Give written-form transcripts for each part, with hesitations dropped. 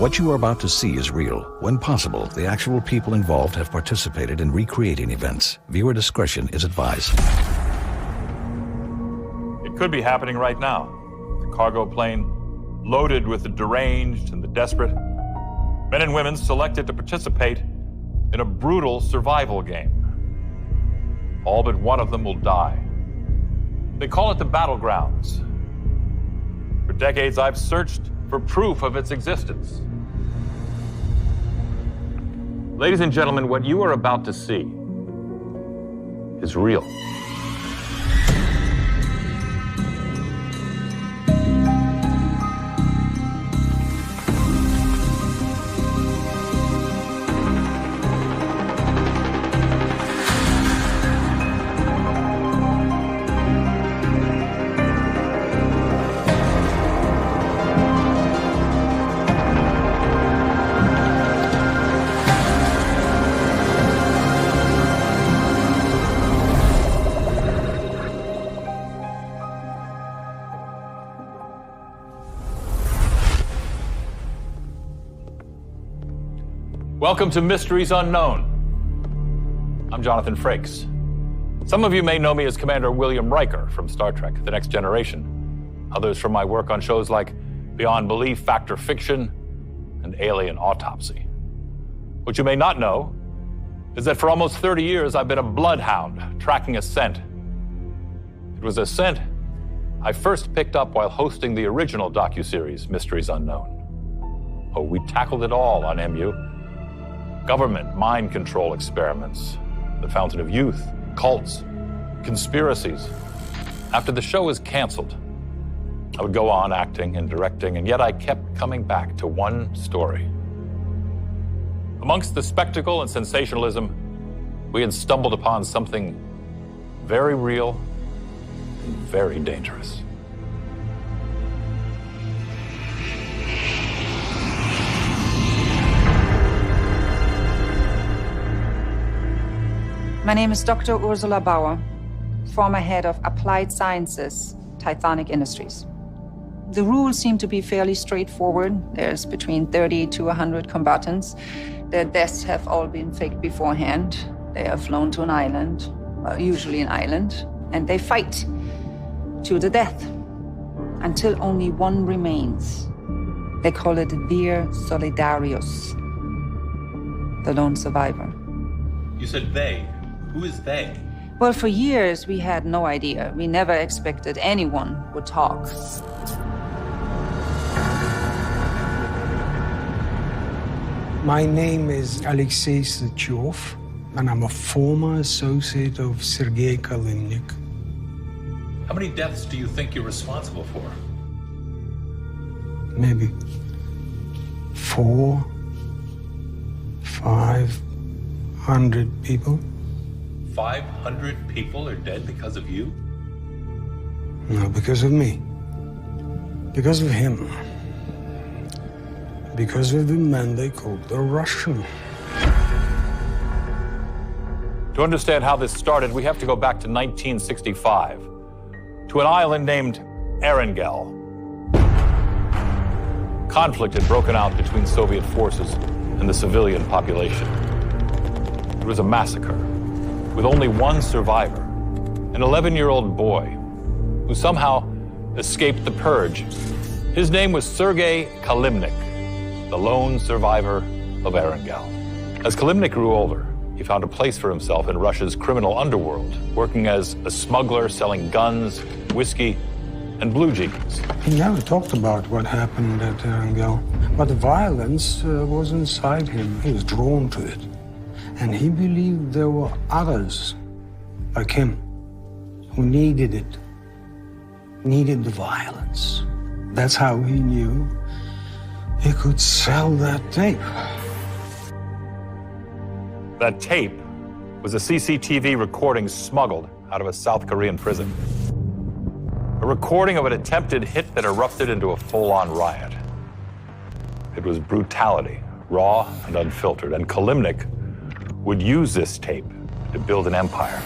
What you are about to see is real. When possible, the actual people involved have participated in recreating events. Viewer discretion is advised. It could be happening right now. The cargo plane, loaded with the deranged and the desperate. Men and women selected to participate in a brutal survival game. All but one of them will die. They call it the battlegrounds. For decades, I've searched for proof of its existence. Ladies and gentlemen, what you are about to see is real. Welcome to Mysteries Unknown. I'm Jonathan Frakes. Some of you may know me as Commander William Riker from Star Trek: The Next Generation. Others from my work on shows like Beyond Belief, Fact or Fiction, and Alien Autopsy. What you may not know is that for almost 30 years, I've been a bloodhound tracking a scent. It was a scent I first picked up while hosting the original docuseries, Mysteries Unknown. Oh, we tackled it all on MU. Government mind control experiments, the Fountain of Youth, cults, conspiracies. After the show was canceled, I would go on acting and directing, and yet I kept coming back to one story. Amongst the spectacle and sensationalism, we had stumbled upon something very real and very dangerous. My name is Dr. Ursula Bauer, former head of Applied Sciences, Titanic Industries. The rules seem to be fairly straightforward. There's between 30 to 100 combatants. Their deaths have all been faked beforehand. They are flown to an island, well, usually an island, and they fight to the death until only one remains. They call it Vir Solidarius, the lone survivor. You said they. Who is they? Well, for years, we had no idea. We never expected anyone would talk. My name is Alexei Sytyov, and I'm a former associate of Sergei Kalimnik. How many deaths do you think you're responsible for? Maybe 400, 500 people. 500 people are dead because of you? No, because of me. Because of him. Because of the man they called the Russian. To understand how this started, we have to go back to 1965, to an island named Erangel. Conflict had broken out between Soviet forces and the civilian population. It was a massacre, with only one survivor, an 11-year-old boy, who somehow escaped the purge. His name was Sergei Kalimnik, the lone survivor of Erangel. As Kalimnik grew older, he found a place for himself in Russia's criminal underworld, working as a smuggler selling guns, whiskey, and blue jeans. He never talked about what happened at Erangel, but the violence was inside him. He was drawn to it. And he believed there were others like him who needed it, needed the violence. That's how he knew he could sell that tape. That tape was a CCTV recording smuggled out of a South Korean prison. A recording of an attempted hit that erupted into a full-on riot. It was brutality, raw and unfiltered, and Kalimnik would use this tape to build an empire.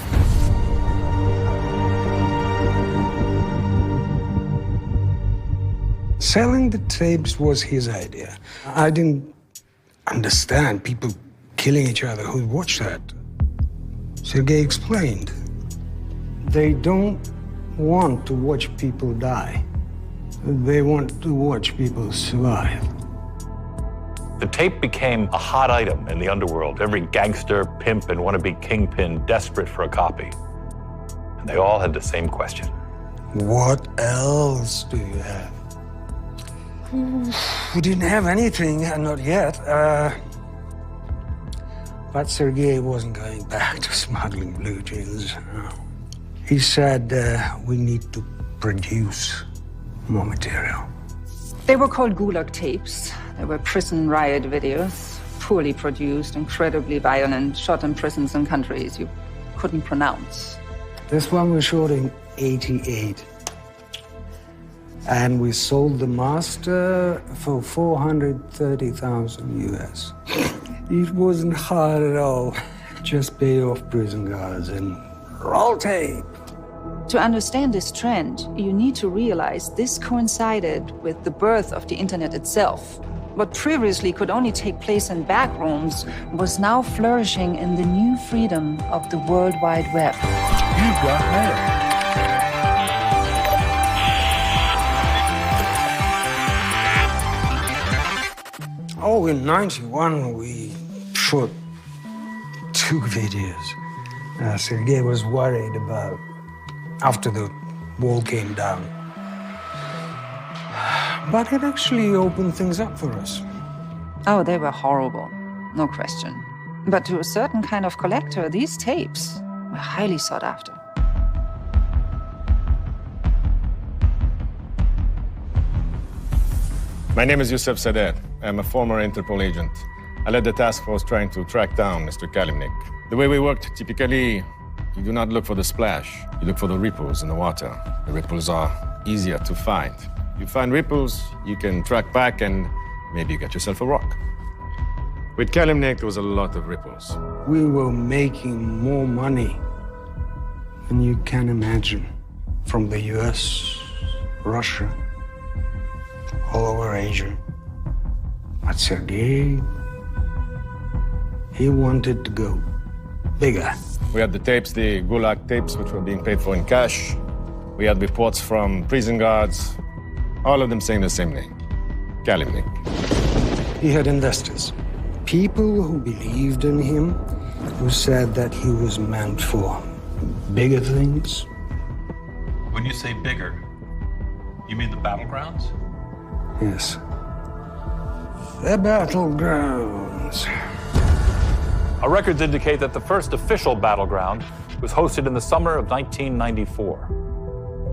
Selling the tapes was his idea. I didn't understand people killing each other who watched that. Sergei explained. They don't want to watch people die. They want to watch people survive. The tape became a hot item in the underworld. Every gangster, pimp, and wannabe kingpin desperate for a copy. And they all had the same question. What else do you have? We didn't have anything, not yet. But Sergei wasn't going back to smuggling blue jeans. He said we need to produce more material. They were called Gulag tapes. They were prison riot videos, poorly produced, incredibly violent, shot in prisons in countries you couldn't pronounce. This one was shot in '88. And we sold the master for 430,000 US. It wasn't hard at all. Just pay off prison guards and roll tape. To understand this trend, you need to realize this coincided with the birth of the internet itself. What previously could only take place in back rooms was now flourishing in the new freedom of the World Wide Web. You've got mail. Oh, in '91, we shot 2 videos. Sergei was worried about after the wall came down. But it actually opened things up for us. Oh, they were horrible, no question. But to a certain kind of collector, these tapes were highly sought after. My name is Yusuf Sadeh. I'm a former Interpol agent. I led the task force trying to track down Mr. Kalimnik. The way we worked, typically, you do not look for the splash. You look for the ripples in the water. The ripples are easier to find. You find ripples, you can track back and maybe you get yourself a rock. With Kalimnik, there was a lot of ripples. We were making more money than you can imagine from the US, Russia, all over Asia. But Sergei, he wanted to go bigger. We had the tapes, the Gulag tapes, which were being paid for in cash. We had reports from prison guards, all of them saying the same name, Kalimnik. He had investors, people who believed in him, who said that he was meant for bigger things. When you say bigger, you mean the battlegrounds? Yes. The battlegrounds. Our records indicate that the first official battleground was hosted in the summer of 1994.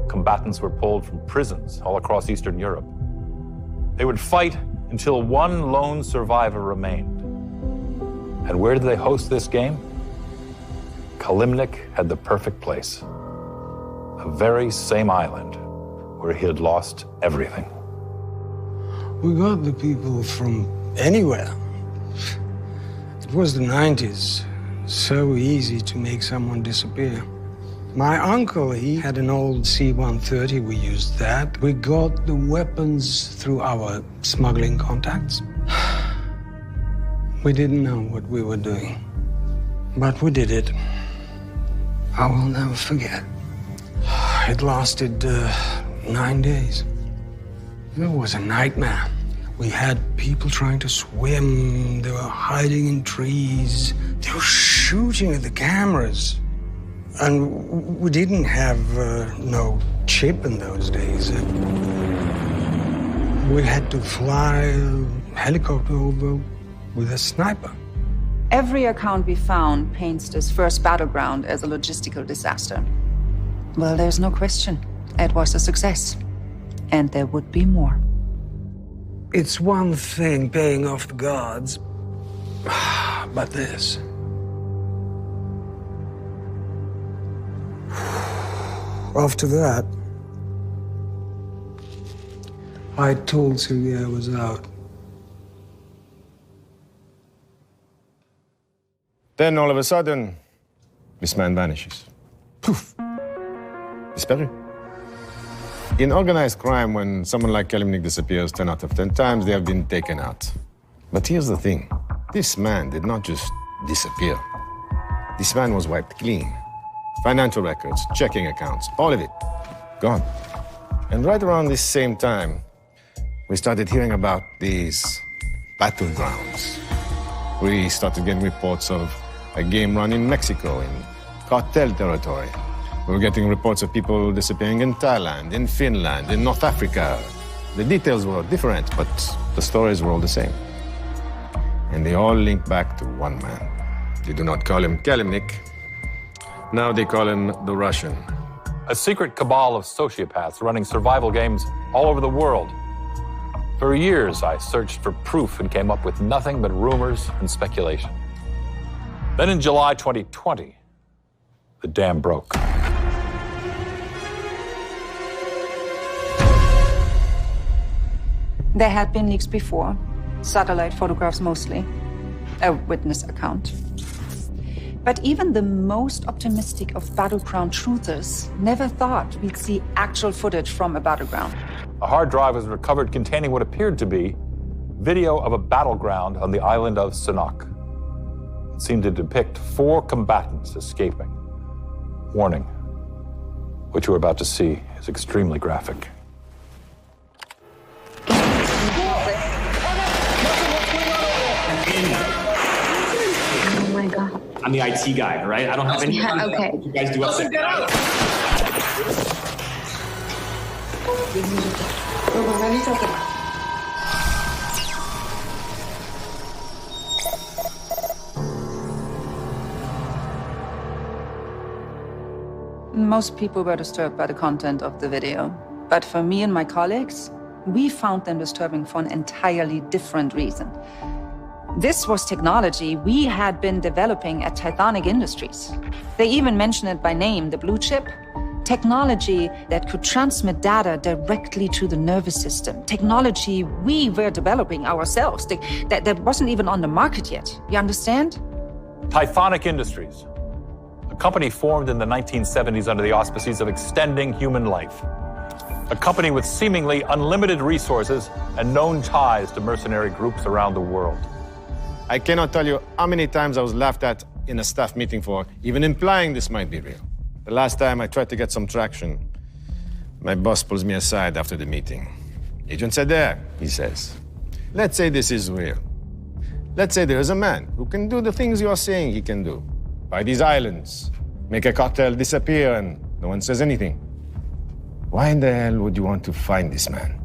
Combatants were pulled from prisons all across Eastern Europe. They would fight until one lone survivor remained. And where did they host this game? Kalimnik had the perfect place. The very same island where he had lost everything. We got the people from anywhere. It was the '90s. So easy to make someone disappear. My uncle, he had an old C-130. We used that. We got the weapons through our smuggling contacts. We didn't know what we were doing, but we did it. I will never forget. It lasted 9 days. It was a nightmare. We had people trying to swim. They were hiding in trees. They were shooting at the cameras. And we didn't have no chip in those days. We had to fly a helicopter over with a sniper. Every account we found paints this first battleground as a logistical disaster. Well, there's no question. It was a success. And there would be more. It's one thing paying off the guards, but this. After that, I told Sergei I was out. Then all of a sudden, this man vanishes. Poof! Disparu. In organized crime, when someone like Kalimnik disappears 10 out of 10 times, they have been taken out. But here's the thing. This man did not just disappear. This man was wiped clean. Financial records, checking accounts, all of it, gone. And right around this same time, we started hearing about these battlegrounds. We started getting reports of a game run in Mexico, in cartel territory. We were getting reports of people disappearing in Thailand, in Finland, in North Africa. The details were different, but the stories were all the same. And they all link back to one man. They do not call him Kalimnik. Now they call him the Russian. A secret cabal of sociopaths running survival games all over the world. For years, I searched for proof and came up with nothing but rumors and speculation. Then in July 2020, the dam broke. There had been leaks before, satellite photographs mostly, a witness account. But even the most optimistic of battleground truthers never thought we'd see actual footage from a battleground. A hard drive was recovered containing what appeared to be video of a battleground on the island of Sanok. It seemed to depict 4 combatants escaping. Warning, what you're about to see is extremely graphic. Oh my God. I'm the IT guy, right? I don't have any. Okay. What you guys do up there. Most people were disturbed by the content of the video. But for me and my colleagues, we found them disturbing for an entirely different reason. This was technology we had been developing at Tithonic Industries. They even mentioned it by name, the blue chip. Technology that could transmit data directly to the nervous system. Technology we were developing ourselves, that wasn't even on the market yet. You understand? Tithonic Industries, a company formed in the 1970s under the auspices of extending human life. A company with seemingly unlimited resources and known ties to mercenary groups around the world. I cannot tell you how many times I was laughed at in a staff meeting for even implying this might be real. The last time I tried to get some traction, my boss pulls me aside after the meeting. Agent Seder, he says, let's say this is real. Let's say there is a man who can do the things you are saying he can do. Buy these islands, make a cartel disappear, and no one says anything. Why in the hell would you want to find this man?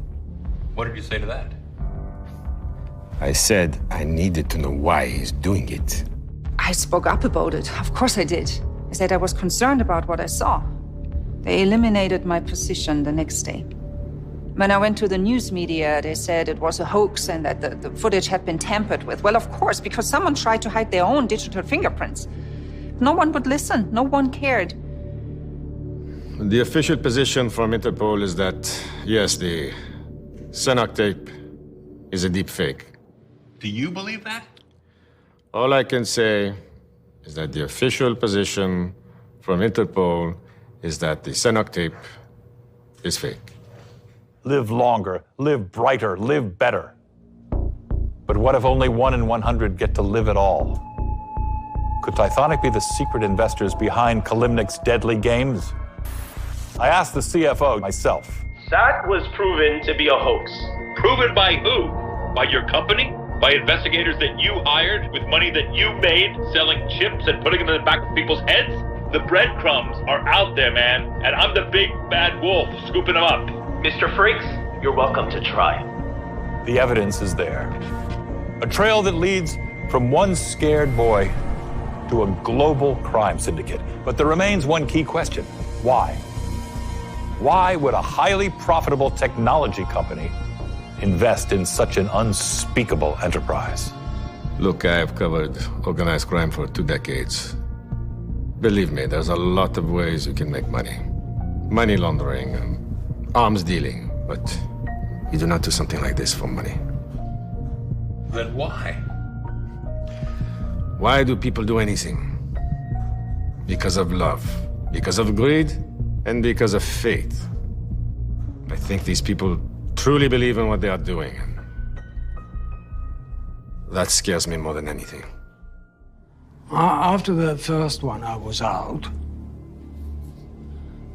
What did you say to that? I said I needed to know why he's doing it. I spoke up about it. Of course I did. I said I was concerned about what I saw. They eliminated my position the next day. When I went to the news media, they said it was a hoax and that the footage had been tampered with. Well, of course, because someone tried to hide their own digital fingerprints. No one would listen. No one cared. The official position from Interpol is that, yes, the Sanok tape is a deep fake. Do you believe that? All I can say is that the official position from Interpol is that the Sanok tape is fake. Live longer, live brighter, live better. But what if only 1 in 100 get to live at all? Could Tithonic be the secret investors behind Kalimnik's deadly games? I asked the CFO myself. That was proven to be a hoax. Proven by who? By your company? By investigators that you hired with money that you made selling chips and putting them in the back of people's heads? The breadcrumbs are out there, man, and I'm the big bad wolf scooping them up. Mr. Frakes, you're welcome to try. The evidence is there. A trail that leads from one scared boy to a global crime syndicate. But there remains one key question. Why? Why would a highly profitable technology company invest in such an unspeakable enterprise? Look, I have covered organized crime for 2 decades. Believe me, there's a lot of ways you can make money. Money laundering, arms dealing, but you do not do something like this for money. Then why? Why do people do anything? Because of love, because of greed, and because of faith. I think these people truly believe in what they are doing. That scares me more than anything. After the first one, I was out.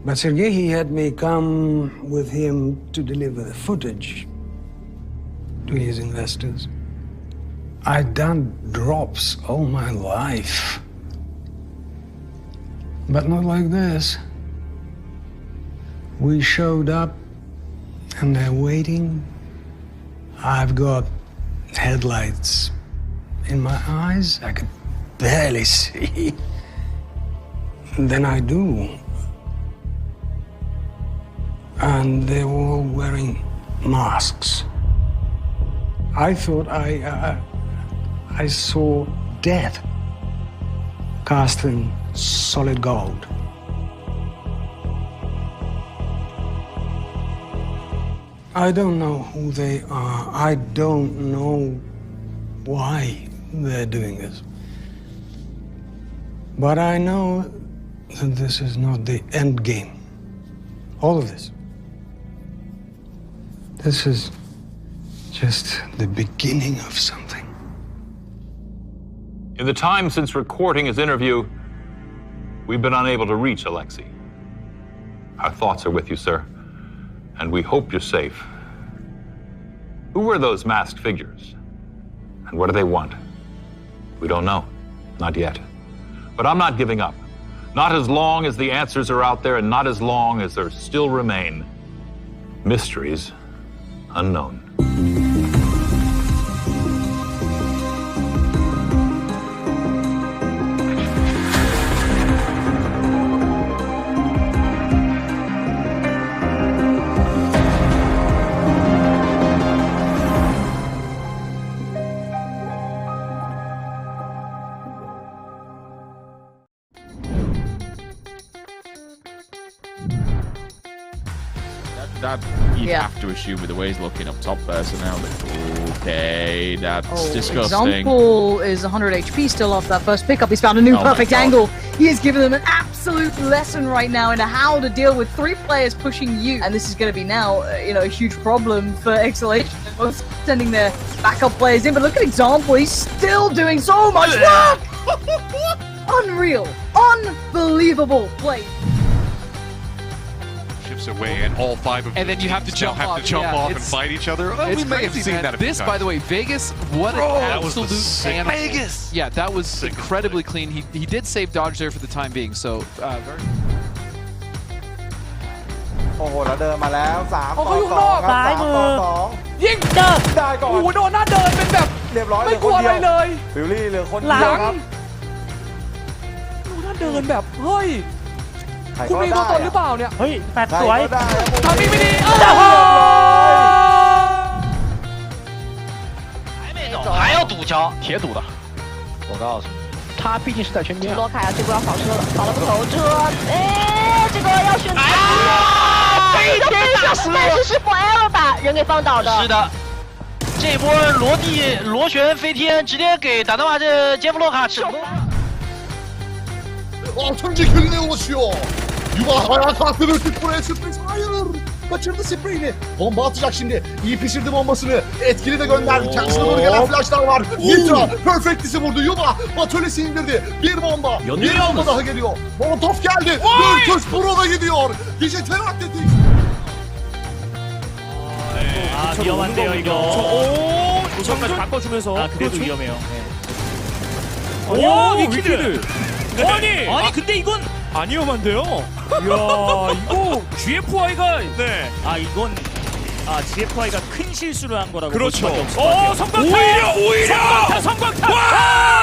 But Sergei, he had me come with him to deliver the footage to his investors. I'd done drops all my life. But not like this. We showed up and they're waiting. I've got headlights in my eyes. I could barely see. And then I do. And they were all wearing masks. I thought I saw death cast in solid gold. I don't know who they are. I don't know why they're doing this. But I know that this is not the end game. All of this. This is just the beginning of something. In the time since recording his interview, we've been unable to reach Alexei. Our thoughts are with you, sir, and we hope you're safe. Who were those masked figures? And what do they want? We don't know. Not yet. But I'm not giving up. Not as long as the answers are out there, and not as long as there still remain mysteries unknown. That you have to assume with the way he's looking up top there. So now, okay, that's disgusting. Example is 100 HP still off that first pickup. He's found a new perfect angle. He has given them an absolute lesson right now into how to deal with 3 players pushing you. And this is going to be now, a huge problem for Exhalation. Both sending their backup players in. But look at Example. He's still doing so much work. Unreal. Unbelievable play. Away and all 5 of them, and then you have to jump off and fight each other. Oh, we may have seen that. This, by the way, Vegas, what an absolute animal. Vegas. Yeah, that was incredibly clean. He did save dodge there for the time being, so very. โอ้โหแล้วเดินมาแล้ว3 เขาอยู่นอกซ้ายมือยิงเดินได้ก่อนโอ้โหโดนหน้าเดินเป็นแบบเรียบร้อยไม่กลัวอะไรเลยฟิลลี่เหลือคนเดียวครับดูหน้าเดินแบบเฮ้ยคุณมีตัวตนหรือเปล่าเนี่ยเฮ้ยแปดสวยทำไม่ดี还要堵桥，铁堵的。我告诉你，他毕竟是在圈边。罗凯啊，这波要扫车了，扫了个头车，哎，这个要选择。飞天下死，但是是 Forever 把人给放倒的。是的，这波螺旋飞天直接给打电话这杰夫洛卡整。 Altıncı külüne ulaşıyor. Yuva ayağa kalktı Virtüt buraya sürpriz. Hayır. Kaçırdı spreyini. Bomba atacak şimdi. İyi pişirdi bombasını. Etkili de gönderdi. Kendisine doğru gelen flashlar var. Nitra Perfect'isi vurdu. Yuva Batölesi indirdi. Bir bomba. Bir bomba daha geliyor. Molotov geldi. Virtüt Pro da gidiyor. Dijital atletik. 아 위험한데요 이거. 오 조선까지 바꿔주면서. 아 그래도 위험해요. 오 위키드. 아니 근데 이건 안 위험한데요? 이야 이거 GFI가 네. 아 이건 GFI가 큰 실수를 한 거라고 볼 수밖에 없을 것 같아요. 성광탄! 오히려! 성광탄! 와!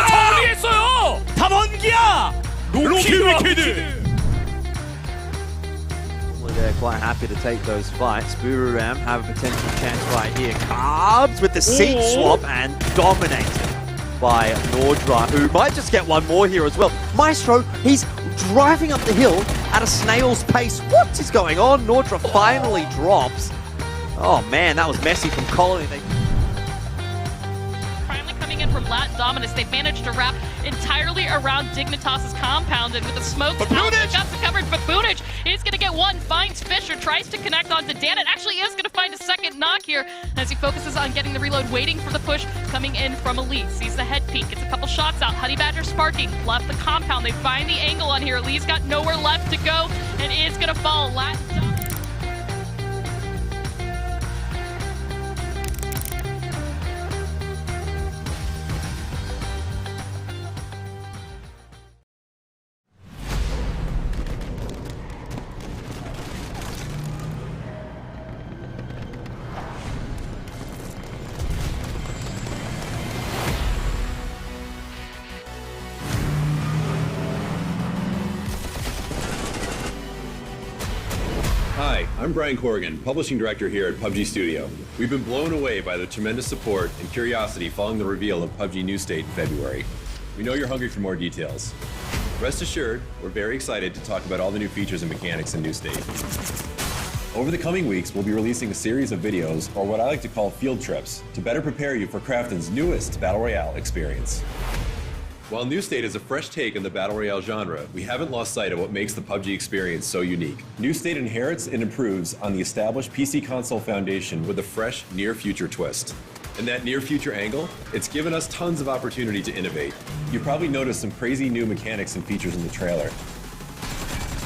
정리했어요! 담원기야! 로키 위키드! They're quite happy to take those fights. Booram have a potential chance right here. Carbs with the seat swap and dominated by Nordra, who might just get one more here as well. Maestro, he's driving up the hill at a snail's pace. What is going on? Nordra finally drops. Oh man, that was messy from Colony. Finally coming in for from Latin Dominus. They've managed to wrap entirely around Dignitas's compound, and with the smokes out, they've got the coverage. But Bunich is going to get one, finds Fisher, tries to connect onto Dan, and actually is going to find a second knock here as he focuses on getting the reload, waiting for the push coming in from Elite. Sees the head peek, gets a couple shots out. Honey Badger sparking, left the compound. They find the angle on here. Elite's got nowhere left to go and is going to fall. Latin Hi, I'm Brian Corrigan, Publishing Director here at PUBG Studio. We've been blown away by the tremendous support and curiosity following the reveal of PUBG New State in February. We know you're hungry for more details. Rest assured, we're very excited to talk about all the new features and mechanics in New State. Over the coming weeks, we'll be releasing a series of videos, or what I like to call field trips, to better prepare you for Krafton's newest Battle Royale experience. While New State is a fresh take on the Battle Royale genre, we haven't lost sight of what makes the PUBG experience so unique. New State inherits and improves on the established PC console foundation with a fresh, near-future twist. And that near-future angle, it's given us tons of opportunity to innovate. You probably noticed some crazy new mechanics and features in the trailer.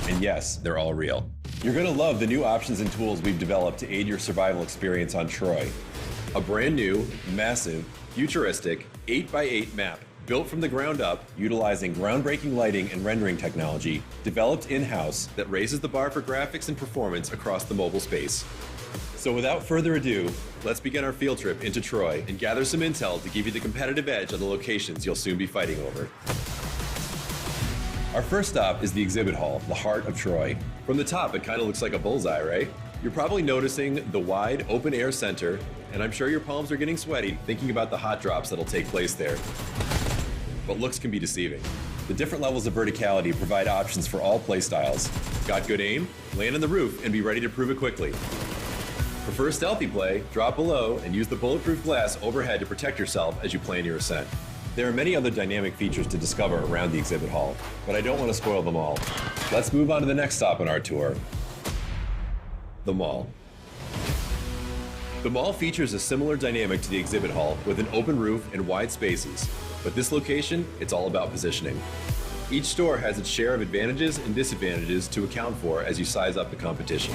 And yes, they're all real. You're gonna love the new options and tools we've developed to aid your survival experience on Troy. A brand new, massive, futuristic 8x8 map built from the ground up, utilizing groundbreaking lighting and rendering technology, developed in-house that raises the bar for graphics and performance across the mobile space. So without further ado, let's begin our field trip into Troy and gather some intel to give you the competitive edge on the locations you'll soon be fighting over. Our first stop is the exhibit hall, the heart of Troy. From the top, it kind of looks like a bullseye, right? You're probably noticing the wide, open-air center, and I'm sure your palms are getting sweaty thinking about the hot drops that'll take place there. But looks can be deceiving. The different levels of verticality provide options for all playstyles. Got good aim? Land on the roof and be ready to prove it quickly. Prefer stealthy play? Drop below and use the bulletproof glass overhead to protect yourself as you plan your ascent. There are many other dynamic features to discover around the exhibit hall, but I don't want to spoil them all. Let's move on to the next stop on our tour, the mall. The mall features a similar dynamic to the exhibit hall with an open roof and wide spaces. But this location, it's all about positioning. Each store has its share of advantages and disadvantages to account for as you size up the competition.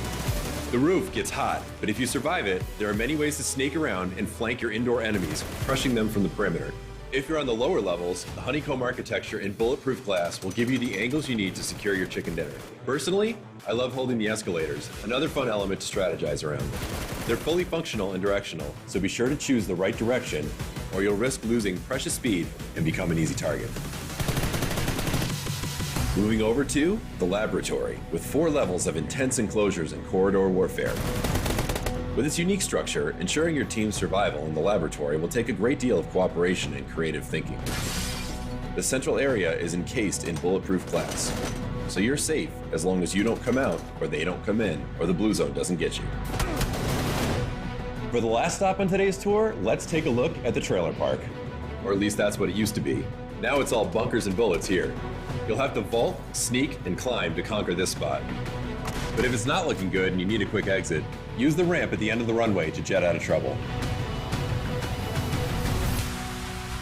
The roof gets hot, but if you survive it, there are many ways to snake around and flank your indoor enemies, crushing them from the perimeter. If you're on the lower levels, the honeycomb architecture and bulletproof glass will give you the angles you need to secure your chicken dinner. Personally, I love holding the escalators, another fun element to strategize around. They're fully functional and directional, so be sure to choose the right direction, or you'll risk losing precious speed and become an easy target. Moving over to the laboratory, with 4 levels of intense enclosures and corridor warfare. With its unique structure, ensuring your team's survival in the laboratory will take a great deal of cooperation and creative thinking. The central area is encased in bulletproof glass, so you're safe as long as you don't come out, or they don't come in, or the blue zone doesn't get you. For the last stop on today's tour, let's take a look at the trailer park. Or at least that's what it used to be. Now it's all bunkers and bullets here. You'll have to vault, sneak, and climb to conquer this spot. But if it's not looking good and you need a quick exit, use the ramp at the end of the runway to jet out of trouble.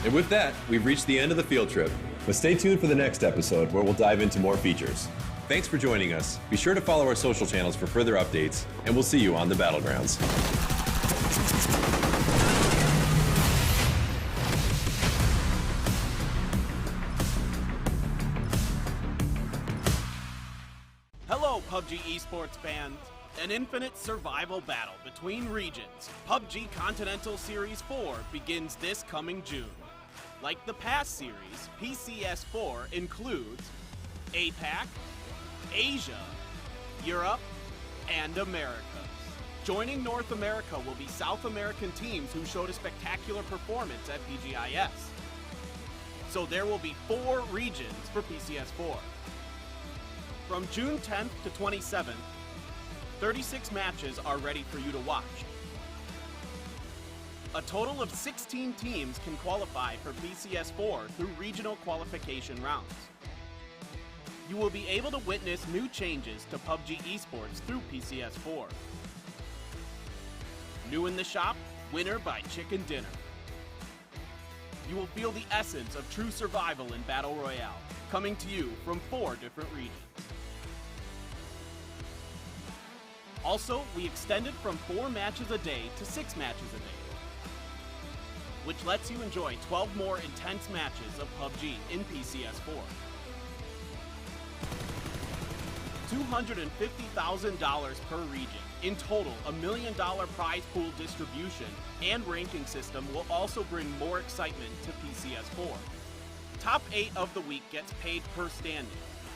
And with that, we've reached the end of the field trip. But stay tuned for the next episode where we'll dive into more features. Thanks for joining us. Be sure to follow our social channels for further updates, and we'll see you on the battlegrounds. Hello, PUBG esports fans. An infinite survival battle between regions, PUBG Continental Series 4 begins this coming June. Like the past series, PCS4 includes APAC, Asia, Europe, and America. Joining North America will be South American teams who showed a spectacular performance at PGIS. So there will be 4 regions for PCS4. From June 10th to 27th, 36 matches are ready for you to watch. A total of 16 teams can qualify for PCS4 through regional qualification rounds. You will be able to witness new changes to PUBG Esports through PCS4. New in the shop, Winner by Chicken Dinner. You will feel the essence of true survival in Battle Royale, coming to you from 4 different regions. Also, we extended from 4 matches a day to 6 matches a day, which lets you enjoy 12 more intense matches of PUBG in PCS4. $250,000 per region. In total, $1 million prize pool distribution and ranking system will also bring more excitement to PCS4. Top 8 of the week gets paid per standing,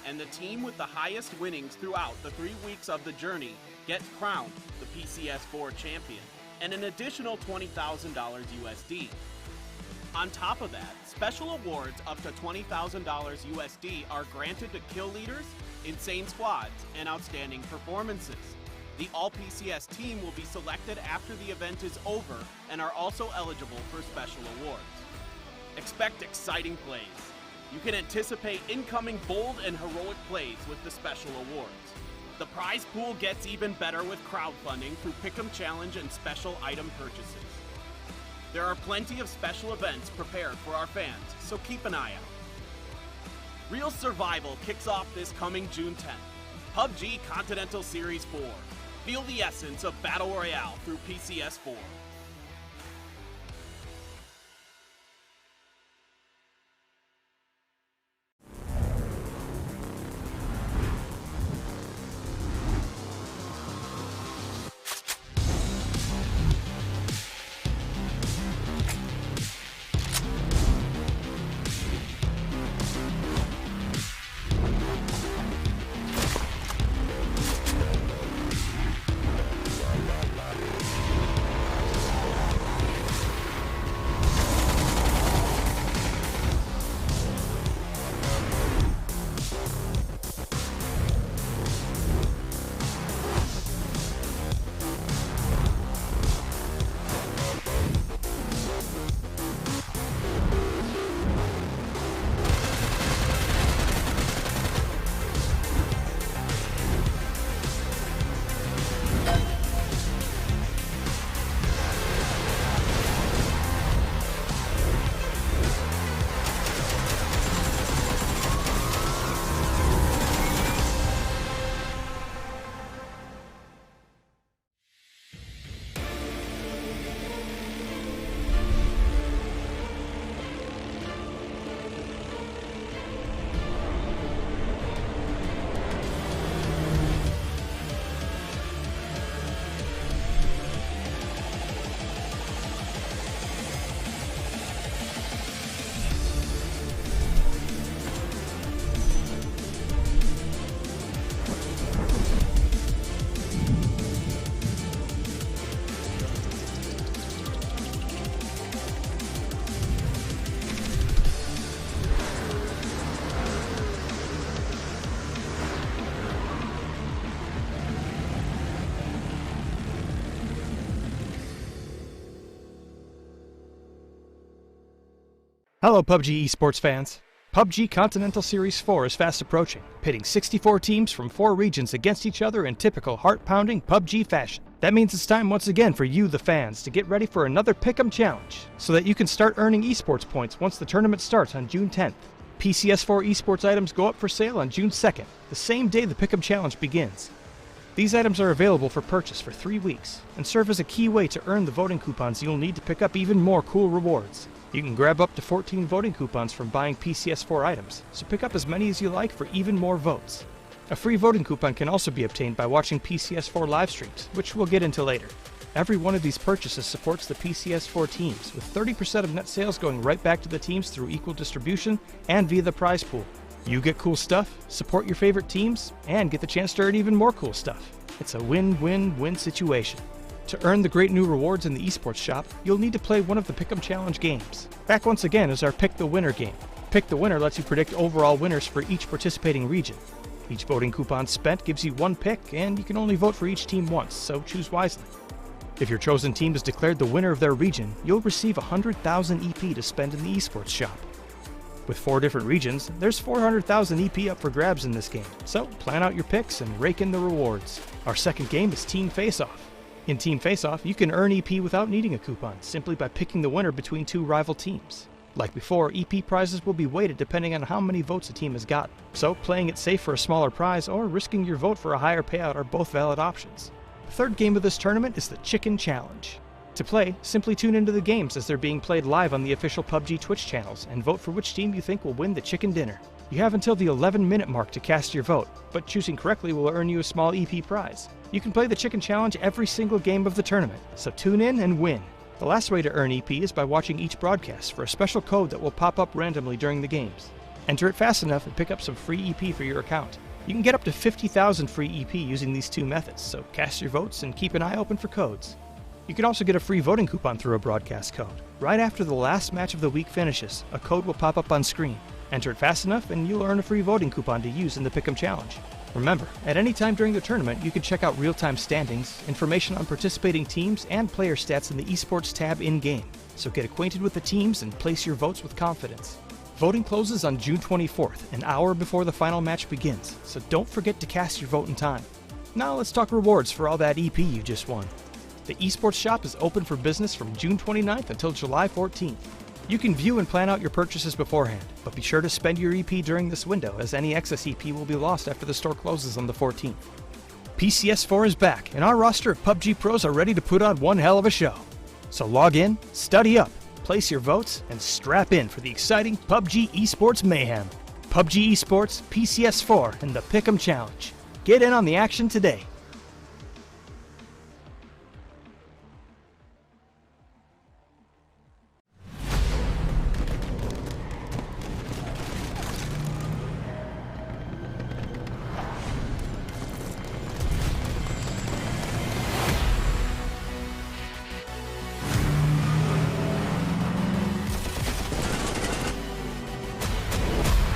and the team with the highest winnings throughout the 3 weeks of the journey gets crowned the PCS4 champion, and an additional $20,000 USD. On top of that, special awards up to $20,000 USD are granted to kill leaders, insane squads, and outstanding performances. The All-PCS team will be selected after the event is over and are also eligible for special awards. Expect exciting plays. You can anticipate incoming bold and heroic plays with the special awards. The prize pool gets even better with crowdfunding through Pick'em Challenge and special item purchases. There are plenty of special events prepared for our fans, so keep an eye out. Real Survival kicks off this coming June 10th. PUBG Continental Series 4. Feel the essence of Battle Royale through PCS4. Hello PUBG esports fans. PUBG Continental Series 4 is fast approaching, pitting 64 teams from 4 regions against each other in typical heart-pounding PUBG fashion. That means it's time once again for you, the fans, to get ready for another Pick'em Challenge, so that you can start earning esports points once the tournament starts on June 10th. PCS4 esports items go up for sale on June 2nd, the same day the Pick'em Challenge begins. These items are available for purchase for 3 weeks, and serve as a key way to earn the voting coupons you'll need to pick up even more cool rewards. You can grab up to 14 voting coupons from buying PCS4 items, so pick up as many as you like for even more votes. A free voting coupon can also be obtained by watching PCS4 live streams, which we'll get into later. Every one of these purchases supports the PCS4 teams, with 30% of net sales going right back to the teams through equal distribution and via the prize pool. You get cool stuff, support your favorite teams, and get the chance to earn even more cool stuff. It's a win-win-win situation. To earn the great new rewards in the esports shop, you'll need to play one of the Pick'em Challenge games. Back once again is our Pick the Winner game. Pick the Winner lets you predict overall winners for each participating region. Each voting coupon spent gives you 1 pick, and you can only vote for each team once, so choose wisely. If your chosen team is declared the winner of their region, you'll receive 100,000 EP to spend in the esports shop. With 4 different regions, there's 400,000 EP up for grabs in this game, so plan out your picks and rake in the rewards. Our second game is Team Face-Off. In Team Face-Off, you can earn EP without needing a coupon, simply by picking the winner between 2 rival teams. Like before, EP prizes will be weighted depending on how many votes a team has gotten, so playing it safe for a smaller prize or risking your vote for a higher payout are both valid options. The third game of this tournament is the Chicken Challenge. To play, simply tune into the games as they're being played live on the official PUBG Twitch channels and vote for which team you think will win the chicken dinner. You have until the 11-minute mark to cast your vote, but choosing correctly will earn you a small EP prize. You can play the Chicken Challenge every single game of the tournament, so tune in and win. The last way to earn EP is by watching each broadcast for a special code that will pop up randomly during the games. Enter it fast enough and pick up some free EP for your account. You can get up to 50,000 free EP using these 2 methods, so cast your votes and keep an eye open for codes. You can also get a free voting coupon through a broadcast code. Right after the last match of the week finishes, a code will pop up on screen. Enter it fast enough and you'll earn a free voting coupon to use in the Pick'em Challenge. Remember, at any time during the tournament, you can check out real-time standings, information on participating teams, and player stats in the Esports tab in-game. So get acquainted with the teams and place your votes with confidence. Voting closes on June 24th, an hour before the final match begins, so don't forget to cast your vote in time. Now let's talk rewards for all that EP you just won. The Esports Shop is open for business from June 29th until July 14th. You can view and plan out your purchases beforehand, but be sure to spend your EP during this window as any excess EP will be lost after the store closes on the 14th. PCS4 is back, and our roster of PUBG pros are ready to put on one hell of a show. So log in, study up, place your votes, and strap in for the exciting PUBG Esports mayhem. PUBG Esports, PCS4, and the Pick'em Challenge. Get in on the action today.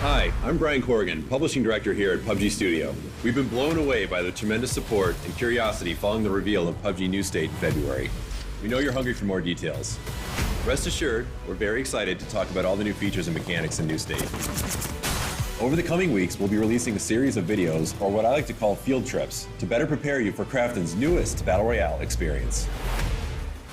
Hi, I'm Brian Corrigan, Publishing Director here at PUBG Studio. We've been blown away by the tremendous support and curiosity following the reveal of PUBG New State in February. We know you're hungry for more details. Rest assured, we're very excited to talk about all the new features and mechanics in New State. Over the coming weeks, we'll be releasing a series of videos, or what I like to call field trips, to better prepare you for Krafton's newest Battle Royale experience.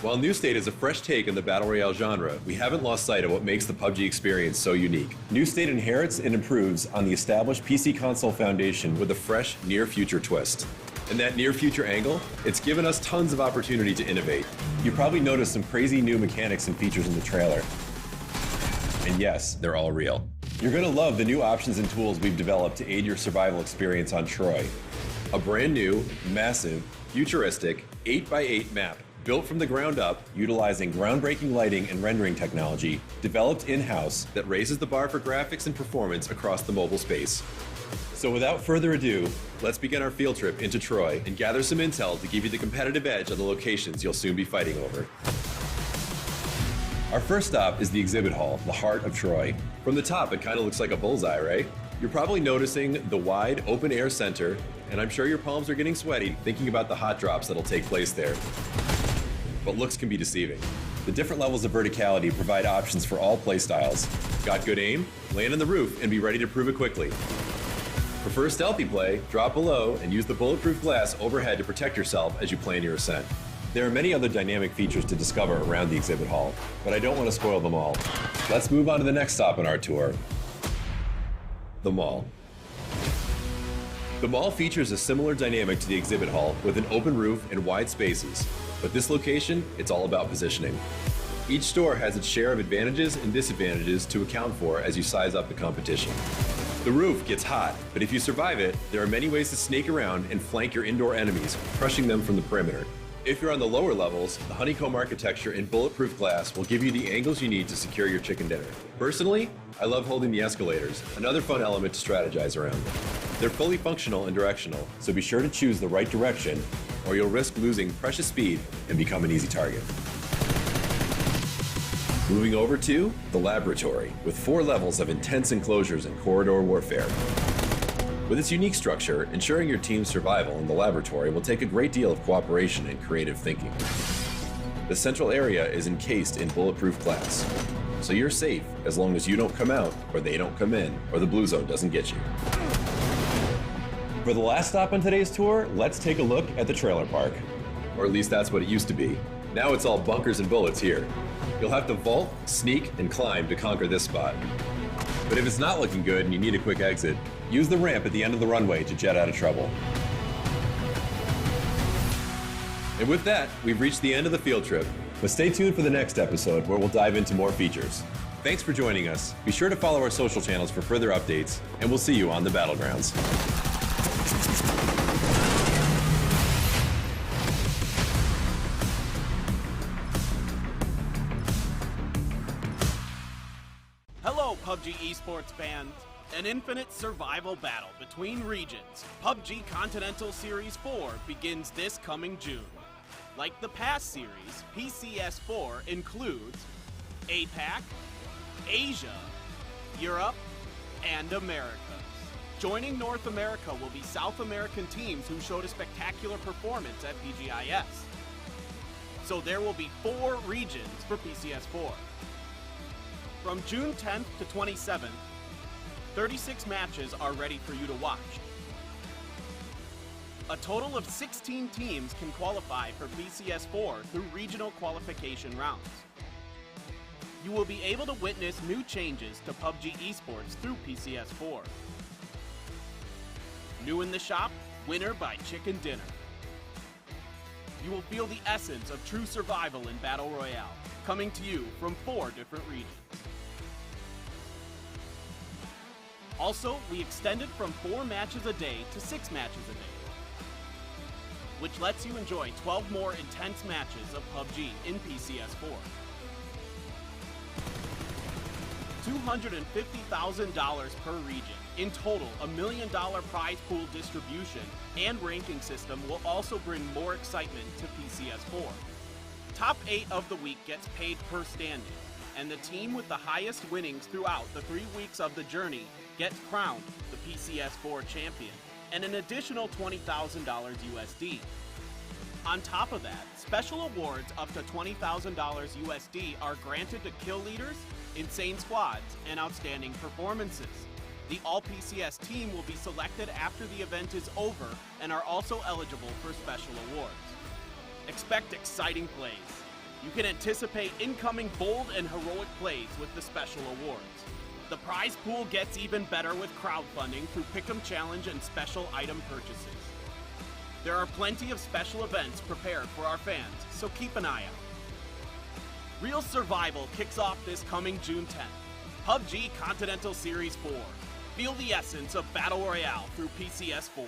While New State is a fresh take on the Battle Royale genre, we haven't lost sight of what makes the PUBG experience so unique. New State inherits and improves on the established PC console foundation with a fresh, near-future twist. And that near-future angle, it's given us tons of opportunity to innovate. You probably noticed some crazy new mechanics and features in the trailer. And yes, they're all real. You're gonna love the new options and tools we've developed to aid your survival experience on Troy. A brand new, massive, futuristic 8x8 map built from the ground up, utilizing groundbreaking lighting and rendering technology, developed in-house that raises the bar for graphics and performance across the mobile space. So without further ado, let's begin our field trip into Troy and gather some intel to give you the competitive edge on the locations you'll soon be fighting over. Our first stop is the exhibit hall, the heart of Troy. From the top, it kind of looks like a bullseye, right? You're probably noticing the wide, open-air center, and I'm sure your palms are getting sweaty thinking about the hot drops that'll take place there. But looks can be deceiving. The different levels of verticality provide options for all playstyles. Got good aim? Land on the roof and be ready to prove it quickly. Prefer stealthy play? Drop below and use the bulletproof glass overhead to protect yourself as you plan your ascent. There are many other dynamic features to discover around the exhibit hall, but I don't want to spoil them all. Let's move on to the next stop on our tour, the mall. The mall features a similar dynamic to the exhibit hall with an open roof and wide spaces. But this location, it's all about positioning. Each store has its share of advantages and disadvantages to account for as you size up the competition. The roof gets hot, but if you survive it, there are many ways to snake around and flank your indoor enemies, crushing them from the perimeter. If you're on the lower levels, the honeycomb architecture and bulletproof glass will give you the angles you need to secure your chicken dinner. Personally, I love holding the escalators, another fun element to strategize around. They're fully functional and directional, so be sure to choose the right direction or you'll risk losing precious speed and become an easy target. Moving over to the laboratory, with 4 levels of intense enclosures and corridor warfare. With its unique structure, ensuring your team's survival in the laboratory will take a great deal of cooperation and creative thinking. The central area is encased in bulletproof glass. So you're safe as long as you don't come out, or they don't come in, or the blue zone doesn't get you. For the last stop on today's tour, let's take a look at the trailer park. Or at least that's what it used to be. Now it's all bunkers and bullets here. You'll have to vault, sneak, and climb to conquer this spot. But if it's not looking good and you need a quick exit, use the ramp at the end of the runway to jet out of trouble. And with that, we've reached the end of the field trip, but stay tuned for the next episode where we'll dive into more features. Thanks for joining us. Be sure to follow our social channels for further updates, and we'll see you on the battlegrounds. Hello, PUBG Esports fans. An infinite survival battle between regions, PUBG Continental Series 4 begins this coming June. Like the past series, PCS4 includes APAC, Asia, Europe, and Americas. Joining North America will be South American teams who showed a spectacular performance at PGIS. So there will be 4 regions for PCS4. From June 10th to 27th, 36 matches are ready for you to watch. A total of 16 teams can qualify for PCS4 through regional qualification rounds. You will be able to witness new changes to PUBG Esports through PCS4. New in the shop, Winner by Chicken Dinner. You will feel the essence of true survival in Battle Royale, coming to you from 4 different regions. Also, we extended from 4 matches a day to 6 matches a day, which lets you enjoy 12 more intense matches of PUBG in PCS4. $250,000 per region. In total, $1 million prize pool distribution and ranking system will also bring more excitement to PCS4. Top 8 of the week gets paid per standing, and the team with the highest winnings throughout the 3 weeks of the journey gets crowned the PCS4 champion, and an additional $20,000 USD. On top of that, special awards up to $20,000 USD are granted to kill leaders, insane squads, and outstanding performances. The all-PCS team will be selected after the event is over and are also eligible for special awards. Expect exciting plays. You can anticipate incoming bold and heroic plays with the special awards. The prize pool gets even better with crowdfunding through Pick'em Challenge and special item purchases. There are plenty of special events prepared for our fans, so keep an eye out. Real Survival kicks off this coming June 10th. PUBG Continental Series 4. Feel the essence of Battle Royale through PCS4.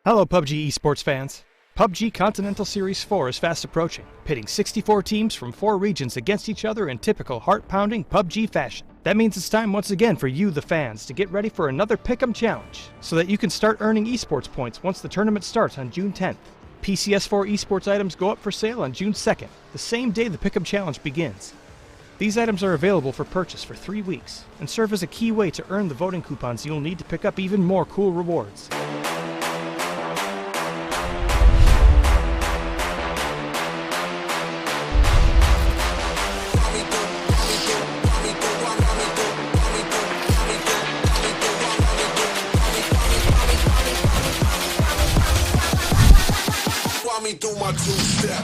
Hello PUBG esports fans. PUBG Continental Series 4 is fast approaching, pitting 64 teams from 4 regions against each other in typical heart-pounding PUBG fashion. That means it's time once again for you, the fans, to get ready for another Pick'em challenge, so that you can start earning esports points once the tournament starts on June 10th. PCS4 esports items go up for sale on June 2nd, the same day the Pick'em challenge begins. These items are available for purchase for 3 weeks, and serve as a key way to earn the voting coupons you'll need to pick up even more cool rewards. Do my two-step.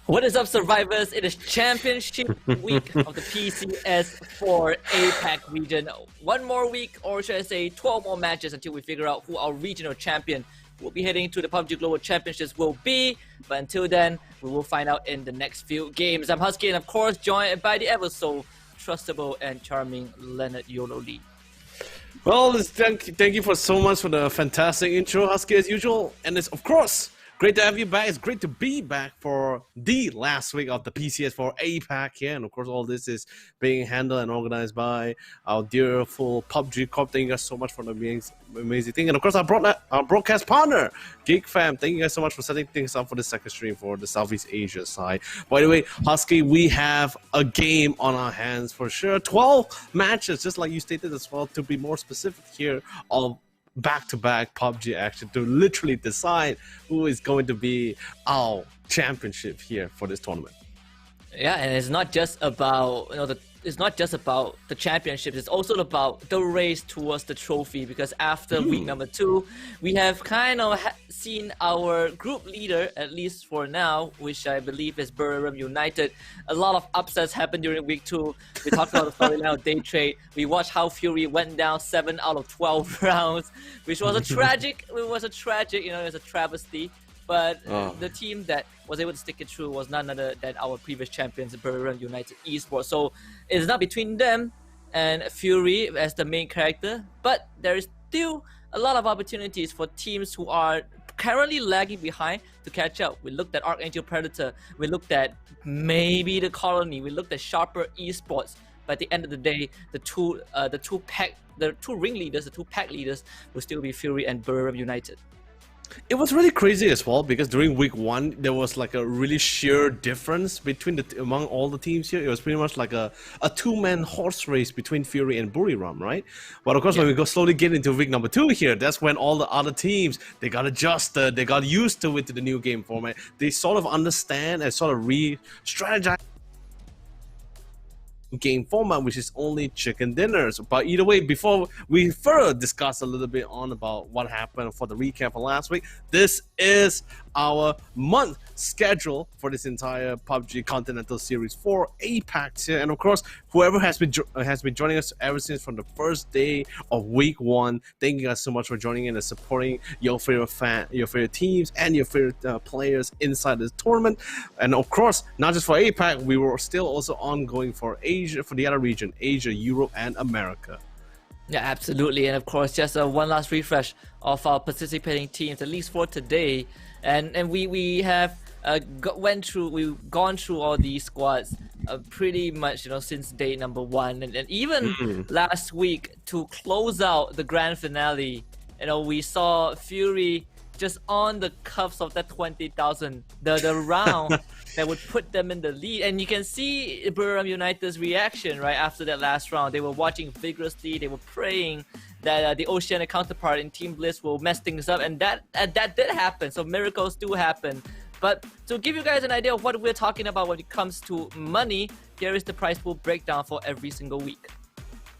What is up, survivors? It is championship week of the PCS4 APAC region. One more week, or should I say 12 more matches until we figure out who our regional champion will be heading to the PUBG Global Championships will be. But until then, we will find out in the next few games. I'm Husky, and of course joined by the ever so trustable and charming Leonard YOLO Lee. Well, thank you for so much for the fantastic intro, Husky, as usual. And it's, of course, great to have you back. It's great to be back for the last week of the PCS4 APAC here. And of course, all this is being handled and organized by our dearful PUBG Corp. Thank you guys so much for the amazing thing. And of course, our broadcast partner, GeekFam. Thank you guys so much for setting things up for the second stream for the Southeast Asia side. By the way, Husky, we have a game on our hands for sure. 12 matches, just like you stated as well, to be more specific here, of back-to-back PUBG action to literally decide who is going to be our championship here for this tournament. Yeah, and it's not just about it's not just about the championships. It's also about the race towards the trophy. Because after week number 2, we have kind of seen our group leader, at least for now, which I believe is Buriram United. A lot of upsets happened during week 2. We talked about the storyline of day trade. We watched how Fury went down 7 out of 12 rounds, which was a tragic. It was a travesty. But the team that was able to stick it through was none other than our previous champions, Buriram United Esports. So it's not between them and Fury as the main character, but there is still a lot of opportunities for teams who are currently lagging behind to catch up. We looked at Archangel Predator, we looked at maybe the Colony, we looked at Sharper Esports. But at the end of the day, the two ringleaders, the two pack leaders will still be Fury and Buriram United. It was really crazy as well, because during week 1 there was like a really sheer difference between among all the teams here. It was pretty much like a two-man horse race between Fury and Buriram, right? But of course, when we slowly get into week number 2 here, that's when all the other teams, they got adjusted, they got used to it, to the new game format. They sort of understand and sort of re-strategize game format, which is only chicken dinners. But either way, before we further discuss a little bit on about what happened for the recap for last week, this is our month schedule for this entire PUBG Continental Series 4 APAC here. And of course, whoever has been joining us ever since from the first day of week 1, thank you guys so much for joining in and supporting your favorite teams and your favorite players inside this tournament. And of course, not just for APAC, we were still also ongoing for Asia, for the other region, Asia, Europe, and America. Yeah, absolutely. And of course, just one last refresh of our participating teams, at least for today. And we have gone through all these squads pretty much, since day number 1, and even last week to close out the grand finale. We saw Fury just on the cuffs of that 20,000, the round that would put them in the lead. And you can see Buriram United's reaction right after that last round. They were watching vigorously. They were praying that the Oceanic counterpart in Team Bliss will mess things up, and that did happen. So miracles do happen. But to give you guys an idea of what we're talking about when it comes to money, here is the prize pool breakdown for every single week.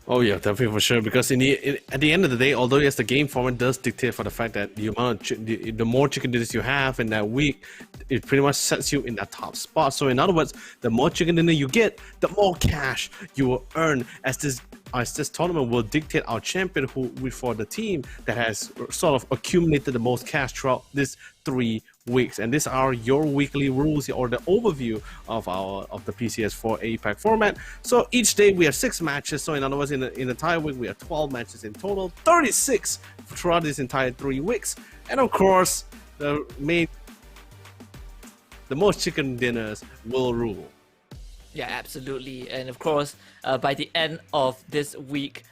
Oh yeah, definitely for sure. Because at the end of the day, although yes, the game format does dictate for the fact that the amount of the more chicken dinners you have in that week, it pretty much sets you in that top spot. So in other words, the more chicken dinner you get, the more cash you will earn as this as this tournament will dictate our champion for the team that has sort of accumulated the most cash throughout this 3 weeks. And these are your weekly rules or the overview of the PCS4 APAC format. So each day we have 6 matches. So in other words, in the entire week we have 12 matches in total, 36 throughout this entire 3 weeks. And of course, the most chicken dinners will rule. Yeah, absolutely. And of course, by the end of this week,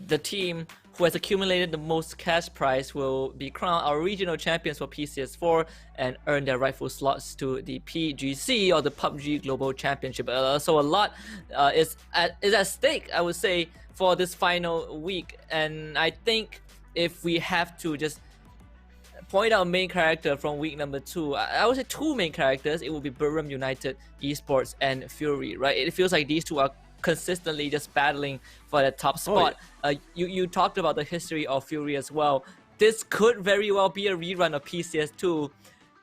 the team who has accumulated the most cash prize will be crowned our regional champions for PCS4 and earn their rightful slots to the PGC or the PUBG Global Championship. So a lot is at stake, I would say, for this final week. And I think if we have to just point out main character from week number 2, I would say 2 main characters. It will be Buriram United Esports and Fury, right? It feels like these two are consistently just battling for that top spot. You talked about the history of Fury as well. This could very well be a rerun of PCS2,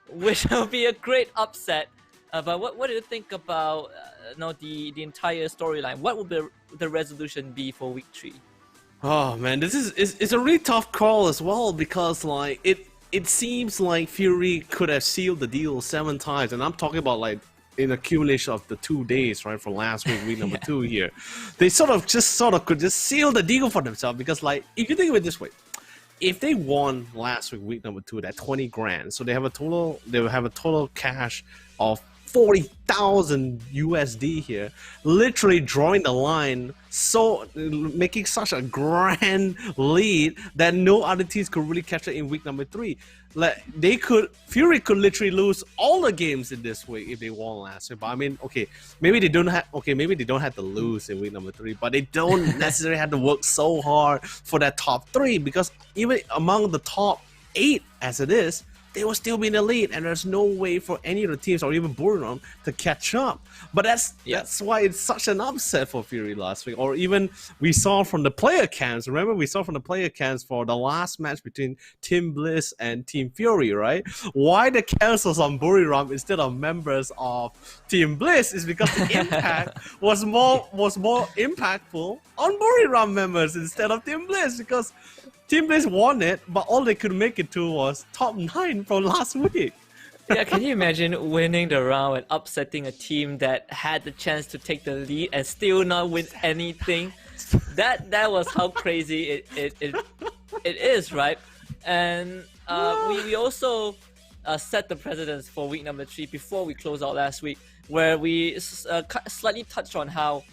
which will be a great upset. But what do you think about the entire storyline? What will the resolution be for week 3? Oh man, it's a really tough call as well, because like it seems like Fury could have sealed the deal 7 times, and I'm talking about like in accumulation of the 2 days, right, for last week number 2 here. They sort of could just seal the deal for themselves, because like if you think of it this way, if they won last week number 2, that 20 grand, so they will have a total cash of 40,000 USD here, literally drawing the line, so making such a grand lead that no other teams could really catch it in week number 3. Like Fury could literally lose all the games in this week if they won last week. But I mean, maybe they don't have to lose in week number 3, but they don't necessarily have to work so hard for that top 3, because even among the top 8 as it is, they will still be in the lead, and there's no way for any of the teams or even Buriram to catch up. But that's why it's such an upset for Fury last week. Or even we saw from the player cams. Remember, we saw from the player cams for the last match between Team Bliss and Team Fury, right? Why the cancels on Buriram instead of members of Team Bliss is because the impact was more impactful on Buriram members instead of Team Bliss, because Team Bliss won it, but all they could make it to was top 9 from last week. Yeah, can you imagine winning the round and upsetting a team that had the chance to take the lead and still not win anything? That was how crazy it is, right? And we also set the precedence for week number 3 before we closed out last week, where we slightly touched on how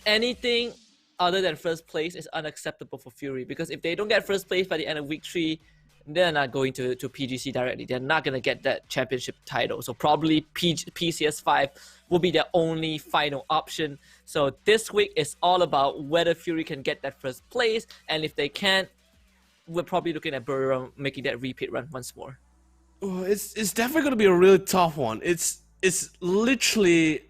anything other than first place is unacceptable for Fury, because if they don't get first place by the end of week 3, they're not going to PGC directly. They're not going to get that championship title. So probably PCS5 will be their only final option. So this week is all about whether Fury can get that first place, and if they can't, we're probably looking at Buriram making that repeat run once more. It's definitely going to be a really tough one. It's literally,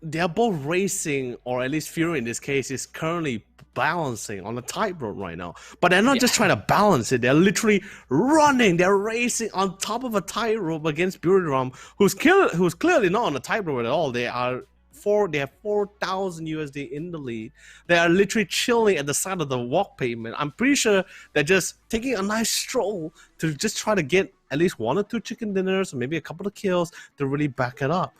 they're both racing, or at least Fury in this case is currently balancing on a tightrope right now. But they're not just trying to balance it, they're literally running, they're racing on top of a tightrope against Buriram, who's clearly not on a tightrope at all. They have 4,000 USD in the lead. They are literally chilling at the side of the walk pavement. I'm pretty sure they're just taking a nice stroll to just try to get at least 1 or 2 chicken dinners, or maybe a couple of kills to really back it up.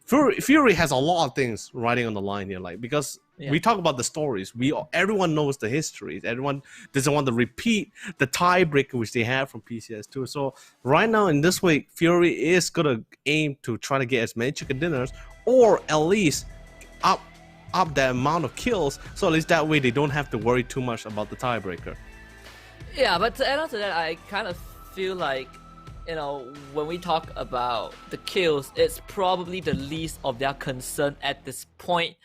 Fury has a lot of things riding on the line here, like, because we talk about the stories. Everyone knows the histories. Everyone doesn't want to repeat the tiebreaker which they had from PCS2. So right now in this week, Fury is gonna aim to try to get as many chicken dinners, or at least up the amount of kills. So at least that way they don't have to worry too much about the tiebreaker. Yeah, but to add on to that, I kind of feel like, when we talk about the kills, it's probably the least of their concern at this point,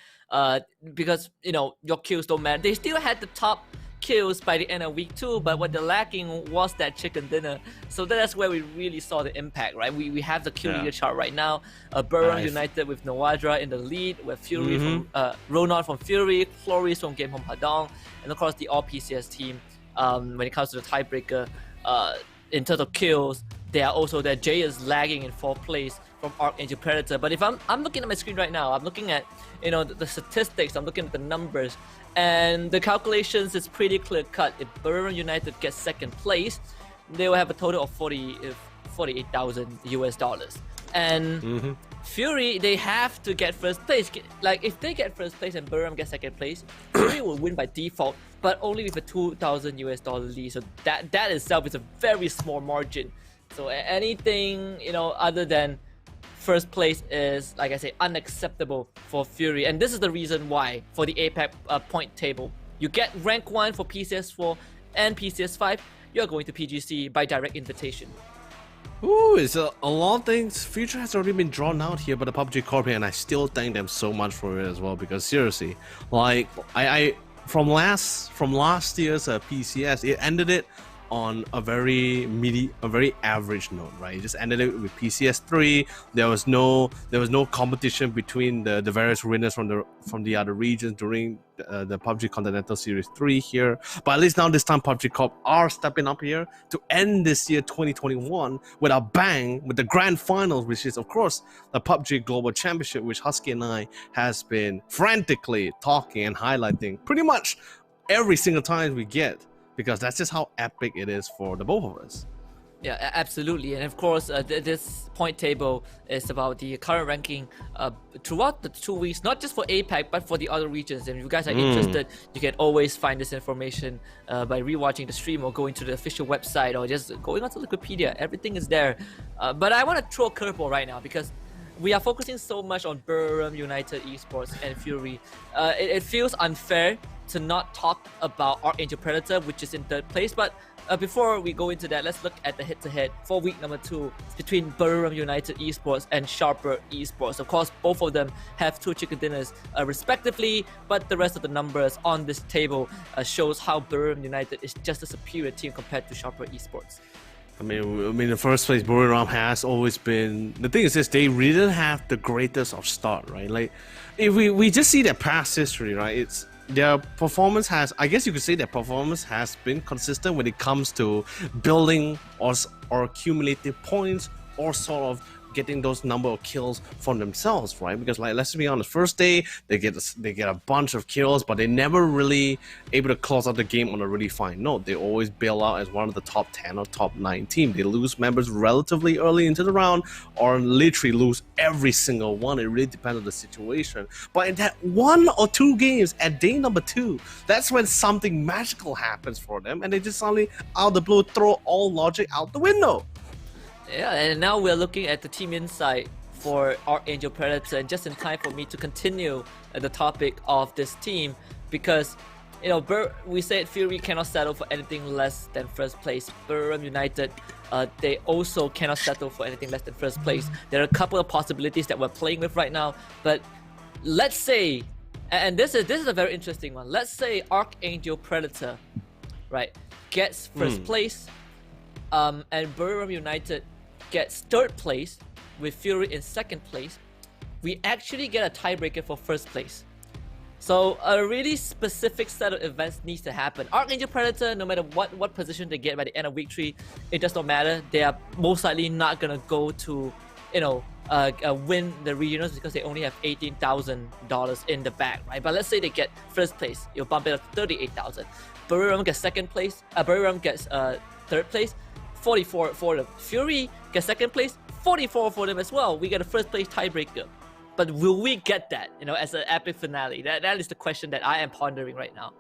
because your kills don't matter. They still had the top kills by the end of week 2, but what they're lacking was that chicken dinner. So that's where we really saw the impact, right? We have the kill leader chart right now. Buriram United with Nawadra in the lead, with Fury from Ronald from Fury, Floris from Game Home Padong, and of course the all PCS team. When it comes to the tiebreaker, in terms of kills, they are also there. Jay is lagging in 4th place from Archangel Predator. But if I'm looking at my screen right now, I'm looking at the statistics, I'm looking at the numbers, and the calculations is pretty clear cut. If Buriram United gets second place, they will have a total of $48,000. And Fury, they have to get first place. Like, if they get first place and Buriram gets second place, Fury will win by default, but only with a $2,000 lead. So that itself is a very small margin. So anything, other than first place is, like I say, unacceptable for Fury. And this is the reason why, for the APAC point table, you get rank 1 for PCS4 and PCS5, you're going to PGC by direct invitation. Ooh, it's a lot of things. Future has already been drawn out here by the PUBG Corp, and I still thank them so much for it as well, because seriously, like from last year's PCS, it ended it on a very average note, right? It just ended it with PCS3. There was no competition between the various winners from the other regions during the PUBG Continental Series 3 here. But at least now this time PUBG Corp are stepping up here to end this year 2021 with a bang, with the grand finals, which is of course the PUBG Global Championship, which Husky and I has been frantically talking and highlighting pretty much every single time we get, because that's just how epic it is for the both of us. Yeah, absolutely. And of course, this point table is about the current ranking throughout the 2 weeks, not just for APAC, but for the other regions. And if you guys are interested, you can always find this information by rewatching the stream or going to the official website or just going onto Wikipedia. Everything is there. But I want to throw a curveball right now, because we are focusing so much on Buriram United Esports and Fury. It feels unfair to not talk about Archangel Predator, which is in third place. But before we go into that, let's look at the head-to-head for week number 2 between Buriram United Esports and Sharper Esports. Of course, both of them have 2 chicken dinners respectively, but the rest of the numbers on this table shows how Buriram United is just a superior team compared to Sharper Esports. I mean, in the first place, Buriram has always been. The thing is this: they really didn't have the greatest of start, right? Like, if we just see their past history, right? It's their performance has. I guess you could say their performance has been consistent when it comes to building or accumulative points or sort of getting those number of kills for themselves, right? Because, like, let's be honest, first day they get a bunch of kills, but they never really able to close out the game on a really fine note. They always bail out as one of the top 10 or top 9 team. They lose members relatively early into the round, or literally lose every single one. It really depends on the situation. But in that 1 or 2 games at day number 2, that's when something magical happens for them, and they just suddenly out of the blue throw all logic out the window. Yeah, and now we're looking at the team insight for Archangel Predator, and just in time for me to continue the topic of this team, because we said Fury cannot settle for anything less than first place. Buriram United, they also cannot settle for anything less than first place. There are a couple of possibilities that we're playing with right now, but let's say, and this is a very interesting one. Let's say Archangel Predator, right, gets first place, and Buriram United gets third place with Fury in second place. We actually get a tiebreaker for first place. So a really specific set of events needs to happen. Archangel Predator, no matter what position they get by the end of week 3, it does not matter. They are most likely not gonna go to, win the regionals, because they only have $18,000 in the bag, right? But let's say they get first place, you'll bump it up to $38,000. Buriram gets second place. Buriram gets third place. 44 for them. Fury gets second place, 44 for them as well. We get a first place tiebreaker. But will we get that, as an epic finale? That is the question that I am pondering right now.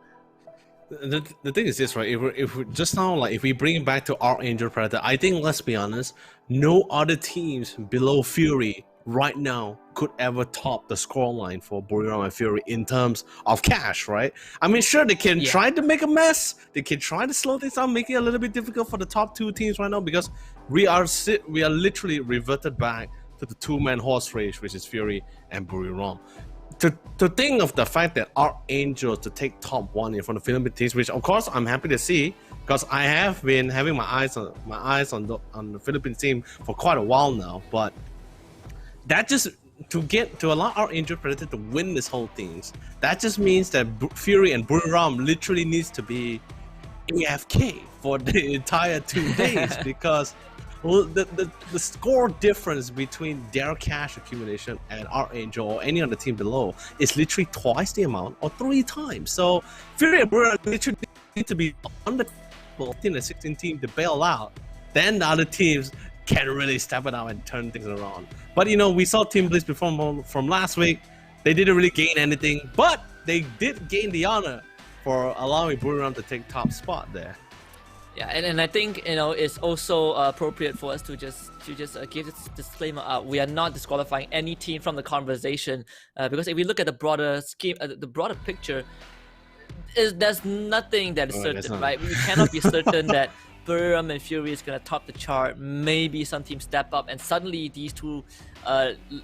The thing is this, right? If we just now, like, if we bring it back to Archangel Predator, I think, let's be honest, no other teams below Fury right now could ever top the scoreline for Buriram and Fury in terms of cash, right? I mean, sure, they can try to make a mess. They can try to slow things down, make it a little bit difficult for the top 2 teams right now, because we are literally reverted back to the 2-man horse race, which is Fury and Buriram. To think of the fact that Archangel to take top 1 in front of Philippine teams, which of course I'm happy to see, because I have been having my eyes on the Philippine team for quite a while now, but that just to allow Archangel Predator to win this whole thing, that just means that Fury and Buriram literally needs to be AFK for the entire 2 days, because the score difference between their cash accumulation and Archangel or any other team below is literally twice the amount or 3 times. So Fury and Brewer literally need to be on the 15 and 16 team to bail out. Then the other teams can really step it up and turn things around. But you know, we saw Team Blitz perform from last week. They didn't really gain anything, but they did gain the honor for allowing Buriram to take top spot there. Yeah, and I think, you know, it's also appropriate for us to just give this disclaimer out. We are not disqualifying any team from the conversation because if we look at the broader scheme, the broader picture, there's nothing that is certain, right? We cannot be certain that Buriram and Fury is gonna top the chart. Maybe some teams step up, and suddenly these two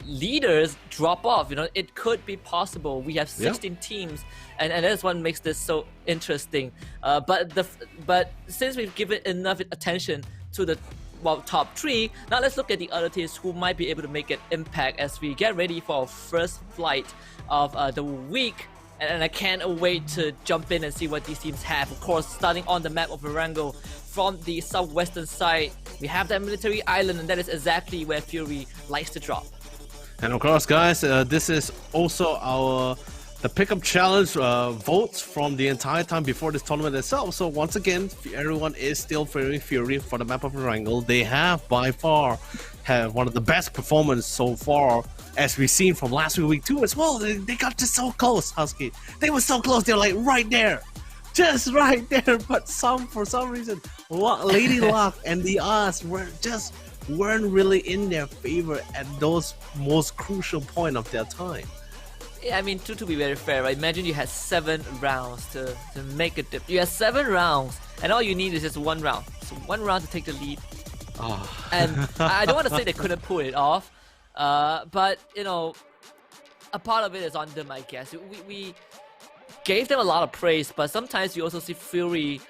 leaders drop off. You know, it could be possible. We have 16 teams, and that's what makes this so interesting. But since we've given enough attention to the top 3, now let's look at the other teams who might be able to make an impact as we get ready for our first flight of the week. And I can't wait to jump in and see what these teams have. Of course, starting on the map of Marengo from the southwestern side, we have that military island, and that is exactly where Fury likes to drop. And of course, guys, this is also the pickup challenge votes from the entire time before this tournament itself. So once again, everyone is still fearing Fury for the map of Marengo. They have by far one of the best performances so far, as we've seen from last week 2 as well. They got just so close, Husky. They were so close. They were like right there, just right there. But for some reason, Lady Luck and the odds weren't really in their favor at those most crucial point of their time. Yeah, I mean, to be very fair, right? Imagine you had 7 rounds to make a dip. You had 7 rounds, and all you need is just 1 round. So 1 round to take the lead. Oh. And I don't want to say they couldn't pull it off, but you know, a part of it is on them, I guess. We gave them a lot of praise, but sometimes you also see Fury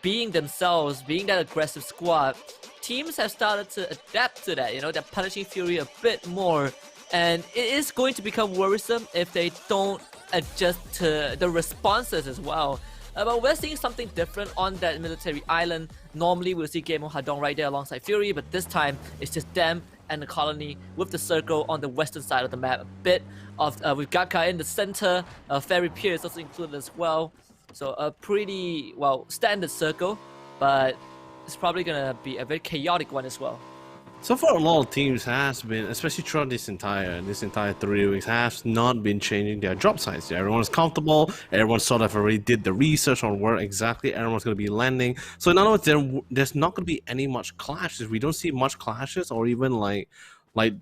being themselves, being that aggressive squad. Teams have started to adapt to that. You know, they're punishing Fury a bit more, and it is going to become worrisome if they don't adjust to the responses as well. But we're seeing something different on that military island. Normally we'll see Game of Hadong right there alongside Fury, but this time it's just them and the colony with the circle on the western side of the map. A bit of with Gaka in the center, Ferry Pier is also included as well. So a pretty, well, standard circle, but it's probably gonna be a very chaotic one as well. So far, a lot of teams has been, especially throughout this entire 3 weeks, has not been changing their drop sites. Everyone's comfortable. Everyone sort of already did the research on where exactly everyone's going to be landing. So in other words, there's not going to be any much clashes. We don't see much clashes, or even like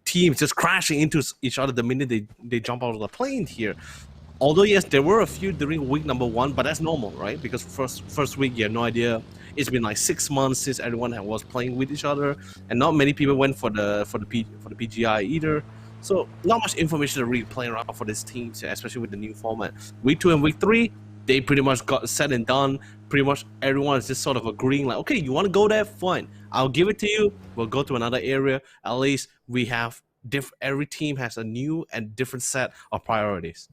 teams just crashing into each other the minute they jump out of the plane here. Although yes, there were a few during week number 1, but that's normal, right? Because first week you have no idea. It's been like 6 months since everyone was playing with each other, and not many people went for the PGI either. So not much information to really play around for this team, especially with the new format. Week 2 and week 3, they pretty much got said and done. Pretty much everyone is just sort of agreeing like, okay, you want to go there? Fine, I'll give it to you. We'll go to another area. At least we have every team has a new and different set of priorities.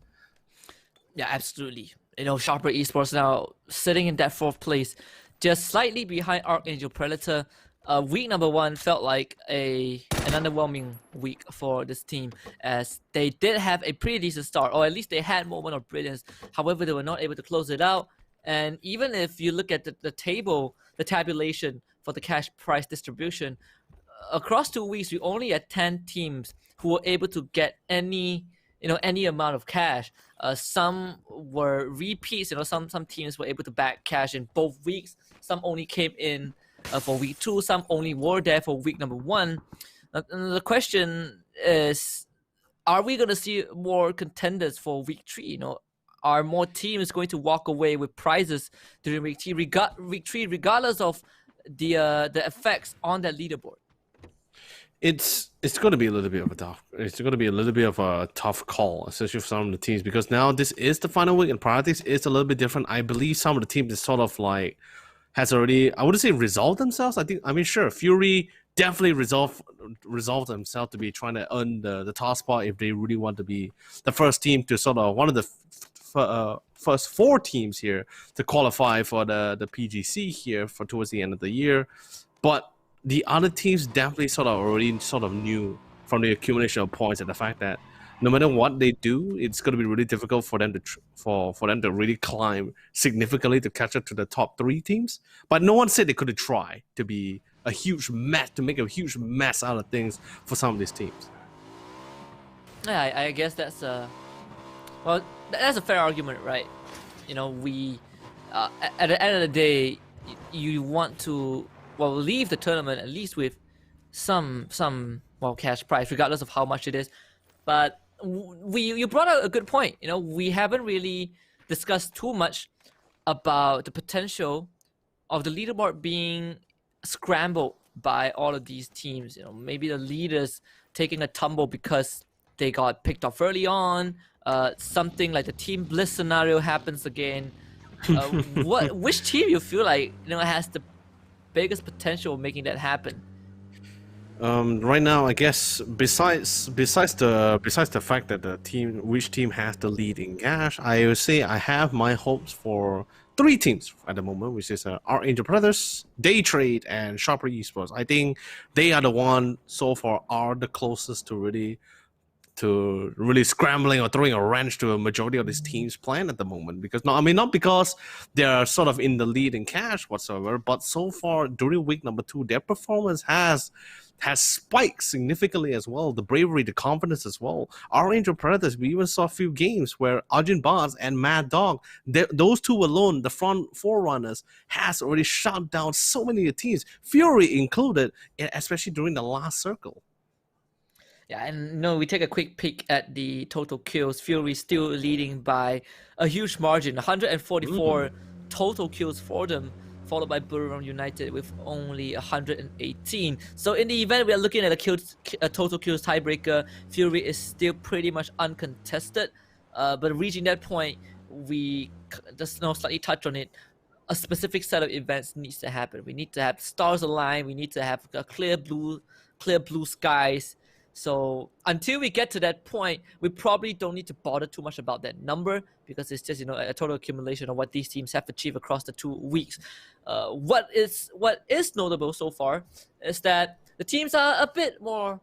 Yeah, absolutely. You know, Sharper Esports now sitting in that 4th place, just slightly behind Archangel Predator. Week number 1 felt like an underwhelming week for this team, as they did have a pretty decent start, or at least they had moment of brilliance. However, they were not able to close it out. And even if you look at the table, the tabulation for the cash prize distribution, across 2 weeks, we only had 10 teams who were able to get any amount of cash. Some were repeats. You know, some teams were able to back cash in both weeks. Some only came in for week 2. Some only were there for week number 1. The question is, are we going to see more contenders for week 3? You know, are more teams going to walk away with prizes during week 3, regardless of the effects on that leaderboard? It's going to be a little bit of a tough call, especially for some of the teams, because now this is the final week and priorities is a little bit different. I believe some of the teams is sort of like has already, I wouldn't say resolved themselves. Sure, Fury definitely resolved themselves to be trying to earn the top spot if they really want to be the first team to sort of one of the first 4 teams here to qualify for the PGC here for towards the end of the year. But the other teams definitely already knew from the accumulation of points and the fact that no matter what they do, it's going to be really difficult for them to for them to really climb significantly to catch up to the top 3 teams. But no one said they couldn't try to be a huge mess, to make a huge mess out of things for some of these teams. Yeah, I guess that's that's a fair argument, right? You know, we at the end of the day, you want to leave the tournament at least with some cash prize, regardless of how much it is. But you brought out a good point. You know, we haven't really discussed too much about the potential of the leaderboard being scrambled by all of these teams. You know, maybe the leaders taking a tumble because they got picked off early on. Something like the Team Bliss scenario happens again. Which team you feel like has the biggest potential of making that happen? Right now, I guess besides the fact that which team has the lead in cash, I would say I have my hopes for 3 teams at the moment, which is Archangel Brothers, Day Trade, and Sharper Esports. I think they are the one so far are the closest to really scrambling or throwing a wrench to a majority of these teams' plan at the moment. Because not because they're sort of in the lead in cash whatsoever, but so far during week number 2, their performance has spiked significantly as well. The bravery, the confidence as well. Our Angel Predators, we even saw a few games where Arjun Baz and Mad Dog, those 2 alone, the front forerunners, has already shut down so many teams, Fury included, especially during the last circle. Yeah, and we take a quick peek at the total kills. Fury still leading by a huge margin, 144 total kills for them, followed by Buriram United with only 118. So in the event we are looking at a total kills tiebreaker, Fury is still pretty much uncontested. But reaching that point, we just slightly touch on it. A specific set of events needs to happen. We need to have stars align. We need to have a clear blue skies. So until we get to that point, we probably don't need to bother too much about that number, because it's just a total accumulation of what these teams have achieved across the 2 weeks. What is notable so far is that the teams are a bit more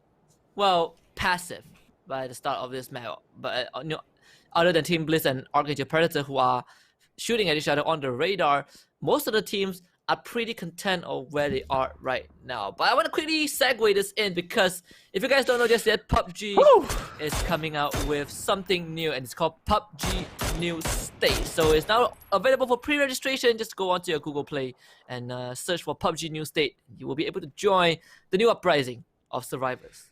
passive by the start of this map. But other than Team Bliss and Archangel Predator, who are shooting at each other on the radar, most of the teams are pretty content of where they are right now. But I want to quickly segue this in, because if you guys don't know just yet, PUBG is coming out with something new, and it's called PUBG New State. So it's now available for pre-registration. Just go onto your Google Play and search for PUBG New State. You will be able to join the new uprising of survivors.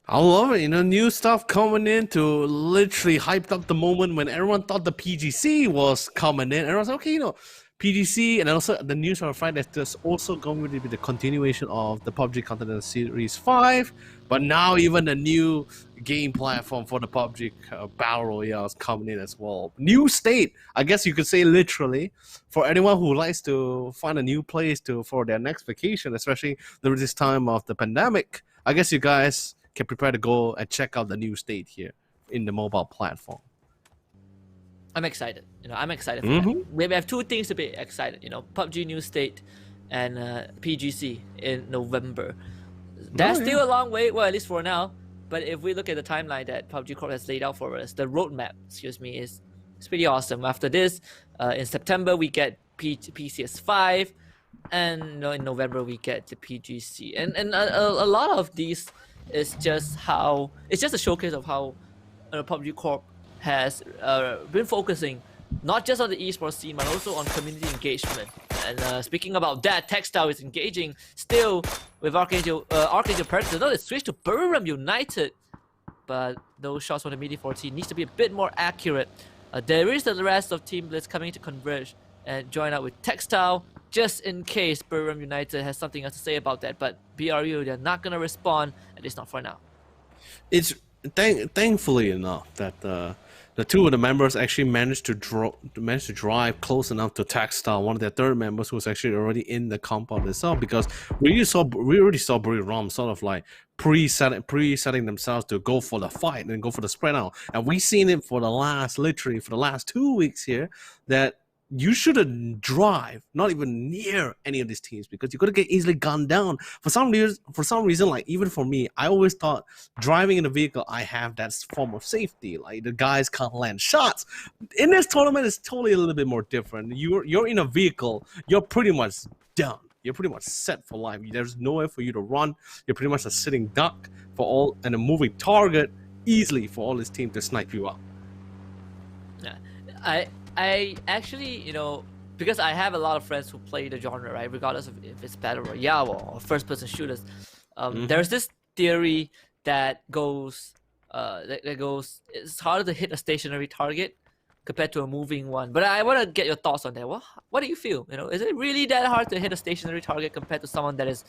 I love it, new stuff coming in to literally hype up the moment when everyone thought the PGC was coming in. Everyone's like, okay, PGC, and also the news on Friday that's just also going to be the continuation of the PUBG Continental Series 5, but now even a new game platform for the PUBG Battle Royale is coming in as well. New state, I guess you could say literally, for anyone who likes to find a new place for their next vacation, especially during this time of the pandemic. I guess you guys can prepare to go and check out the new state here in the mobile platform. I'm excited. I'm excited for that. We have 2 things to be excited. PUBG New State and PGC in November. That's still a long way. Well, at least for now. But if we look at the timeline that PUBG Corp has laid out for us, the roadmap, is pretty awesome. After this, in September we get PCS5, and in November we get the PGC. And a lot of these is just a showcase of how PUBG Corp has been focusing not just on the esports scene, but also on community engagement. And speaking about that, Textile is engaging still with Archangel Predator. No, they switched to Buriram United, but those shots from the Midi 14 needs to be a bit more accurate. There is the rest of Team Blitz coming to converge and join up with Textile, just in case Buriram United has something else to say about that. But BRU, they're not gonna respond, at least not for now. It's thankfully enough that the 2 of the members actually managed to drive close enough to Textile, one of their 3rd members who was actually already in the compound itself, because we already saw Buriram sort of like pre-setting themselves to go for the fight and go for the spread out. And we've seen it for the last 2 weeks here, that you shouldn't drive, not even near any of these teams, because you're gonna get easily gunned down. For some reason, like even for me, I always thought driving in a vehicle, I have that form of safety. Like the guys can't land shots. In this tournament, it's totally a little bit more different. You're in a vehicle, you're pretty much done. You're pretty much set for life. There's nowhere for you to run. You're pretty much a sitting duck for all, and a moving target easily for all this team to snipe you out. Yeah, I actually, you know, because I have a lot of friends who play the genre, right? Regardless of if it's battle royale or first-person shooters, there's this theory that goes, it's harder to hit a stationary target compared to a moving one. But I want to get your thoughts on that. What do you feel? You know, is it really that hard to hit a stationary target compared to someone that is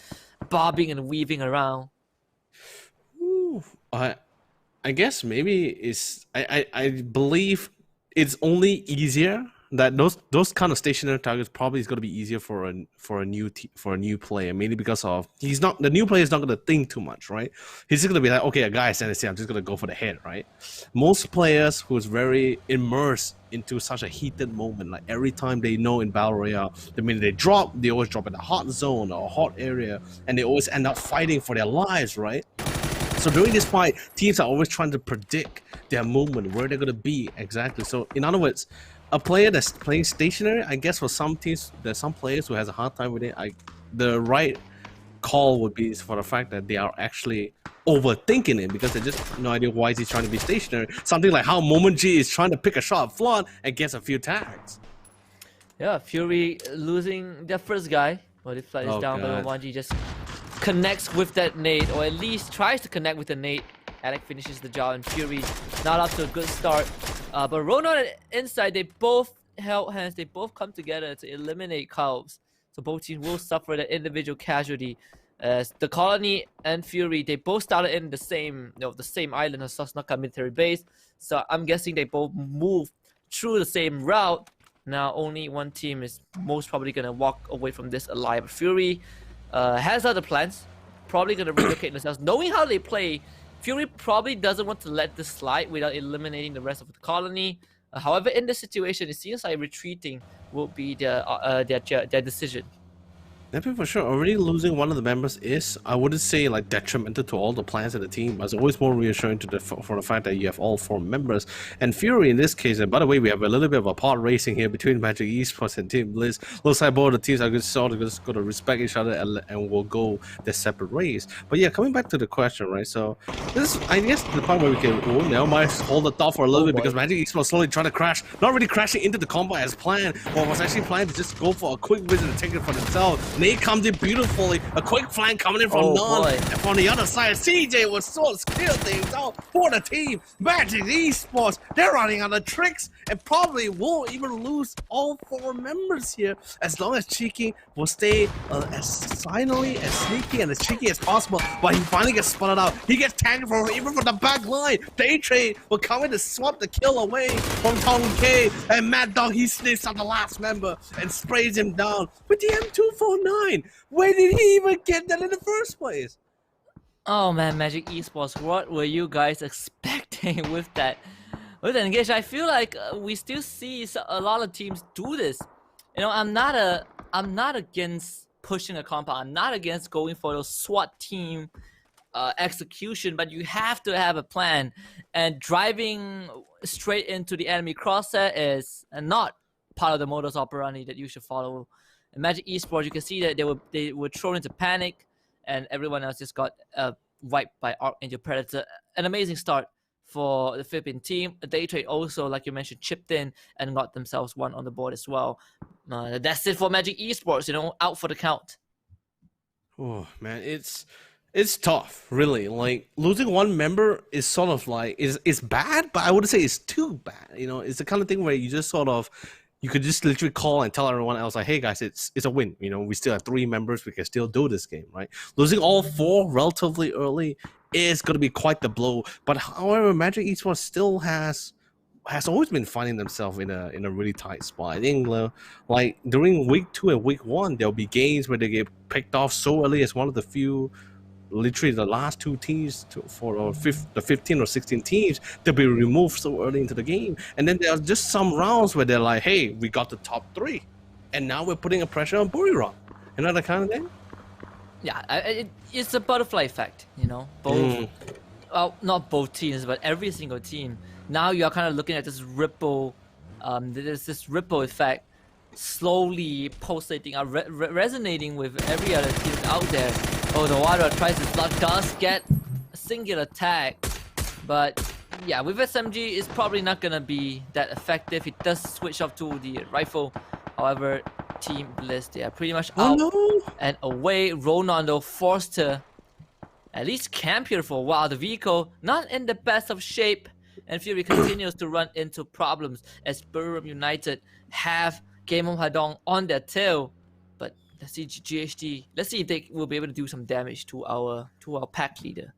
bobbing and weaving around? Ooh, I guess maybe it's I believe it's only easier that those kind of stationary targets probably is going to be easier for a new player, mainly because of the new player is not going to think too much, right? He's just going to be like, okay, a guy is NSC, I'm just going to go for the head, right? Most players who's very immersed into such a heated moment, like every time they know in Battle Royale, the minute they always drop in a hot zone or a hot area, and they always end up fighting for their lives, right? So during this fight, teams are always trying to predict their movement, where they're going to be exactly. So in other words, a player that's playing stationary, I guess for some teams, there's some players who has a hard time with it. The right call would be for the fact that they are actually overthinking it, because they just have no idea why is he trying to be stationary. Something like how Moment G is trying to pick a shot up front and gets a few tags. Yeah, Fury losing their first guy. Well, the flight is down, but Moment G just connects with that nade, or at least tries to connect with the nade. Alec finishes the job, and Fury not up to a good start. But Ronan and Inside, they both held hands. They both come together to eliminate Calves. So both teams will suffer the individual casualty. As the Colony and Fury, they both started in the same island of Sosnaka military base. So I'm guessing they both moved through the same route. Now only one team is most probably gonna walk away from this alive. Fury has other plans. Probably gonna relocate themselves. Knowing how they play, Fury probably doesn't want to let this slide without eliminating the rest of the colony. However, in this situation, it seems like retreating will be their decision. Definitely for sure. Already losing one of the members is, I wouldn't say like detrimental to all the plans of the team, but it's always more reassuring for the fact that you have all 4 members. And Fury in this case, and by the way, we have a little bit of a pod racing here between Magic Esports and Team Blizz. Looks like both the teams are just sort of just going to respect each other and will go their separate ways. But yeah, coming back to the question, right? So this is, I guess, the part where we can now might hold the thought for a little bit, because Magic Esports slowly trying to crash, not really crashing into the combat as planned, or was actually planning to just go for a quick visit and take it for themselves. Nate comes in beautifully, a quick flank coming in from None, and from the other side, CJ was sort of clear things out for the team. Magic Esports, they're running out of tricks and probably won't even lose all 4 members here, as long as Cheeky will stay as silently, as sneaky, and as cheeky as possible. But he finally gets spotted out. He gets tagged even from the back line. Day Trade will come in to swap the kill away from Tong K, and Mad Dog, he sniffs out the last member and sprays him down with the M249. Where did he even get that in the first place? Oh man, Magic Esports, what were you guys expecting with that engage? I feel like we still see a lot of teams do this. You know, I'm not against pushing a compound. I'm not against going for those SWAT team execution, but you have to have a plan. And driving straight into the enemy crosshair is not part of the modus operandi that you should follow. In Magic Esports, you can see that they were thrown into panic, and everyone else just got wiped by Archangel Predator. An amazing start for the Philippine team. Day Trade also, like you mentioned, chipped in and got themselves one on the board as well. That's it for Magic Esports, you know, out for the count. Oh man, it's tough, really. Like losing one member is sort of like is bad, but I wouldn't say it's too bad. You know, it's the kind of thing where you just sort of, you could just literally call and tell everyone else, like, hey guys, it's a win. You know, we still have 3 members. We can still do this game, right? Losing all 4 relatively early is going to be quite the blow. But however, Magic Esports still has always been finding themselves in a really tight spot. I think like during week 2 and week 1, there'll be games where they get picked off so early as one of the few literally the last 2 teams the 15 or 16 teams to be removed so early into the game. And then there are just some rounds where they're like, hey, we got the top 3. And now we're putting a pressure on Buriram. You know that kind of thing? Yeah, it's a butterfly effect, you know? Both, well, not both teams, but every single team. Now you're kind of looking at this ripple, there's this ripple effect slowly pulsating, resonating with every other team out there. Oh, the Water tries his luck, does get a singular tag, but yeah, with SMG, it's probably not gonna be that effective. He does switch up to the rifle. However, Team Bliss, they are pretty much out and away. Ronaldo forced to at least camp here for a while. The vehicle not in the best of shape, and Fury continues to run into problems as Buriram United have Game of Hadong on their tail. But let's see GHD. Let's see if they will be able to do some damage to our pack leader.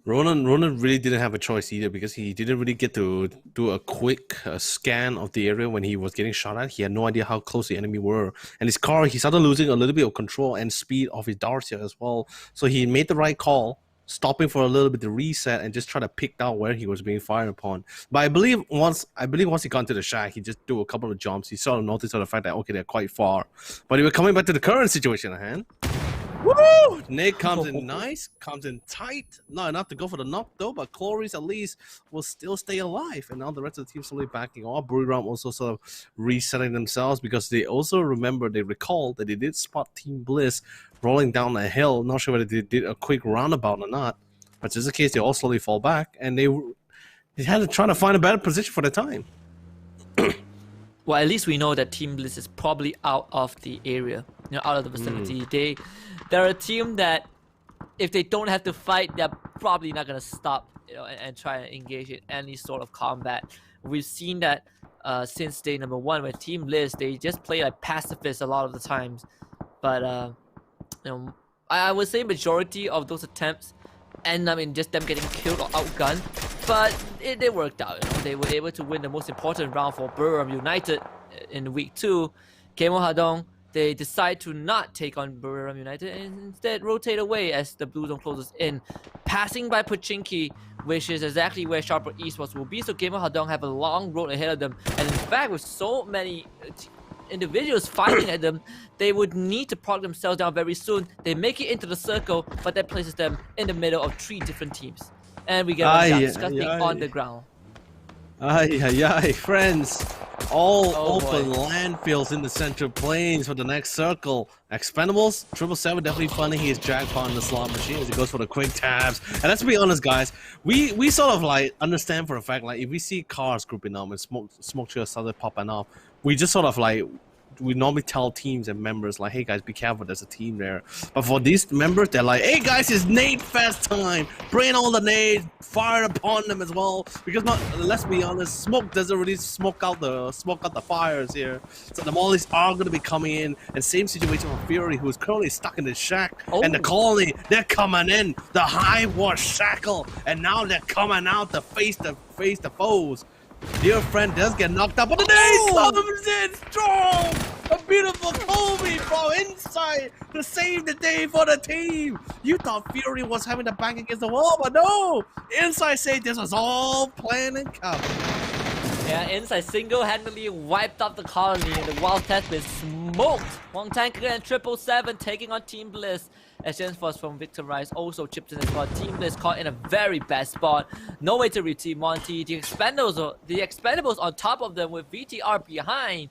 Ronan really didn't have a choice either, because he didn't really get to do a quick scan of the area when he was getting shot at. He had no idea how close the enemy were. And his car, he started losing a little bit of control and speed of his Darcia as well. So he made the right call, stopping for a little bit to reset and just try to pick out where he was being fired upon. But I believe once he got into the shack, he just do a couple of jumps. He sort of noticed the fact that, okay, they're quite far. But he was coming back to the current situation at hand. Woo! Nick comes in nice, comes in tight. Not enough to go for the knock though, but Chloris at least will still stay alive. And now the rest of the team slowly backing off. Buriram also sort of resetting themselves, because they also they recall that they did spot Team Bliss rolling down a hill. Not sure whether they did a quick roundabout or not, but just in case, they all slowly fall back, and they had to try to find a better position for the time. Well, at least we know that Team Bliss is probably out of the area, you know, out of the vicinity. They're a team that, if they don't have to fight, they're probably not gonna stop, you know, and try and engage in any sort of combat. We've seen that since day number 1 with Team Bliss. They just play like pacifists a lot of the times, but you know, I would say majority of those attempts end up in just them getting killed or outgunned. But they worked out. You know? They were able to win the most important round for Buriram United in week 2. Game of Hadong, they decide to not take on Buriram United and instead rotate away as the Blue Zone closes in, passing by Pochinki, which is exactly where Sharper Esports will be. So Game of Hadong have a long road ahead of them, and in fact, with so many individuals fighting at them, they would need to proc themselves down very soon. They make it into the circle, but that places them in the middle of 3 different teams. And we get disgusting on the ground. Friends. All open landfills in the Central Plains for the next circle. Expendables, 777 definitely finding his jackpot in the slot machine as he goes for the quick tabs. And let's be honest, guys, we sort of like understand for a fact, like if we see cars grouping up and smoke trails started popping off, we just sort of like, we normally tell teams and members like, hey guys, be careful, there's a team there. But for these members, they're like, hey guys, it's nade fest time, bring all the nades, fire upon them as well, because let's be honest, smoke doesn't really smoke out the fires here. So the mollies are going to be coming in, and same situation with Fury, who's currently stuck in the shack, and the colony, they're coming in, the high war shackle, and now they're coming out to face the foes. Dear friend does get knocked out, but the nade comes in strong! A beautiful Kobe from inside to save the day for the team! You thought Fury was having the back against the wall, but no! Inside said this was all planned and covered. Yeah, Inside single-handedly wiped out the colony, and the Wild Test been smoked! Wong Tanker and 777 taking on Team Bliss. As Force from Victor Rice also chipped in as well. Team Bliss caught in a very bad spot. No way to retrieve Monty. The Expendables on top of them with VTR behind.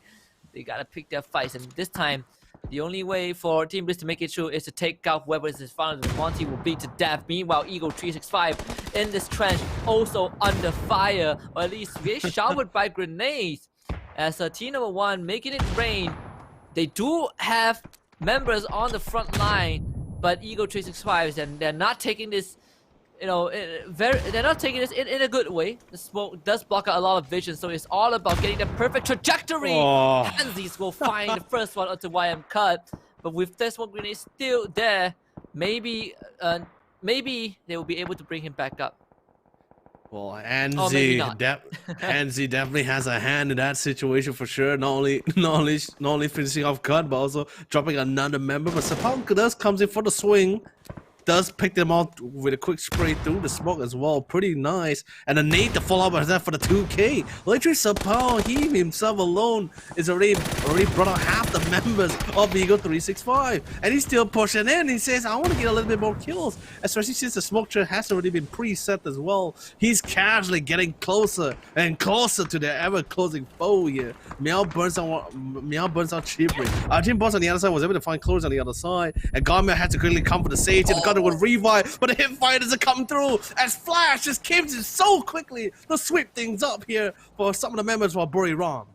They gotta pick their fights, and this time, the only way for Team Bliss to make it through is to take out whoever is in front of them. Monty will beat to death. Meanwhile, Eagle 365 in this trench, also under fire, or at least being showered by grenades. As team number 1 making it rain. They do have members on the front line, but Eagle 365, and they're not taking this, you know, they're not taking this in a good way. The smoke does block out a lot of vision, so it's all about getting the perfect trajectory. Hansies will find the first one onto YM Cut, but with this smoke grenade still there, maybe they will be able to bring him back up. Well, Hansi definitely has a hand in that situation for sure. Not only finishing off Cut, but also dropping another member. But Sapang does comes in for the swing. does pick them out with a quick spray through the smoke as well. Pretty nice. And a nade to follow up with that for the 2K. Literally somehow he himself alone is already brought out half the members of Eagle 365. And he's still pushing in. He says, I want to get a little bit more kills. Especially since the smoke tree has already been preset as well. He's casually getting closer and closer to their ever-closing foe here. Meow burns out Chibri. Team Boss on the other side was able to find close on the other side. And Garmin had to quickly come for the sage. And the gunner would revive. But the hip fire doesn't come through. As Flash just came in so quickly to sweep things up here for some of the members of Buri Ram.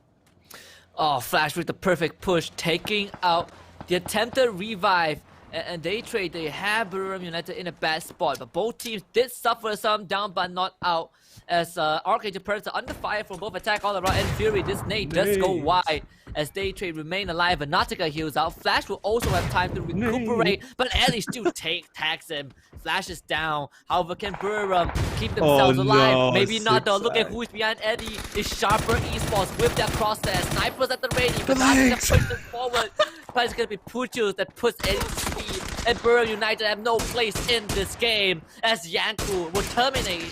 Oh, Flash with the perfect push, taking out the attempted revive. And they trade. They have Buriram United in a bad spot. But both teams did suffer some down but not out. As Archangel Predator under fire from both attack all around and Fury. This nade does go wide as they trade remain alive. And Nautica heals out. Flash will also have time to recuperate, but Ellie still tags him. Flash is down. However, can Buriram keep themselves alive? No, maybe not though. Look at who's behind Eddie. It's Sharper Esports with their crosshair. Snipers at the ready, but Nautica pushes them forward. But it's gonna be Puchus that puts Eddie to speed. And Buriram United have no place in this game as Yanku will terminate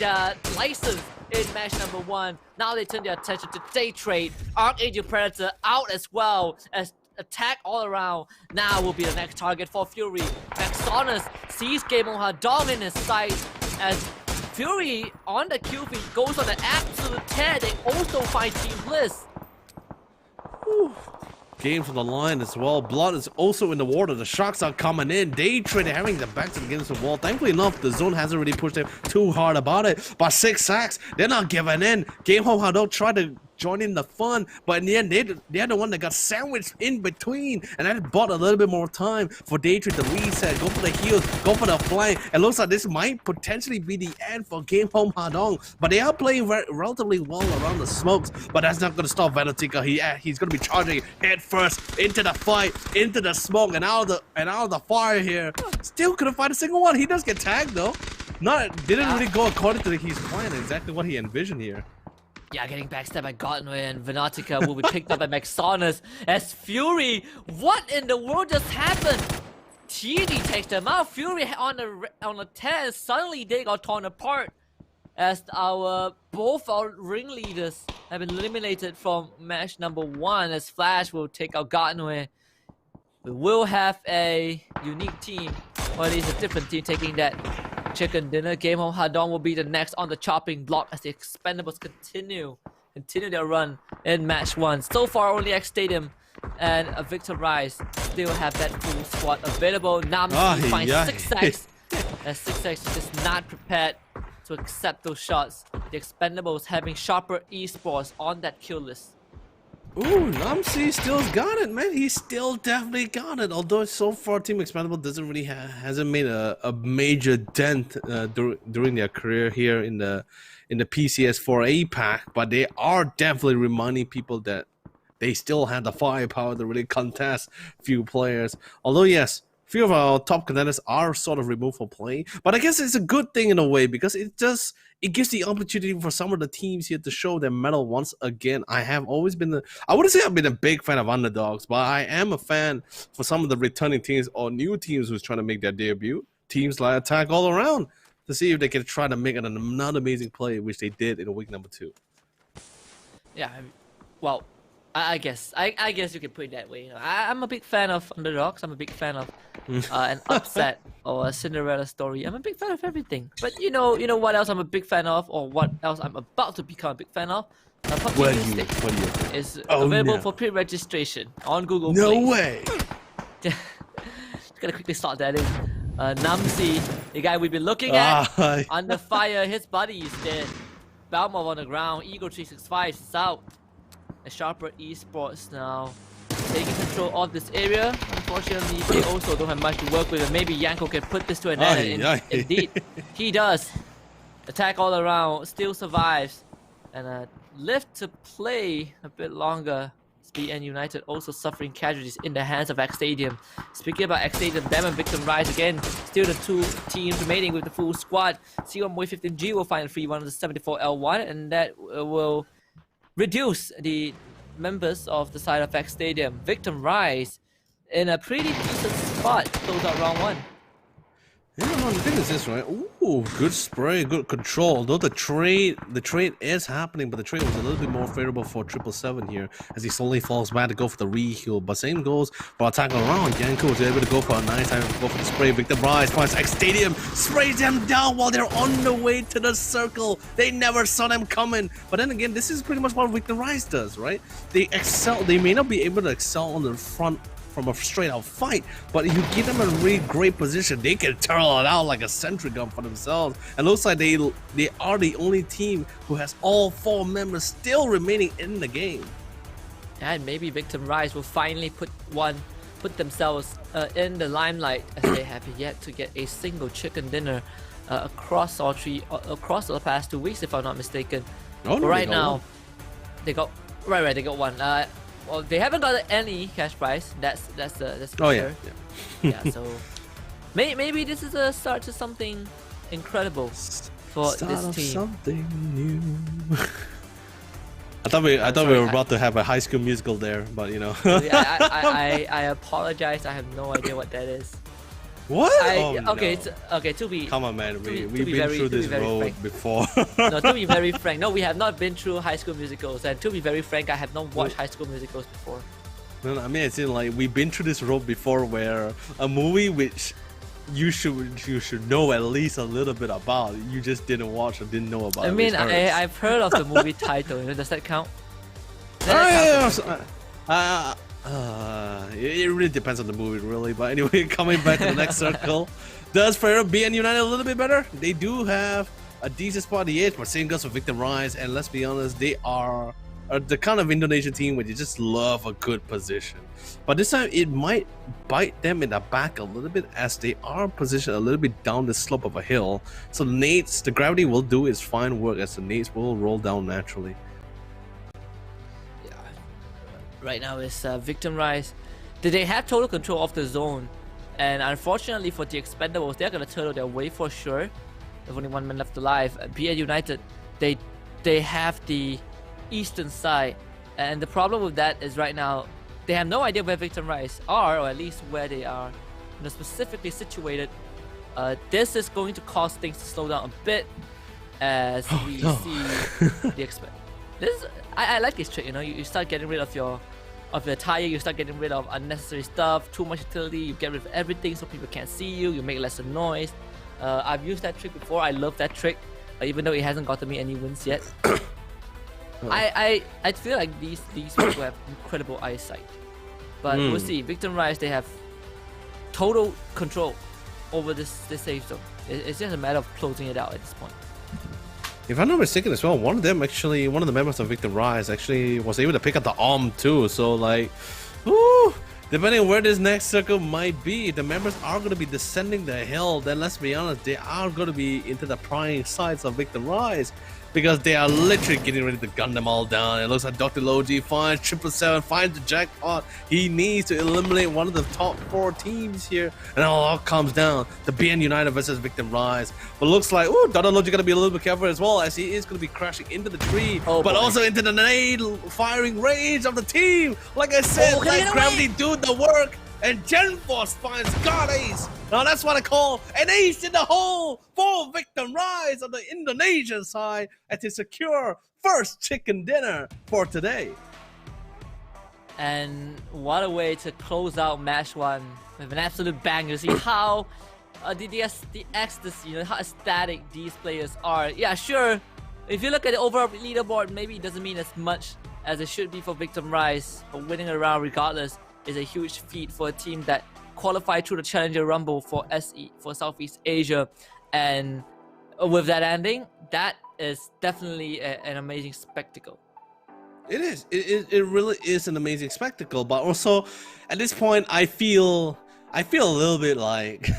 their license in match number 1. Now they turn their attention to day trade. Archangel Predator out as well as attack all around. Now will be the next target for Fury. Maxonus sees Game on Hadong in his sight as Fury on the kill feed goes on an absolute tear. They also find Team Bliss. Game from the line as well. Blood is also in the water. The Sharks are coming in. Day trade having the backs against the wall. Thankfully enough, the zone hasn't really pushed them too hard about it. But 6 sacks, they're not giving in. Game Home Hadong tried to join in the fun, but in the end, they're the one that got sandwiched in between, and that bought a little bit more time for Daytrade to reset, go for the heals, go for the flank. It looks like this might potentially be the end for Game Home Hadong, but they are playing relatively well around the smokes, but that's not going to stop Venotica. He's going to be charging head first into the fight, into the smoke, and out of the fire here. Still couldn't find a single one. He does get tagged though. Didn't really go according to his plan, exactly what he envisioned here. Yeah, getting backstabbed by Gottenway and Venatica will be picked up by Maxonus as Fury. What in the world just happened? TD takes them out. Fury on a 10. Suddenly they got torn apart as both our ringleaders have been eliminated from match number 1 as Flash will take out Gottenway. We will have a unique team, or at least a different team taking that chicken dinner. Game Home Hadong will be the next on the chopping block as the Expendables continue their run in match 1. So far only X Stadium and Victor Rise still have that full squad available. Namsi finds 6 sacks as 6 sacks is just not prepared to accept those shots. The Expendables having Sharper Esports on that kill list. Ooh, Namsi still got it, man. He still definitely got it. Although so far Team Expendable doesn't really hasn't made a major dent during their career here in the PCS4 APAC, but they are definitely reminding people that they still have the firepower to really contest few players. Although yes, few of our top contenders are sort of removed for play, but I guess it's a good thing in a way because it gives the opportunity for some of the teams here to show their mettle once again. I wouldn't say I've been a big fan of underdogs, but I am a fan for some of the returning teams or new teams who's trying to make their debut. Teams like Attack All Around to see if they can try to make another amazing play, which they did in week number 2. Yeah, well, I guess you can put it that way. You know, I'm a big fan of underdogs. I'm a big fan of an upset or a Cinderella story. I'm a big fan of everything. But you know what else I'm a big fan of, or what else I'm about to become a big fan of? PUBG is available for pre-registration on Google Play. No way! Just gonna quickly start that in. Namsi, the guy we've been looking at, under fire. His buddy is dead. Balmov on the ground. Eagle 365 is out. A Sharper Esports now taking control of this area. Unfortunately, they also don't have much to work with, and maybe Yanko can put this to an end. Indeed, he does. Attack All Around still survives, and live to play a bit longer. SBN United also suffering casualties in the hands of X Stadium. Speaking about X Stadium, them and Victim Rise again, still the 2 teams remaining with the full squad. C1 Boy 15G will find a free one of the 74L1, and that will reduce the members of the side of X Stadium. Victim Rise in a pretty decent spot to close out round 1. Yeah, no, the thing is this, right? Ooh, good spray, good control. Although the trade is happening, but the trade was a little bit more favorable for 777 here as he slowly falls back to go for the re-heal. But same goes for attacking around. Yanko was able to go for a nice time to go for the spray. Victor Rise finds X Stadium, sprays them down while they're on the way to the circle. They never saw them coming. But then again, this is pretty much what Victor Rise does, right? They excel. They may not be able to excel on the front from a straight out fight, but if you give them a really great position, they can turn it out like a sentry gun for themselves. And looks like they are the only team who has all 4 members still remaining in the game. And maybe Victim Rise will finally put themselves in the limelight, as they have yet to get a single chicken dinner across the past 2 weeks, if I'm not mistaken. Oh, no, but right now, they got one. Well, they haven't got any cash prize. That's oh yeah. So maybe this is a start to something incredible for this team. Something new. I thought we were about to have a High School Musical there, but you know. I apologize. I have no idea what that is. What? Okay, to be. Come on, man. We've been through this road before. No, to be very frank, no, we have not been through High School Musicals, and to be very frank, I have not watched High School Musicals before. No, I mean, it's like we've been through this road before, where a movie which you should know at least a little bit about, you just didn't watch or didn't know about. I mean, I've heard of the movie title. You know, does that count? It really depends on the movie, really. But anyway, coming back to the next circle, does Ferrer BN United a little bit better? They do have a decent spot at the edge, but same goes for Victim Rise. And let's be honest, they are the kind of Indonesian team where you just love a good position. But this time, it might bite them in the back a little bit as they are positioned a little bit down the slope of a hill. So the gravity will do its fine work as the nades will roll down naturally. Right now is Victim Rise. They have total control of the zone, and unfortunately for the Expendables, they're gonna turtle their way for sure. There's only 1 man left alive. BN United, they have the eastern side, and the problem with that is right now they have no idea where Victim Rise are, or at least where they are, specifically situated. This is going to cause things to slow down a bit as we see the I like this trick. You know, you start getting rid of your tire, you start getting rid of unnecessary stuff, too much utility, you get rid of everything so people can't see you, you make lesser noise. I've used that trick before. I love that trick, even though it hasn't gotten me any wins yet. I feel like these people have incredible eyesight, but we'll see. Victim Rise, they have total control over this safe zone. It's just a matter of closing it out at this point. If I'm not mistaken as well, one of the members of Victim Rise actually was able to pick up the arm too. So like, depending on where this next circle might be, the members are going to be descending the hill. Then let's be honest, they are going to be into the prying sides of Victim Rise, because they are literally getting ready to gun them all down. It looks like Dr. Logi finds 777, finds the jackpot. He needs to eliminate one of the top 4 teams here, and it all comes down to BN United versus Victim Rise. But looks like, Dr. Logi got to be a little bit careful as well, as he is going to be crashing into the tree, but also into the nade firing range of the team. Like I said, let gravity do the work. And GenForce finds God Ace. Now that's what I call an ace in the hole for Victim Rise on the Indonesian side, as they secure first chicken dinner for today. And what a way to close out match 1 with an absolute bang. You see how the ecstasy, you know, how ecstatic these players are. Yeah, sure. If you look at the overall leaderboard, maybe it doesn't mean as much as it should be for Victim Rise, but winning a round regardless is a huge feat for a team that qualified through the Challenger Rumble for SE, for Southeast Asia. And with that ending, that is definitely an amazing spectacle. It is. It really is an amazing spectacle. But also, at this point, I feel a little bit like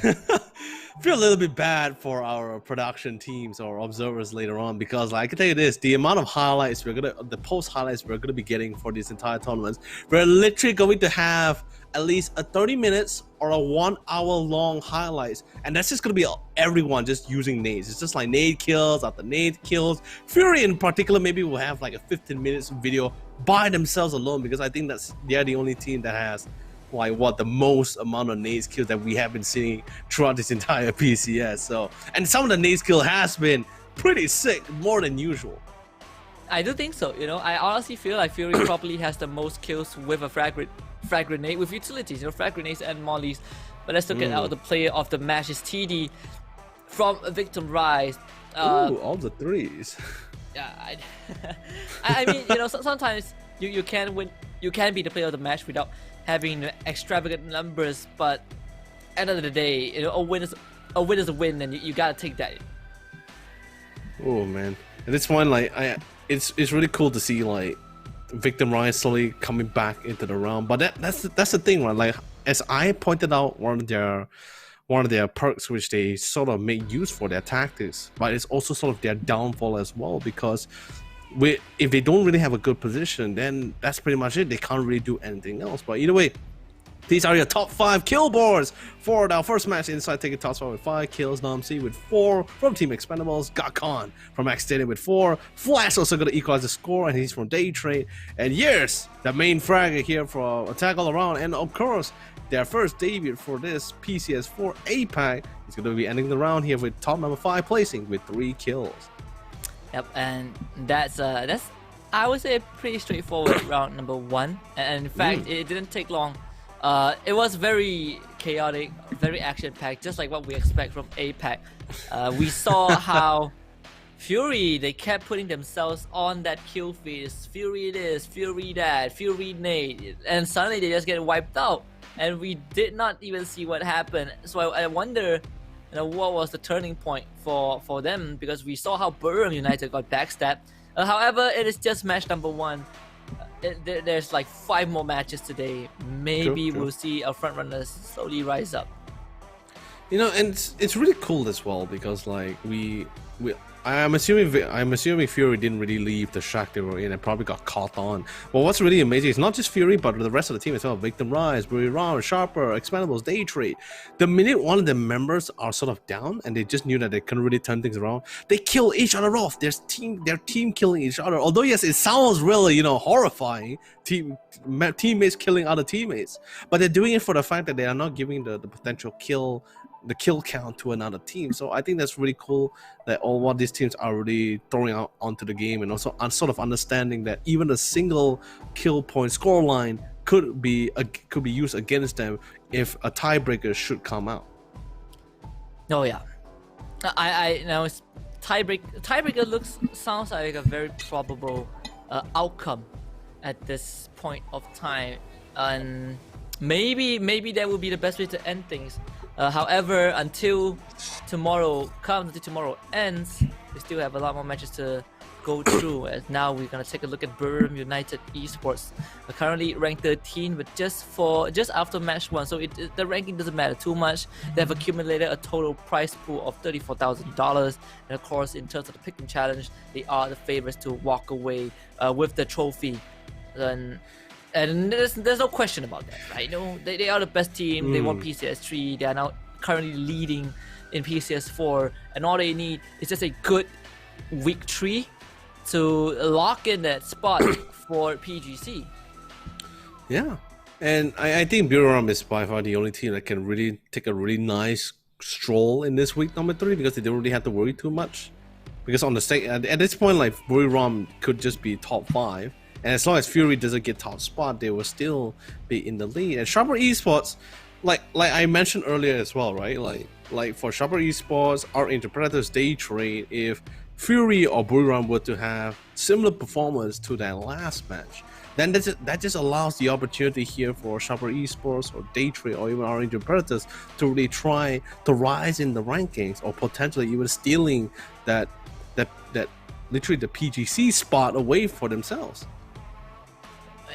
feel a little bit bad for our production teams or observers later on, because I can tell you this: the amount of highlights the post highlights we're gonna be getting for this entire tournament, we're literally going to have at least a 30 minutes or a 1 hour long highlights, and that's just gonna be everyone just using nades. It's just like nade kills after nade kills. Fury in particular maybe will have like a 15 minutes video by themselves alone, because I think they're the only team that has like what the most amount of nades kills that we have been seeing throughout this entire PCS. So, and some of the nades kill has been pretty sick, more than usual. I do think so. I honestly feel like Fury probably has the most kills with a frag grenade with utilities, frag grenades and mollies. But let's look at how the player of the match is TD from Victim Rise. Ooh, all the threes. Yeah, I mean, sometimes you can win, you can be the player of the match without having extravagant numbers. But at the end of the day, a win is a win, and you gotta take that. Oh man, at this point, like it's really cool to see like Victim Rise slowly coming back into the round. But that's the thing, right? Like as I pointed out, one of their perks which they sort of make use for their tactics, but it's also sort of their downfall as well, because if they don't really have a good position, then that's pretty much it. They can't really do anything else. But either way, these are your top 5 kill boards for our first match inside, taking top spot with 5 kills. Namsi with 4 from Team Expendables. Gakon from X Stadium with 4. Flash also going to equalize the score, and he's from Day Trade. And Years, the main fragger here for Attack All Around. And of course, their first debut for this PCS4 APAC is going to be ending the round here with top number 5 placing with 3 kills. Yep, and that's I would say a pretty straightforward round number 1. And in fact, it didn't take long. It was very chaotic, very action-packed, just like what we expect from APAC. We saw how Fury, they kept putting themselves on that kill feed. Fury this, Fury that, Fury nade, and suddenly they just get wiped out. And we did not even see what happened. So I wonder, what was the turning point for them, because we saw how Burham United got backstabbed. However, it is just match number 1. There's like 5 more matches today. Maybe we'll see our front runners slowly rise up. And it's really cool as well, because like I'm assuming Fury didn't really leave the shack they were in and probably got caught on. Well, what's really amazing is not just Fury, but the rest of the team as well. Victim Rise, Buriram, Sharper, Expendables, Day Trade. The minute one of the members are sort of down and they just knew that they couldn't really turn things around, they kill each other off. Their team killing each other. Although yes, it sounds really horrifying. Teammates killing other teammates, but they're doing it for the fact that they are not giving the potential kill count to another team. So I think that's really cool that all what these teams are really throwing out onto the game, and also sort of understanding that even a single kill point scoreline could be used against them if a tiebreaker should come out. Oh yeah, I now tiebreaker sounds like a very probable outcome at this point of time, and maybe that would be the best way to end things. However, until tomorrow ends, we still have a lot more matches to go through. As now we're gonna take a look at Burham United Esports. They're currently ranked 13, but just after match 1, so the ranking doesn't matter too much. They have accumulated a total prize pool of $34,000, and of course, in terms of the picking challenge, they are the favorites to walk away with the trophy. And there's no question about that, right? They are the best team. They won PCS3. They are now currently leading in PCS4, and all they need is just a good week 3 to lock in that spot for PGC. Yeah, and I think Buriram is by far the only team that can really take a really nice stroll in this week number 3, because they don't really have to worry too much. Because on the state at this point, like Buriram could just be top 5. And as long as Fury doesn't get top spot, they will still be in the lead. And Sharper Esports, like I mentioned earlier as well, right? Like for Sharper Esports, our Interpreters, Day Trade, if Fury or Buriram were to have similar performance to that last match, then that just allows the opportunity here for Sharper Esports or Day Trade or even our Interpreters to really try to rise in the rankings, or potentially even stealing that literally the PGC spot away for themselves.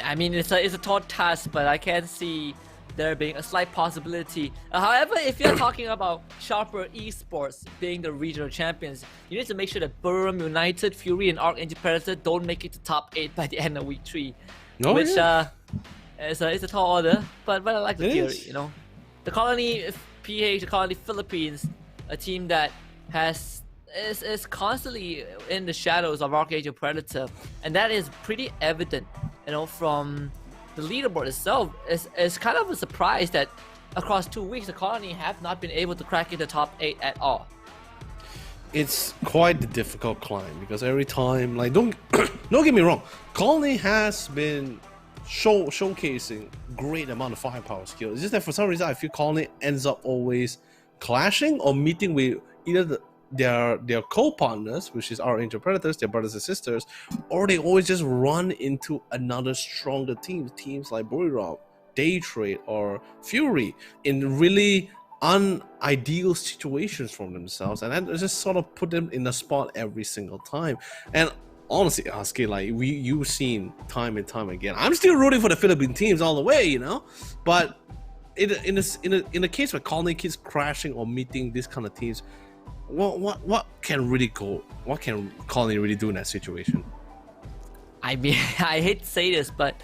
I mean, it's a tall task, but I can see there being a slight possibility. However, if you're talking about Sharper Esports being the regional champions, you need to make sure that Burham United, Fury, and Archangel Predator don't make it to top 8 by the end of week 3. Which is a tall order, but I like the theory. The Colony PH, the Colony Philippines, a team that is constantly in the shadows of Archangel Predator, and that is pretty evident, from the leaderboard itself is kind of a surprise that across 2 weeks the Colony have not been able to crack into top 8 at all. It's quite the difficult climb because every time, like, don't get me wrong, Colony has been showcasing great amount of firepower skill. It's just that for some reason I feel Colony ends up always clashing or meeting with either their co-partners, which is our Angel Predators, their brothers and sisters, or they always just run into another stronger teams like Buriram, Daytrade, or Fury in really unideal situations for themselves, and that just sort of put them in the spot every single time. And honestly, Husky, like you've seen time and time again, I'm still rooting for the Philippine teams all the way, you know. But in the case where Colony keeps crashing or meeting these kind of teams, what can really go? What can Colony really do in that situation? I mean, I hate to say this, but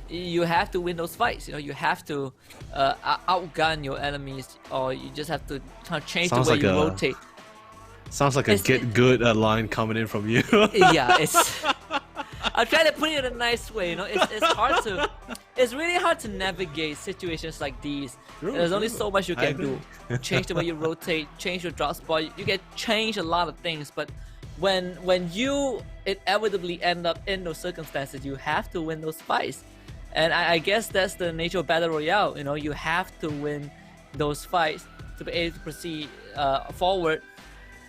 you have to win those fights. You know, you have to outgun your enemies, or you just have to kind of change the way you rotate. Sounds like a get good line coming in from you. Yeah, I'm trying to put it in a nice way. You know, it's hard to, it's really hard to navigate situations like these. There's only so much you can do. Change the way you rotate, change your drop spot. You can change a lot of things, but when you inevitably end up in those circumstances, you have to win those fights. And I guess that's the nature of Battle Royale. You know, you have to win those fights to be able to proceed forward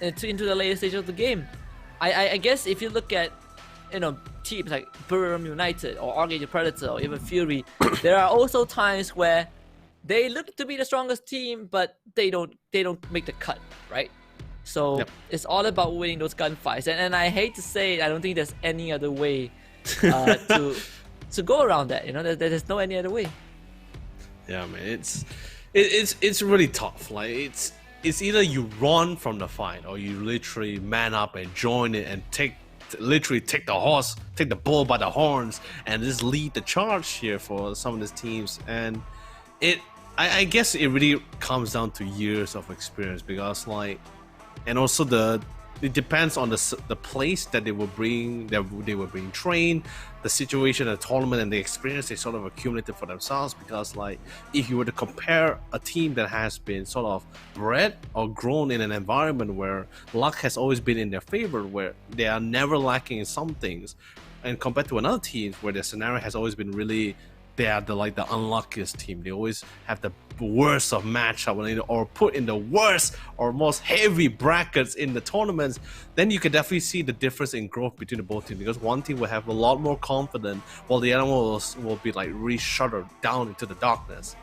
into the later stage of the game. I guess if you look at, you know, teams like Buriram United or Archangel Predator or even Fury, there are also times where they look to be the strongest team, but they don't make the cut, right? So it's all about winning those gunfights. And I hate to say it, I don't think there's any other way to go around that. You know, there's no any other way. Yeah, man, it's really tough. Like it's either you run from the fight or you literally man up and join it and literally take the bull by the horns and just lead the charge here for some of these teams. And I guess it really comes down to years of experience, because like, and also it depends on the place that they were being trained, the situation at the tournament, and the experience they sort of accumulated for themselves. Because like, if you were to compare a team that has been sort of bred or grown in an environment where luck has always been in their favor, where they are never lacking in some things, and compared to another team where the scenario has always been really, they are the unluckiest team. They always have the worst of matchup, or put in the worst or most heavy brackets in the tournaments. Then you can definitely see the difference in growth between the both teams, because one team will have a lot more confidence while the other one will be like really shuttered down into the darkness.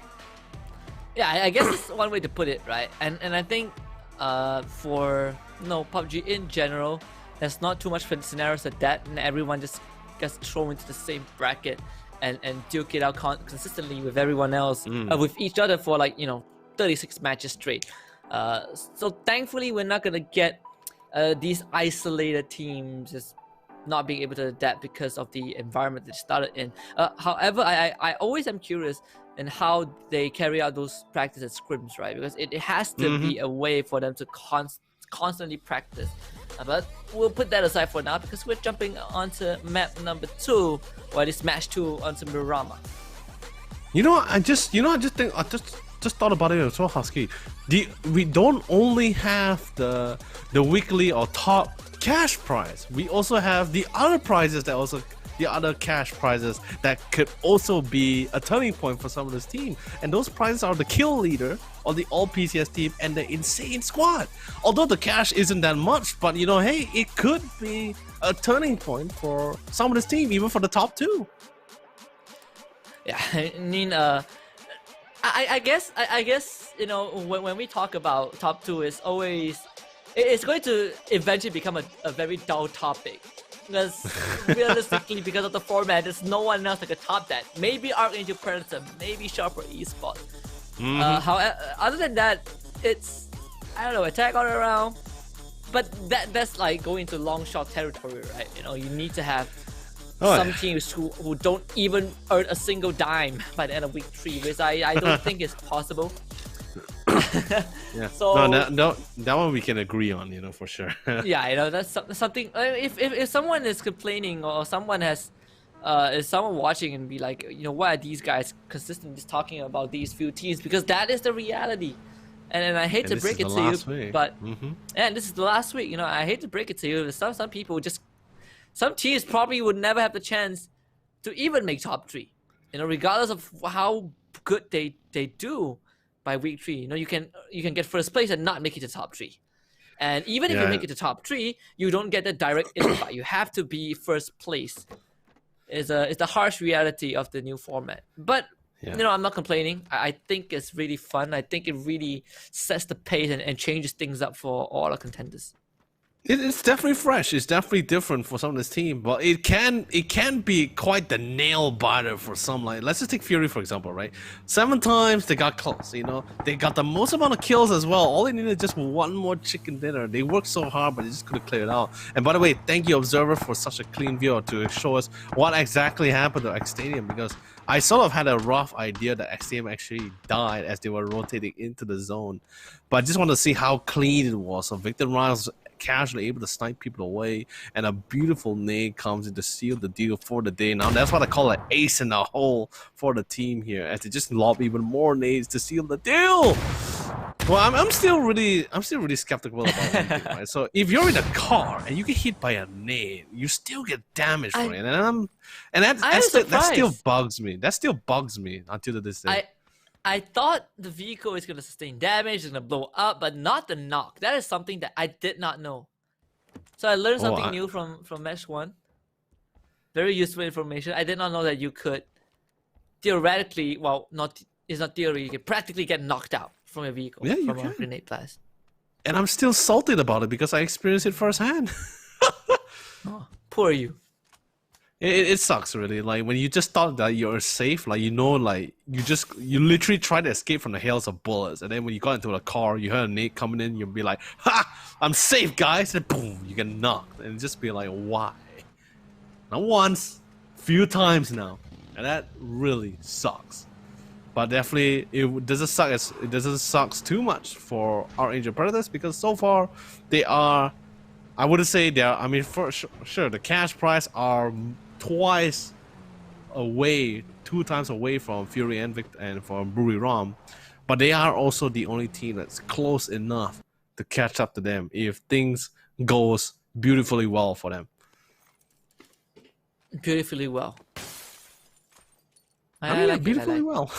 Yeah, I guess it's one way to put it, right? And I think for PUBG in general, there's not too much scenarios like that, and everyone just gets thrown into the same bracket and duke it out consistently with everyone else, with each other for 36 matches straight. So thankfully we're not gonna get these isolated teams just not being able to adapt because of the environment they started in. However, I always am curious in how they carry out those practice and scrims, right? Because it has to be a way for them to constantly practice. But we'll put that aside for now, because we're jumping onto map number 2, or this match 2 onto Mirama. I just thought about it as well, Husky. We don't only have the weekly or top cash prize. We also have the other prizes the other cash prizes that could also be a turning point for some of this team. And those prizes are the kill leader or the all PCS team and the insane squad. Although the cash isn't that much, but hey, it could be a turning point for some of this team, even for the top 2. Yeah, I mean, I guess when we talk about top 2, it's going to eventually become a very dull topic. Because realistically, because of the format, there's no one else that can top that. Maybe Archangel Predator, maybe Sharper Esports. However, other than that, it's, I don't know, attack all around. But that's like going to long shot territory, right? You need to have some teams who don't even earn a single dime by the end of week 3, which I don't think is possible. Yeah. So that one we can agree on, for sure. Yeah, that's something. If someone is complaining or someone has is someone watching and be like, you know, why are these guys consistently just talking about these few teams? Because that is the reality. And I hate to break it to you, but and this is the last week. You know, I hate to break it to you. Some people just, some teams probably would never have the chance to even make top 3. You know, regardless of how good they do by week 3. You know, you can get first place and not make it to top 3. And even if you make it to top 3, you don't get the direct invite. You have to be first place. It's the harsh reality of the new format. But you know, I'm not complaining. I think it's really fun. I think it really sets the pace and changes things up for all our contenders. It's definitely fresh. It's definitely different for some of this team, but it can be quite the nail biter for some. Like, let's just take Fury for example, right? 7 times they got close. You know, they got the most amount of kills as well. All they needed is just one more chicken dinner. They worked so hard, but they just couldn't clear it out. And by the way, thank you, Observer, for such a clean view to show us what exactly happened to X Stadium, because I sort of had a rough idea that X Stadium actually died as they were rotating into the zone. But I just want to see how clean it was. So Victor Riles casually able to snipe people away, and a beautiful nade comes in to seal the deal for the day. Now that's what I call an ace in the hole for the team here, as they just lob even more nades to seal the deal. Well, I'm still really skeptical about anything, right? So if you're in a car and you get hit by a nade, you still get damage for it, and that still bugs me. That still bugs me until this day. I thought the vehicle is going to sustain damage, it's going to blow up, but not the knock. That is something that I did not know. So I learned something new from Match 1. Very useful information. I did not know that you could theoretically, well, it's not theory, you can practically get knocked out from a vehicle from a grenade blast. And I'm still salted about it because I experienced it firsthand. Oh, poor you. It sucks, really. Like, when you just thought that you're safe, like, you know, like, you literally try to escape from the hails of bullets, and then when you got into a car, you heard a nade coming in, you'll be like, ha! I'm safe, guys! And boom, you get knocked. And just be like, why? Not once, few times now. And that really sucks. But definitely, it doesn't suck too much for our Angel Predators, because so far, they are, I wouldn't say they are, I mean, for sure, the cash prize are twice away, 2 times away from Fury and Victor and from Brewery Rom, but they are also the only team that's close enough to catch up to them if things goes beautifully well for them. Beautifully well. I mean, like beautifully well.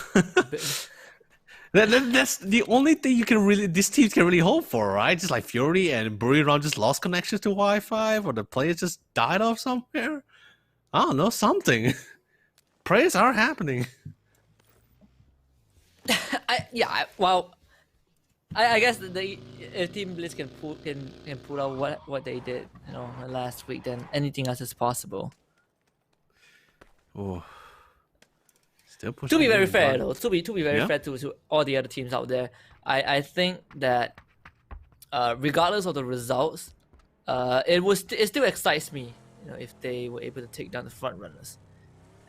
That's the only thing you can really, this team can really hope for, right? Just like Fury and Brewery Rom just lost connections to Wi-Fi, or the players just died off somewhere. I don't know, something. Prayers are happening. I guess if Team Blitz can pull out what they did, you know, last week, then anything else is possible. Oh, still pushing. To be very fair, though, to be very fair to all the other teams out there, I think that regardless of the results, it still excites me. You know, if they were able to take down the front runners,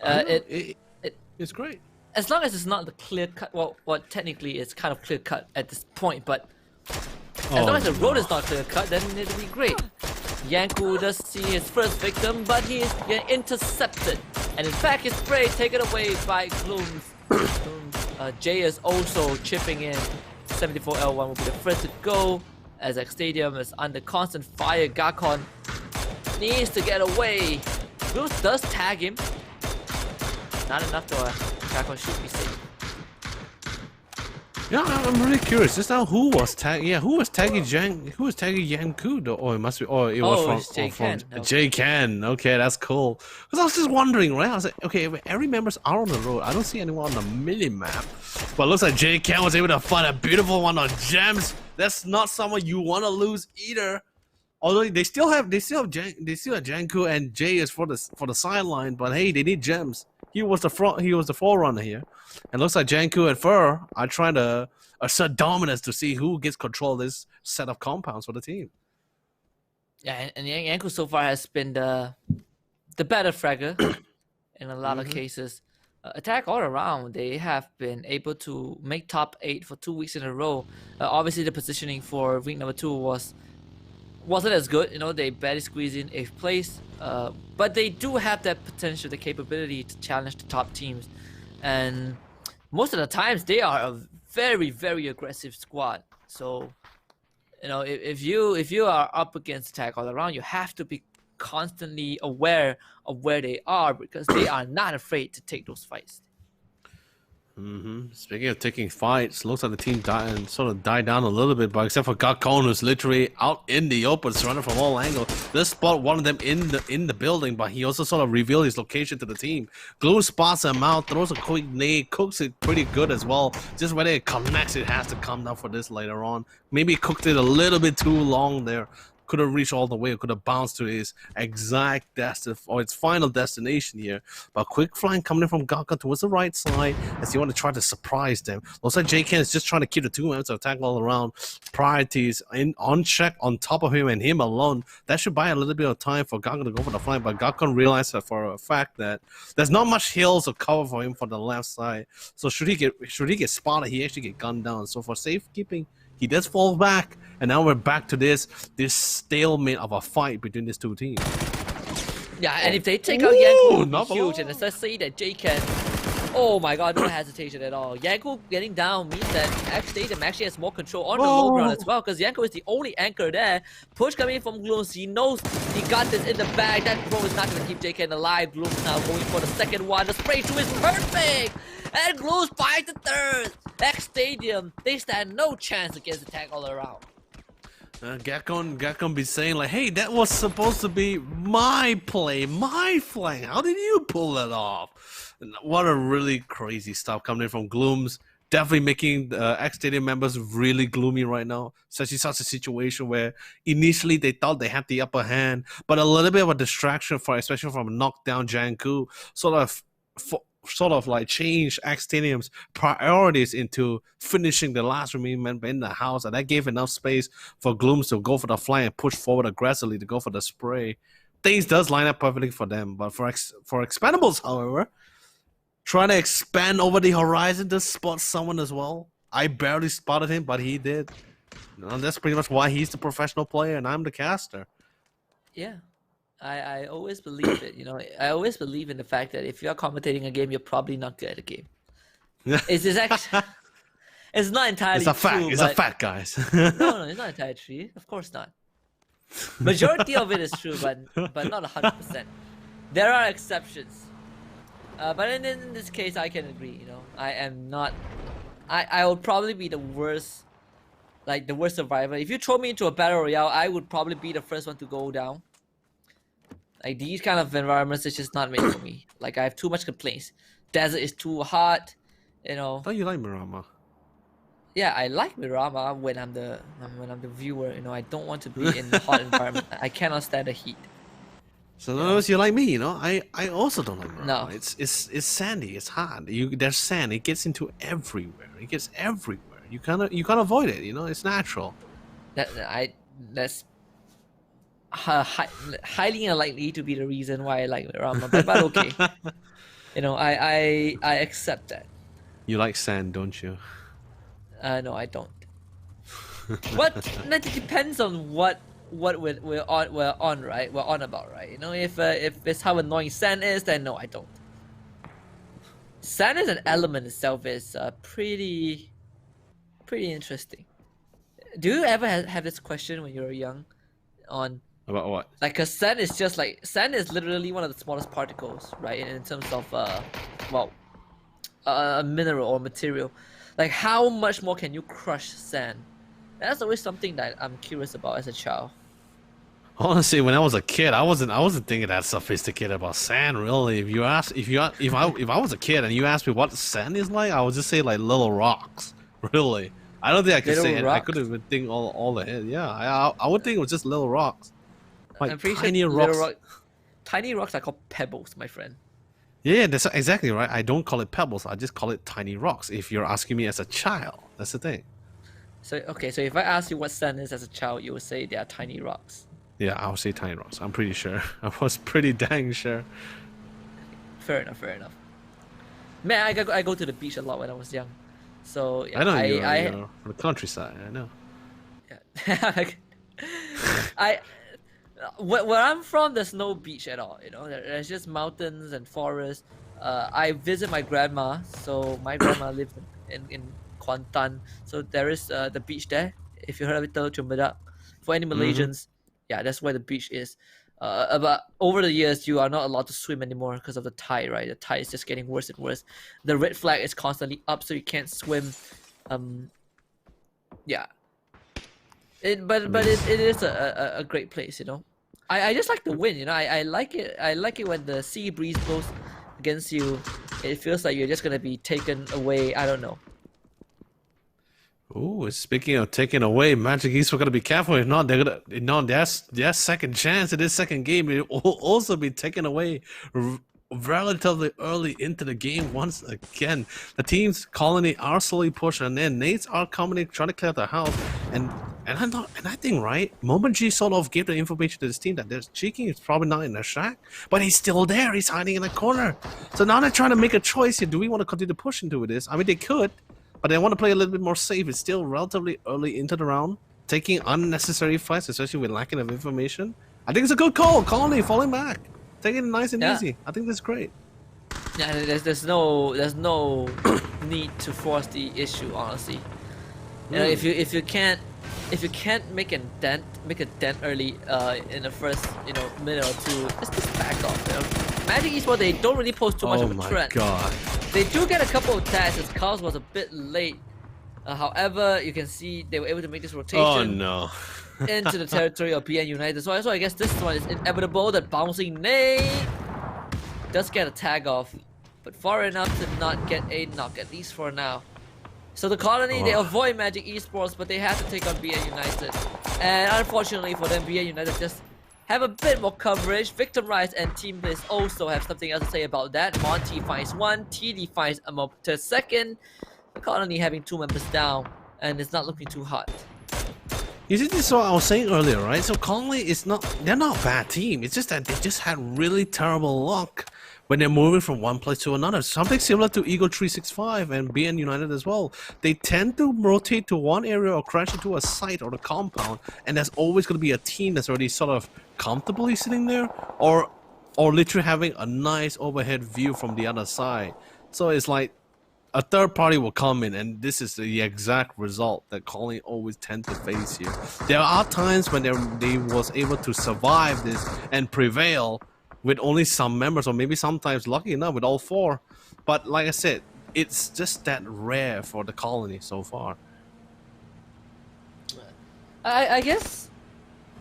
it's great. As long as it's not the clear cut. Well, technically it's kind of clear cut at this point, but as long as the road is not clear cut, then it'll be great. Yanku does see his first victim, but he is intercepted, and in fact his spray taken away by Gloons. Jay is also chipping in. 74L1 will be the first to go, as X Stadium is under constant fire. Gakon needs to get away. Gloons does tag him. Not enough to Gakon should be safe. Yeah, I'm really curious. Just now, who was tagging? Yeah, who was tagging Yanku? Oh, it must be. Oh, it was from Jay Ken. Okay, that's cool. Because I was just wondering, right? I was like, okay, if every member's out on the road, I don't see anyone on the mini map. But it looks like Jay Ken was able to find a beautiful one on Gems. That's not someone you want to lose either. Although they still have Janku, and Jay is for the sideline. But hey, they need Gems. He was the forerunner here. And looks like Janku and Fur are trying to assert dominance to see who gets control of this set of compounds for the team. Yeah, and Yanku so far has been the better fragger in a lot of cases. Attack all around, they have been able to make top 8 for 2 weeks in a row. Obviously, the positioning for week number 2 was wasn't as good. You know, they barely squeezed in 8th place. But they do have that potential, the capability to challenge the top teams. And most of the times, they are a very, very aggressive squad. So, you know, if you are up against attack all around, you have to be constantly aware of where they are, because they are not afraid to take those fights. Speaking of taking fights, looks like the team died down a little bit, but except for Gakon, who's literally out in the open, surrounded from all angles. This spot one of them in the building, but he also sort of revealed his location to the team. Gloom spots him out, throws a quick nade, cooks it pretty good as well. Just whether it connects, it has to come down for this later on. Maybe cooked it a little bit too long there. Could have reached all the way, could have bounced to his exact or its final destination here. But quick flying coming in from Gaka towards the right side as he want to try to surprise them. Looks like JK is just trying to keep the 2 members of attack all around. Priorities on check on top of him and him alone. That should buy a little bit of time for Gaka to go for the flank, but Gaka realized that for a fact that there's not much hills of cover for him for the left side. So should he get spotted, he actually get gunned down. So for safekeeping, he does fall back, and now we're back to this stalemate of a fight between these two teams. Yeah, and if they take out Yanko, it would be huge, and let's say that Jay can... Oh my god, no hesitation at all. Yanko getting down means that Stadium actually has more control on the low ground as well, because Yanko is the only anchor there. Push coming in from Gloom, he knows he got this in the bag. That throw is not going to keep JK alive. Gloom's now going for the second one. The spray through is perfect! And Gloom buys the third! X Stadium, they stand no chance against attack all around. Gakon be saying like, hey, that was supposed to be my play, my flank. How did you pull it off? What a really crazy stuff coming in from Glooms. Definitely making the X Stadium members really gloomy right now. Especially such a situation where initially they thought they had the upper hand, but a little bit of a distraction especially from a knockdown Janku, sort of like change X Stadium's priorities into finishing the last remaining member in the house, and that gave enough space for Glooms to go for the flank and push forward aggressively to go for the spray. Things does line up perfectly for them, but for Expendables, however, trying to expand over the horizon to spot someone as well. I barely spotted him, but he did. And that's pretty much why he's the professional player and I'm the caster. Yeah. I always believe it, you know. I always believe in the fact that if you're commentating a game, you're probably not good at a game. It's actually, it's not entirely true. It's a fact, guys. No, it's not entirely true. Of course not. Majority of it is true, but not 100%. There are exceptions. But in this case, I can agree. You know, I am not. I would probably be the worst, like the worst survivor. If you throw me into a battle royale, I would probably be the first one to go down. Like these kind of environments, it's just not made for me. Like I have too much complaints. Desert is too hot, you know. Don't you like Miramar? Yeah, I like Miramar when I'm the viewer. You know, I don't want to be in the hot environment. I cannot stand the heat. So those you like me, you know. I also don't like Miramar. No. It's sandy. It's hot. There's sand. It gets into everywhere. It gets everywhere. You can't avoid it. You know, it's natural. That's highly unlikely to be the reason why I like Miramar, but okay. You know, I accept that. You like sand, don't you? No, I don't. It depends on what we're on, right? We're on about, right? You know, if it's how annoying sand is, then no, I don't. Sand as an element itself is pretty interesting. Do you ever have this question when you were young on about what? Like, cause sand is just like sand is literally one of the smallest particles, right? In terms of a mineral or material. Like, how much more can you crush sand? That's always something that I'm curious about as a child. Honestly, when I was a kid, I wasn't thinking that sophisticated about sand. Really, if I was a kid and you asked me what sand is like, I would just say like little rocks. Really, I don't think I could say it. I couldn't even think all the head. Yeah, I would think it was just little rocks. Like tiny rocks. Tiny rocks are called pebbles, my friend. Yeah, that's exactly right. I don't call it pebbles. I just call it tiny rocks. If you're asking me as a child, that's the thing. So okay, so if I ask you what sand is as a child, you would say they are tiny rocks. Yeah, I would say tiny rocks. I'm pretty sure. I was pretty dang sure. Fair enough. Man, I go to the beach a lot when I was young. So yeah, I know you're from the countryside. I know. Yeah. Where I'm from, there's no beach at all. You know, there's just mountains and forests. I visit my grandma, so my grandma lives in Kuantan, so there is the beach there. If you heard of it, Teluk Cempedak. For any Malaysians, yeah, that's where the beach is. But over the years, you are not allowed to swim anymore because of the tide, right? The tide is just getting worse and worse. The red flag is constantly up, so you can't swim. Yeah. But it is a great place, you know. I just like the wind, you know. I like it. I like it when the sea breeze blows against you. It feels like you're just gonna be taken away. I don't know. Oh, speaking of taking away, Magic East, we're gonna be careful. If not, they're gonna, their second chance in this second game will also be taken away relatively early into the game once again. The teams Colony are slowly pushing in. Nates are coming in, trying to clear the house, and I think, right, Moment G sort of gave the information to this team that there's Cheeky is probably not in the shack, but he's still there. He's hiding in the corner. So now they're trying to make a choice here. Do we want to continue to push into this? I mean, they could, but they want to play a little bit more safe. It's still relatively early into the round, taking unnecessary fights, especially with lacking of information. I think it's a good call. Colony falling back, taking it nice and easy. I think that's great. Yeah, there's no need to force the issue, honestly. You know, if you can't make a dent early in the first minute or two, just back off. You know? Magic Esports, they don't really pose too much of a threat. Oh my god. They do get a couple of attacks as Carlos was a bit late. However, you can see they were able to make this rotation into the territory of BN United. So I guess this one is inevitable. That bouncing nade does get a tag off, but far enough to not get a knock, at least for now. So the Colony, they avoid Magic Esports, but they have to take on BN United. And unfortunately for them, BN United just have a bit more coverage. Victim Rise and Team Bliss also have something else to say about that. Monty finds one, TD finds a Motor second. The Colony having 2 members down, and it's not looking too hot. You see, this is what I was saying earlier, right? So Conley is they're not a bad team. It's just that they just had really terrible luck when they're moving from one place to another. Something similar to Eagle 365 and BN United as well. They tend to rotate to one area or crash into a site or the compound, and there's always going to be a team that's already sort of comfortably sitting there, or literally having a nice overhead view from the other side. So it's like a third party will come in, and this is the exact result that Colony always tend to face here. There are times when they was able to survive this and prevail with only some members, or maybe sometimes lucky enough with all 4. But like I said, it's just that rare for the Colony so far. I guess.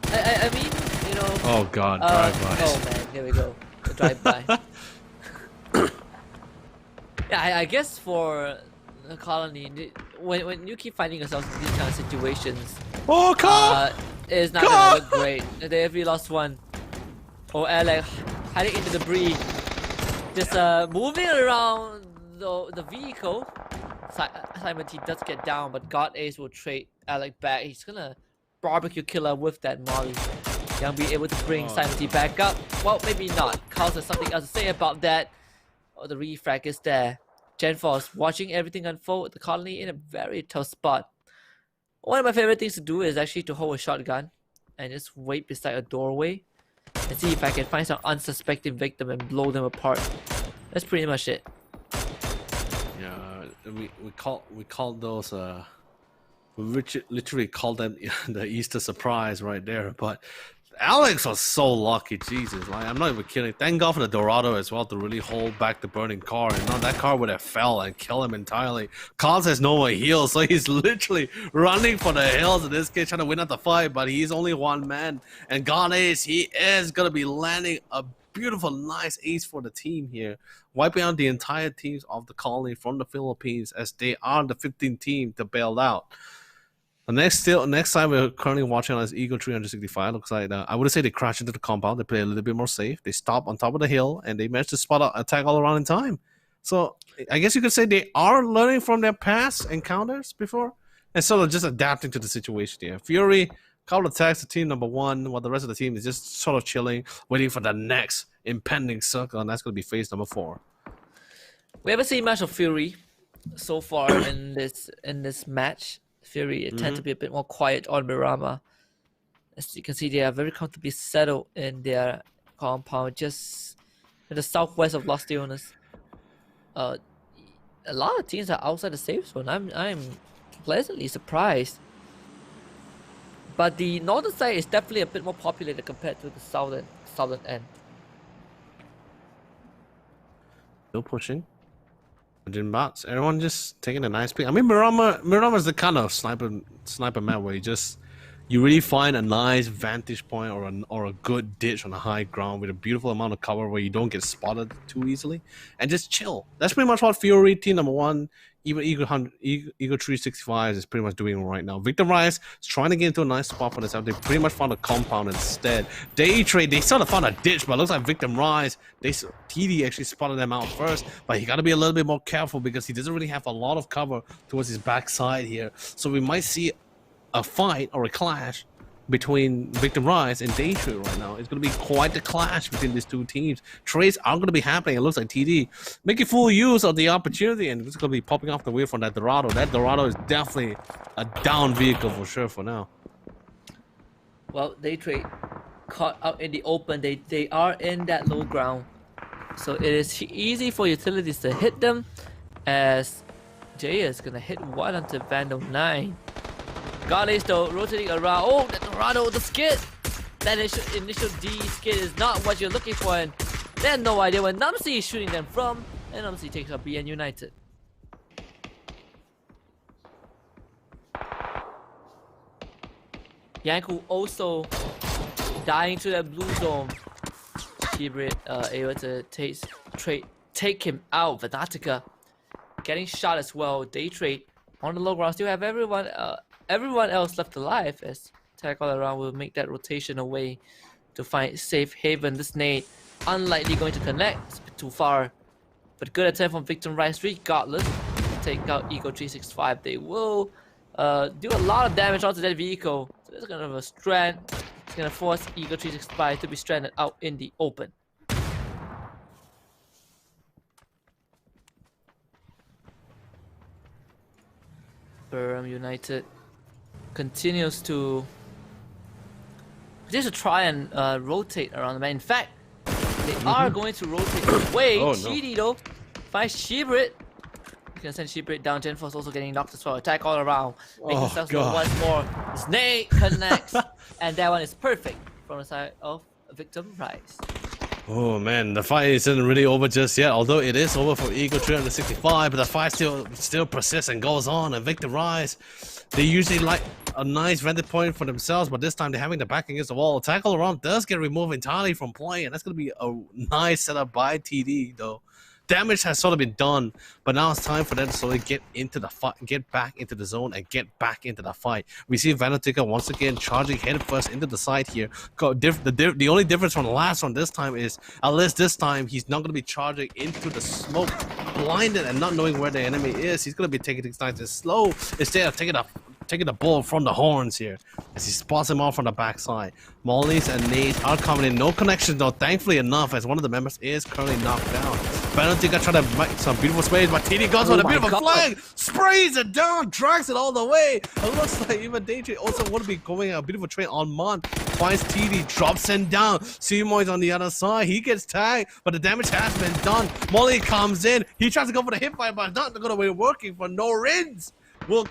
I mean, you know. Oh god, drive-by. Oh man, here we go. The drive-by. Yeah, I guess for the Colony, when you keep finding yourself in these kind of situations, it's not gonna look great. They have lost one. Oh, Alec hiding into debris, just moving around the vehicle. Simon T does get down, but God Ace will trade Alec back. He's gonna barbecue killer with that Molly. Young be able to bring Simon T back up. Well, maybe not. Carlos has something else to say about that. Oh, the refrag is there. Gen Force watching everything unfold. The Colony in a very tough spot. One of my favorite things to do is actually to hold a shotgun and just wait beside a doorway and see if I can find some unsuspecting victim and blow them apart. That's pretty much it. Yeah, we call those we literally call them the Easter surprise right there. But Alex was so lucky, Jesus! Like, I'm not even kidding. Thank God for the Dorado as well to really hold back the burning car. And not that car would have fell and killed him entirely. Carlos has no more heals, so he's literally running for the hills in this case, trying to win out the fight. But he's only one man, and God Ace, he is gonna be landing a beautiful, nice ace for the team here, wiping out the entire teams of the Colony from the Philippines, as they are the 15th team to bail out. The next time we're currently watching on is Eagle 365. Looks like I wouldn't say they crash into the compound. They play a little bit more safe. They stop on top of the hill, and they manage to spot an attack all around in time. So I guess you could say they are learning from their past encounters before, and sort of just adapting to the situation here. Fury couple attacks to team number 1, while the rest of the team is just sort of chilling, waiting for the next impending circle, and that's going to be phase number 4. We haven't seen much of Fury so far in this match. Fury tend to be a bit more quiet on Mirama. As you can see, they are very comfortably settled in their compound, just in the southwest of Los Leones. A lot of teams are outside the safe zone. I'm pleasantly surprised. But the northern side is definitely a bit more populated compared to the southern end. Still pushing. Bots. Everyone just taking a nice pick. I mean, Miramar is the kind of sniper map where you really find a nice vantage point or a good ditch on the high ground with a beautiful amount of cover where you don't get spotted too easily and just chill. That's pretty much what Fury team number 1, even Eagle 365 is pretty much doing right now. Victim Rise is trying to get into a nice spot for themselves. They pretty much found a compound instead. Day Trade, they sort of found a ditch, but it looks like Victim Rise, TD actually spotted them out first, but he got to be a little bit more careful because he doesn't really have a lot of cover towards his backside here. So we might see a fight or a clash between Victim Rise and Day Trade right now. It's going to be quite the clash between these two teams. Trades are going to be happening. It looks like TD making full use of the opportunity, and it's going to be popping off the wheel from that Dorado. That Dorado is definitely a down vehicle for sure for now. Well, Day Trade caught out in the open. They are in that low ground, so it is easy for utilities to hit them, as Jay is going to hit one onto Vandal 9. Gales though rotating around. Oh, the Dorado, the skid! That initial D skid is not what you're looking for, and they had no idea where Numsy is shooting them from, and Numsy takes up BN United. Yanku also dying to that blue zone. Shibrit able to take him out. Venatica getting shot as well. Day Trade on the low ground still have everyone else left alive, as Tag All Around will make that rotation away to find safe haven. This nade unlikely going to connect. It's a bit too far, but good attempt from Victim Rise regardless. Take out Eagle 365. They will do a lot of damage onto that vehicle. So there's kind of a strand. It's gonna force Eagle 365 to be stranded out in the open. United continues to try and rotate around the map. In fact, they are going to rotate away. GD though finds Shibrit. You can send Shibrit down. Genforce also getting knocked as well. Attack all around. Making themselves once more. Snake connects. And that one is perfect from the side of Victim Rise. Oh man, the fight isn't really over just yet, although it is over for Eagle 365, but the fight still persists and goes on. And Victim Rise, they usually like a nice vantage point for themselves, but this time they're having the back against the wall. Tackle around does get removed entirely from play, and that's going to be a nice setup by TD though. Damage has sort of been done, but now it's time for them to sort of get into the fight, get back into the zone, and get back into the fight. We see Venatica once again charging head first into the side here. The only difference from the last one this time is, at least this time, he's not going to be charging into the smoke, blinded and not knowing where the enemy is. He's going to be taking things nice and slow instead of taking the ball from the horns here as he spots him off from the backside. Mollies and nades are coming in. No connection though, thankfully enough, as one of the members is currently knocked down. Venatica trying to make some beautiful space, but TD goes with a beautiful flag, sprays it down, drags it all the way. It looks like even Daytrade also want to be going a beautiful trade on Mon. Finds TD, drops him down. Seymour's on the other side. He gets tagged, but the damage has been done. Molly comes in. He tries to go for the hip fire, but it's not going to be working for no Rins. Will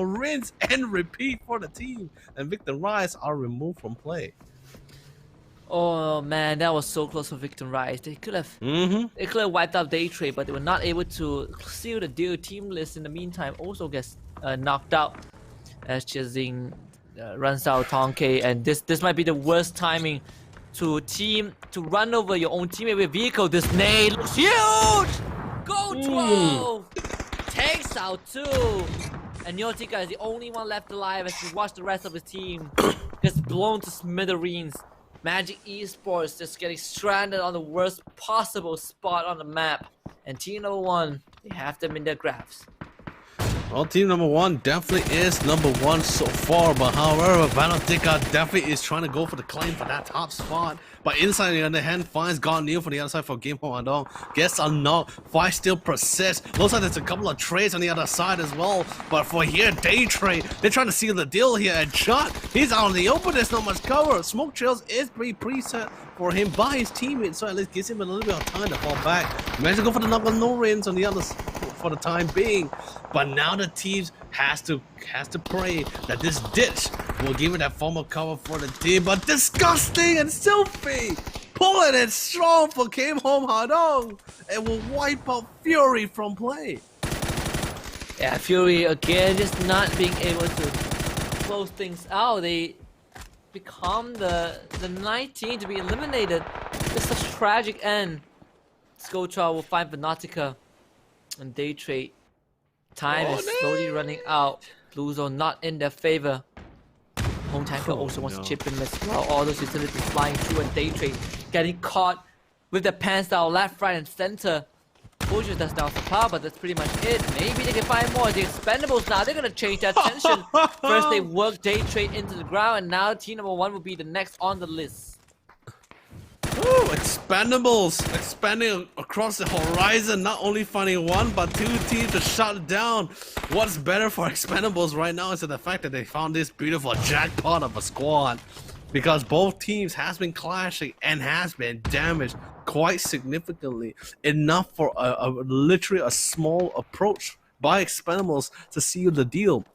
rinse and repeat for the team, and Victim Rise are removed from play. Oh man, that was so close for Victim Rise. They could have wiped out Day Trade, but they were not able to seal the deal. Team List in the meantime also gets knocked out as Chizing runs out Tonke, and this might be the worst timing to run over your own teammate with vehicle. This nade looks huge. Go 12. Takes out 2, and Yotika is the only one left alive as we watch the rest of his team gets blown to smithereens. Magic Esports just getting stranded on the worst possible spot on the map, and team number 1, they have them in their grasp. Well, team number one definitely is number one so far, but however, Vanotika definitely is trying to go for the claim for that top spot. But inside on the other hand, finds gone new for the other side for Game Home Adong. Gets a knock, fight still persists. Looks like there's a couple of trades on the other side as well. But for here, day trade, they're trying to seal the deal here. And Shot, he's out in the open, there's not much cover. Smoke trails is pretty preset for him by his teammates, so at least gives him a little bit of time to fall back. Managed to go for the knock on no rings on the other for the time being. But now the teams has to pray that this ditch will give it that form of cover for the team. But disgusting and filthy, pulling it strong for Game Home Hadong. It will wipe out Fury from play. Yeah, Fury again just not being able to close things out. They become the 19 to be eliminated. It's such a tragic end. Scotra will find Vanotika and day trade. Time is slowly running out. Blue zone not in their favor. Home Tanker also wants to chip in as well. All those utilities flying through and day trade getting caught with the pants down left, right, and center. Bojo does down for power, but that's pretty much it. Maybe they can find more. The Expendables now, they're gonna change their attention. First they work day trade into the ground, and now team number one will be the next on the list. Ooh, Expendables expanding across the horizon, not only finding one but two teams to shut down. What's better for Expendables right now is the fact that they found this beautiful jackpot of a squad, because both teams has been clashing and has been damaged quite significantly, enough for literally a small approach by Expendables to seal the deal.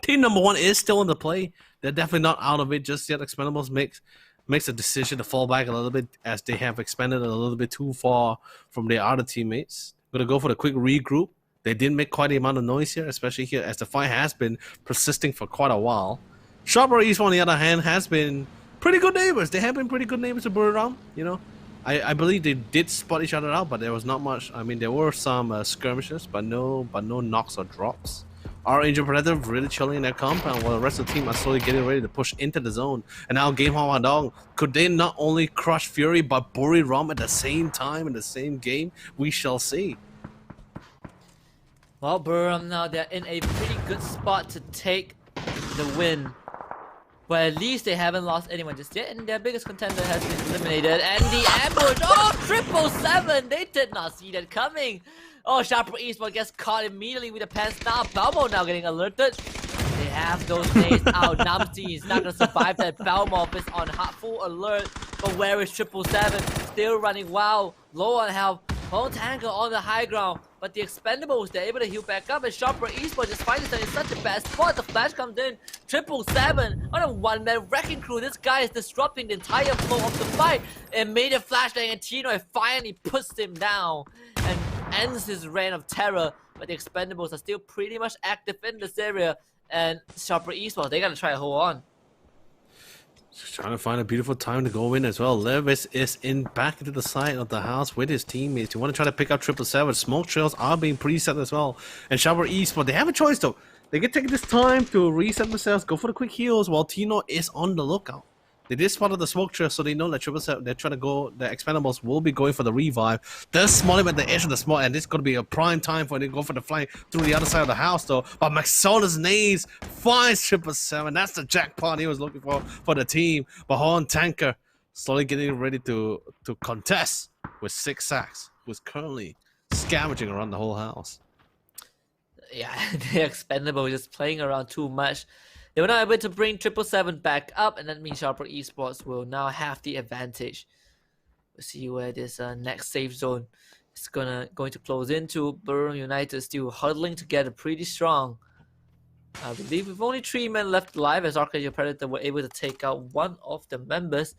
Team number one is still in the play. They're definitely not out of it just yet. Expendables makes a decision to fall back a little bit as they have expanded a little bit too far from their other teammates. Gonna go for the quick regroup. They didn't make quite the amount of noise here, especially here as the fight has been persisting for quite a while. Sharper East, on the other hand, has been pretty good neighbors. They have been pretty good neighbors to Buriram, you know. I believe they did spot each other out, but there was not much. I mean, there were some skirmishes, but no knocks or drops. Our Angel Predator really chilling in their compound while the rest of the team are slowly getting ready to push into the zone. And now Game Home Hadong, could they not only crush Fury but Buriram at the same time in the same game? We shall see. Well, Buriram now, they're in a pretty good spot to take the win. But at least they haven't lost anyone just yet, and their biggest contender has been eliminated. And the ambush, oh, 777! They did not see that coming. Oh, Sharper Eastbound gets caught immediately with a pants down. Balmo now getting alerted. They have those nades out. Namsi is not gonna survive that. Balmo is on full alert. But where is 777? Still running wild, low on health. Home Tanker on the high ground. But the Expendables, they're able to heal back up, and Sharper Eastbound just finds himself in such a bad spot. The flash comes in. 777 on a one-man wrecking crew. This guy is disrupting the entire flow of the fight. And made a flashbang, and Tino finally puts him down and ends his reign of terror. But the Expendables are still pretty much active in this area. And Sharper Eastbound, they gotta try to hold on. Just trying to find a beautiful time to go in as well. Levis is back into the side of the house with his teammates. You want to try to pick up 777. Smoke trails are being preset as well. And Sharper Eastbound, they have a choice though. They can take this time to reset themselves, go for the quick heals while Tino is on the lookout. They did spot the smoke trail, so they know that 777, they're trying to go, the Expendables will be going for the revive. They're smalling at the edge of the smoke, and this is going to be a prime time for them to go for the flying through the other side of the house though. But Maxona's nades finds 777. That's the jackpot he was looking for the team. But Home Tanker slowly getting ready to contest with 6 sacks, who's currently scavenging around the whole house. Yeah, the Expendable just playing around too much. They were not able to bring 777 back up, and that means Sharper Esports will now have the advantage. We'll see where this next safe zone is going to close into. Buriram United still huddling together pretty strong. I believe with only 3 men left alive, as Archangel Predator were able to take out one of the members.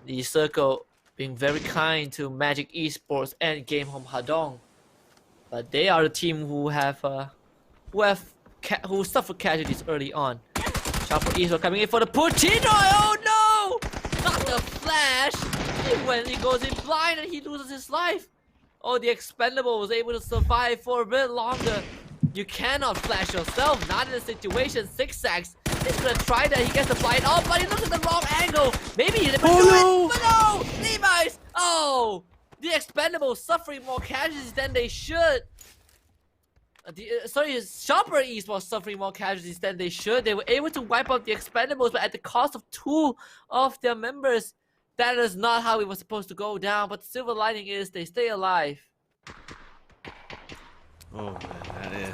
The Circle being very kind to Magic Esports and Game Home Hadong. But they are the team who suffered casualties early on. Sharper Eastbound coming in for the Puccino. Oh no! Not the flash! When he goes in blind and he loses his life. Oh, the Expendable was able to survive for a bit longer. You cannot flash yourself, not in a situation. 6 sacks. He's gonna try that. He gets the blind. Oh, but he looks at the wrong angle. Maybe he didn't do it. But no! Levi's! Oh! The Expendables suffering more casualties than they should. Sharper Esports suffering more casualties than they should. They were able to wipe out the Expendables, but at the cost of 2 of their members. That is not how it was supposed to go down, but the silver lining is they stay alive. Oh man,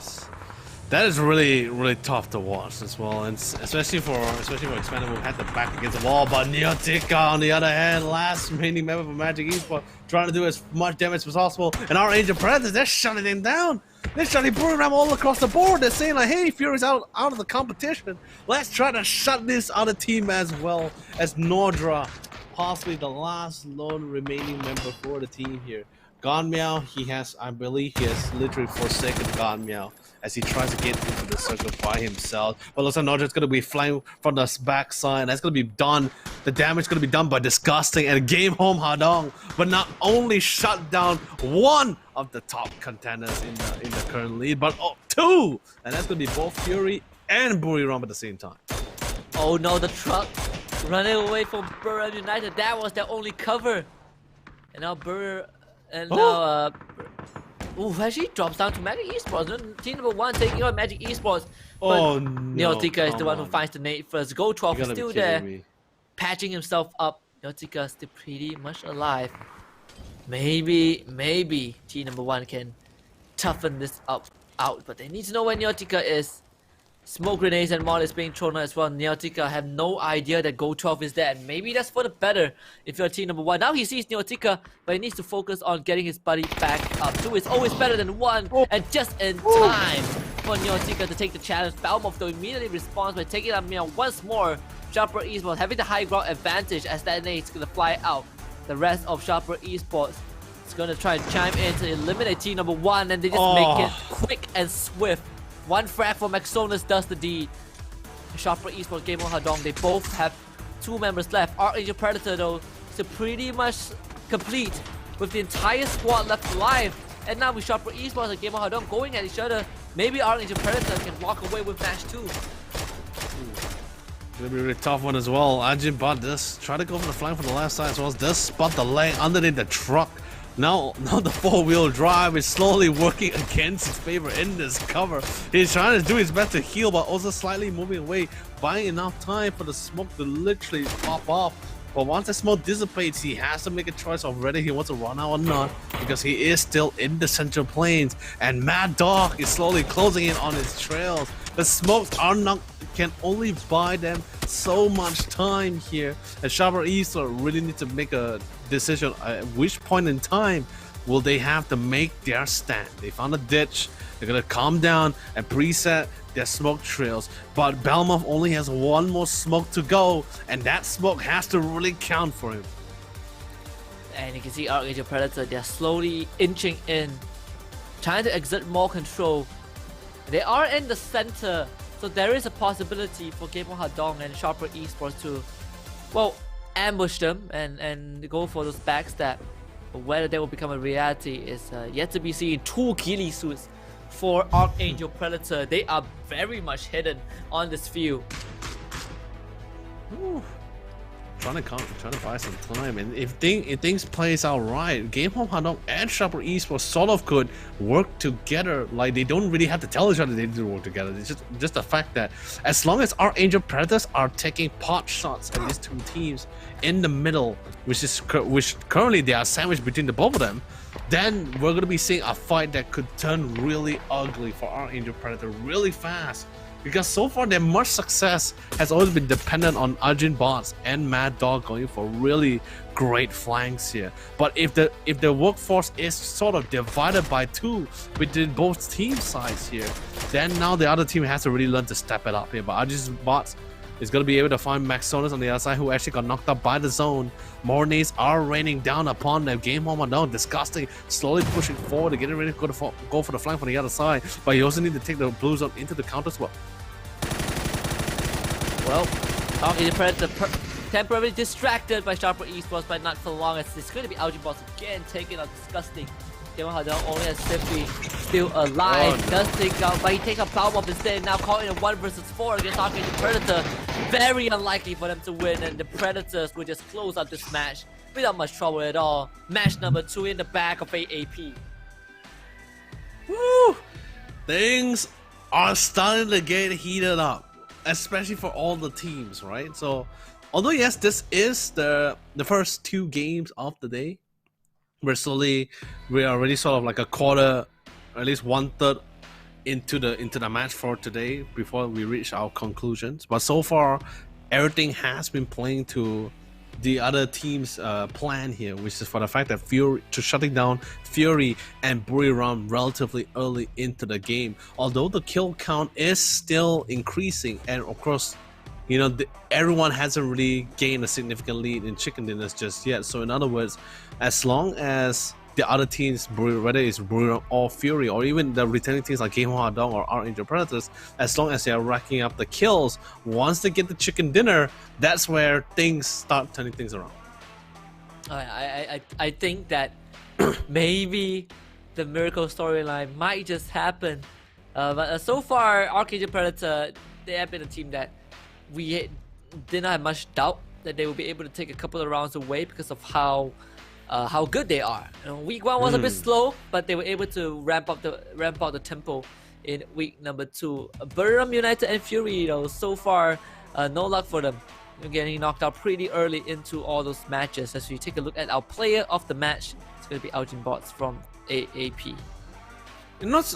that is really tough to watch as well, and especially for Expendable who had the back against the wall. But Neotica on the other hand, last remaining member for Magic Esports, trying to do as much damage as possible. And our Angel Predators, they're shutting him down. They're shutting Program all across the board. They're saying like, hey, Fury's out of the competition. Let's try to shut this other team as well as Nordra, possibly the last lone remaining member for the team here. Gonmeow, I believe he has literally forsaken Gonmeow as he tries to get into the circle by himself. But looks like Nordra's going to be flying from the backside. That's going to be done. The damage is going to be done by Disgusting and Game Home Hadong. But not only shut down one of the top contenders in the current lead, but 2! And that's going to be both Fury and Buriram at the same time. Oh no, the truck running away from Buriram United. That was their only cover. And now actually drops down to Magic Esports. Team number 1 taking on Magic Esports. Oh no! Neotica is the one who finds the nade first. Goldtroph is still there, patching himself up. Neotica is still pretty much alive. Maybe team number 1 can toughen this out, but they need to know where Neotica is. Smoke grenades and mod is being thrown as well. Neotica have no idea that Goldtroph is there, and maybe that's for the better if you're team number 1. Now he sees Neotica, but he needs to focus on getting his buddy back up. 2 is always better than 1, and just in time for Neotica to take the challenge. Balmov though immediately responds by taking out Meow once more. Sharper Esports having the high ground advantage as that nade's gonna fly out. The rest of Sharper Esports is gonna try and chime in to eliminate team number 1, and they just make it quick and swift. 1 frag for Maxonus does the deed. Sharper Esports, Game on Hadong, they both have 2 members left. Archangel Predator though is pretty much complete with the entire squad left alive. And now with Sharper Esports and Game on Hadong going at each other, maybe Archangel Predator can walk away with match 2. Gonna be a really tough one as well. Ajin Bot does try to go for the flank from the left side as well as does spot the lane underneath the truck. Now the 4-wheel drive is slowly working against his favor in this cover. He's trying to do his best to heal, but also slightly moving away, buying enough time for the smoke to literally pop off. But once the smoke dissipates, he has to make a choice of whether he wants to run out or not, because he is still in the central plains, and Mad Dog is slowly closing in on his trails. The smokes can only buy them so much time here, and Sharper Esports really need to make a decision at which point in time will they have to make their stand. They found a ditch, they're gonna calm down and preset their smoke trails, but Belmont only has 1 more smoke to go, and that smoke has to really count for him. And you can see Archangel Predator, they're slowly inching in, trying to exert more control. They are in the center, so there is a possibility for Game of Hadong and Sharper Esports to, well, ambush them and go for those backstab. But whether they will become a reality is yet to be seen. 2 ghillie suits for Archangel Predator. They are very much hidden on this field. Ooh. Trying to buy some time, and if things plays out right, Game Home Hadong and Sharper Esports sort of could work together. Like, they don't really have to tell each other they need to work together. It's just the fact that as long as Archangel Predators are taking pot shots at these 2 teams in the middle, which currently they are sandwiched between the both of them, then we're gonna be seeing a fight that could turn really ugly for Archangel Predator really fast. Because so far their much success has always been dependent on Arjun Bots and Mad Dog going for really great flanks here. But if the workforce is sort of divided by 2 within both team sides here, then now the other team has to really learn to step it up here. But Arjun Bots is going to be able to find Maxonus on the other side, who actually got knocked up by the zone. More nades are raining down upon them. Game Home Hadong, Disgusting, slowly pushing forward to get ready to go for the flank from the other side. But you also need to take the blue zone into the counter as well. Well, Archangel Predator temporarily distracted by Sharper Esports, but not for long, as it's going to be Arjun Bots again taking out Disgusting. Game Hadong only has Siffy still alive. Does take out, but he takes out Balmop instead. Now caught in a 1 versus 4 against Archangel Predator. Very unlikely for them to win, and the Predators will just close out this match without much trouble at all. Match number 2 in the back of AAP. Woo! things are starting to get heated up, especially for all the teams, right? So, although yes, this is the first 2 games of the day, we're already sort of like a quarter, at least 1/3 into the match for today before we reach our conclusions. But so far, everything has been playing to the other team's plan here, which is for the fact that shutting down Fury and Buriram relatively early into the game. Although the kill count is still increasing, and of course, you know, everyone hasn't really gained a significant lead in chicken dinners just yet. So in other words, as long as the other teams, whether it's Buriram or Fury, or even the returning teams like Game Hwadong or Archangel Predators, as long as they are racking up the kills, once they get the chicken dinner, that's where things start turning things around. I think that maybe the miracle storyline might just happen. But so far, Archangel Predator, they have been a team that we did not have much doubt that they will be able to take a couple of rounds away because of how good they are. You know, week 1 was a bit slow, but they were able to ramp up the tempo in week number 2. Buriram United and Fury, though, so far no luck for them. They're getting knocked out pretty early into all those matches. As we take a look at our player of the match, it's going to be Aljin Bots from AAP. Not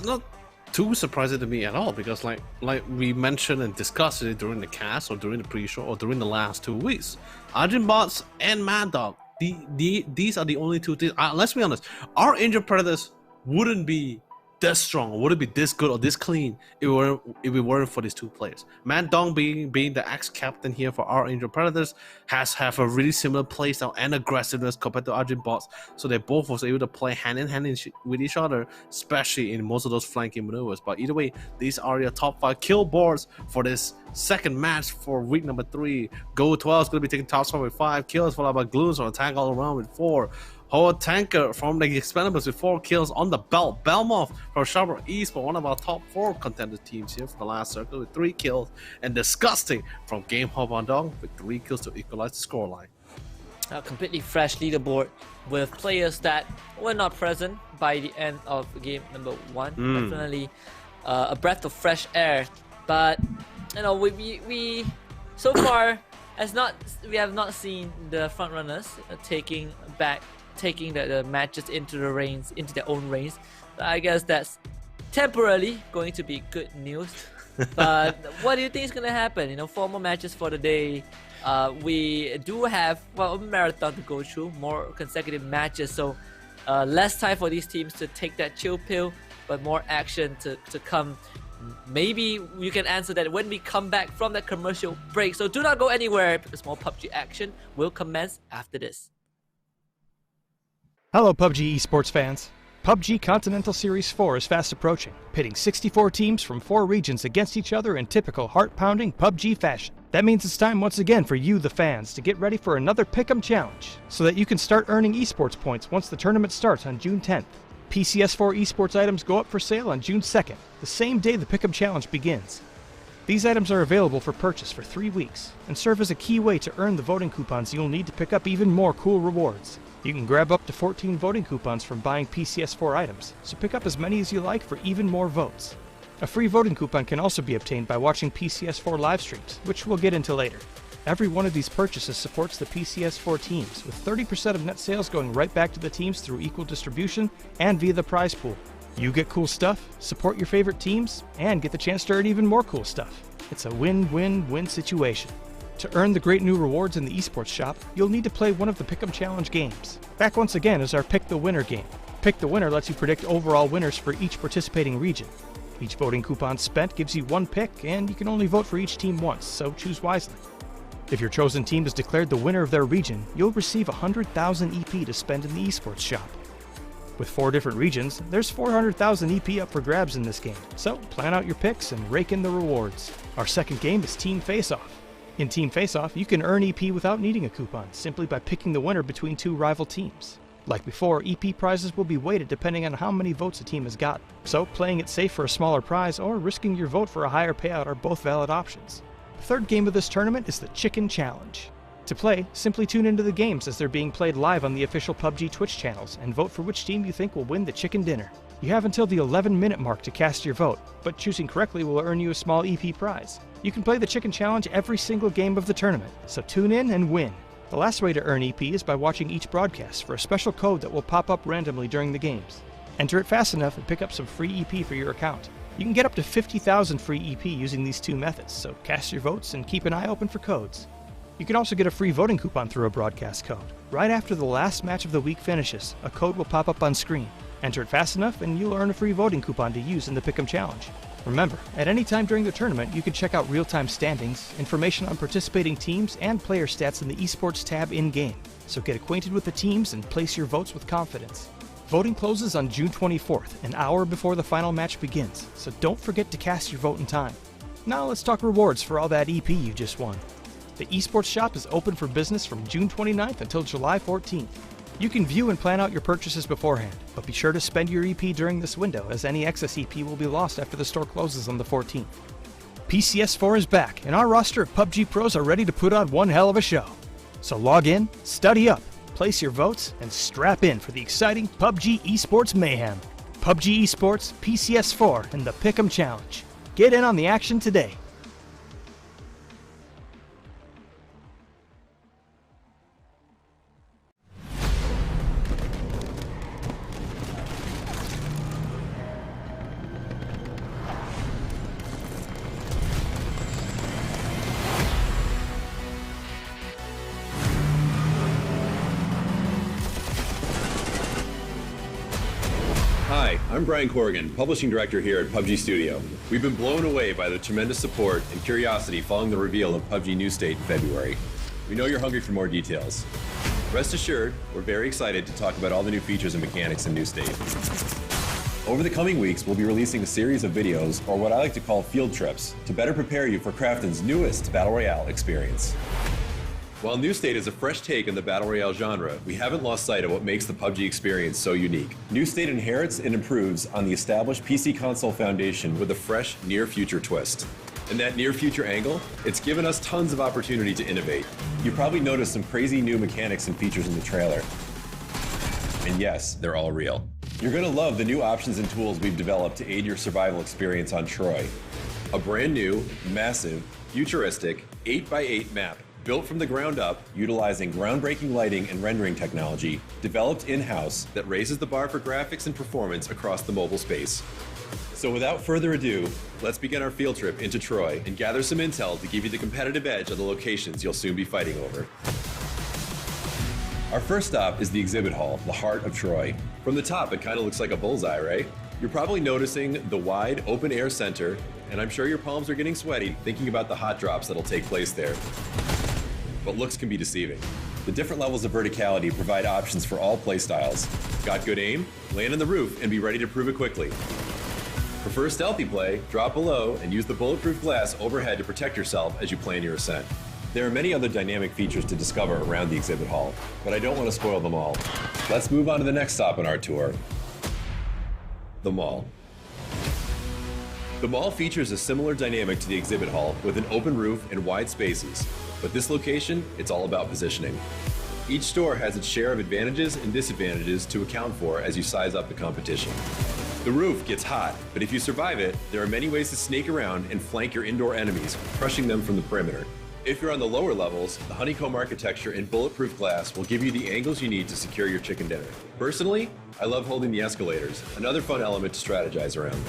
too surprising to me at all, because like we mentioned and discussed it during the cast or during the pre-show or during the last 2 weeks, Aljin Bots and Mad Dog, these are the only 2 things. Let's be honest, our Angel Predators wouldn't be this strong, wouldn't be this good or this clean if it weren't for these 2 players. Mad Dong being the ex-captain here for our Angel Predators have a really similar playstyle and aggressiveness compared to Aljin Bots, so they both was able to play hand in hand with each other, especially in most of those flanking maneuvers. But either way, these are your top 5 kill boards for this second match for week number 3. Go 12 is going to be taking top spot with 5 kills, followed by Gloons on attack all around with 4. Howard Tanker from the Expendables with 4 kills on the belt. Belmont from Sharper Esports, one of our top 4 contender teams here for the last circle with 3 kills. And Disgusting from Game Hwadong with 3 kills to equalize the scoreline. A completely fresh leaderboard with players that were not present by the end of game number 1. Definitely a breath of fresh air. But you know, we so far we have not seen the front runners taking the matches into their own reigns. I guess that's temporarily going to be good news. But what do you think is going to happen? You know, 4 more matches for the day. We do have a marathon to go through, more consecutive matches, so less time for these teams to take that chill pill, but more action to come. Maybe you can answer that when we come back from that commercial break. So do not go anywhere, because more PUBG action will commence after this. Hello PUBG esports fans. PUBG Continental Series 4 is fast approaching, pitting 64 teams from 4 regions against each other in typical heart-pounding PUBG fashion. That means it's time once again for you, the fans, to get ready for another Pick'em challenge, so that you can start earning esports points once the tournament starts on June 10th. PCS4 esports items go up for sale on June 2nd, the same day the Pick'em challenge begins. These items are available for purchase for 3 weeks, and serve as a key way to earn the voting coupons you'll need to pick up even more cool rewards. You can grab up to 14 voting coupons from buying PCS4 items, so pick up as many as you like for even more votes. A free voting coupon can also be obtained by watching PCS4 live streams, which we'll get into later. Every one of these purchases supports the PCS4 teams, with 30% of net sales going right back to the teams through equal distribution and via the prize pool. You get cool stuff, support your favorite teams, and get the chance to earn even more cool stuff. It's a win-win-win situation. To earn the great new rewards in the esports shop, you'll need to play one of the Pick'em Challenge games. Back once again is our Pick the Winner game. Pick the Winner lets you predict overall winners for each participating region. Each voting coupon spent gives you 1 pick, and you can only vote for each team once, so choose wisely. If your chosen team is declared the winner of their region, you'll receive 100,000 EP to spend in the esports shop. With 4 different regions, there's 400,000 EP up for grabs in this game, so plan out your picks and rake in the rewards. Our second game is Team Face-Off. In Team Face-Off, you can earn EP without needing a coupon, simply by picking the winner between 2 rival teams. Like before, EP prizes will be weighted depending on how many votes a team has gotten, so playing it safe for a smaller prize or risking your vote for a higher payout are both valid options. The third game of this tournament is the Chicken Challenge. To play, simply tune into the games as they're being played live on the official PUBG Twitch channels and vote for which team you think will win the chicken dinner. You have until the 11-minute mark to cast your vote, but choosing correctly will earn you a small EP prize. You can play the chicken challenge every single game of the tournament, so tune in and win. The last way to earn EP is by watching each broadcast for a special code that will pop up randomly during the games. Enter it fast enough and pick up some free EP for your account. You can get up to 50,000 free EP using these two methods, so cast your votes and keep an eye open for codes. You can also get a free voting coupon through a broadcast code. Right after the last match of the week finishes, a code will pop up on screen. Enter it fast enough and you'll earn a free voting coupon to use in the Pick'em Challenge. Remember, at any time during the tournament, you can check out real-time standings, information on participating teams, and player stats in the Esports tab in-game. So get acquainted with the teams and place your votes with confidence. Voting closes on June 24th, an hour before the final match begins, so don't forget to cast your vote in time. Now let's talk rewards for all that EP you just won. The Esports shop is open for business from June 29th until July 14th. You can view and plan out your purchases beforehand, but be sure to spend your EP during this window, as any excess EP will be lost after the store closes on the 14th. PCS4 is back, and our roster of PUBG pros are ready to put on one hell of a show. So log in, study up, place your votes, and strap in for the exciting PUBG Esports mayhem. PUBG Esports, PCS4, and the Pick'em Challenge. Get in on the action today. Hi, I'm Brian Corrigan, Publishing Director here at PUBG Studio. We've been blown away by the tremendous support and curiosity following the reveal of PUBG New State in February. We know you're hungry for more details. Rest assured, we're very excited to talk about all the new features and mechanics in New State. Over the coming weeks, we'll be releasing a series of videos, or what I like to call field trips, to better prepare you for Krafton's newest Battle Royale experience. While New State is a fresh take on the Battle Royale genre, we haven't lost sight of what makes the PUBG experience so unique. New State inherits and improves on the established PC console foundation with a fresh, near-future twist. And that near-future angle, it's given us tons of opportunity to innovate. You probably noticed some crazy new mechanics and features in the trailer. And yes, they're all real. You're gonna love the new options and tools we've developed to aid your survival experience on Troy. A brand new, massive, futuristic 8x8 map built from the ground up, utilizing groundbreaking lighting and rendering technology, developed in-house that raises the bar for graphics and performance across the mobile space. So without further ado, let's begin our field trip into Troy and gather some intel to give you the competitive edge of the locations you'll soon be fighting over. Our first stop is the exhibit hall, the heart of Troy. From the top, it kind of looks like a bullseye, right? You're probably noticing the wide, open-air center, and I'm sure your palms are getting sweaty thinking about the hot drops that'll take place there. But looks can be deceiving. The different levels of verticality provide options for all playstyles. Got good aim? Land on the roof and be ready to prove it quickly. Prefer stealthy play? Drop below and use the bulletproof glass overhead to protect yourself as you plan your ascent. There are many other dynamic features to discover around the exhibit hall, but I don't want to spoil them all. Let's move on to the next stop on our tour, the mall. The mall features a similar dynamic to the exhibit hall with an open roof and wide spaces. But this location, it's all about positioning. Each store has its share of advantages and disadvantages to account for as you size up the competition. The roof gets hot, but if you survive it, there are many ways to snake around and flank your indoor enemies, crushing them from the perimeter. If you're on the lower levels, the honeycomb architecture and bulletproof glass will give you the angles you need to secure your chicken dinner. Personally, I love holding the escalators, another fun element to strategize around.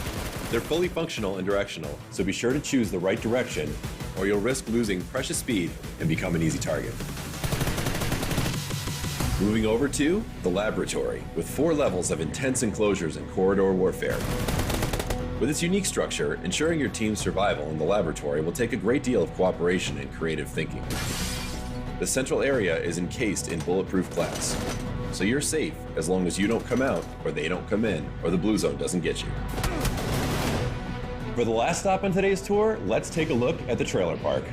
They're fully functional and directional, so be sure to choose the right direction or you'll risk losing precious speed and become an easy target. Moving over to the laboratory, with 4 levels of intense enclosures and corridor warfare. With its unique structure, ensuring your team's survival in the laboratory will take a great deal of cooperation and creative thinking. The central area is encased in bulletproof glass, so you're safe as long as you don't come out, or they don't come in, or the blue zone doesn't get you. For the last stop on today's tour, let's take a look at the trailer park.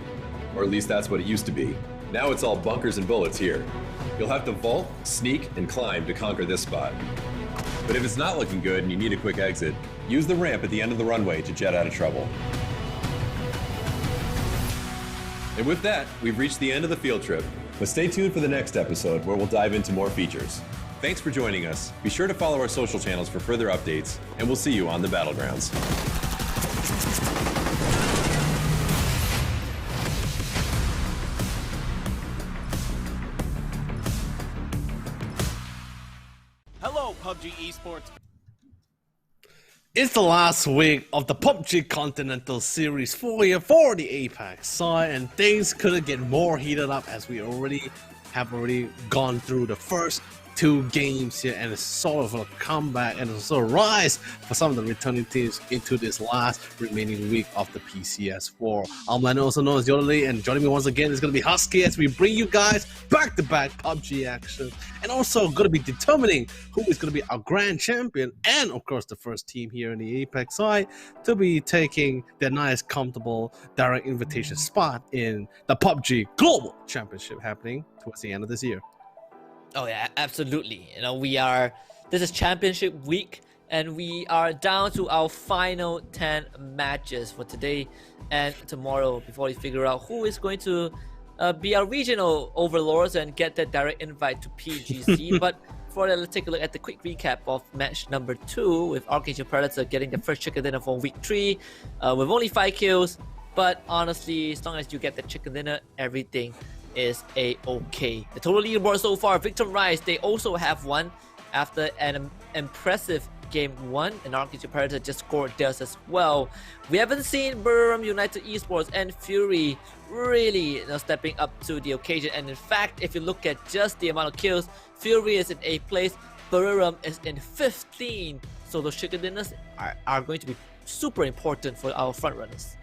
Or at least that's what it used to be. Now it's all bunkers and bullets here. You'll have to vault, sneak, and climb to conquer this spot. But if it's not looking good and you need a quick exit, use the ramp at the end of the runway to jet out of trouble. And with that, we've reached the end of the field trip. But stay tuned for the next episode where we'll dive into more features. Thanks for joining us. Be sure to follow our social channels for further updates, and we'll see you on the Battlegrounds. Hello, PUBG Esports. It's the last week of the PUBG Continental Series 4 here for the APAC side, and things couldn't get more heated up as we have already gone through the first 2 games here, and it's sort of a comeback and it's a rise for some of the returning teams into this last remaining week of the PCS4. I'm Lennon, also known as Yodeli, and joining me once again is going to be Husky as we bring you guys back-to-back PUBG action, and also going to be determining who is going to be our grand champion and, of course, the first team here in the APAC side to be taking their nice, comfortable direct invitation spot in the PUBG Global Championship happening towards the end of this year. Oh yeah, absolutely. You know, this is championship week, and we are down to our final 10 matches for today and tomorrow before we figure out who is going to be our regional overlords and get that direct invite to PGC. But before that, let's take a look at the quick recap of match number 2 with Archangel Predator getting the first chicken dinner for week 3 with only 5 kills. But honestly, as long as you get the chicken dinner, everything is a-okay. The total leaderboard so far, Victim Rise, they also have won after an impressive game 1, and Archangel Predator just scored theirs as well. We haven't seen Buriram United Esports and Fury really stepping up to the occasion, and in fact, if you look at just the amount of kills, Fury is in 8th place, Buriram is in 15th, so those chicken dinners are going to be super important for our frontrunners.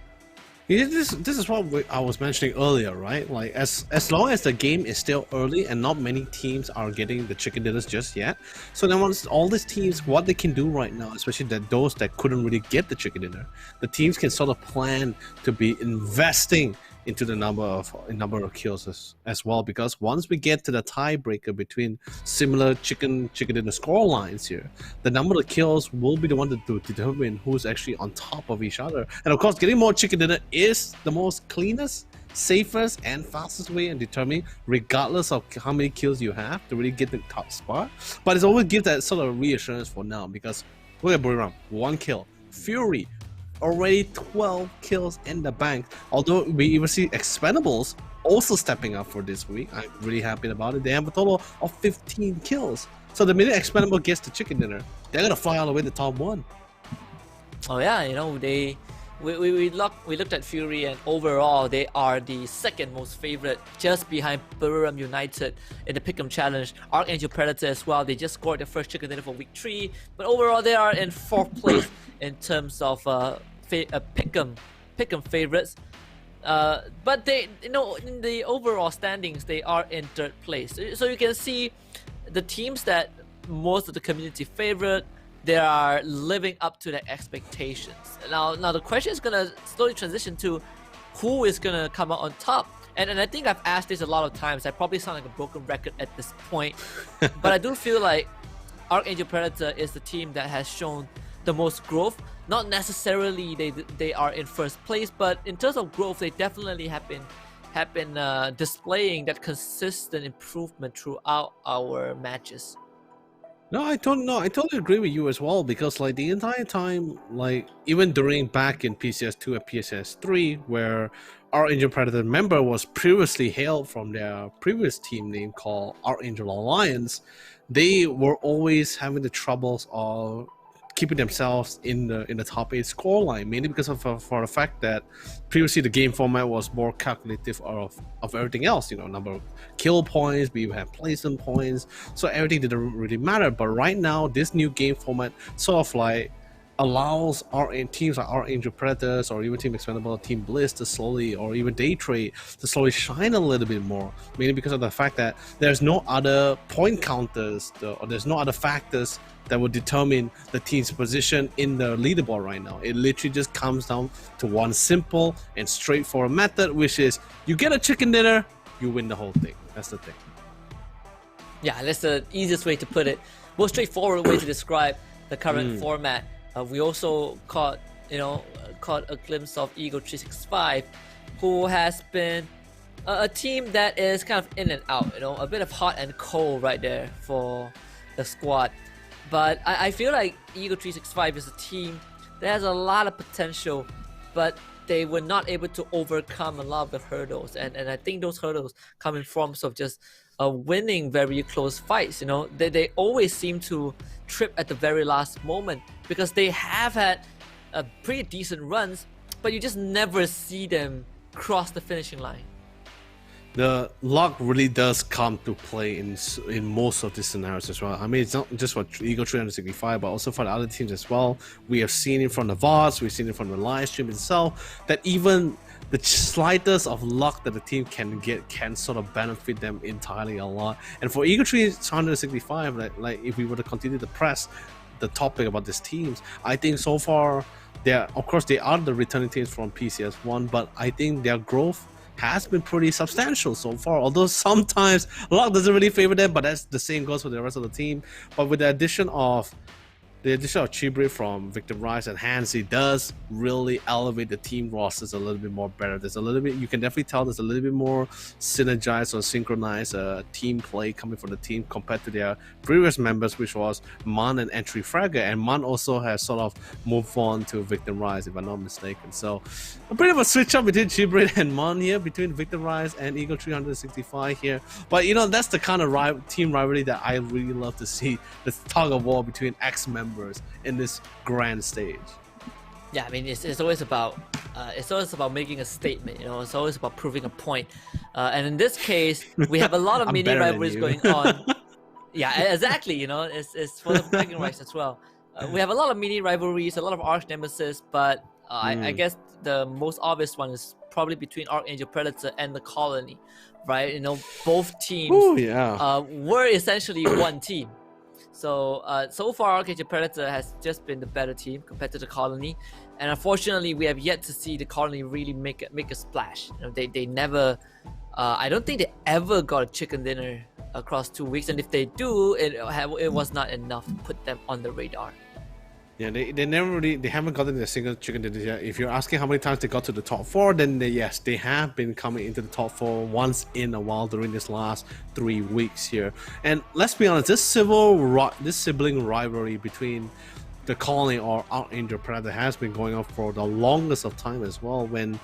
Yeah, this is what I was mentioning earlier, right? Like, as long as the game is still early and not many teams are getting the chicken dinners just yet, so then once all these teams, what they can do right now, especially those that couldn't really get the chicken dinner, the teams can sort of plan to be investing into the number of kills as well, because once we get to the tiebreaker between similar chicken dinner score lines here, the number of kills will be the one to determine who's actually on top of each other. And of course, getting more chicken dinner is the most cleanest, safest, and fastest way and determine, regardless of how many kills you have, to really get the top spot. But it's always give that sort of reassurance for now, because look at Buriram, 1 kill. Fury, already 12 kills in the bank. Although we even see Expendables also stepping up for this week. I'm really happy about it. They have a total of 15 kills. So the minute Expendable gets the chicken dinner, they're gonna fly all the way to top 1. Oh yeah, you know, we looked at Fury, and overall they are the second most favorite, just behind Buriram United in the Pick'em Challenge. Archangel Predator as well, they just scored their first chicken dinner for week 3, but overall they are in 4th place in terms of Pick'em favorites. But they, you know, in the overall standings, they are in 3rd place. So you can see the teams that most of the community favorite, they are living up to their expectations. Now the question is gonna slowly transition to who is gonna come out on top. And I think I've asked this a lot of times. I probably sound like a broken record at this point, but I do feel like Archangel Predator is the team that has shown the most growth. Not necessarily they are in 1st place, but in terms of growth, they definitely have been displaying that consistent improvement throughout our matches. No, I totally agree with you as well, because like the entire time, like even during back in PCS2 and PCS3, where Archangel Predator member was previously hailed from their previous team name called Archangel Alliance, they were always having the troubles of keeping themselves in the top 8 scoreline, mainly because of for the fact that previously the game format was more calculative of everything else, you know, number of kill points, we have placement points, so everything didn't really matter. But right now, this new game format sort of like allows our teams like Archangel Predators or even Team Expendable, Team Bliss to slowly, or even Daytrade to slowly shine a little bit more, mainly because of the fact that there's no other point counters or there's no other factors that will determine the team's position in the leaderboard right now. It literally just comes down to one simple and straightforward method, which is you get a chicken dinner, you win the whole thing. That's the thing. Yeah, that's the easiest way to put it. Most straightforward way to describe the current format. We also caught a glimpse of Eagle 365, who has been a team that is kind of in and out, you know, a bit of hot and cold right there for the squad. But I feel like Eagle 365 is a team that has a lot of potential, but they were not able to overcome a lot of the hurdles. And I think those hurdles come in forms of just winning very close fights. You know, they always seem to trip at the very last moment because they have had pretty decent runs, but you just never see them cross the finishing line. The luck really does come to play in most of these scenarios as well. I mean, it's not just for Eagle 365, but also for the other teams as well. We have seen it from the VODs, we've seen it from the live stream itself, that even the slightest of luck that the team can get can sort of benefit them entirely a lot. And for Eagle 365, like if we were to continue to press the topic about these teams, I think so far, of course, they are the returning teams from PCS1, but I think their growth has been pretty substantial so far, although sometimes luck doesn't really favor them, but that's the same goes for the rest of the team. But with the addition of Chibrit from Victim Rise and Hans, it does really elevate the team rosters a little bit more better. There's a little bit, you can definitely tell there's a little bit more synergized or synchronized team play coming from the team compared to their previous members, which was Man and Entry Fragger. And Man also has sort of moved on to Victim Rise, if I'm not mistaken. So a bit of a switch up between Chibrit and Man here, between Victim Rise and Eagle 365 here. But you know, that's the kind of team rivalry that I really love to see, the tug of war between ex-members in this grand stage. Yeah, I mean, it's always about making a statement. You know, it's always about proving a point. And in this case, we have a lot of mini rivalries going on. Yeah, exactly. You know, it's for the bragging rights as well. We have a lot of mini rivalries, a lot of arch nemesis, but I guess the most obvious one is probably between Archangel Predator and the Colony, right? You know, both teams were essentially one team. So so far, Archangel Predator has just been the better team compared to the Colony, and unfortunately, we have yet to see the Colony really make a splash. You know, they never, I don't think they ever got a chicken dinner across 2 weeks, and if they do, it was not enough to put them on the radar. Yeah, they haven't gotten a single chicken dinner yet. If you're asking how many times they got to the top 4, then yes, they have been coming into the top 4 once in a while during this last 3 weeks here. And let's be honest, this sibling rivalry between the Colony or Archangel Predator has been going on for the longest of time as well, when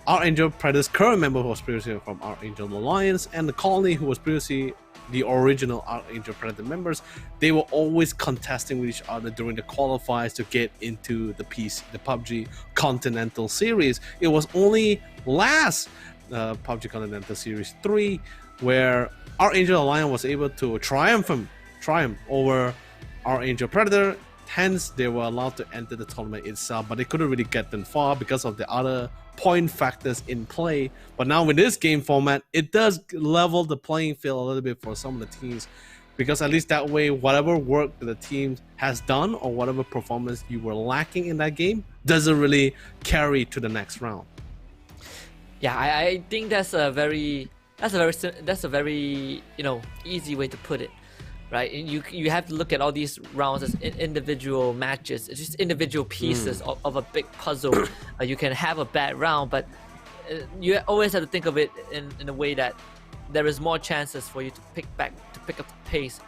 Archangel Predator's current member who was previously from Archangel Alliance and the Colony who was previously the original Archangel Predator members, they were always contesting with each other during the qualifiers to get into the PUBG Continental series. It was only last PUBG Continental Series 3 where Archangel Alliance was able to triumph over Archangel Predator. Hence, they were allowed to enter the tournament itself, but they couldn't really get them far because of the other point factors in play. But now with this game format, it does level the playing field a little bit for some of the teams, because at least that way, whatever work that the team has done or whatever performance you were lacking in that game doesn't really carry to the next round. Yeah, I think that's a very you know, easy way to put it. Right, and you have to look at all these rounds as individual matches. It's just individual pieces of a big puzzle. You can have a bad round, but you always have to think of it in a way that there is more chances for you to pick up the pace,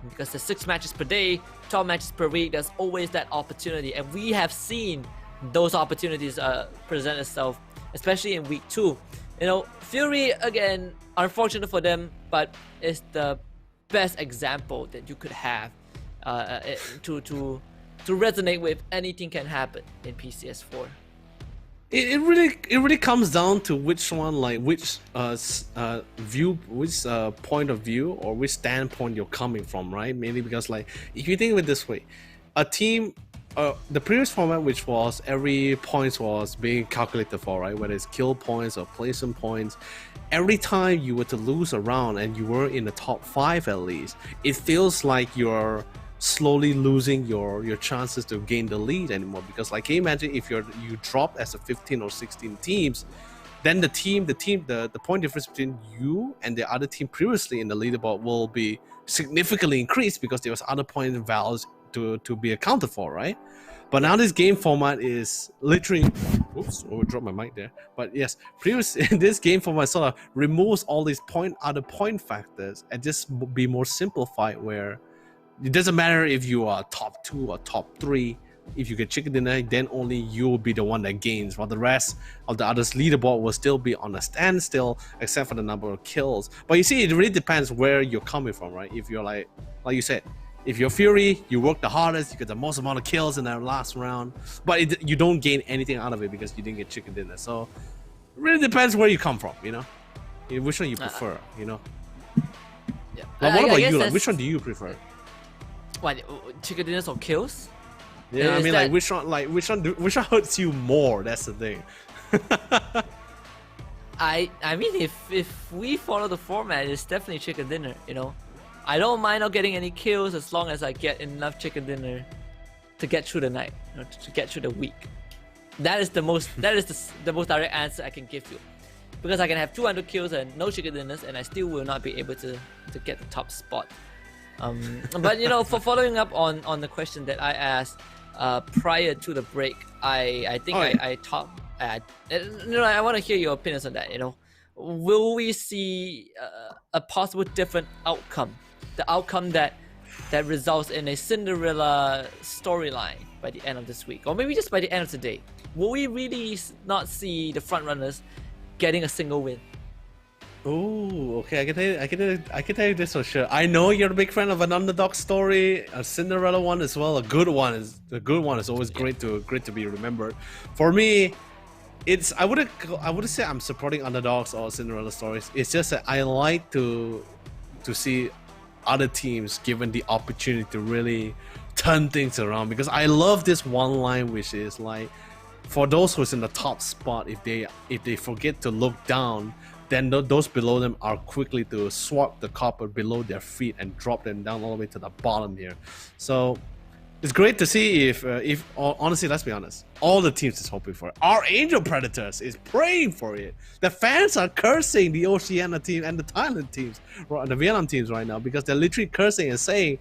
because there's 6 matches per day, 12 matches per week. There's always that opportunity, and we have seen those opportunities present itself, especially in week 2. You know, Fury, again, unfortunate for them, but it's the best example that you could have to resonate with. Anything can happen in PCS4. It really comes down to which one, like which point of view or which standpoint you're coming from, right? Mainly because, like, if you think of it this way, a team, the previous format, which was every points was being calculated for, right? Whether it's kill points or placement points, every time you were to lose a round and you were in the top 5 at least, it feels like you're slowly losing your chances to gain the lead anymore. Because, like, can you imagine if you drop as a 15 or 16 teams, then the point difference between you and the other team previously in the leaderboard will be significantly increased, because there was other point values to be accounted for, right? But now this game format is literally Oops, I dropped my mic there. But yes, previous in this game for my sort of removes all these other point factors and just be more simplified where it doesn't matter if you are top 2 or top 3. If you get chicken dinner, then only you will be the one that gains, while the rest of the others leaderboard will still be on a standstill except for the number of kills. But you see, it really depends where you're coming from, right? If you're like you said, if you're Fury, you work the hardest, you get the most amount of kills in that last round, but you don't gain anything out of it because you didn't get chicken dinner. So it really depends where you come from, you know? Which one you prefer, you know? Yeah. Like, what about you? Like, which one do you prefer? What, chicken dinners or kills? Yeah, I mean, like which one hurts you more? That's the thing. I mean, if we follow the format, it's definitely chicken dinner. You know, I don't mind not getting any kills as long as I get enough chicken dinner to get through the night, you know, to get through the week. That is the most the most direct answer I can give you, because I can have 200 kills and no chicken dinners, and I still will not be able to get the top spot. But you know, for following up on the question that I asked prior to the break, I think I talked. You know, I want to hear your opinions on that. You know, will we see a possible different outcome? The outcome that results in a Cinderella storyline by the end of this week, or maybe just by the end of today. Will we really not see the frontrunners getting a single win? Oh, okay. I can tell you this for sure. I know you're a big fan of an underdog story, a Cinderella one as well. A good one is always great to be remembered. For me, I wouldn't say I'm supporting underdogs or Cinderella stories. It's just that I like to see other teams given the opportunity to really turn things around, because I love this one line, which is like, for those who's in the top spot, if they forget to look down, then those below them are quickly to swap the copper below their feet and drop them down all the way to the bottom here. So it's great to see if honestly, let's be honest, all the teams is hoping for it. Our Angel Predators is praying for it. The fans are cursing the Oceania team and the Thailand teams, the Vietnam teams right now, because they're literally cursing and saying,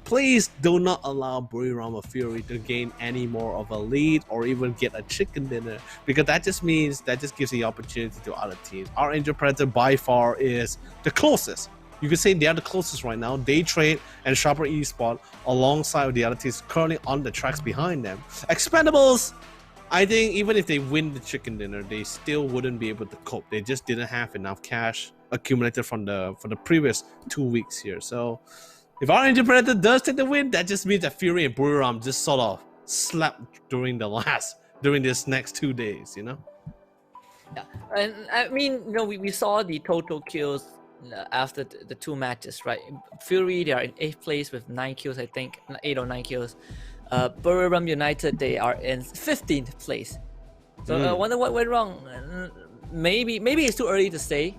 please do not allow Buriram or Fury to gain any more of a lead or even get a chicken dinner, because that just gives the opportunity to other teams. Our Angel Predator by far is the closest. You could say they are the closest right now. Day Trade and Sharper Esport alongside with the other teams currently on the tracks behind them. Expendables, I think even if they win the chicken dinner, they still wouldn't be able to cope. They just didn't have enough cash accumulated from the previous 2 weeks here. So if our Angel Predator does take the win, that just means that Fury and Buriram just sort of slept during this next 2 days, you know? Yeah, and I mean, you know, we saw the total kills after the 2 matches, right? Fury, they are in 8th place with 9 kills, I think, 8 or 9 kills. Buriram United, they are in 15th place. So I wonder what went wrong. Maybe it's too early to say.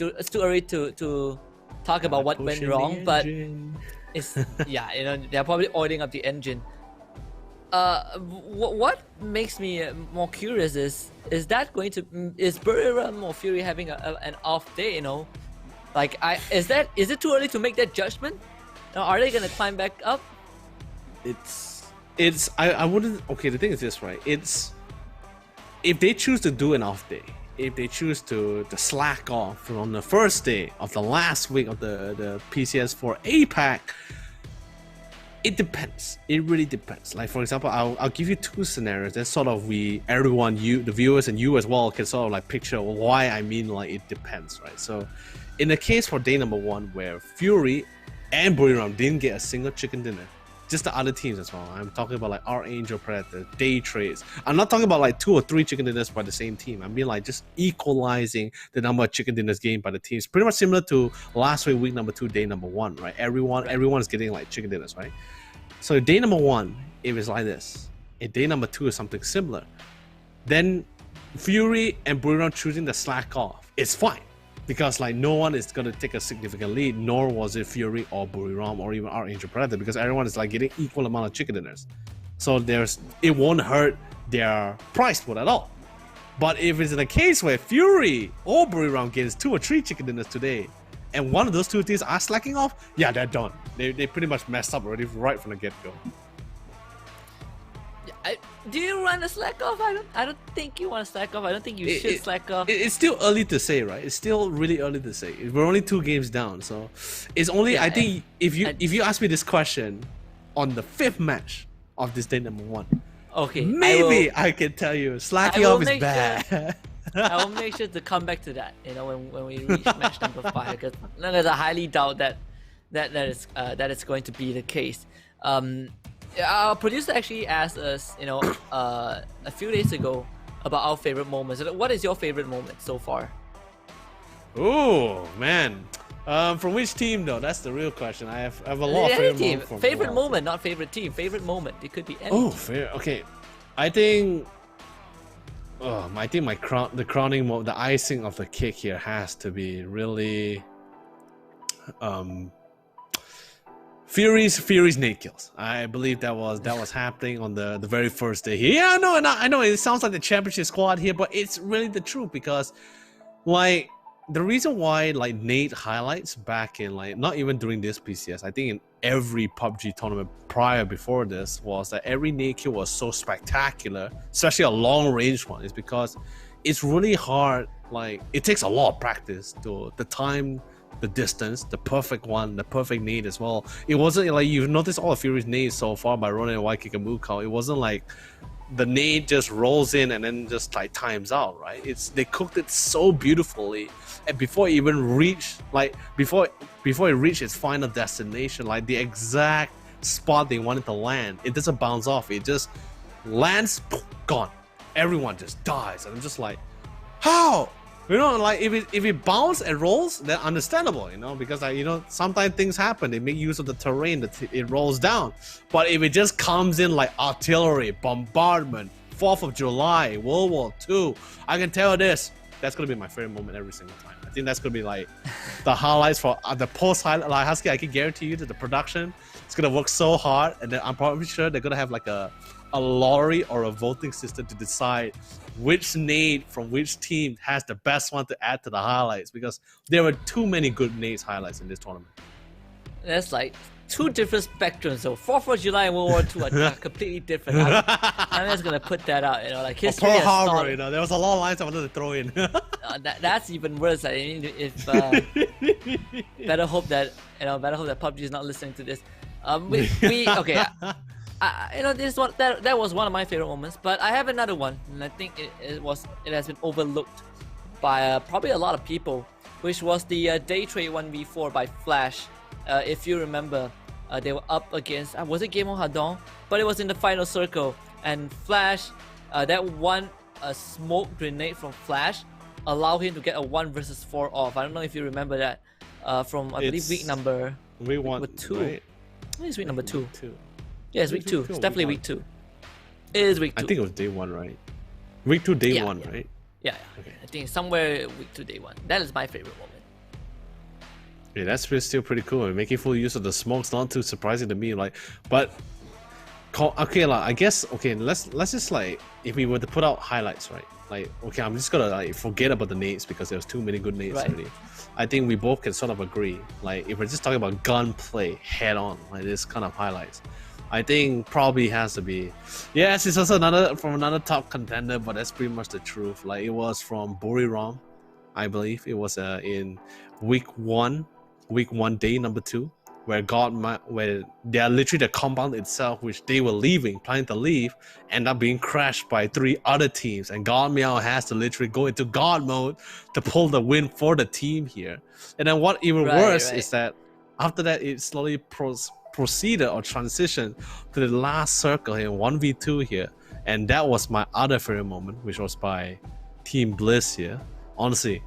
It's too early to talk about what went wrong, but it's yeah, you know, they're probably oiling up the engine. What makes me more curious is Buriram or Fury having an off day? You know, like is it too early to make that judgment? Or are they gonna climb back up? I wouldn't. Okay, the thing is this, right? It's if they choose to do an off day, if they choose to slack off from the first day of the last week of the PCS4 APAC, it depends. It really depends. Like, for example, I'll give you 2 scenarios that sort of everyone, you, the viewers, and you as well can sort of like picture why I mean like it depends, right? So in the case for day number 1 where Fury and Buriram didn't get a single chicken dinner, just the other teams as well. I'm talking about like our Angel Predator, Day Trades. I'm not talking about like 2 or 3 chicken dinners by the same team. I mean like just equalizing the number of chicken dinners gained by the teams. Pretty much similar to last week number 2, day number 1, right? Everyone is getting like chicken dinners, right? So day number 1, it was like this. And day number 2 is something similar. Then Fury and Buriram choosing the slack off. It's fine, because like no one is gonna take a significant lead, nor was it Fury or Buriram or even our Angel Predator, because everyone is like getting equal amount of chicken dinners. So it won't hurt their price pool at all. But if it's in a case where Fury or Buriram gets 2 or 3 chicken dinners today, and one of those 2 teams are slacking off, yeah, they're done. They pretty much messed up already right from the get-go. Do you want to slack off? I don't think you want to slack off. I don't think you should slack off. It's still early to say, right? It's still really early to say. We're only 2 games down, so it's only. Yeah, I think if you ask me this question on the 5th match of this day number 1, okay, maybe I can tell you slacking off is bad. I will make sure to come back to that. You know, when we reach match number 5, because I highly doubt that is going to be the case. Our producer actually asked us, you know, a few days ago about our favorite moments. What is your favorite moment so far? Oh man, from which team though? That's the real question. I have a lot of favorite moments. Favorite moment, not favorite team. Favorite moment. It could be any. Oh, fair. Okay, I think. I think the crowning moment, the icing of the cake here has to be really. Fury's nade kills. I believe that was happening on the very first day here. Yeah, I know it sounds like the championship squad here, but it's really the truth, because like the reason why like nade highlights back in like not even during this PCS, I think in every PUBG tournament prior before this, was that every nade kill was so spectacular, especially a long range one, is because it's really hard. Like it takes a lot of practice to the time, the distance, the perfect one, the perfect nade as well. It wasn't like you've noticed all of Fury's nades so far by Ronin and White Kick and Mukau. It wasn't like the nade just rolls in and then just like times out, right? They cooked it so beautifully, and before it even reached before it reached its final destination, like the exact spot they wanted to land, it doesn't bounce off. It just lands, gone. Everyone just dies, and I'm just like, how? You know, like if it bounces and rolls, then understandable, you know, because like, you know, sometimes things happen. They make use of the terrain that it rolls down. But if it just comes in like artillery, bombardment, 4th of July, World War II, I can tell you this, that's gonna be my favorite moment every single time. I think that's gonna be like the highlights for the post highlight. Like Husky, I can guarantee you that the production is gonna work so hard, and then I'm probably sure they're gonna have like a lottery or a voting system to decide which nade from which team has the best one to add to the highlights, because there were too many good nades highlights in this tournament. That's like 2 different spectrums. So 4th of July and World War II are completely different. I'm just gonna put that out. You know, like history. Pearl Harbor, you know, there was a lot of lines I wanted to throw in. That's even worse. I mean, if better hope that PUBG is not listening to this. Okay. You know, that was one of my favorite moments, but I have another one, and I think it has been overlooked by probably a lot of people, which was the day trade 1v4 by Flash. If you remember, they were up against was it Game of Hadon, but it was in the final circle, and Flash, that one smoke grenade from Flash allowed him to get a 1 versus 4 off. I don't know if you remember that from I believe week number 2. Right? I think it's week number 2. Yeah, it's week 2. It's definitely week 2. It is week 2. I think it was day 1, right? Week 2, day 1, right? Yeah. Okay. I think somewhere week 2, day 1. That is my favorite moment. Yeah, that's still pretty cool. And making full use of the smokes, not too surprising to me. Like, but okay, like I guess let's just like, if we were to put out highlights, right? Like, okay, I'm just gonna like forget about the nades because there's too many good nades already. I think we both can sort of agree. Like, if we're just talking about gunplay head on, like this kind of highlights, I think probably has to be, yes, it's also another top contender, but that's pretty much the truth. Like, it was from Buriram, I believe. It was in week 1, day number 2, where they are literally the compound itself, which they were planning to leave, end up being crashed by 3 other teams, and God Meow has to literally go into God mode to pull the win for the team here. And then what even worse is that after that, it slowly proceeded or transitioned to the last circle here, 1v2 here, and that was my other favorite moment, which was by Team Bliss here. Honestly,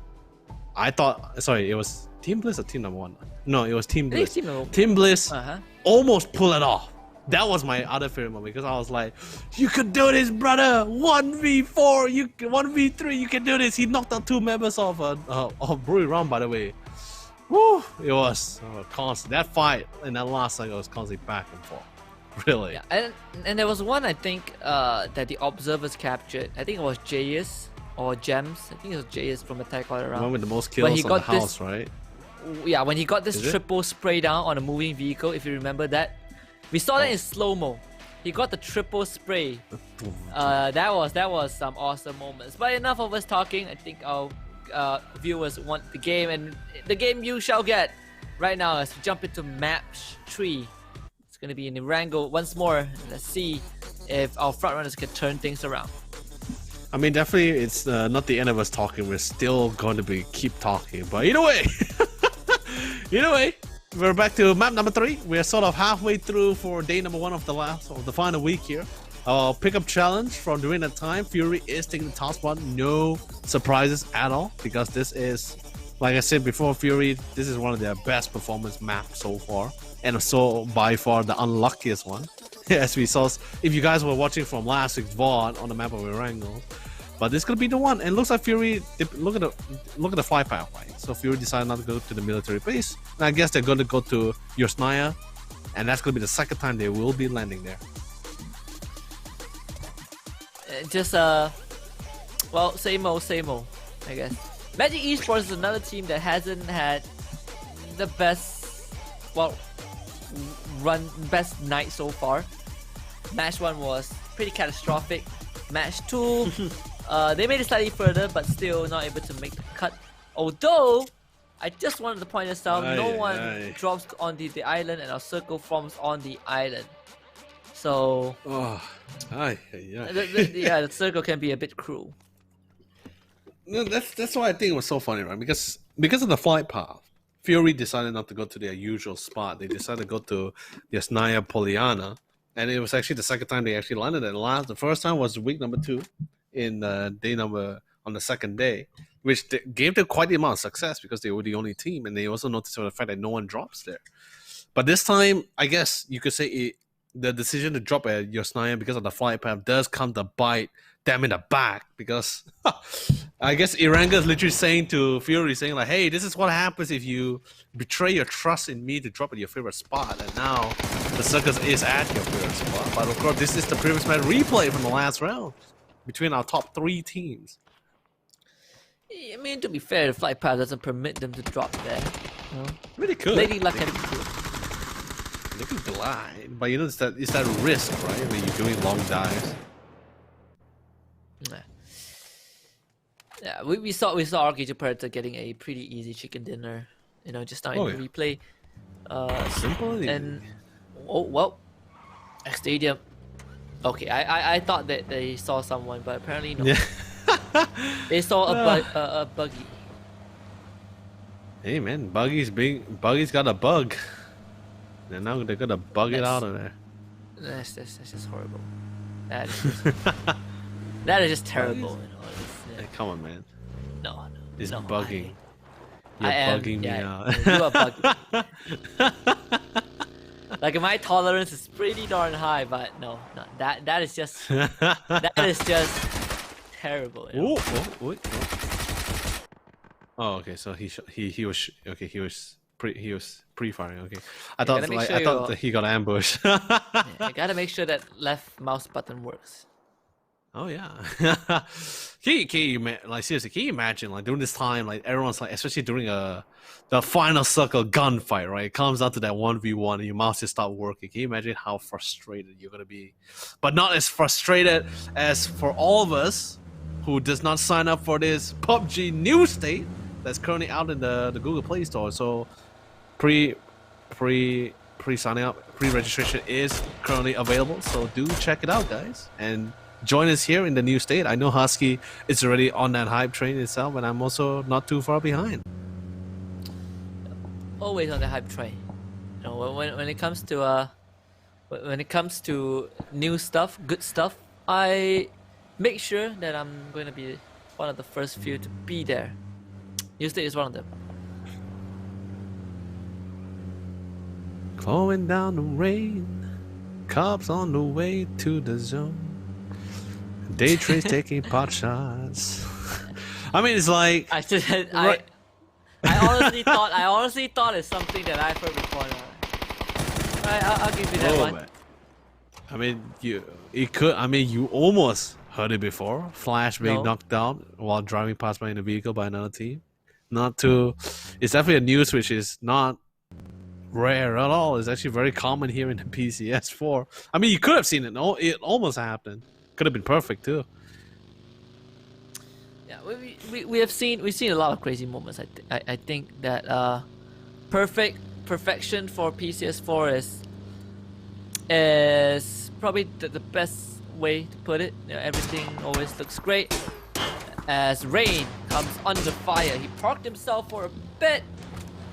I thought, sorry, it was Team Bliss or Team number 1? No, it was Team Bliss. Team Bliss almost pulled it off. That was my other favorite moment, because I was like, you could do this, brother. 1v4, 1v3, you can do this. He knocked out 2 members of Buriram, by the way. Woo! It was constant. That fight in that last cycle was constantly back and forth. Really. Yeah, and there was one, I think, that the observers captured. I think it was Jayus or Gems. I think it was Jayus from Attack All Around. One with the most kills on the house, right? Yeah, when he got this triple spray down on a moving vehicle, if you remember that. We saw that in slow-mo. He got the triple spray. That was some awesome moments. But enough of us talking. I think our viewers want the game, and the game you shall get right now. As we jump into match 3. It's gonna be in Erangel once more. Let's see if our frontrunners can turn things around. I mean, definitely, it's not the end of us talking. We're still going to keep talking. But either way, we're back to map number 3. We're sort of halfway through for day number 1 of the final week here. Pickup challenge from during that time. Fury is taking the top spot. No surprises at all, because this is, like I said before, Fury. This is one of their best performance maps so far, and so by far the unluckiest one. As we saw, if you guys were watching from last week's VOD on the map of Erangel, but this could be the one. And looks like Fury. Look at the fly pathway. So Fury decided not to go to the military base, and I guess they're going to go to Yosnaya, and that's going to be the second time they will be landing there. Just well, same old, I guess. Magic Esports is another team that hasn't had the best, best night so far. Match 1 was pretty catastrophic. Match 2, they made it slightly further, but still not able to make the cut. Although, I just wanted to point this out, no one drops on the island, and our circle forms on the island. So, the circle can be a bit cruel. No, that's why I think it was so funny, right? Because of the flight path, Fury decided not to go to their usual spot. They decided to go to Yasnaya Poliana, and it was actually the second time they actually landed it. The first time was week number 2, in on the second day, which gave them quite the amount of success because they were the only team, and they also noticed the fact that no one drops there. But this time, I guess you could say the decision to drop at Yosnaya because of the flight path does come to bite them in the back, because I guess Erangel is literally saying to Fury, saying like, hey, this is what happens if you betray your trust in me to drop at your favorite spot, and now the circus is at your favorite spot. But of course, this is the previous match replay from the last round between our top 3 teams. I mean, to be fair, the flight path doesn't permit them to drop there. Really could. Lady Luck can They could glide, but you know, it's that risk, right? When you're doing long dives. Yeah, we saw Archangel Predator getting a pretty easy chicken dinner, just now in the replay. Simple and well, X Stadium. Okay, I thought that they saw someone, but apparently no. Yeah. They saw a buggy. Hey man, Buggy's got a bug. And now they're gonna bug it out of there. That's just horrible. That is just terrible. Hey, come on, man. No. It's bugging. You're bugging me out. You are bugging. Like, my tolerance is pretty darn high, but no, that is just terrible. Oh, okay. So he was pre-firing. Okay, I thought he got ambushed. I gotta make sure that left mouse button works. Oh yeah. Can you imagine like during this time, like everyone's like, especially during the final circle gunfight, right? It comes down to that 1v1 and your mouse just start working. Can you imagine how frustrated you're gonna be? But not as frustrated as for all of us who does not sign up for this PUBG new state that's currently out in the Google Play Store. So pre-signing up, pre-registration is currently available. So do check it out, guys, and join us here in the new state. I know Husky is already on that hype train itself, and I'm also not too far behind. Always on the hype train. When it comes to new stuff, good stuff, I make sure that I'm going to be one of the first few to be there. New state is one of them. Flowing down the rain, cops on the way to the zone. Day trades taking pot shots. I mean, it's like I honestly thought it's something that I've heard before. I'll give you that one. Man. I mean, you almost heard it before. Flash being knocked out while driving past by in a vehicle by another team. It's definitely a news which is not rare at all. It's actually very common here in the PCS4. I mean, you could have seen it. No, it almost happened. Could have been perfect too. Yeah, we've seen a lot of crazy moments. I think that perfection for PCS4 is probably the best way to put it. You know, everything always looks great. As Rain comes under fire, he parked himself for a bit,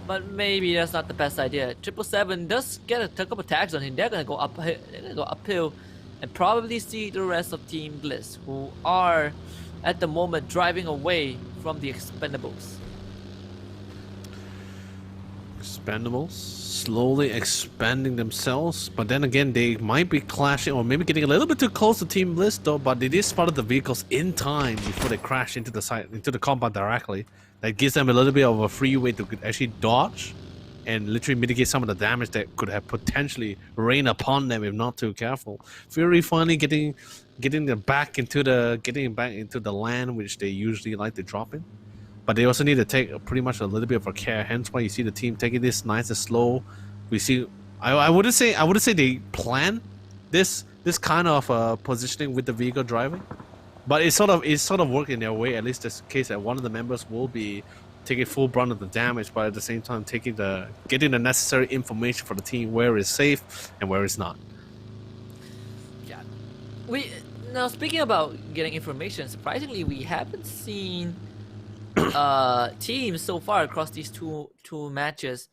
but maybe that's not the best idea. 777 does get a couple tags on him. They're gonna go uphill, and probably see the rest of Team Bliss, who are at the moment driving away from the Expendables. Expendables slowly expanding themselves, but then again they might be clashing or maybe getting a little bit too close to Team Bliss though. But they did spot the vehicles in time before they crash into the site, into the compound directly. That gives them a little bit of a free way to actually dodge and literally mitigate some of the damage that could have potentially rained upon them if not too careful. Fury finally getting back into the land which they usually like to drop in. But they also need to take pretty much a little bit of a care. Hence why you see the team taking this nice and slow. We see, I wouldn't say they plan this kind of positioning with the vehicle driving, but it sort of worked in their way. At least this case that one of the members will be taking full brunt of the damage, but at the same time getting the necessary information for the team where it's safe and where it's not. Yeah, now speaking about getting information, surprisingly we haven't seen teams so far across these two matches,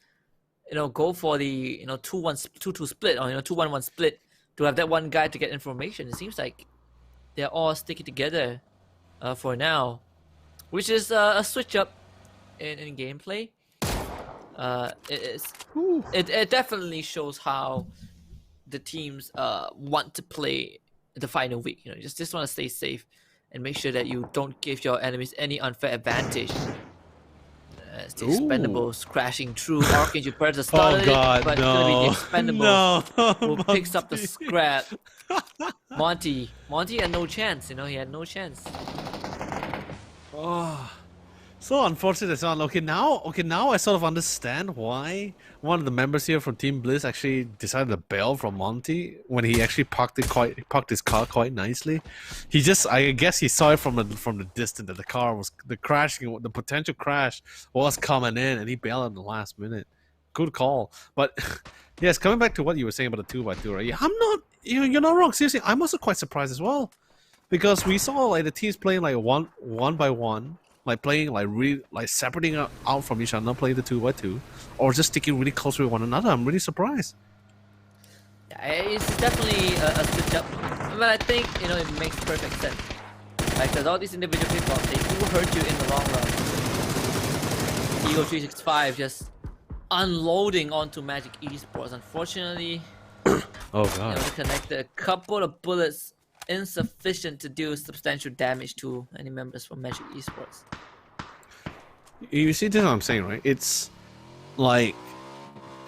go for the 2-1-2-2 split, or 2-1-1 split to have that one guy to get information. It seems like they're all sticking together for now, which is a switch up in gameplay. It definitely shows how the teams want to play the final week. Just want to stay safe and make sure that you don't give your enemies any unfair advantage. As the Expendables crashing through. Archangel Predator started but it's gonna be the Expendables who picks up the scrap. Monty had no chance, he had no chance. Oh, so unfortunate, son. Okay, now I sort of understand why one of the members here from Team Bliss actually decided to bail from Monty when he actually parked his car quite nicely. I guess he saw it from the distance that the potential crash was coming in, and he bailed in the last minute. Good call. But yes, coming back to what you were saying about the 2x2, right? Yeah, you're not wrong. Seriously, I'm also quite surprised as well, because we saw like the teams playing like one by one. Like playing separating out from each other, not playing the 2x2, or just sticking really close with one another. I'm really surprised. Yeah, it's definitely a switch up, but I think it makes perfect sense. Because all these individual people, they do hurt you in the long run. Eagle 365 just unloading onto Magic Esports. Unfortunately, oh god, they connected a couple of bullets. Insufficient to do substantial damage to any members from Magic Esports. You see, this is what I'm saying, right? It's like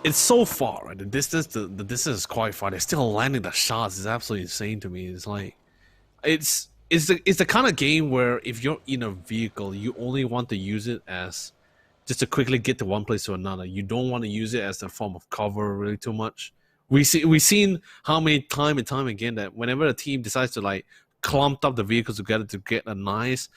it's so far, right? The distance is quite far. They're still landing the shots. It's absolutely insane to me. It's like it's the kind of game where if you're in a vehicle, you only want to use it as just to quickly get to one place to another. You don't want to use it as a form of cover really too much. We've seen how many time and time again that whenever a team decides to like clump up the vehicles together to get a nice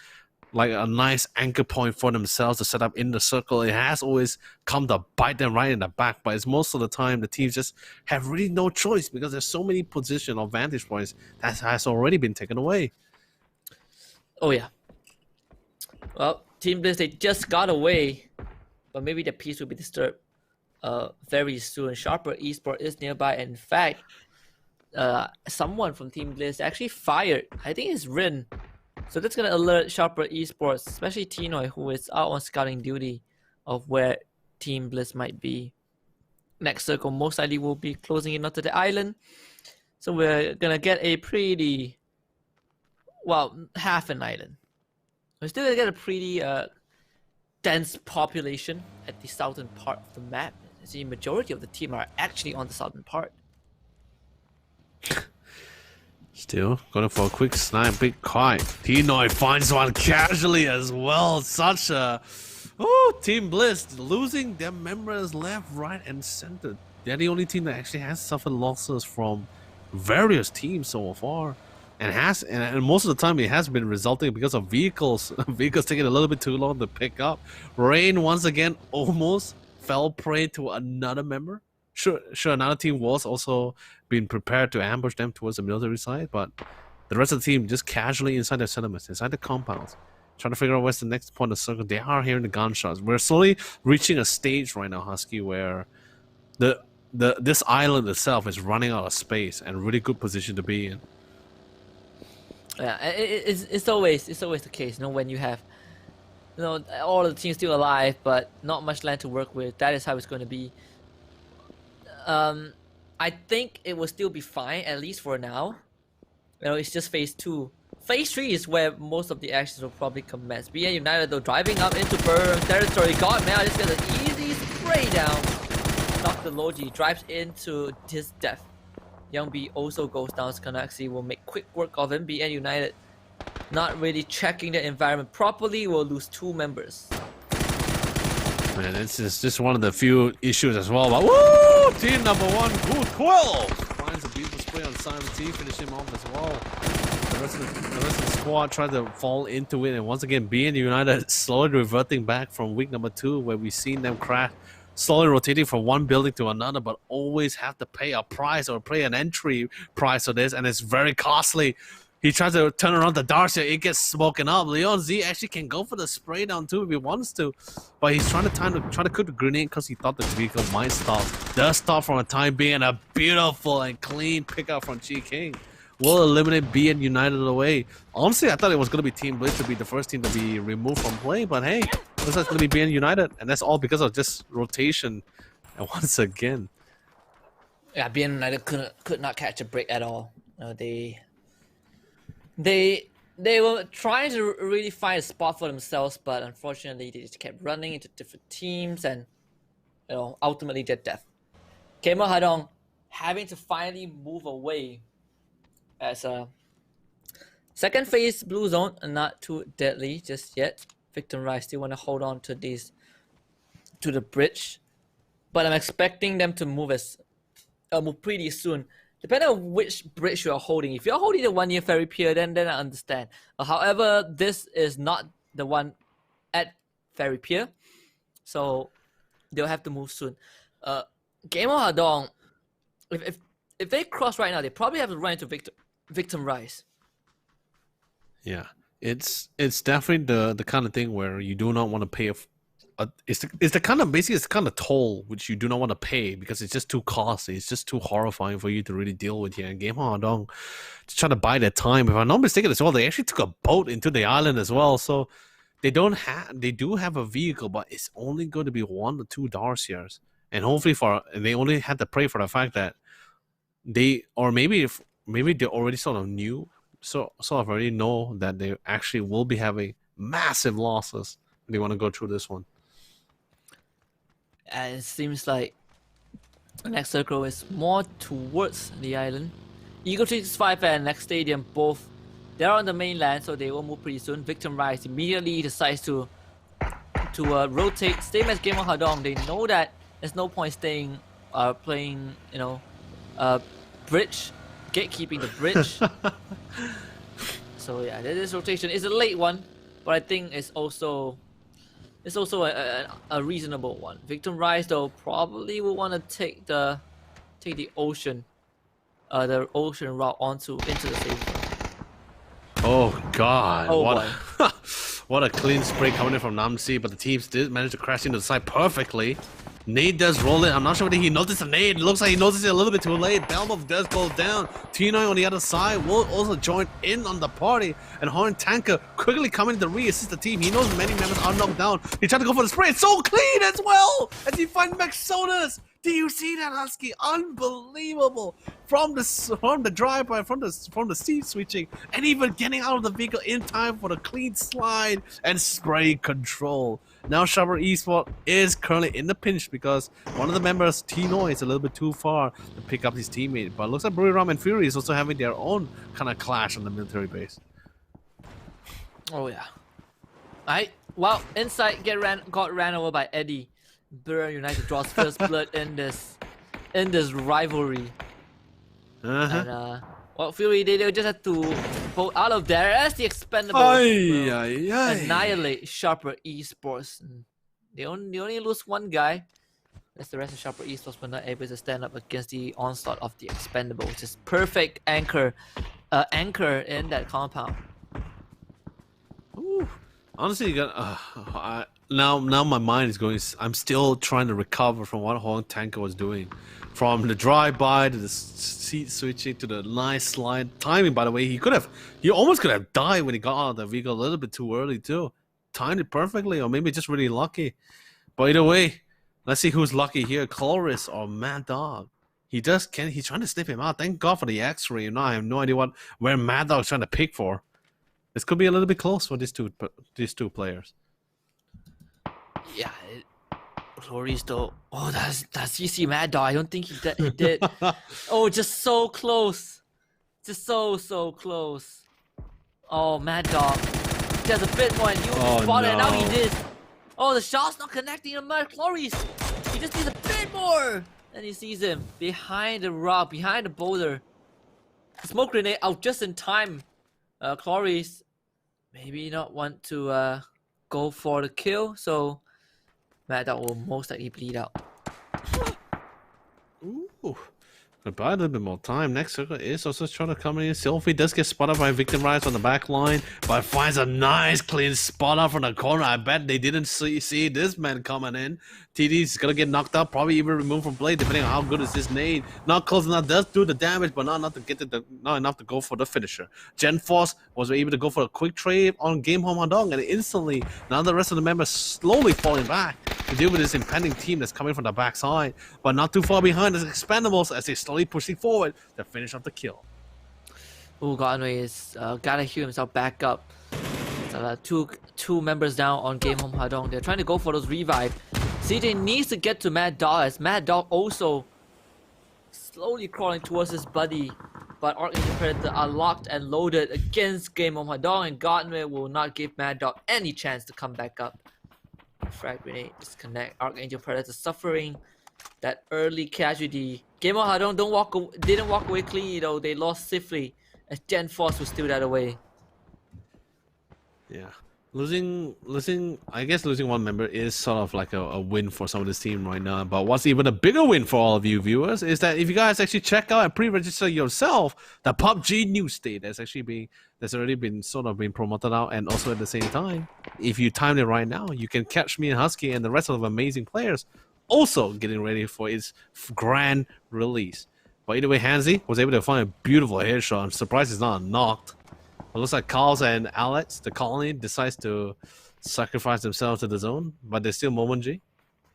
anchor point for themselves to set up in the circle, it has always come to bite them right in the back. But it's most of the time the teams just have really no choice because there's so many position or vantage points that has already been taken away. Oh yeah. Well, Team Bliss, they just got away, but maybe the peace will be disturbed very soon. Sharper Esports is nearby. In fact, someone from Team Bliss actually fired. I think it's Rin. So that's gonna alert Sharper Esports, especially Tinoy, who is out on scouting duty of where Team Bliss might be. Next circle most likely will be closing in onto the island. So we're gonna get a pretty, well, half an island. We're still gonna get a pretty dense population at the southern part of the map. The majority of the team are actually on the southern part. Still going for a quick snipe, big kite. Tinoy finds one casually as well. Such a Oh, Team Bliss losing their members left, right, and center. They're the only team that actually has suffered losses from various teams so far, and most of the time it has been resulting because of vehicles taking a little bit too long to pick up. Rain once again almost fell prey to another member. Sure, another team was also being prepared to ambush them towards the military side, but the rest of the team just casually inside their settlements, inside the compounds, trying to figure out where's the next point of circle. They are hearing the gunshots. We're slowly reaching a stage right now, Husky, where this island itself is running out of space and really good position to be in. Yeah, it's always the case. You know, when you have, you know, all the teams still alive but not much land to work with, that is how it's going to be. I think it will still be fine, at least for now. You know, it's just phase 2. Phase 3 is where most of the actions will probably commence. BN United though driving up into Burn territory. God, man, just gets an easy spray down. Dr. Logi drives into his death. Young B also goes down. Skanaxi will make quick work of him. BN United not really checking the environment properly, will lose 2 members. Man, this is just one of the few issues as well. But woo! Team number 1, good 12! Finds a beautiful spray on Simon T, finish him off as well. The rest of the squad tried to fall into it, and once again, BN United slowly reverting back from week number 2, where we've seen them crash, slowly rotating from one building to another, but always have to pay a price or pay an entry price for this, and it's very costly. He tries to turn around the Darcy, it gets smoking up. Leon Z actually can go for the spray down too if he wants to, but he's trying to cook the grenade because he thought the vehicle might stop. Does stop for a time being, and a beautiful and clean pickup from G King will eliminate BN United away. Honestly, I thought it was going to be Team Blitz to be the first team to be removed from play, but hey, looks like it's going to be BN United, and that's all because of just rotation. And once again, yeah, BN United could not catch a break at all. They were trying to really find a spot for themselves, but unfortunately they just kept running into different teams, and you know, ultimately their death. Gamer Hadong having to finally move away as a second phase blue zone, and not too deadly just yet. Victim Rise still want to hold on to the bridge, but I'm expecting them to move pretty soon. Depending on which bridge you are holding. If you're holding the 1-year ferry pier, then I understand. However, this is not the one at ferry pier, so they'll have to move soon. Gamer Hadong, if they cross right now, they probably have to run into Victim Rise. Yeah, it's definitely the kind of thing where you do not want to pay it's the kind of toll which you do not want to pay because it's just too costly. It's just too horrifying for you to really deal with here. And Game Hadong just trying to buy their time. If I'm not mistaken as well, they actually took a boat into the island as well. So they do have a vehicle, but it's only going to be 1 or 2 Darcyers. And hopefully they only had to pray for the fact that maybe they already sort of already know that they actually will be having massive losses. They want to go through this one. And it seems like the next circle is more towards the island. Eagle 365 and Next Stadium both, they're on the mainland, so they will move pretty soon. Victim Rise immediately decides to rotate. Same as Gamer Hadong, they know that there's no point staying playing, you know, bridge, gatekeeping the bridge. So yeah, this rotation is a late one, but I think it's also a reasonable one. Victim Rise though probably will want to take the ocean route into the safe zone. Oh god! Oh, what a clean spray coming in from Namsi, but the teams did manage to crash into the side perfectly. Nade does roll it. I'm not sure whether he noticed the nade. It looks like he noticed it a little bit too late. Belmov does go down. T9 on the other side will also join in on the party. And Horn Tanker quickly coming to re-assist the team. He knows many members are knocked down. He tried to go for the spray. It's so clean as well as he finds Maxonus. Do you see that, Husky? Unbelievable! From the drive-by, from the seat switching, and even getting out of the vehicle in time for the clean slide and spray control. Now Shover Esport is currently in the pinch because one of the members, Tino, is a little bit too far to pick up his teammate. But it looks like Buriram and Fury is also having their own kind of clash on the military base. Oh yeah. Well, Insight got ran over by Eddie. Burn United draws first blood in this rivalry. And well, Fury they just had to pull out of there as the Expendables annihilate Sharper Esports. They only lose one guy. As the rest of Sharper Esports were not able to stand up against the onslaught of the Expendables, which is perfect anchor in that compound. Ooh. Honestly, you got now my mind is going. I'm still trying to recover from what Hong Tanker was doing, from the drive-by to the seat switching to the nice slide timing. By the way, he almost could have died when he got out of the vehicle a little bit too early too. Timed it perfectly, or maybe just really lucky. But either way, let's see who's lucky here, Chloris or Mad Dog. He's trying to snip him out. Thank God for the X-ray. Now I have no idea where Mad Dog's trying to pick for. This could be a little bit close for these two players. Yeah, Chloris though. Oh, that's easy, Mad Dog. I don't think he did. Oh, just so close. Just so close. Oh, Mad Dog. Just a bit more and you spot it. Now he did. Oh, the shot's not connecting to Mad Chloris. He just needs a bit more. And he sees him behind the rock, behind the boulder. The smoke grenade out just in time. Chloris maybe not want to go for the kill, so Mad Dog will most likely bleed out. Ooh. But buy a little bit more time. Next circle is also trying to come in. Sylphie does get spotted by Victim Rise on the back line, but finds a nice clean spot out from the corner. I bet they didn't see this man coming in. TD's gonna get knocked out, probably even removed from play, depending on how good is this nade. Not close enough, does do the damage, but not enough to go for the finisher. Gen Force was able to go for a quick trade on Game Home Hadong, and instantly, now the rest of the members slowly falling back to deal with this impending team that's coming from the backside, but not too far behind as Expendables as they slowly pushing forward to finish off the kill. Oh, Godway is gotta heal himself back up. So, two members down on Game Home Hadong. They're trying to go for those revive. CJ needs to get to Mad Dog as Mad Dog also slowly crawling towards his buddy. But Archangel Predator are locked and loaded against Game Home Hadong, and Godway will not give Mad Dog any chance to come back up. Frag grenade disconnect. Archangel Predator suffering that early casualty. Game Home Hadong didn't walk away cleanly though. They lost swiftly as Gen Force was still that away. Yeah. I guess losing one member is sort of like a win for some of this team right now. But what's even a bigger win for all of you viewers is that if you guys actually check out and pre-register yourself, the PUBG news state that's already been sort of been promoted out, and also at the same time, if you time it right now, you can catch me and Husky and the rest of the amazing players also getting ready for its grand release. But either way, Hansi was able to find a beautiful headshot. I'm surprised it's not knocked. It looks like Carls and Alex, the colony, decides to sacrifice themselves to the zone, but they're still Momonji,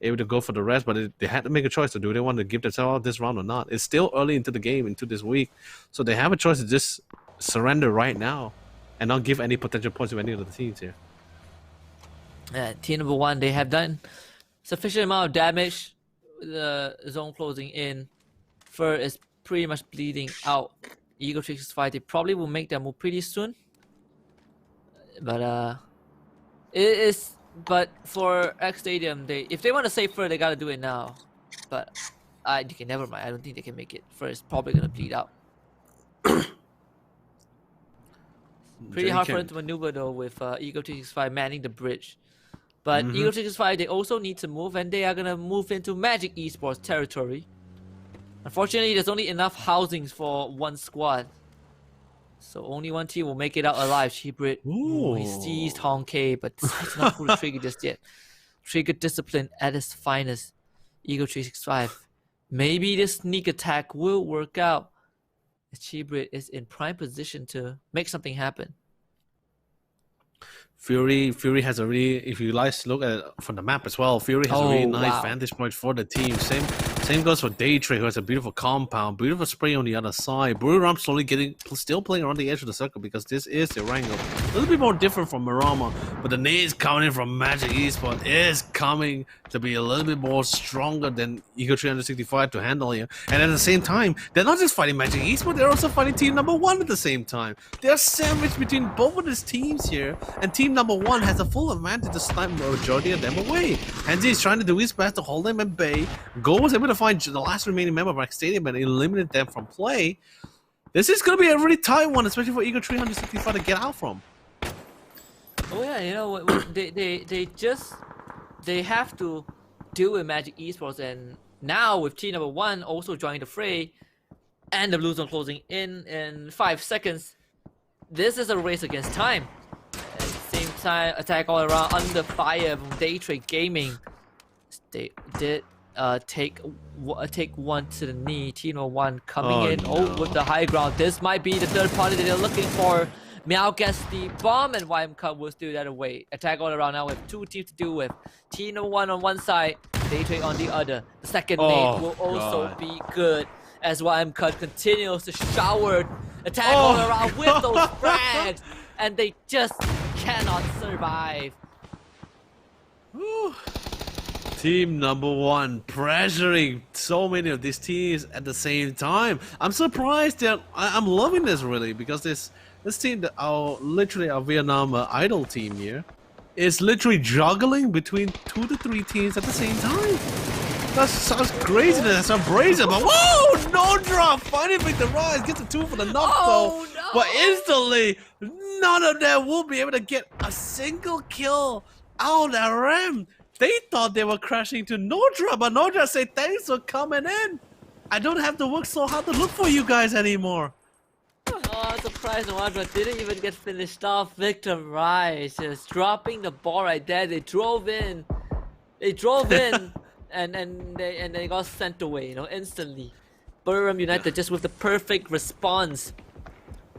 able to go for the rest, but they had to make a choice to do they want to give themselves out this round or not. It's still early into the game, into this week, so they have a choice to just surrender right now and not give any potential points to any of the teams here. Team number one, they have done sufficient amount of damage. The zone closing in. Fur is pretty much bleeding out. Eagle 365, they probably will make their move pretty soon. But but for X Stadium, if they want to save Fur, they gotta do it now. But never mind. I don't think they can make it. Fur is probably gonna bleed out. Pretty hard for them to maneuver though with Eagle 365 manning the bridge. But Eagle 365, they also need to move, and they are gonna move into Magic Esports territory. Unfortunately, there's only enough housings for one squad. So only one team will make it out alive. Cheebrit. He seized Hong K, but it's not pull the trigger just yet. Trigger discipline at its finest. Eagle 365. Maybe this sneak attack will work out. Cheebrit is in prime position to make something happen. Fury has a really, if you guys look at it from the map as well, Fury has a really nice vantage point for the team. Same goes for Daytrade, who has a beautiful compound, beautiful spray on the other side. Buriram slowly still playing around the edge of the circle because this is the angle. A little bit more different from Marama, but the nades coming in from Magic Esports is coming to be a little bit more stronger than Eagle 365 to handle here. And at the same time, they're not just fighting Magic Esports, they're also fighting Team Number 1 at the same time. They're sandwiched between both of these teams here, and Team Number 1 has a full advantage to snipe the majority of them away. Henzi is trying to do his best to hold them at bay. Go was able to find the last remaining member of our stadium and eliminate them from play. This is going to be a really tight one, especially for Eagle 365 to get out from. Oh yeah, you know, they have to deal with Magic Esports, and now with Team Number 1 also joining the fray, and the blue zone closing in 5 seconds. This is a race against time. At the same time, attack all around under fire from Daytrade Gaming. They did take one to the knee. Team Number 1 coming in with the high ground. This might be the third party that they're looking for. Meow gets the bomb, and YM Cup will steal that away. Attack all around now with 2 teams to deal with. Team Number 1 on one side, Daytrade on the other. The second nade will also be good as YM Cup continues to shower attack all around with those frags, and they just cannot survive. Team Number 1 pressuring so many of these teams at the same time. I'm surprised that I'm loving this really, because this team, that our Vietnam idol team here, is literally juggling between 2 to 3 teams at the same time. That sounds crazy. That's brazen, but whoa! No drop. Finally make the rise. Gets the 2 for the knock though. No. But instantly, none of them will be able to get a single kill out of that ram. They thought they were crashing to Nodra, but Nodra said thanks for coming in. I don't have to work so hard to look for you guys anymore. Oh, I'm surprised Nodra didn't even get finished off. Victor Rice just dropping the ball right there. They drove in. and they got sent away, you know, instantly. Buriram United just with the perfect response.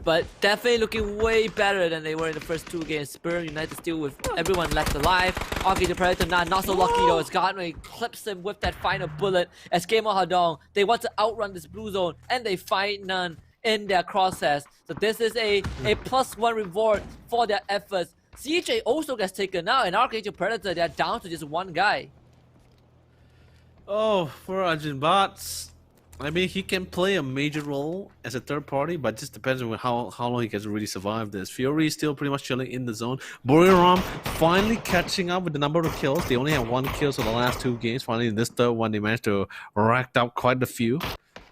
But definitely looking way better than they were in the first 2 games. Buriram United still with everyone left alive. Arcade the Predator not so lucky though, as Gardner clips him with that final bullet. As Game of Hadong, they want to outrun this blue zone, and they find none in their crosshairs. So this is a +1 reward for their efforts. CJ also gets taken out, and Arcade the Predator, they're down to just 1 guy. Oh, for Arjun Bats. I mean, he can play a major role as a third party, but just depends on how long he can really survive this. Fury is still pretty much chilling in the zone. Buriram finally catching up with the number of kills. They only have 1 kill for the last 2 games. Finally, in this third one, they managed to rack up quite a few,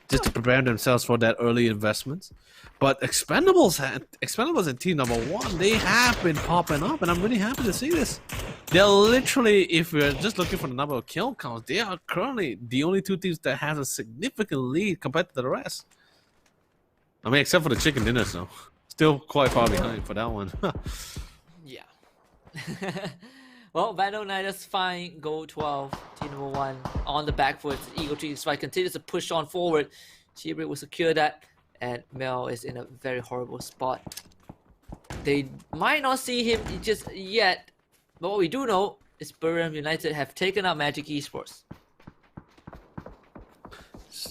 just to prepare themselves for that early investment. But Expendables and Team Number 1, they have been popping up, and I'm really happy to see this. They're literally, if we're just looking for the number of kill counts, they are currently the only 2 teams that has a significant lead compared to the rest. I mean, except for the chicken dinners, though. Still quite far behind for that one. Yeah. Well, Vandal Knights fine, goal 12, Team Number 1 on the back foot. Eagle 365 continues to push on forward. Chibri will secure that, and Mel is in a very horrible spot. They might not see him just yet, but what we do know is Buriram United have taken out Magic Esports.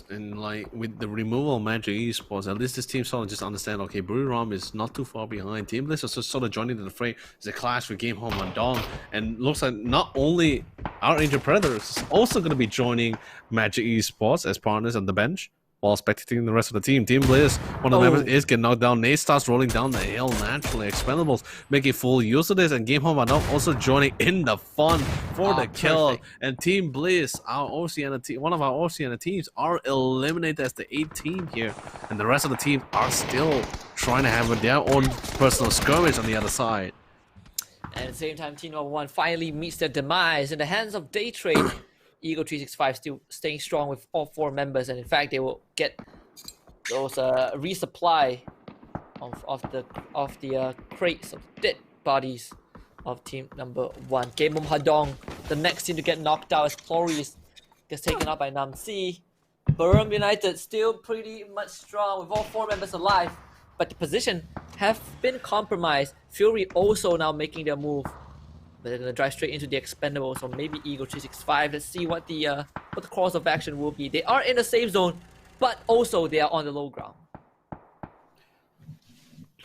And like with the removal of Magic Esports, at least this team sort of just understand, okay, Buriram is not too far behind. Team Bliss is sort of joining the fray. It's a clash with Game Home and Dong, and looks like not only our Angel Predators is also going to be joining Magic Esports as partners on the bench, while spectating the rest of the team. Team Bliss, one of the members, is getting knocked down. Nate starts rolling down the hill naturally. Expendables making full use of this, and Game Home Adult also joining in the fun for the kill. Perfect. And Team Bliss, our Oceania team, one of our Oceania teams, are eliminated as the 8th team here, and the rest of the team are still trying to have their own personal skirmish on the other side. And at the same time, Team Number 1 finally meets their demise in the hands of Daytrade. Eagle 365 still staying strong with all 4 members, and in fact they will get those resupply of the crates of dead bodies of Team Number 1. Game of Hadong, the next team to get knocked out as Chloris gets taken out by Namsi. Buriram United still pretty much strong with all 4 members alive, but the position have been compromised. Fury also now making their move. But they're gonna drive straight into the Expendables or maybe Eagle 365. Let's see what the course of action will be. They are in the safe zone, but also they are on the low ground.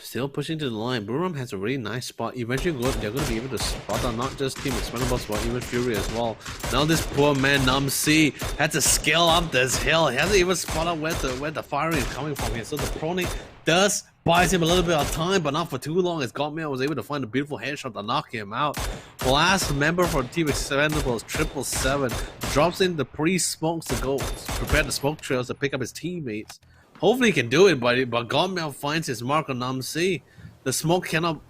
Still pushing to the line. Buram has a really nice spot. Eventually, they're going to be able to spot out not just Team Expendables, but even Fury as well. Now this poor man, Nam-C, had to scale up this hill. He hasn't even spotted where the firing is coming from here. So the proning does buys him a little bit of time, but not for too long, as Godman was able to find a beautiful headshot to knock him out. Last member for Team Expendables, 777, drops in the pre-smokes to go prepare the smoke trails to pick up his teammates. Hopefully he can do it, but Godman finds his mark on Nam-C. The smoke cannot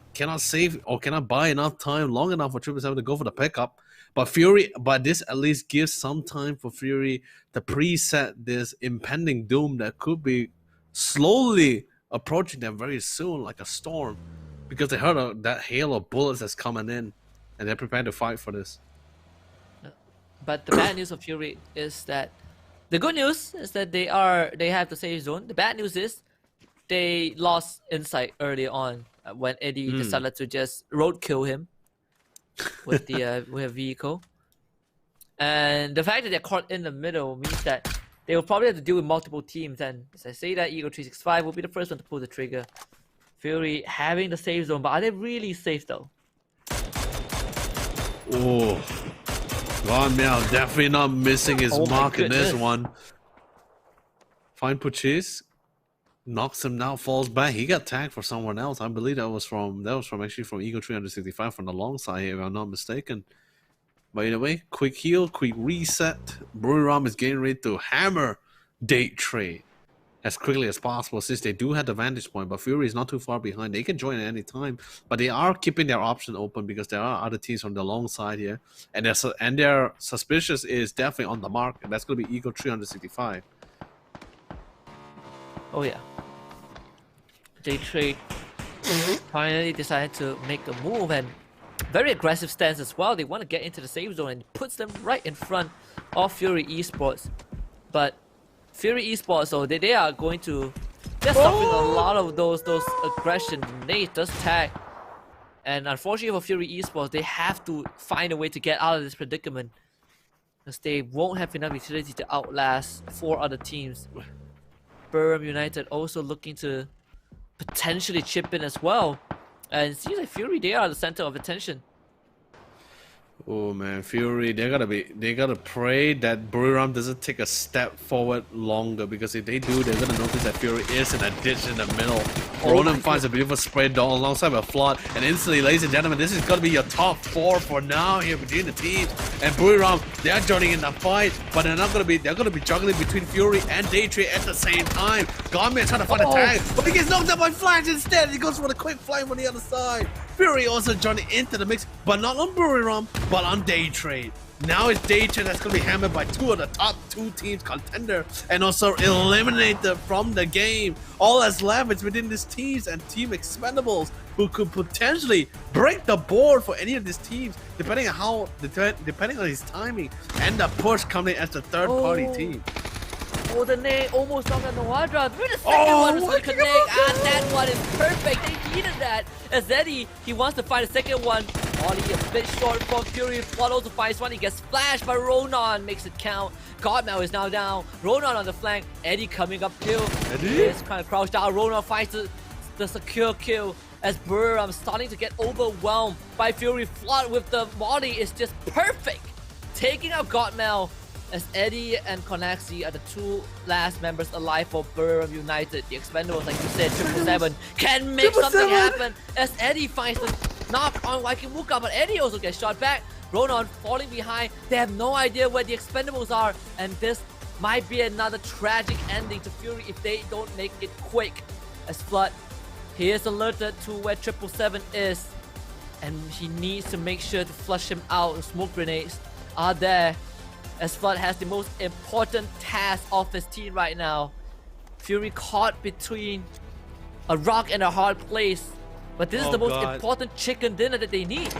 save or cannot buy enough time, long enough for 777 to go for the pickup. But this at least gives some time for Fury to preset this impending doom that could be slowly approaching them very soon, like a storm, because they heard that hail of bullets that's coming in, and they're prepared to fight for this. But the bad news of Fury is that the good news is that they have the safe zone. The bad news is they lost insight early on when Eddie decided to just roadkill him with the with a vehicle. And the fact that they're caught in the middle means that they will probably have to deal with multiple teams. And as I say that, Eagle 365 will be the first one to pull the trigger. Fury having the safe zone, but are they really safe though? Oh. Von Meow definitely not missing his mark in this one. Fine purchase. Knocks him down, falls back. He got tagged for someone else. I believe that was from actually from Eagle 365 from the long side here, if I'm not mistaken. But anyway, quick heal, quick reset. Buriram is getting ready to hammer Date Trade as quickly as possible, since they do have the vantage point, but Fury is not too far behind. They can join at any time, but they are keeping their option open because there are other teams on the long side here, and their suspicious is definitely on the mark, and that's going to be Eagle 365. Oh yeah. Day Trade finally decided to make a move, and very aggressive stance as well. They want to get into the safe zone, and puts them right in front of Fury Esports. But Fury Esports, so they are going to, they're suffering a lot of those aggression. Nate does tag, and unfortunately for Fury Esports, they have to find a way to get out of this predicament, because they won't have enough utility to outlast 4 other teams. Buriram United also looking to potentially chip in as well, and it seems like Fury, they are the center of attention. Oh man, Fury, they gotta pray that Buriram doesn't take a step forward longer, because if they do, they're gonna notice that Fury is in a ditch in the middle. Ronan finds a beautiful spray down alongside a flood, and instantly, ladies and gentlemen, this is gonna be your top 4 for now here between the teams. And Buriram, they're joining in the fight, but they're gonna be juggling between Fury and Daytree at the same time. Garmin trying to find a tag, but he gets knocked out by Flash instead. He goes for the quick fly from the other side. Fury also joining into the mix, but not on Buriram, but on Day Trade. Now it's Day Trade that's going to be hammered by 2 of the top 2 teams contender, and also eliminated from the game. All that's left is within these teams and Team Expendables, who could potentially break the board for any of these teams, depending on his timing and the push coming as the third-party team. Oh, the nade almost knocked out Noadra. The second one was going to connect, and that one is perfect. They needed that. As Eddie, he wants to find a second one. Ollie a bit short from Fury. Flood also finds one. He gets flashed, but Ronan makes it count. Godmau is now down. Ronan on the flank. Eddie coming up kill. Eddie is kind of crouched down. Ronan finds the secure kill, as Buriram starting to get overwhelmed by Fury. Flood with the molly is just perfect, taking out Godmau, as Eddie and Konaxi are the 2 last members alive for Buriram United. The Expendables, like you said, 777 can make something happen, as Eddie finds the knock on Waikimuka, but Eddie also gets shot back. Ronan falling behind. They have no idea where the Expendables are, and this might be another tragic ending to Fury if they don't make it quick. As Flood, he is alerted to where 777 is, and he needs to make sure to flush him out. Smoke grenades are there, as Flood has the most important task of his team right now. Fury caught between a rock and a hard place, but this is the most important chicken dinner that they need.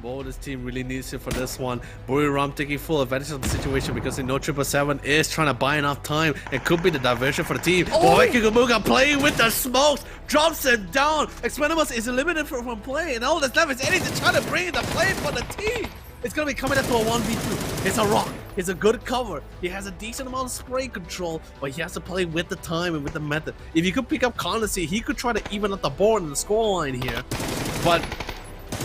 Oh, this team really needs it for this one. Buriram taking full advantage of the situation because they know 777 is trying to buy enough time. It could be the diversion for the team. Boy, Kikumuka playing with the smokes, drops him down. Expendables is eliminated from play, and all that's left is Eddie to try to bring in the play for the team. It's gonna be coming up to a 1v2. It's a rock. It's a good cover. He has a decent amount of spray control, but he has to play with the time and with the method. If you could pick up Condesi, he could try to even up the board and the scoreline here. But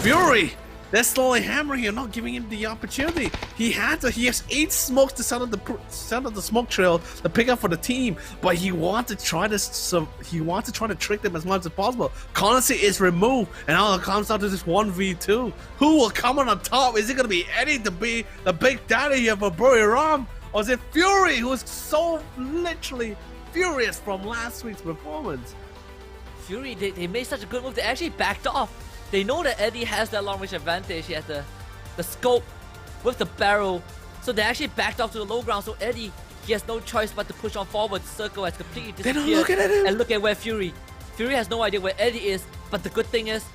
Fury, they're slowly hammering him, not giving him the opportunity. He has 8 smokes to set up the smoke trail to pick up for the team, but he wants to try to trick them as much as possible. Condesi is removed, and now it comes down to this 1v2. Who will come on the top? Is it gonna be Eddie to be the big daddy here for Buriram, or is it Fury, who is so literally furious from last week's performance? Fury, they made such a good move. They actually backed off. They know that Eddie has that long range advantage. He has the scope with the barrel. So they actually backed off to the low ground. So Eddie, he has no choice but to push on forward. The circle has completely disappeared. They're not looking at him. And look at where Fury has no idea where Eddie is. But the good thing is,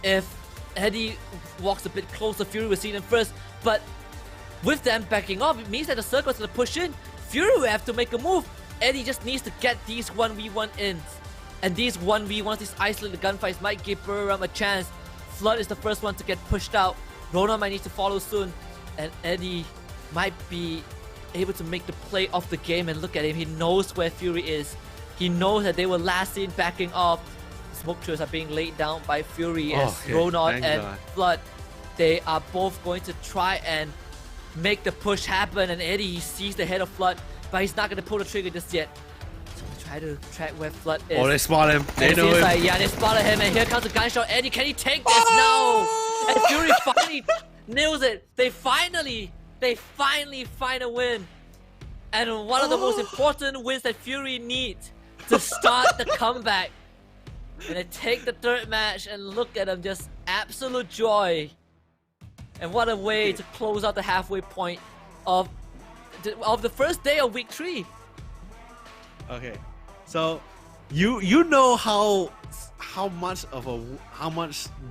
if Eddie walks a bit closer, Fury will see them first. But with them backing off, it means that the circle is going to push in. Fury will have to make a move. Eddie just needs to get these 1v1 ins. And these 1v1s, these isolated gunfights might give Buriram a chance. Flood is the first one to get pushed out. Rona might need to follow soon. And Eddie might be able to make the play of the game. And look at him, he knows where Fury is. He knows that they were last seen backing off. Smoke trails are being laid down by Fury as Ronan and Flood. They are both going to try and make the push happen. And Eddie, he sees the head of Flood, but he's not going to pull the trigger just yet. Try to track where Flood is. Oh, they spot him. They know him. Like, yeah, they spotted him, and here comes the gunshot. Eddie, can he take this? No! And Fury finally nails it. They finally find a win. And one of the most important wins that Fury needs to start the comeback. And they take the third match, and look at them, just absolute joy. And what a way to close out the halfway point of the first day of week 3. Okay. So, you know how much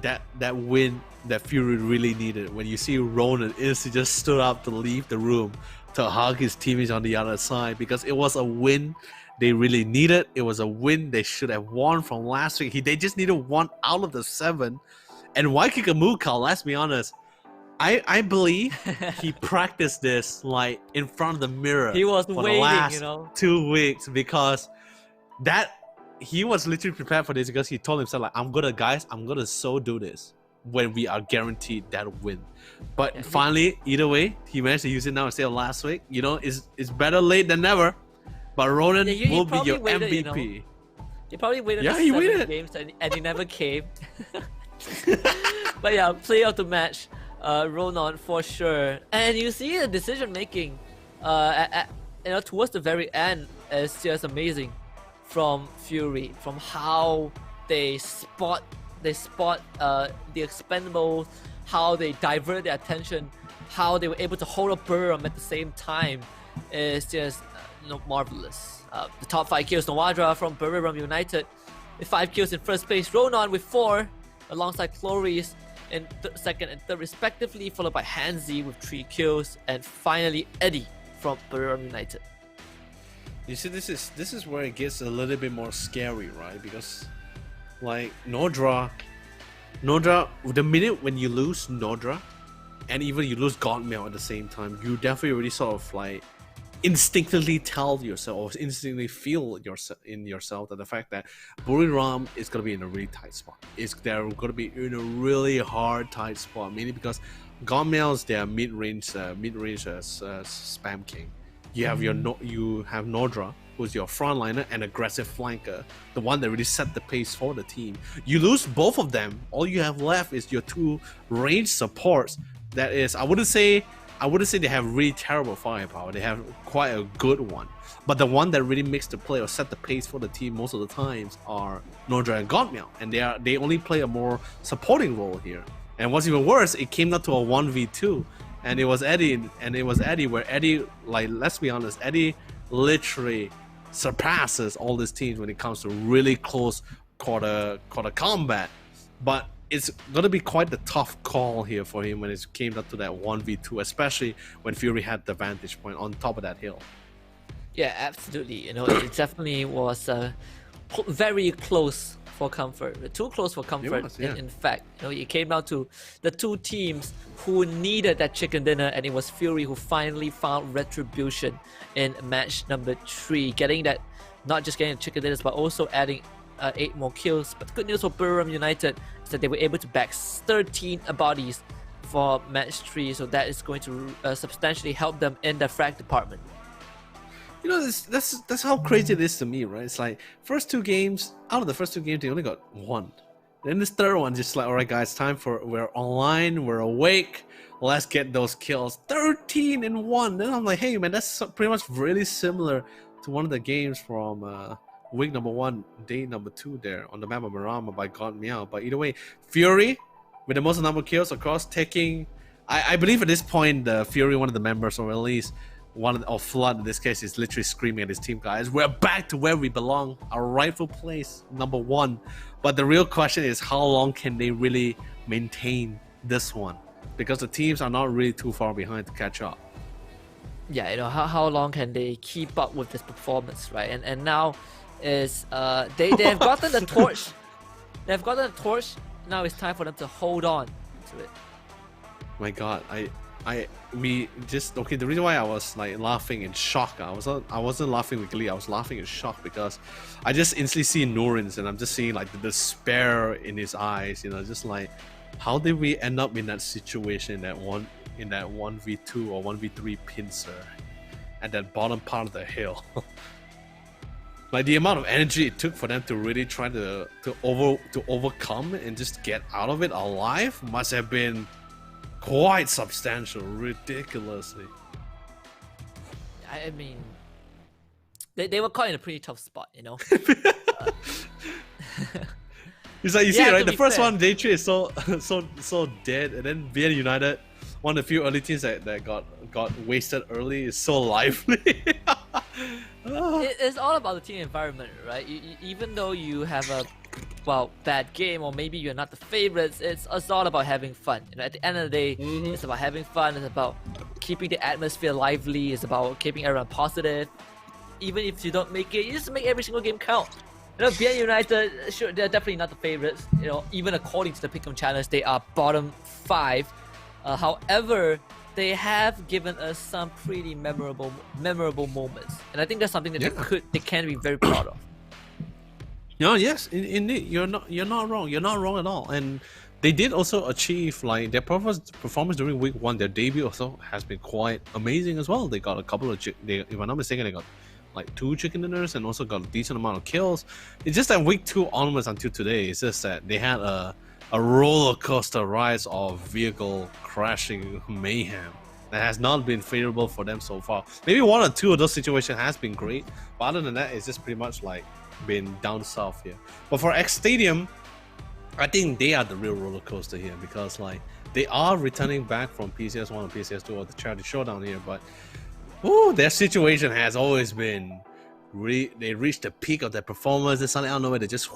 that win that Fury really needed when you see Ronan instantly just stood up to leave the room to hug his teammates on the other side, because it was a win they really needed. It was a win they should have won from last week. They just needed 1 out of the 7. And Waikikamuka, let's be honest, I believe he practiced this like in front of the mirror. He was for waiting, the last you know, 2 weeks, because he was literally prepared for this, because he told himself like, I'm gonna so do this when we are guaranteed that win. But finally, either way, he managed to use it now instead of last week. You know, it's better late than never. But Ronan will be your waited, MVP. You know? He probably waited he 7 waited. games and he never came. But yeah, play of the match, Ronan for sure. And you see the decision making, towards the very end is just amazing from Fury, from how they spot the Expendables, how they divert their attention, how they were able to hold up Buriram at the same time is just marvelous. The top 5 kills, Nawadra from Buriram United with 5 kills in first place, Ronan with 4 alongside Chloris in second and third respectively, followed by Hanzi with 3 kills, and finally Eddie from Buriram United. You see, this is where it gets a little bit more scary, right? Because like Nodra, the minute when you lose Nodra, and even you lose Godmail at the same time, you definitely already sort of like instinctively tell yourself, or instinctively feel yourself that the fact that Buriram is gonna be in a really tight spot. They're gonna be in a really hard tight spot, mainly because Godmail is their mid-range spam king. You have Nodra, who's your frontliner and aggressive flanker, the one that really set the pace for the team. You lose both of them, all you have left is your 2 range supports. That is, I wouldn't say they have really terrible firepower. They have quite a good one. But the one that really makes the play or set the pace for the team most of the times are Nodra and Godmail, and they only play a more supporting role here. And what's even worse, it came down to a 1v2. And it was Eddie, where Eddie, like, let's be honest, Eddie literally surpasses all these teams when it comes to really close quarter combat. But it's gonna be quite the tough call here for him when it came down to that 1v2, especially when Fury had the vantage point on top of that hill. Yeah, absolutely. You know, it definitely was very close for comfort. Too close for comfort. Was, yeah. in fact, you know, it came down to the two teams who needed that chicken dinner, and it was Fury who finally found retribution in match number 3, getting that, not just getting the chicken dinners, but also adding 8 more kills. But the good news for Buriram United is that they were able to bag 13 bodies for match 3, so that is going to substantially help them in the frag department. You know, that's how crazy it is to me, right? It's like out of the first two games, they only got 1. Then this third one, just like, all right, guys, we're online, we're awake, let's get those kills. 13 in 1. Then I'm like, hey, man, that's pretty much really similar to one of the games from week number 1, day number 2 there on the map of Marama by God Meow. But either way, Fury with the most number of kills across, taking, I believe at this point, the Fury, one of the members, or at least Flood in this case, is literally screaming at his team, guys, we're back to where we belong, our rightful place, number 1. But the real question is, how long can they really maintain this one? Because the teams are not really too far behind to catch up. Yeah, you know, how long can they keep up with this performance, right? And now is they have gotten the torch. They've gotten the torch. Now it's time for them to hold on to it. My God, the reason why I was like laughing in shock, I wasn't laughing with glee, I was laughing in shock because I just instantly see Nurin's and I'm just seeing like the despair in his eyes, you know, just like, how did we end up in that situation, in that 1v2 or 1v3 pincer at that bottom part of the hill? Like the amount of energy it took for them to really try to overcome and just get out of it alive must have been quite substantial, ridiculously. I mean, they were caught in a pretty tough spot, you know. It's like, you see, right? The first one, day 3 is so dead, and then BN United, one of the few early teams that got wasted early, is so lively. It's all about the team environment, right? Even though you have a bad game, or maybe you're not the favorites, it's all about having fun. You know, at the end of the day, it's about having fun. It's about keeping the atmosphere lively. It's about keeping everyone positive. Even if you don't make it, you just make every single game count. You know, BN United, sure, they're definitely not the favorites. You know, even according to the Pick'em challenge, they are bottom 5. However, they have given us some pretty memorable moments, and I think that's something that they can be very proud of. No, yes, indeed, you're not wrong. You're not wrong at all. And they did also achieve like their performance during week 1. Their debut also has been quite amazing as well. They got a couple of, if I'm not mistaken, they got like 2 chicken dinners and also got a decent amount of kills. It's just that week 2 onwards until today, it's just that they had a roller coaster rise of vehicle crashing mayhem that has not been favorable for them so far. Maybe 1 or 2 of those situations has been great, but other than that, it's just pretty much like been down south here. But for X Stadium, I think they are the real roller coaster here, because like they are returning back from PCS1 and PCS2 or the charity showdown here, but their situation has always been they reached the peak of their performance, then suddenly out of nowhere they just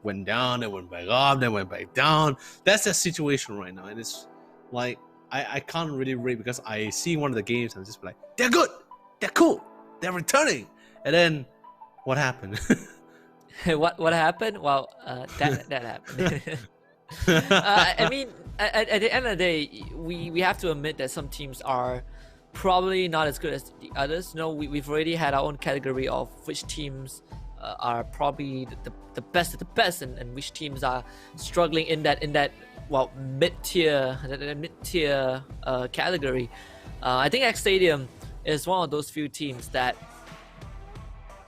went down, then went back up, then went back down. That's their situation right now, and it's like I can't really rate, because I see one of the games and I'm just like, they're good, they're cool, they're returning, and then what happened? What happened? Well, that happened. I mean, at the end of the day, we have to admit that some teams are probably not as good as the others. You know, we've already had our own category of which teams are probably the best of the best, and which teams are struggling in that mid-tier category. I think X Stadium is one of those few teams that,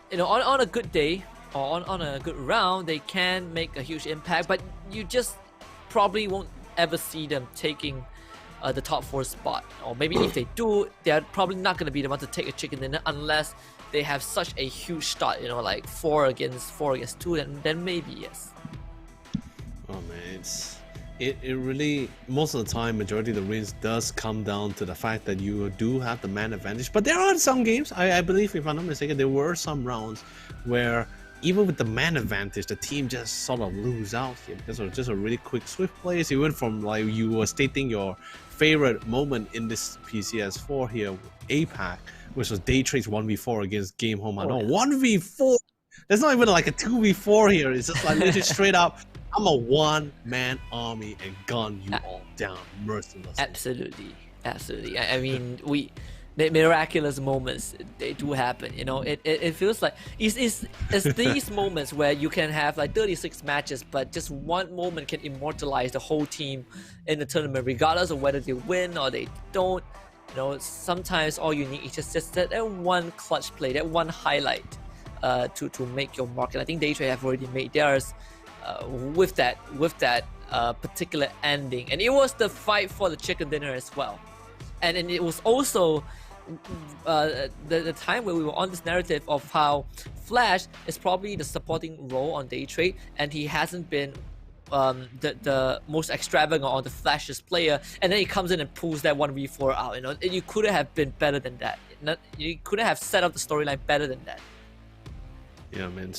you know, on a good day or on a good round, they can make a huge impact, but you just probably won't ever see them taking the top 4 spot. Or maybe if they do, they're probably not going to be the ones to take a chicken dinner unless they have such a huge start, you know, like 4 against 2, then maybe yes. Oh man, it really, most of the time, majority of the wins does come down to the fact that you do have the man advantage. But there are some games, I believe, if I'm not mistaken, there were some rounds where even with the man advantage, the team just sort of lose out here because of just a really quick, swift plays. It went from, like you were stating, your favorite moment in this PCS4 here, APAC, which was Day Trade's 1v4 against Game Home Unknown. 1v4! There's not even like a 2v4 here. It's just like literally straight up, I'm a one-man army and gun you all down mercilessly. Absolutely. Absolutely. I mean, the miraculous moments, they do happen, you know. It feels like it's these moments where you can have like 36 matches, but just one moment can immortalize the whole team in the tournament, regardless of whether they win or they don't. You know, sometimes all you need is just that one clutch play, that one highlight to make your mark. And I think Daytrade have already made theirs with that particular ending. And it was the fight for the chicken dinner as well. And it was also the time where we were on this narrative of how Flash is probably the supporting role on Daytrade, and he hasn't been the most extravagant or the flashiest player, and then he comes in and pulls that 1v4 out. You know, you could have been better than that. You could have set up the storyline better than that. Yeah, man.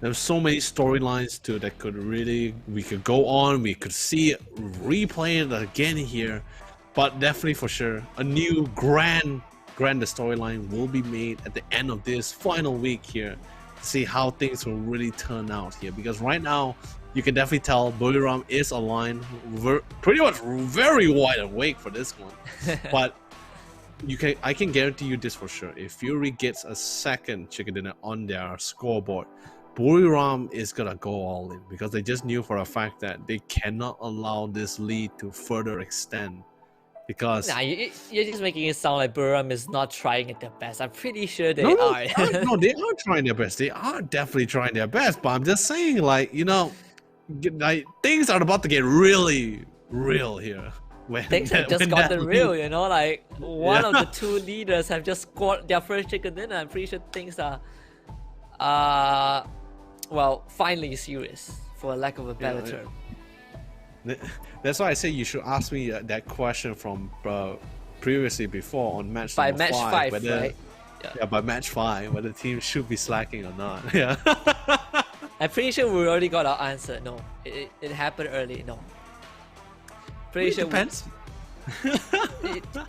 There's so many storylines too that we could go on. We could see it, replay it again here. But definitely for sure, a new grander storyline will be made at the end of this final week here to see how things will really turn out here. Because right now, you can definitely tell Buriram is aligned pretty much very wide awake for this one. But I can guarantee you this for sure. If Fury gets a second chicken dinner on their scoreboard, Buriram is gonna go all in because they just knew for a fact that they cannot allow this lead to further extend. Because you're just making it sound like Buriram is not trying at their best. I'm pretty sure they are. No, they are trying their best. They are definitely trying their best. But I'm just saying, like, you know, like, things are about to get really real here. Things have just gotten real, you know, like one of the two leaders have just scored their first chicken dinner. I'm pretty sure things are, well, finally serious, for lack of a better term. That's why I say you should ask me that question from previously before on match by number match 5, whether, right? Yeah, by match 5, whether the team should be slacking or not. Yeah. I'm pretty sure we already got our answer. No, it happened early. No. Pretty sure. Depends.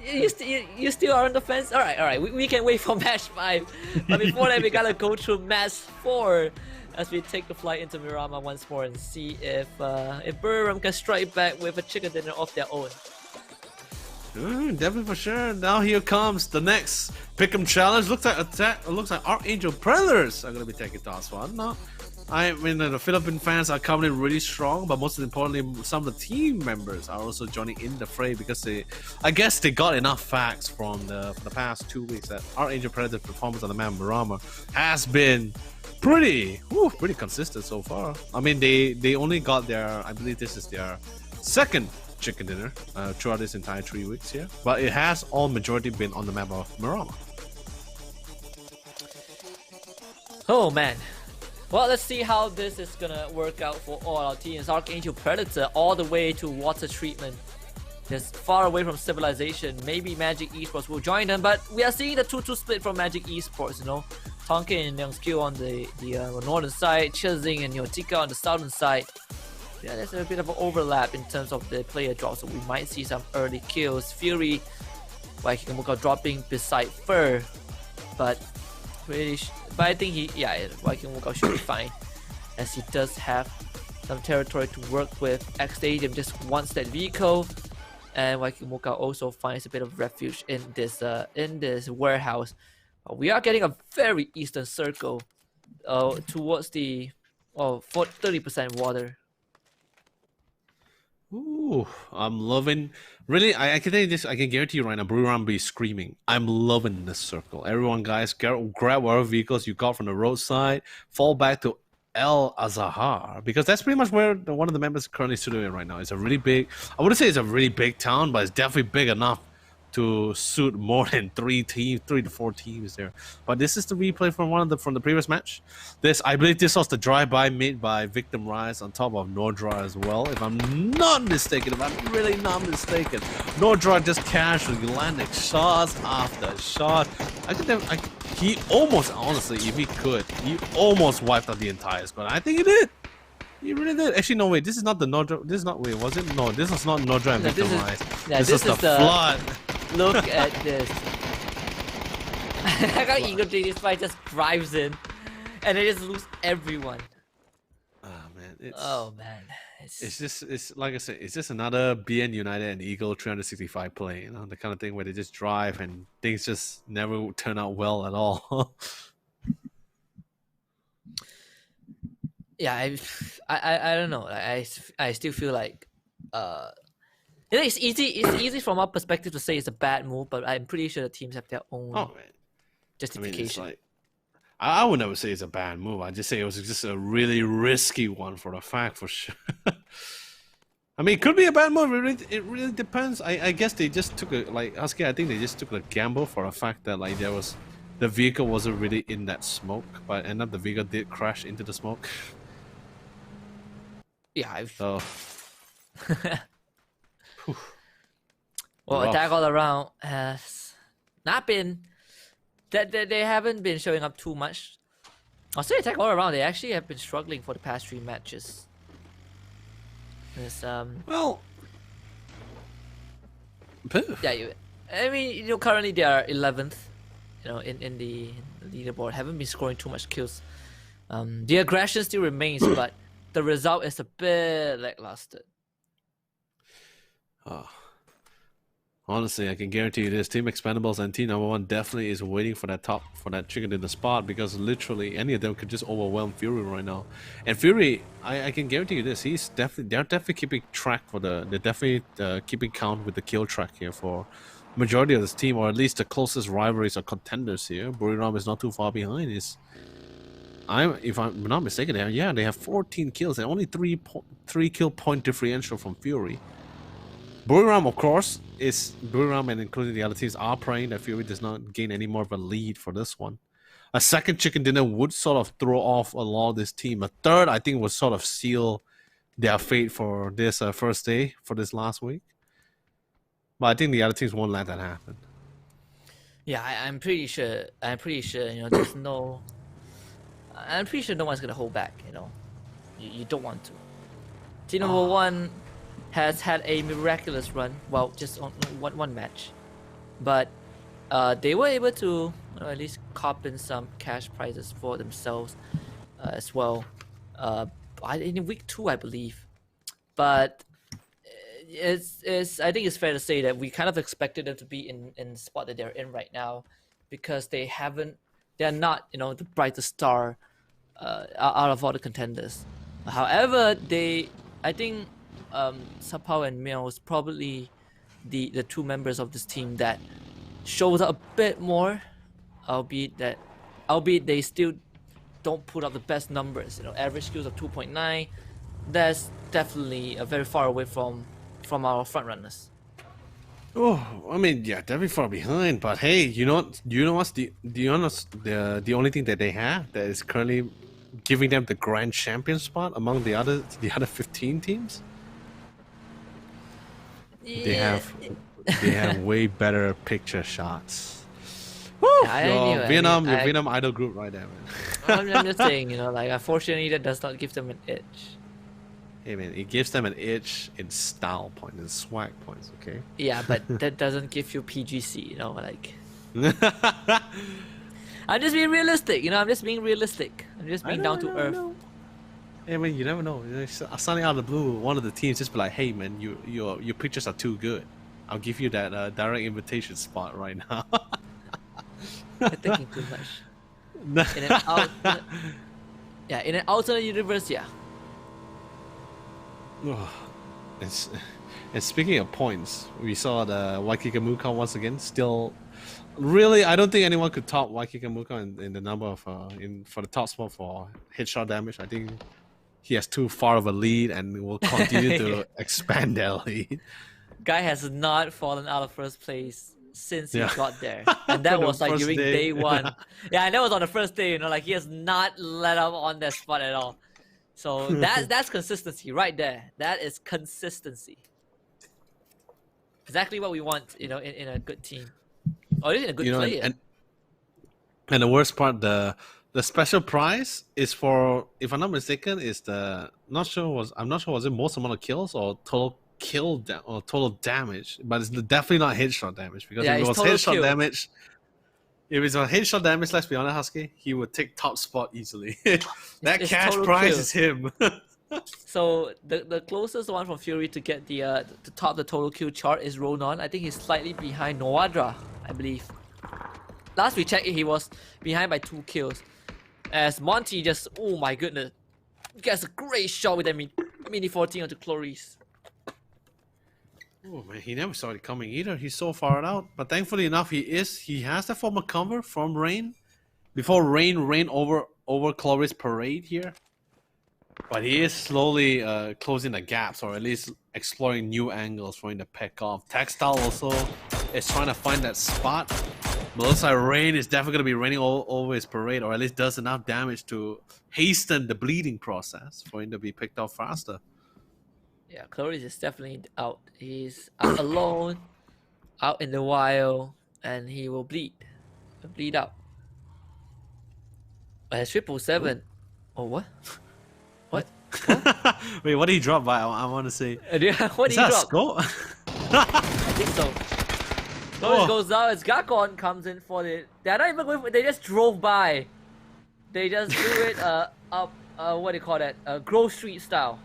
You still are on the fence. All right. We can wait for match 5, but before that, we gotta go through match 4. As we take the flight into Miramar once more and see if Buriram can strike back with a chicken dinner of their own. Definitely for sure. Now here comes the next pick'em challenge. Looks like Archangel Predators are gonna be taking this one. No, I mean the Philippine fans are coming in really strong, but most importantly, some of the team members are also joining in the fray because I guess they got enough facts from the past 2 weeks that Archangel Predators' performance on the map Miramar has been pretty consistent so far. I mean, they only got I believe this is their second chicken dinner throughout this entire 3 weeks here, but it has all majority been on the map of Miramar. Oh man. Well, let's see how this is gonna work out for all our teams. Archangel Predator all the way to water treatment, just far away from civilization. Maybe Magic Esports will join them, but we are seeing the 2-2 split from Magic Esports, you know. Tonkin and Youngskill on the northern side, Chizing and Yotika on the southern side. Yeah, there's a bit of an overlap in terms of the player drop, so we might see some early kills. Fury, Waikimuka dropping beside Fur, but I think Waikimuka should be fine, as he does have some territory to work with. X Stadium just wants that vehicle, and Waikimuka also finds a bit of refuge in this warehouse. We are getting a very eastern circle towards the 30% water. Ooh, I'm loving. Really, I can tell you this. I can guarantee you right now, Buriram be screaming. I'm loving this circle. Everyone, guys, grab whatever vehicles you got from the roadside. Fall back to El Azahar, because that's pretty much where one of the members currently situated right now. It's a really big. I wouldn't say it's a really big town, but it's definitely big enough to suit more than 3 to 4 teams there. But this is the replay from from the previous match. I believe this was the drive-by made by Victim Rise on top of Nordra as well, if I'm not mistaken. If I'm really not mistaken, Nordra just casually landing shots after shot. He almost, honestly, if he could, he almost wiped out the entire squad. I think he did. He really did. Actually, no, wait. This is not the Nordra. This is not. Wait, was it? No, this was not Nordra and Victim Rise. This is the Flood. Look at this. How Eagle this fight just drives in, and they just lose everyone. Oh man, it's like I said, it's just another BN United and Eagle 365 play. You know, the kind of thing where they just drive and things just never turn out well at all. Yeah, I don't know. I still feel like it's easy from our perspective to say it's a bad move, but I'm pretty sure the teams have their own justification. I mean, I would never say it's a bad move. I just say it was just a really risky one for a fact, for sure. I mean, it could be a bad move. It really depends. I guess they just took Husky. I think they just took a gamble for a fact that the vehicle wasn't really in that smoke, but end up the vehicle did crash into the smoke. Yeah. So. Well, Attack All Around has not been that they haven't been showing up too much. I'll say Attack All Around, they actually have been struggling for the past 3 matches. Well, yeah, I mean, currently they are 11th, in the leaderboard. Haven't been scoring too much kills. The aggression still remains, but the result is a bit lackluster. Honestly, I can guarantee you this: Team Expendables and Team Number 1 definitely is waiting for that chicken in the spot, because literally any of them could just overwhelm Fury right now. And Fury, I can guarantee you this: they're definitely keeping track they're definitely keeping count with the kill track here for majority of this team, or at least the closest rivalries or contenders here. Buriram is not too far behind. If I'm not mistaken, they have 14 kills and only 3 kill point differential from Fury. Buriram, of course, and including the other teams are praying that Fury does not gain any more of a lead for this one. A second chicken dinner would sort of throw off a lot of this team. A third, I think, would sort of seal their fate for this first day, for this last week. But I think the other teams won't let that happen. Yeah, I'm pretty sure. There's no. I'm pretty sure no one's gonna hold back. You don't want to. Team Number 1 has had a miraculous run. Well, just on one match, but they were able to at least cop in some cash prizes for themselves as well. In week 2, I believe. But I think it's fair to say that we kind of expected them to be in the spot that they're in right now, because they're not the brightest star out of all the contenders. However, I think Sapao and Mio is probably the 2 members of this team that shows up a bit more, albeit they still don't put up the best numbers. Average skills of 2.9. That's definitely very far away from our front runners. Oh, I mean, yeah, definitely far behind. But hey, you know what's the only thing that they have that is currently giving them the grand champion spot among the other 15 teams? Yeah. They have way better picture shots. Yeah, Vietnam idol group right there, man. I'm just saying, unfortunately, that does not give them an edge. Hey man, it gives them an edge in style points and swag points, okay? Yeah, but that doesn't give you PGC, I'm just being realistic, I'm just being realistic. I'm just being down to earth. Hey man, you never know. Something out of the blue, one of the teams just be like, "Hey man, your pictures are too good. I'll give you that direct invitation spot right now." You're thinking too much. In an alternate universe, yeah. And speaking of points, we saw the Waikikamuka once again. Still, really, I don't think anyone could top Waikikamuka in the number of for the top spot for headshot damage. I think he has too far of a lead and will continue to expand that lead. Guy has not fallen out of first place since he got there, and that was like during day 1. Yeah, and that was on the first day. You know, like he has not let up on that spot at all. So that's consistency right there. That is consistency. Exactly what we want, you know, in a good team, or even a good player. And the worst part, the special prize is for, if I'm not mistaken, is I'm not sure was it most amount of kills or total or total damage, but it's definitely not headshot damage, because if it was headshot damage, let's be honest, Husky, he would take top spot easily. That cash prize is him. So the closest one from Fury to get to top the total kill chart is Ronan. I think he's slightly behind Noadra, I believe. Last we checked, he was behind by 2 kills. As Monty just, oh my goodness, gets a great shot with that Mini 14 onto Clarice. Oh man, he never saw it coming either. He's so far out, but thankfully enough, he has the form of cover from Rain before Rain over Clarice parade here. But he is slowly closing the gaps, or at least exploring new angles for him to pick off. Textile also is trying to find that spot. But looks like Rain is definitely going to be raining all over his parade, or at least does enough damage to hasten the bleeding process for him to be picked off faster. Yeah, Clarice is definitely out. He's out alone, out in the wild, and he will bleed. He'll bleed out. But 777. Oh, what? What? Wait, what did he drop by? I want to say. What did he drop? Skull? I think so. Clarice goes out as Gakon comes in for it. They're not even going for it. They just drove by. They just do it up, what do you call that? Grove Street style.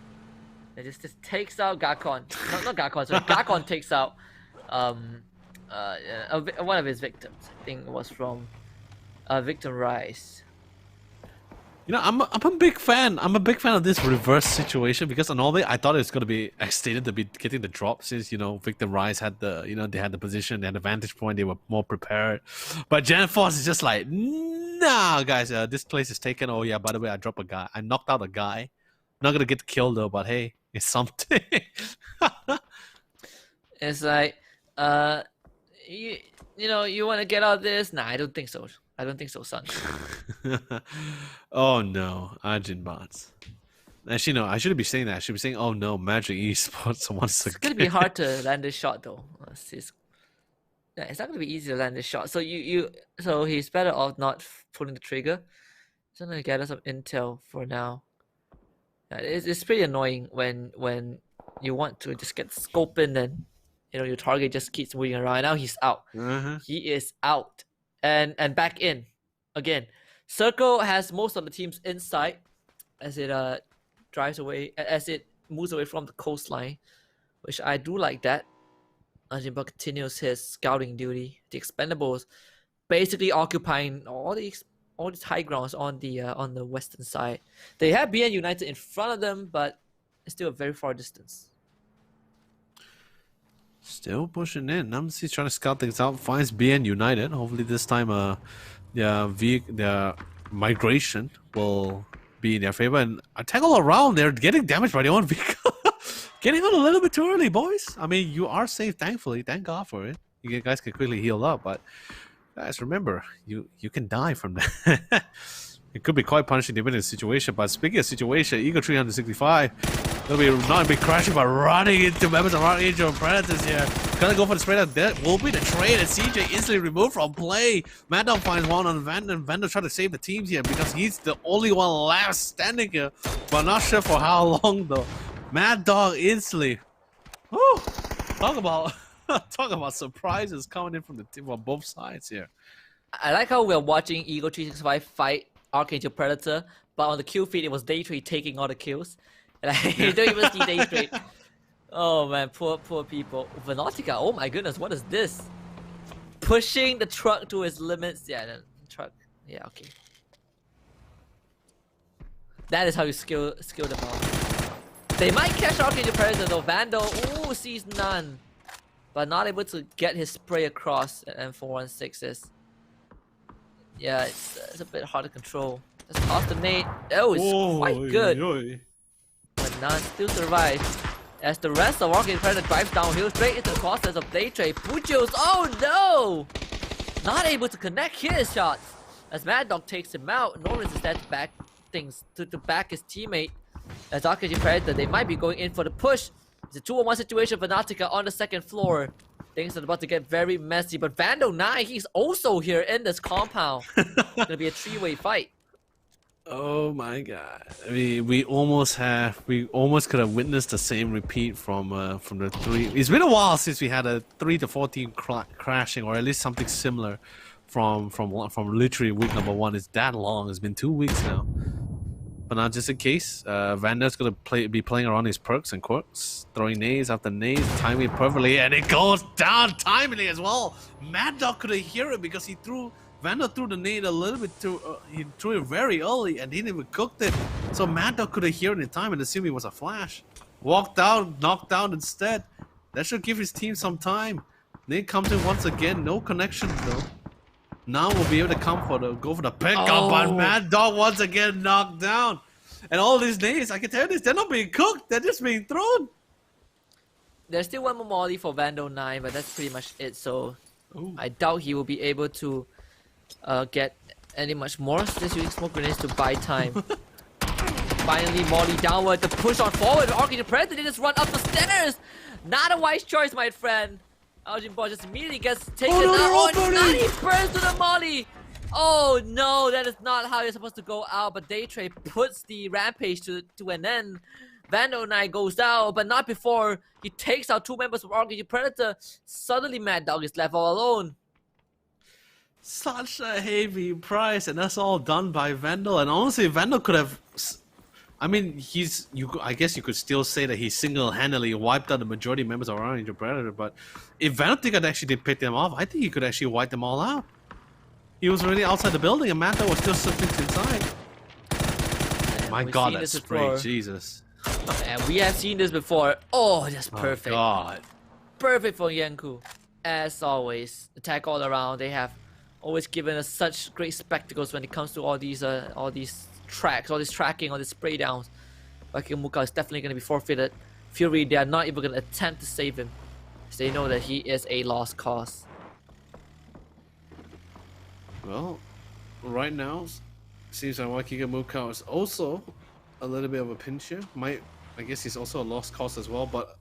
It just takes out Gakon. Not Gakon, sorry. Gakon takes out one of his victims. I think it was from Victim Rise. You know, I'm a big fan. I'm a big fan of this reverse situation, because normally I thought it was gonna be extended to be getting the drop, since Victim Rise had they had the position, they had the vantage point, they were more prepared. But Gen Force is just like, nah, guys, this place is taken. Oh yeah, by the way, I dropped a guy. I knocked out a guy. Not gonna get killed though, but hey, it's something. It's like, you want to get out of this? Nah, I don't think so. I don't think so, son. Oh no, Arjun bots. Actually, no, I shouldn't be saying that. I should be saying, oh no, Magic Esports once again. It's gonna be hard to land this shot though. It's not gonna be easy to land this shot. So so he's better off not pulling the trigger. He's gonna get us some intel for now. Yeah, it's pretty annoying when you want to just get the scope in, and your target just keeps moving around. Now he's out. He is out. And back in again. Circle has most of the teams inside as it moves away from the coastline, which I do like that. Ajimba continues his scouting duty. The Expendables basically occupying all these high grounds on the western side. They have BN United in front of them, but it's still a very far distance. Still pushing in. Namsi's trying to scout things out. Finds BN United. Hopefully this time their migration will be in their favor. And attack all around. They're getting damaged by their own vehicle. Getting out a little bit too early, boys. I mean, you are safe, thankfully. Thank God for it. You guys can quickly heal up, but guys, remember, you can die from that. It could be quite punishing depending on the situation. But speaking of situation, Eagle 365 will be not be crashing, but running into members of our Angel Predators here. Gonna go for the spray. That will be the trade, and CJ instantly removed from play. Mad Dog finds one on Vando, and Vando trying to save the teams here because he's the only one left standing here. But not sure for how long though. Mad Dog instantly. Woo! Talk about surprises coming in from the team on both sides here. I like how we're watching Eagle 365 fight Archangel Predator, but on the kill feed it was Daytrade taking all the kills. And you don't even see Daytrade. Oh man, poor people. Venotica, oh my goodness, what is this? Pushing the truck to its limits. Yeah, the truck. Yeah, okay. That is how you skill them out. They might catch Archangel Predator though. Vando, ooh, sees none. But not able to get his spray across at M416 is. Yeah, it's a bit hard to control. Just off the nade. Oh, it's quite good. But none still survives. As the rest of Orchid Predator drives downhill straight into the process of Daytrade. Bujos, oh no! Not able to connect his shots. As Mad Dog takes him out, Norris is there to back things, to back his teammate. As Orchid Predator, they might be going in for the push. It's a 2-on-1 situation for Nautica on the second floor. Things are about to get very messy, but Vandal 9, he's also here in this compound. It's gonna be a 3-way fight. Oh my god! I mean, we almost could have witnessed the same repeat from the 3. It's been a while since we had a 3 to 14 crashing, or at least something similar, from literally week number 1. It's that long. It's been 2 weeks now. But now, just in case, Vanda's gonna be playing around his perks and quirks, throwing nades after nades, timing it perfectly, and it goes down timely as well. Mad Dog couldn't hear it because Vanda threw the nade a little bit too. He threw it very early and didn't even cooked it. So Mad Dog couldn't hear it in time and assumed it was a flash. Walked out, knocked down instead. That should give his team some time. Nade comes in once again, no connection though. Now we'll be able to go for the pickup, but Mad Dog once again knocked down. And all these nades, I can tell you this, they're not being cooked, they're just being thrown. There's still one more molly for Vandal 9, but that's pretty much it. So I doubt he will be able to get any much more. Just using smoke grenades to buy time. Finally, molly downward, the push on forward. Orchid Predator, they just run up the stairs. Not a wise choice, my friend. Algin Ball just immediately gets taken out. Oh, he burns to the molly. Oh no, that is not how you're supposed to go out. But Daytrade puts the rampage to an end. Vandal 9 goes down, but not before he takes out 2 members of Orchid Predator. Suddenly, Mad Dog is left all alone. Such a heavy price, and that's all done by Vandal. And honestly, Vandal could have. I mean, I guess you could still say that he single-handedly wiped out the majority of members of Orange Predator. But if Vandal actually did pick them off, I think he could actually wipe them all out. He was already outside the building, and Manta was still something inside. And my God, that spray, Jesus! And we have seen this before. Oh, that's perfect. Oh, God. Perfect for Yanku. As always, attack all around. They have always given us such great spectacles when it comes to all these tracks, all this tracking, all these spray downs. Bakemuka is definitely going to be forfeited. Fury, they are not even going to attempt to save him, because they know that he is a lost cause. Well, right now, seems like Bakemuka is also a little bit of a pinch here. I guess he's also a lost cause as well, but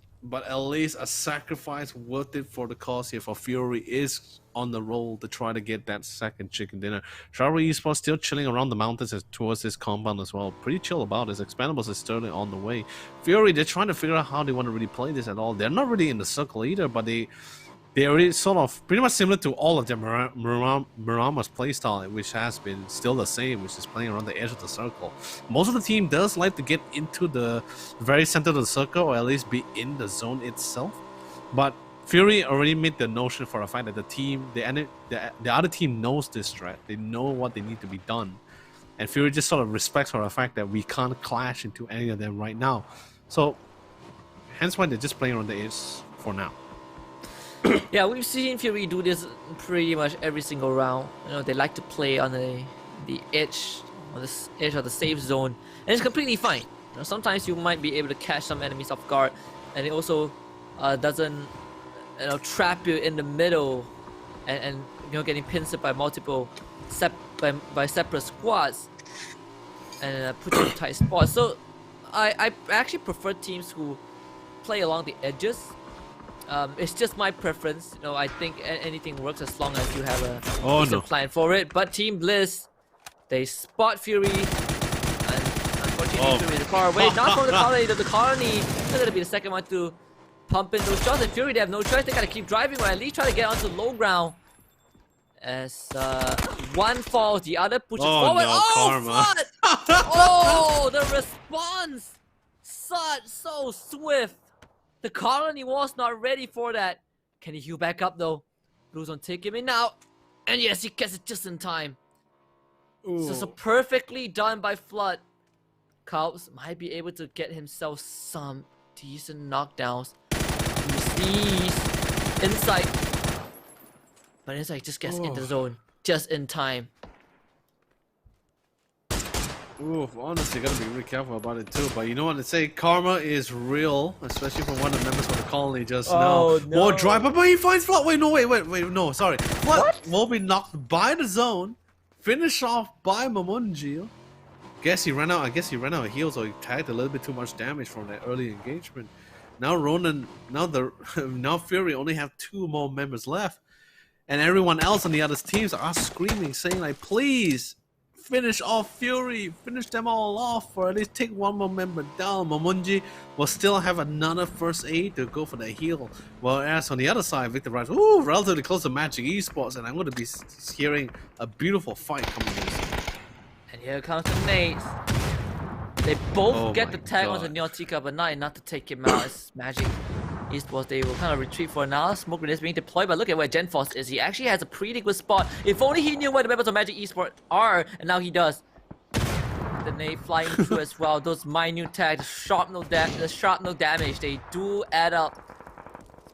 at least a sacrifice worth it for the cause here for Fury is on the roll to try to get that second chicken dinner. Shari Esports still chilling around the mountains towards this compound as well. Pretty chill about this. Expendables is still on the way. Fury, they're trying to figure out how they want to really play this at all. They're not really in the circle either, but they already sort of pretty much similar to all of their Murama's playstyle, which has been still the same, which is playing around the edge of the circle. Most of the team does like to get into the very center of the circle, or at least be in the zone itself. But Fury already made the notion for a fact that the other team knows this strat. They know what they need to be done. And Fury just sort of respects for the fact that we can't clash into any of them right now. So, hence why they're just playing around the edge for now. Yeah, we've seen Fury do this pretty much every single round. You know, they like to play on the edge, on the edge of the safe zone, and it's completely fine. You know, sometimes you might be able to catch some enemies off guard, and it also doesn't, you know, trap you in the middle, and you know, getting pinched by multiple by separate squads, and put you in tight spots. So I actually prefer teams who play along the edges. It's just my preference. You know, I think anything works as long as you have a decent plan for it. But Team Bliss, they spot Fury, and unfortunately Fury is far away. Not from the colony. The colony is going to be the second one to pump in those shots. And Fury, they have no choice. They got to keep driving, or at least try to get onto low ground. As one falls, the other pushes forward. No, Karma. Oh, the response, so swift. The colony was not ready for that. Can he heal back up though? Blue's on take him in now. And yes, he gets it just in time. So perfectly done by Flood. Kalbs might be able to get himself some decent knockdowns. He sees Insight. But Insight just gets into the zone just in time. Oof, honestly, gotta be really careful about it too. But you know what they say, karma is real, especially for one of the members of the colony just now. no. More drive, but he finds Flood. Wait, no, wait, no, sorry. Flood will be knocked by the zone, finished off by Mamunji. Guess he ran out. I guess he ran out of heals, or he tagged a little bit too much damage from that early engagement. Now Ronan, now Fury only have 2 more members left, and everyone else on the other teams are screaming, saying like, please. Finish off Fury, finish them all off, or at least take 1 more member down. Mamunji will still have another first aid to go for the heal. Whereas on the other side, Victor Rice, ooh, relatively close to Magic Esports, and I'm going to be hearing a beautiful fight coming in. And here comes the nades. They both get the tag onto Neotica, but not enough to take him out. It's Magic Esports, they will kind of retreat for now. Smoke grenades being deployed, but look at where Genforce is. He actually has a pretty good spot. If only he knew where the members of Magic Esports are, and now he does. The nade flying through as well. Those minute tags, the sharpnel damage, they do add up.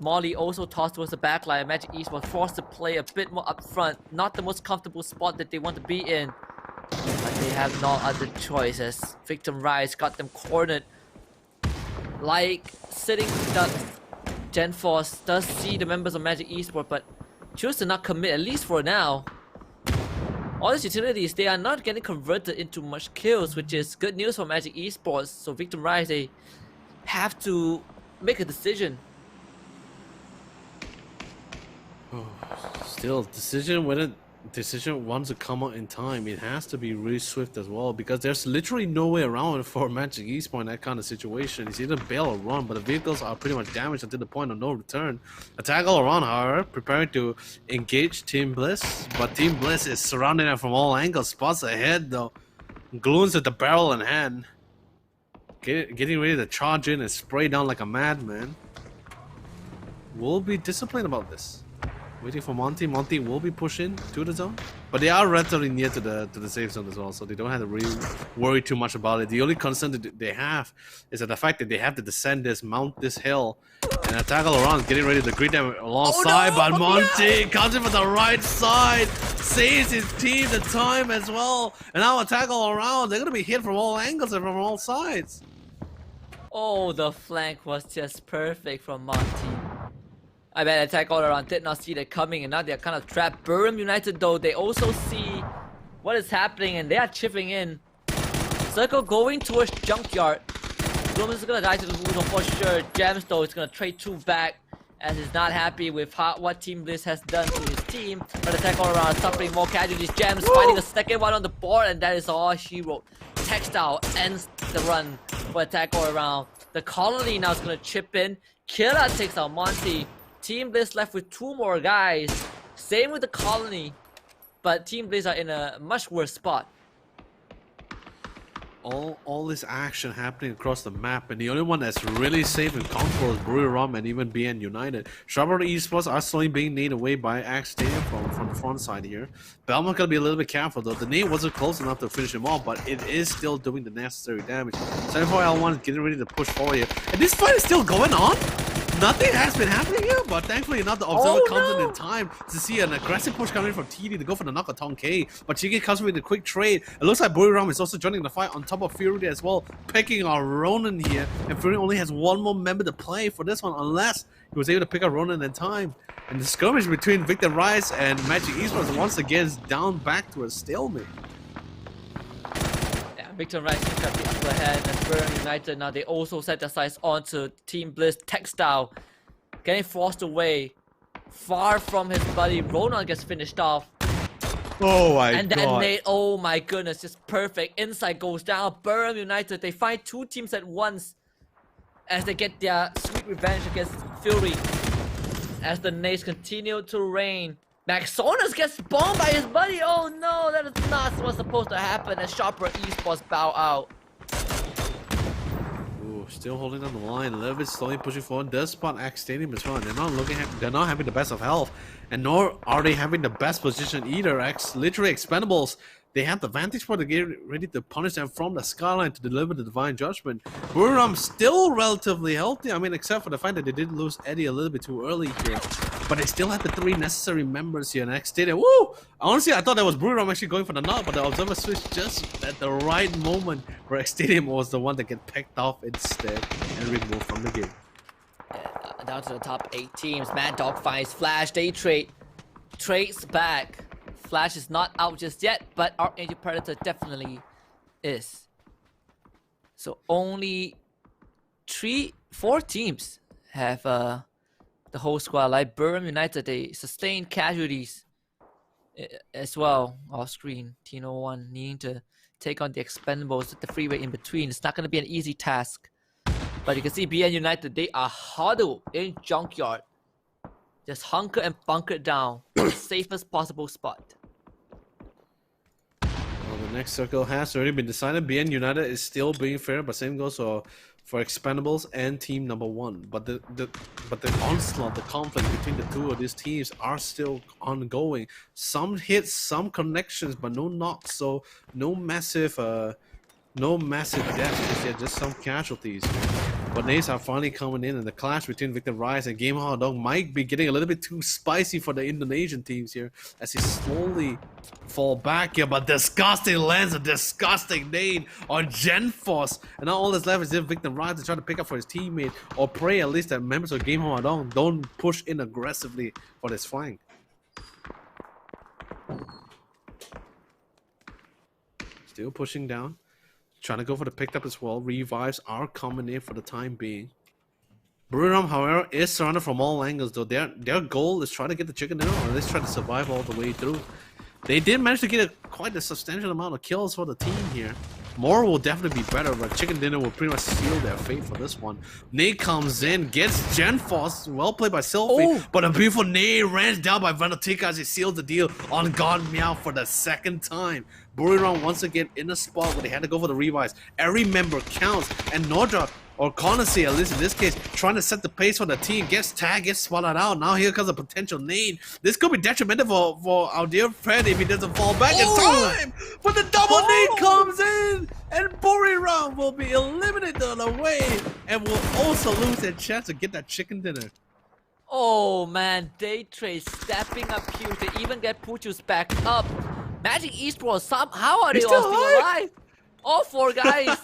Molly also tossed towards the backline. Magic Esports forced to play a bit more upfront. Not the most comfortable spot that they want to be in. But they have no other choices. Victim Rise got them cornered. Like sitting ducks. Genforce does see the members of Magic Esports, but choose to not commit, at least for now. All these utilities, they are not getting converted into much kills, which is good news for Magic Esports. So Victim Rise, they have to make a decision. Still, decision wants to come out in time. It has to be really swift as well, because there's literally no way around for Magic Esports in that kind of situation. It's either bail or run, but the vehicles are pretty much damaged until the point of no return. Attack all around, however, preparing to engage Team Bliss, but Team Bliss is surrounding them from all angles. Spots ahead though. Gloons with the barrel in hand. Getting ready to charge in and spray down like a madman. We'll be disciplined about this. Waiting for Monty. Monty will be pushing to the zone, but they are relatively near to the safe zone as well, so they don't have to really worry too much about it. The only concern that they have is that the fact that they have to descend this, mount this hill, and attack all around, getting ready to greet them alongside. But Monty comes in from the right side, saves his team the time as well, and now attack all around. They're gonna be hit from all angles and from all sides. Oh, the flank was just perfect from Monty. I bet attack all around did not see that coming, and now they're kind of trapped. Burham United though, they also see what is happening and they are chipping in. Circle going towards Junkyard. Bloom is gonna die to the Wudo for sure. Gems though is gonna trade 2 back, as he's not happy with what Team Bliss has done to his team. But attack all around, suffering more casualties. Gems finding a second one on the board, and that is all she wrote. Textile ends the run for attack all around. The colony now is gonna chip in. Killer takes out Monty. Team Bliss left with 2 more guys. Same with the colony, but Team Bliss are in a much worse spot. All this action happening across the map, and the only one that's really safe and comfortable is Buriram and even BN United. Strawberry Esports are slowly being naded away by Axe Stadium from the front side here. Belmont gotta be a little bit careful though. The nade wasn't close enough to finish him off, but it is still doing the necessary damage. 74L1 is getting ready to push forward here, and this fight is still going on. Nothing has been happening here, but thankfully enough, the Observer comes in time to see an aggressive push coming from TD to go for the knock on Tong K. But Chigi comes with a quick trade. It looks like Buriram is also joining the fight on top of Fury as well, picking on Ronan here. And Fury only has 1 more member to play for this one, unless he was able to pick up Ronan in time. And the skirmish between Victor Rice and Magic Esports once again is down back to a stalemate. Victor Rice picked up the upper hand, and Burham United now they also set their sights onto Team Bliss Textile. Getting forced away, far from his buddy. Ronan gets finished off. Oh my god. And then nade, oh my goodness, just perfect. Inside goes down. Burham United, they fight 2 teams at once as they get their sweet revenge against Fury. As the nades continue to rain. Maxonus gets bombed by his buddy. Oh no, that is not what's supposed to happen as Sharper Esports bow out. Ooh, still holding on the line. A little bit slowly pushing forward. Does spot Axe Stadium as well. They're not having the best of health, and nor are they having the best position either. Literally Expendables they have the vantage point to get ready to punish them from the skyline to deliver the divine judgment. Buriram still relatively healthy. I mean, except for the fact that they did lose Eddie a little bit too early here. But they still have the 3 necessary members here next stadium. Woo! Honestly, I thought that was Buriram actually going for the knock, but the observer switched just at the right moment where X Stadium was the one that get picked off instead and removed from the game. Down to the top 8 teams. Mad Dog finds Flash. Day trades back. Flash is not out just yet, but Archangel Predator definitely is. So only 4 teams have the whole squad. Like Buriram United, they sustained casualties as well off screen. T01 needing to take on the Expendables with the freeway in between. It's not going to be an easy task. But you can see BN United, they are huddled in Junkyard. Just hunker and bunker down the safest possible spot. Well, the next circle has already been decided. BN United is still being fair, but same goes for Expendables and team number 1. But the onslaught, the conflict between the 2 of these teams are still ongoing. Some hits, some connections, but no knocks. So no massive deaths, just some casualties. But nades are finally coming in, and the clash between Victor Rise and Game Hard Dog might be getting a little bit too spicy for the Indonesian teams here as he slowly fall back here. But disgusting lands a disgusting nade on GenForce, and now all that's left is if Victor Rise to try to pick up for his teammate or pray at least that members of Game Hard Dog don't push in aggressively for this flank. Still pushing down. Trying to go for the picked up as well. Revives are coming in for the time being. Buriram, however, is surrounded from all angles, though. Their goal is try to get the chicken dinner, or at least try to survive all the way through. They did manage to get quite a substantial amount of kills for the team here. More will definitely be better, but chicken dinner will pretty much seal their fate for this one. Nade comes in, gets GenForce, well played by Sylphie, but a beautiful nade runs down by Vanatika as he seals the deal on God Meow for the 2nd time. Buriram once again in a spot where they had to go for the revives. Every member counts, and Nordra, or Conasy at least in this case, trying to set the pace for the team, gets tagged, gets spotted out. Now here comes a potential nade. This could be detrimental for our dear friend if he doesn't fall back in time. But the double nade comes in, and Buriram will be eliminated on the way, and will also lose their chance to get that chicken dinner. Oh man, Day Trade stepping up huge. They even get Puchus back up. Magic Esports, how are they all still alive? All 4 guys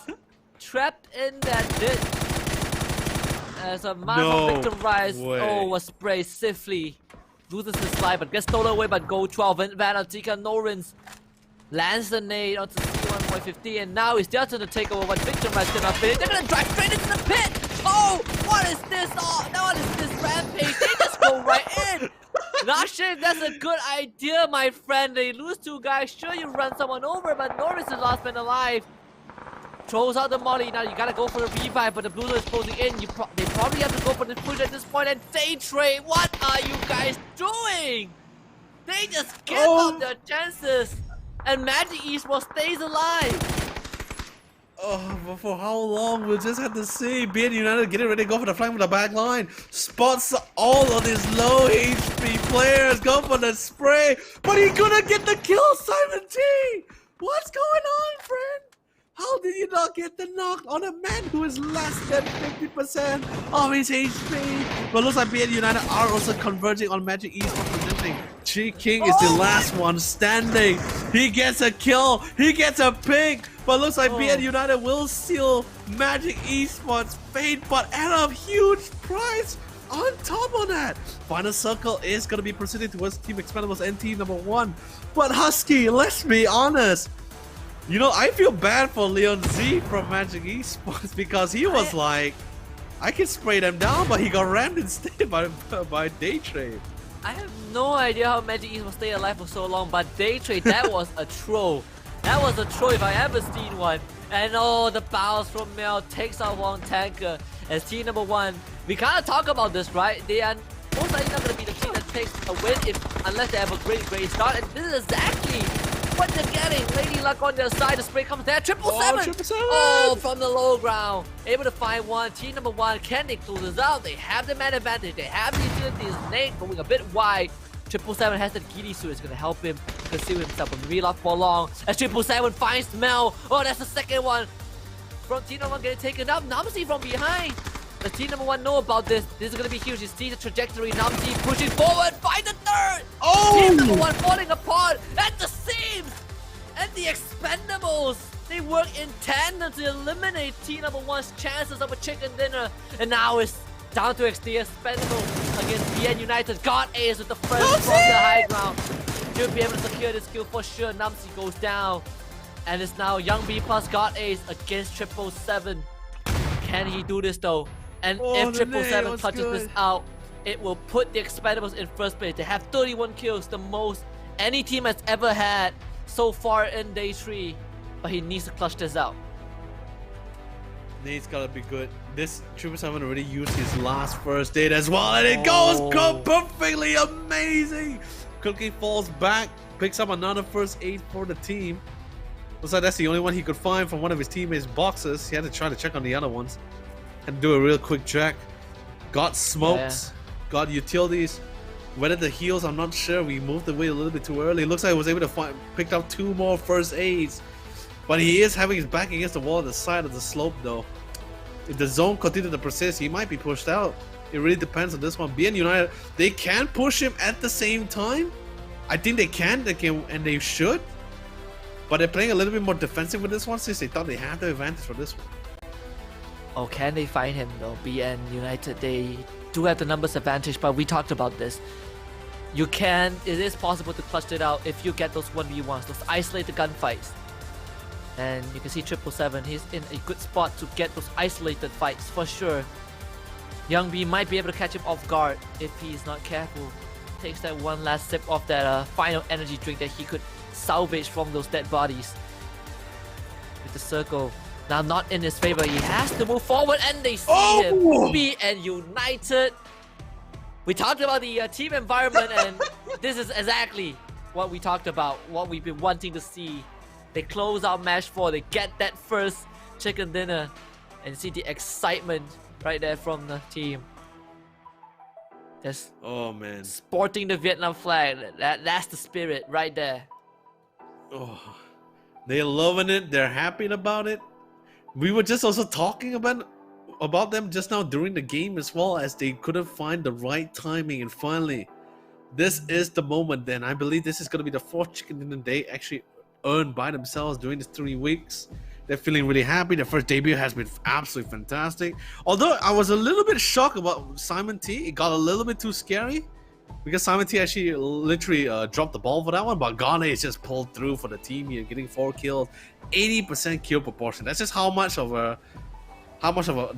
trapped in that ditch. As a man Victor Rise was sprayed swiftly. Loses his life, but gets stolen away by Gold 12. And Vanatika Norins lands the nade onto C1.50, and now he's just going to take over what Victor Rise cannot finish. They're going to drive straight into the pit! Oh, what is this? Oh, what is this rampage? They just go right in! Not sure if that's a good idea, my friend. They lose 2 guys. Sure, you run someone over, but Norris is the last man alive. Throws out the molly. Now you gotta go for the revive, but the blue is closing in. They probably have to go for the push at this point. And Day Trade, what are you guys doing? They just give up their chances, and Magic Esports stays alive. Oh, but for how long? We'll just have to see. BN United getting ready to go for the flank with the back line. Spots all of these low HP players. Go for the spray. But he couldn't get the kill, Simon T! What's going on, friend? How did you not get the knock on a man who is less than 50% of his HP? But looks like BN United are also converging on Magic Esports positioning. Chi King is the last one standing. He gets a kill. He gets a pick. But looks like BN United will seal Magic Esports' fate, but at a huge price on top of that. Final circle is going to be proceeding towards Team Expendables and Team number 1. But Husky, let's be honest. You know, I feel bad for Leon Z from Magic Esports because he was like, I can spray them down, but he got rammed instead by Day Trade. I have no idea how Magic Esports stay alive for so long, but Day Trade, that was a throw. That was a throw if I ever seen one. And the bounce from Mel takes out one tanker as team number 1. We kind of talk about this, right? They are most likely not going to be the team that takes a win unless they have a great start. And this is exactly what they're getting. Lady Luck on their side. The spray comes there. 777! Oh, from the low ground. Able to find one. Team number 1. Can they close this out? They have the man advantage. They have the utilities. Nate going a bit wide. 777 has the Giddy suit. It's gonna help him conceal himself from relock for long. As 777 finds Mel. Oh, that's the second one. From team number 1 getting taken up. Namzi from behind. The team number 1 know about this. This is gonna be huge. You see the trajectory. Namzi pushing forward. Find the third. Oh! Team number 1 falling apart at the seams. And the Expendables. They work in tandem to eliminate team number 1's chances of a chicken dinner. And now it's down to the Expendables against BN United. God Ace with the first from the high ground. Should be able to secure this kill for sure. Namzi goes down. And it's now Young B plus God Ace against 777. Can he do this though? And if 777 clutches this out, it will put the Expendables in first place. They have 31 kills, the most any team has ever had so far in day 3. But he needs to clutch this out. Nate's gotta be good. This 777 already used his last first aid as well, and it goes perfectly amazing. Cookie falls back, picks up another first aid for the team. Looks like that's the only one he could find from one of his teammates' boxes. He had to try to check on the other ones and do a real quick check. Got smokes, got utilities. Whether the heals, I'm not sure. We moved away a little bit too early. It looks like he was able to pick up 2 more first aids. But he is having his back against the wall at the side of the slope though. If the zone continues to persist, he might be pushed out. It really depends on this one. BN United, they can push him at the same time. I think they can, and they should. But they're playing a little bit more defensive with this one since they thought they had the advantage for this one. Oh, can they find him though? BN United, they do have the numbers advantage, but we talked about this. It is possible to clutch it out if you get those 1v1s, those isolated gunfights. And you can see 777, he's in a good spot to get those isolated fights for sure. Young B might be able to catch him off guard if he's not careful. Takes that one last sip of that final energy drink that he could salvage from those dead bodies. With the circle now not in his favor, he has to move forward and they see him. BN United. We talked about the team environment and this is exactly what we talked about, what we've been wanting to see. They close out match 4, they get that first chicken dinner and see the excitement right there from the team. Just sporting the Vietnam flag, that's the spirit right there. Oh, they're loving it, they're happy about it. We were just also talking about them just now during the game as well, as they couldn't find the right timing, and finally this is the moment. Then I believe this is going to be the 4th chicken dinner they actually earned by themselves during these 3 weeks. They're feeling really happy. Their first debut has been absolutely fantastic. Although I was a little bit shocked about Simon T. It got a little bit too scary because Simon T actually literally dropped the ball for that one, but Ghana is just pulled through for the team here, getting 4 kills, 80% kill proportion. That's just how much of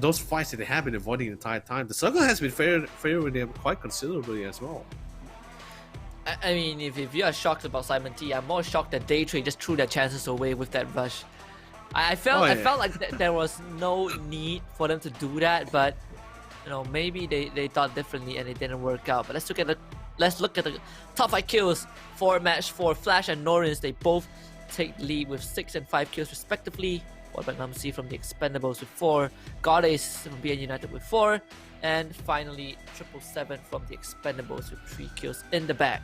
those fights that they have been avoiding the entire time. The circle has been favoring them quite considerably as well. I mean, if you are shocked about Simon T, I'm more shocked that Daytrade just threw their chances away with that rush. I felt like there was no need for them to do that, but you know, maybe they thought differently and it didn't work out. But let's look at the top 5 kills for match 4. Flash and Norins, they both take lead with 6 and 5 kills respectively. What about Namsi from the Expendables with 4, God Ace from BN United with 4, and finally 777 from the Expendables with 3 kills in the bag.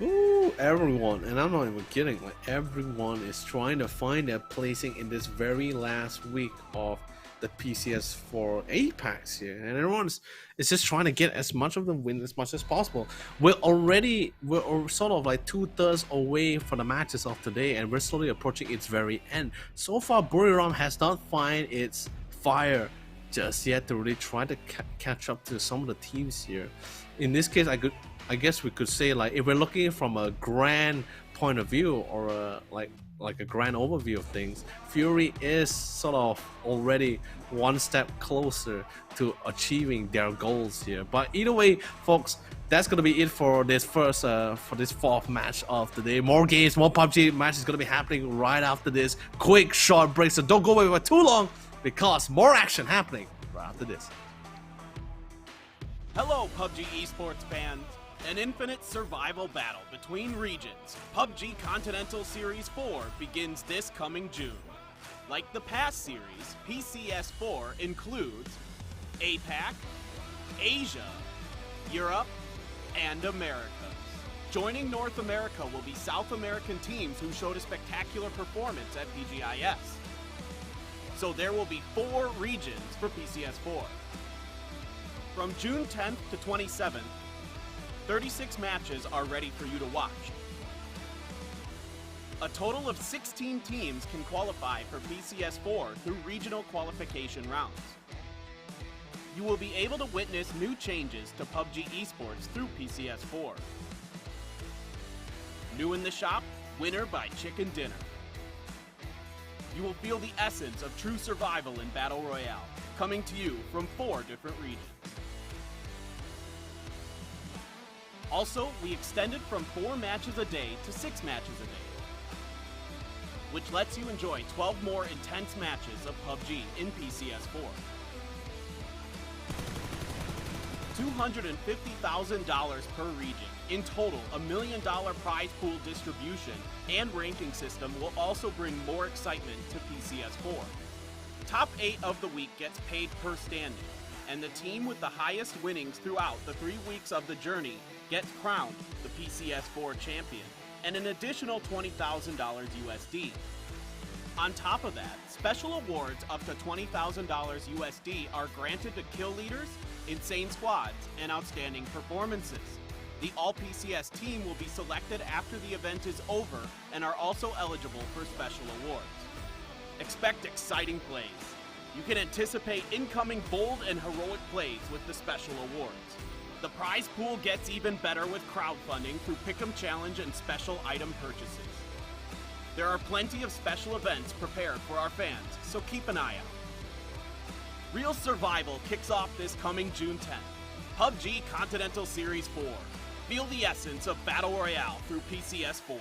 Ooh, everyone, and I'm not even kidding, like everyone is trying to find their placing in this very last week of the PCS4 APACs here, and everyone's just trying to get as much of them win as much as possible. We're sort of like 2/3 away from the matches of today, and we're slowly approaching its very end. So far, Buriram has not found its fire just yet to really try to catch up to some of the teams here. In this case, I guess we could say, like, if we're looking from a grand point of view or like a grand overview of things, Fury is sort of already one step closer to achieving their goals here. But either way, folks, that's gonna be it for this first for this 4th match of the day. More games, more PUBG matches gonna be happening right after this quick short break, so don't go away for too long because more action happening right after this. Hello, PUBG esports fans. An infinite survival battle between regions, PUBG Continental Series 4 begins this coming June. Like the past series, PCS4 includes APAC, Asia, Europe, and Americas. Joining North America will be South American teams who showed a spectacular performance at PGIS. So there will be 4 regions for PCS4. From June 10th to 27th, 36 matches are ready for you to watch. A total of 16 teams can qualify for PCS4 through regional qualification rounds. You will be able to witness new changes to PUBG Esports through PCS4. New in the shop, winner by chicken dinner. You will feel the essence of true survival in Battle Royale, coming to you from 4 different regions. Also, we extended from 4 matches a day to 6 matches a day, which lets you enjoy 12 more intense matches of PUBG in PCS4. $250,000 per region. In total, $1 million prize pool distribution and ranking system will also bring more excitement to PCS4. Top 8 of the week gets paid per standing, and the team with the highest winnings throughout the 3 weeks of the journey gets crowned the PCS4 champion, and an additional $20,000 USD. On top of that, special awards up to $20,000 USD are granted to kill leaders, insane squads, and outstanding performances. The all-PCS team will be selected after the event is over and are also eligible for special awards. Expect exciting plays. You can anticipate incoming bold and heroic plays with the special awards. The prize pool gets even better with crowdfunding through Pick'em Challenge and special item purchases. There are plenty of special events prepared for our fans, so keep an eye out. Real Survival kicks off this coming June 10th. PUBG Continental Series 4. Feel the essence of Battle Royale through PCS4.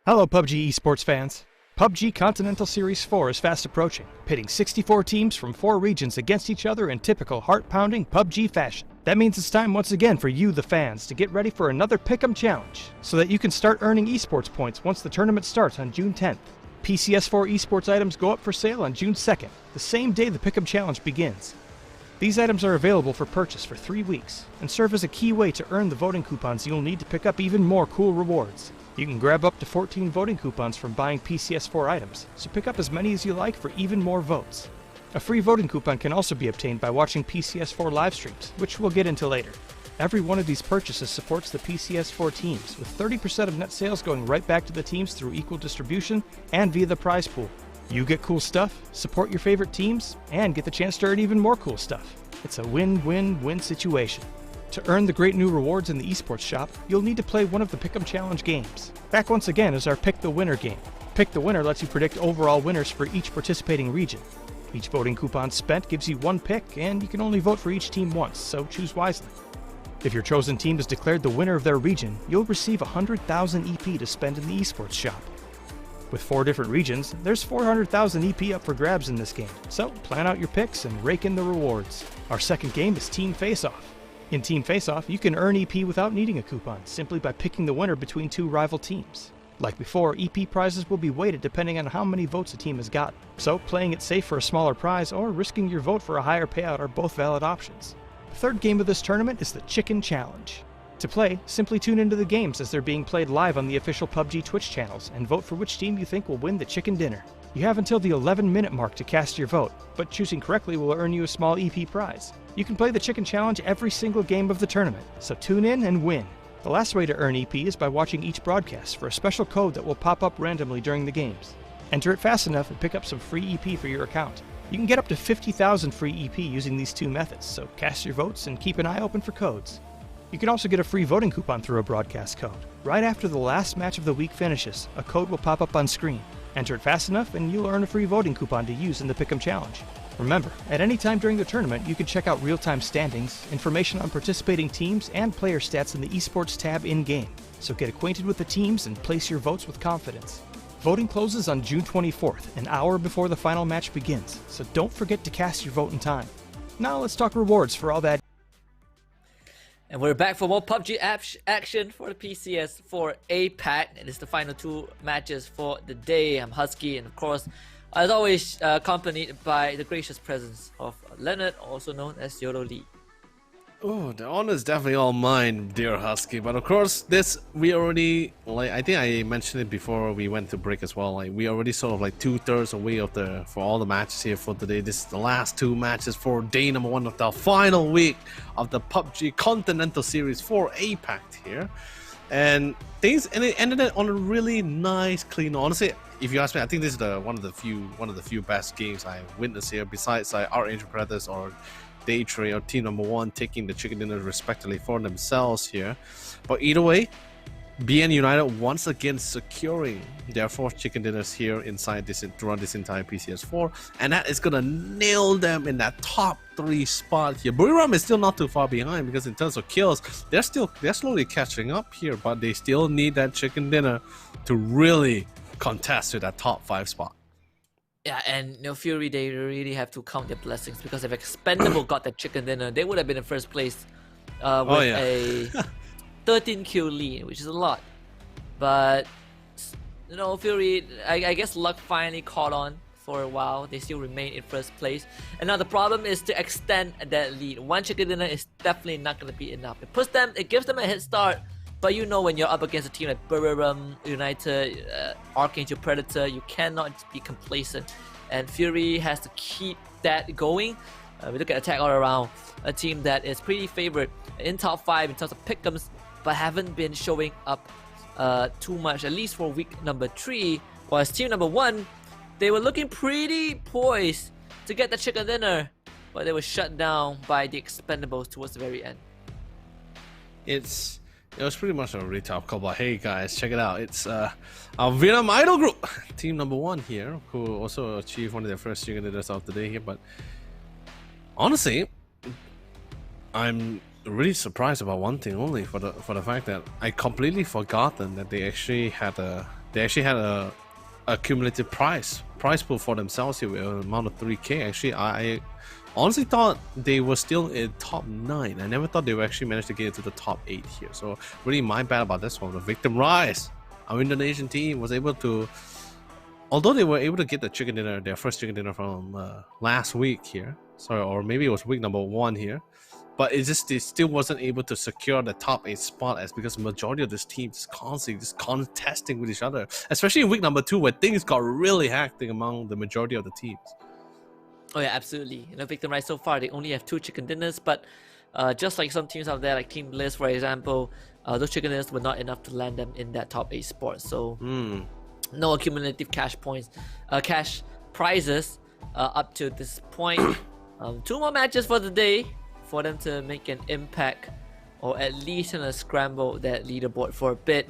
Hello PUBG esports fans. PUBG Continental Series 4 is fast approaching, pitting 64 teams from 4 regions against each other in typical heart-pounding PUBG fashion. That means it's time once again for you, the fans, to get ready for another Pick'em Challenge, so that you can start earning esports points once the tournament starts on June 10th. PCS4 esports items go up for sale on June 2nd, the same day the Pick'em Challenge begins. These items are available for purchase for 3 weeks, and serve as a key way to earn the voting coupons you'll need to pick up even more cool rewards. You can grab up to 14 voting coupons from buying PCS4 items, so pick up as many as you like for even more votes. A free voting coupon can also be obtained by watching PCS4 live streams, which we'll get into later. Every one of these purchases supports the PCS4 teams, with 30% of net sales going right back to the teams through equal distribution and via the prize pool. You get cool stuff, support your favorite teams, and get the chance to earn even more cool stuff. It's a win-win-win situation. To earn the great new rewards in the esports shop, you'll need to play one of the Pick'em Challenge games. Back once again is our Pick the Winner game. Pick the Winner lets you predict overall winners for each participating region. Each voting coupon spent gives you one pick, and you can only vote for each team once, so choose wisely. If your chosen team is declared the winner of their region, you'll receive 100,000 EP to spend in the esports shop. With 4 different regions, there's 400,000 EP up for grabs in this game, so plan out your picks and rake in the rewards. Our second game is Team Face-Off. In Team Face-Off, you can earn EP without needing a coupon, simply by picking the winner between 2 rival teams. Like before, EP prizes will be weighted depending on how many votes a team has gotten, so playing it safe for a smaller prize or risking your vote for a higher payout are both valid options. The third game of this tournament is the Chicken Challenge. To play, simply tune into the games as they're being played live on the official PUBG Twitch channels and vote for which team you think will win the chicken dinner. You have until the 11-minute mark to cast your vote, but choosing correctly will earn you a small EP prize. You can play the Chicken Challenge every single game of the tournament, so tune in and win. The last way to earn EP is by watching each broadcast for a special code that will pop up randomly during the games. Enter it fast enough and pick up some free EP for your account. You can get up to 50,000 free EP using these 2 methods, so cast your votes and keep an eye open for codes. You can also get a free voting coupon through a broadcast code. Right after the last match of the week finishes, a code will pop up on screen. Enter it fast enough and you'll earn a free voting coupon to use in the Pick'em Challenge. Remember, at any time during the tournament, you can check out real-time standings, information on participating teams, and player stats in the Esports tab in-game. So get acquainted with the teams and place your votes with confidence. Voting closes on June 24th, an hour before the final match begins, so don't forget to cast your vote in time. Now let's talk rewards for all that. And we're back for more PUBG action for the PCS4 APAC. It is the final 2 matches for the day. I'm Husky, and of course, as always, accompanied by the gracious presence of Leonard, also known as YOLO Lee. Oh, the honor is definitely all mine, dear Husky. But of course, this we already, like, I think I mentioned it before we went to break as well. Like, we already sort of like 2/3 away of for all the matches here for today. This is the last 2 matches for day number 1 of the final week of the PUBG Continental Series 4 APAC here, and it ended on a really nice, clean. Honestly, if you ask me, I think this is one of the few best games I witnessed here, besides Archangel Predators or Daytrade or Team Number 1 taking the chicken dinner respectively for themselves here. But either way, BN United once again securing their 4th chicken dinners here throughout this entire PCS4, and that is gonna nail them in that top 3 spot here. Buriram is still not too far behind because in terms of kills, they're slowly catching up here, but they still need that chicken dinner to really contest to that top 5 spot. Yeah, and Fury, they really have to count their blessings, because if Expendable got that chicken dinner, they would have been in first place with a 13 kill lead, which is a lot. But Fury, I guess luck finally caught on for a while. They still remain in first place, and now the problem is to extend that lead. 1 chicken dinner is definitely not going to be enough. It gives them a head start. But when you're up against a team like Buriram United, Archangel Predator, you cannot be complacent. And Fury has to keep that going. We look at attack all around, a team that is pretty favored in top 5 in terms of pick'ems, but haven't been showing up too much, at least for week number 3. Whereas team number 1, they were looking pretty poised to get the chicken dinner, but they were shut down by the Expendables towards the very end. It was pretty much a really tough call, but hey guys, check it out. It's our Vietnam Idol group, team number 1 here, who also achieved one of their first chicken dinners of the day here. But honestly, I'm really surprised about one thing only, for the fact that I completely forgotten that they actually had a cumulative prize pool for themselves here with an amount of 3K. Actually, I honestly thought they were still in top 9. I never thought they would actually manage to get into the top 8 here. So really my bad about this one. The Victim Rise, our Indonesian team, was able to, although they were able to get the chicken dinner, their first chicken dinner from last week here. Sorry, or maybe it was week number 1 here. But they still wasn't able to secure the top 8 spot, as because the majority of this team is constantly just contesting with each other. Especially in week number 2, where things got really hectic among the majority of the teams. Oh yeah, absolutely. Victim Rise so far, they only have 2 chicken dinners, but just like some teams out there, like Team Bliss, for example, those chicken dinners were not enough to land them in that top 8 spot. So no accumulative cash points, cash prizes up to this point. 2 more matches for the day for them to make an impact, or at least scramble that leaderboard for a bit.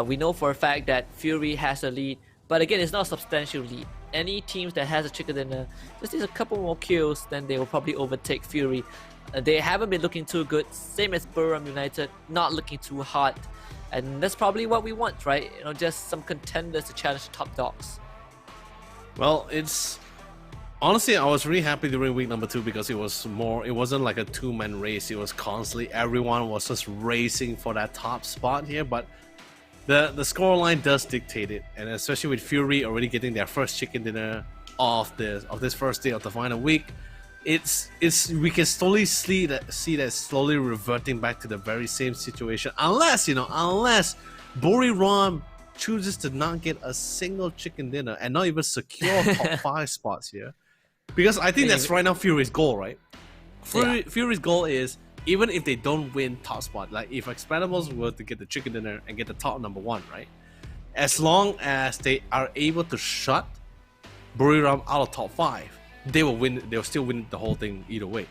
We know for a fact that Fury has a lead, but again, it's not a substantial lead. Any teams that has a chicken dinner just needs a couple more kills, then they will probably overtake Fury. They haven't been looking too good, same as Buriram United, not looking too hot, and that's probably what we want, right? You know, just some contenders to challenge the top dogs. Well, honestly, I was really happy during week number 2 because it wasn't like a 2-man race. It was constantly, everyone was just racing for that top spot here, but the scoreline does dictate it, and especially with Fury already getting their first chicken dinner of this first day of the final week, we can slowly see that slowly reverting back to the very same situation, unless Buriram chooses to not get a single chicken dinner and not even secure top 5 spots here, because I think that's right now Fury's goal, right? Fury's goal is, even if they don't win top spot, like if Expendables were to get the chicken dinner and get the top number 1, right? As long as they are able to shut Buriram out of top 5, they will win. They'll still win the whole thing either way.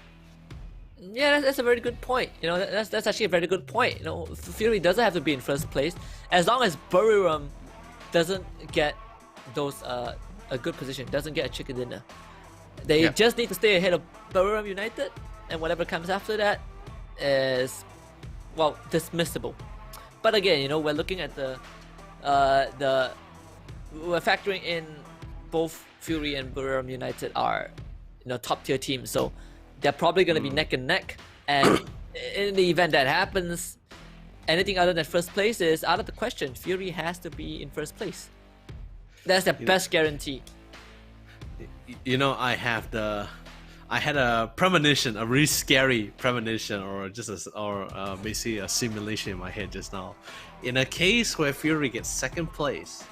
Yeah, that's a very good point. You know, that's actually a very good point. You know, Fury doesn't have to be in first place as long as Buriram doesn't get those a good position, doesn't get a chicken dinner. They just need to stay ahead of Buriram United, and whatever comes after that is, well, dismissible. But again, you know, we're looking at we're factoring in both Fury and Buriram United are, you know, top tier teams, so they're probably going to be neck and neck, and in the event that happens, anything other than first place is out of the question. Fury has to be in first place. That's their best guarantee. You know, I had a premonition, a really scary premonition, or basically a simulation in my head just now. In a case where Fury gets second place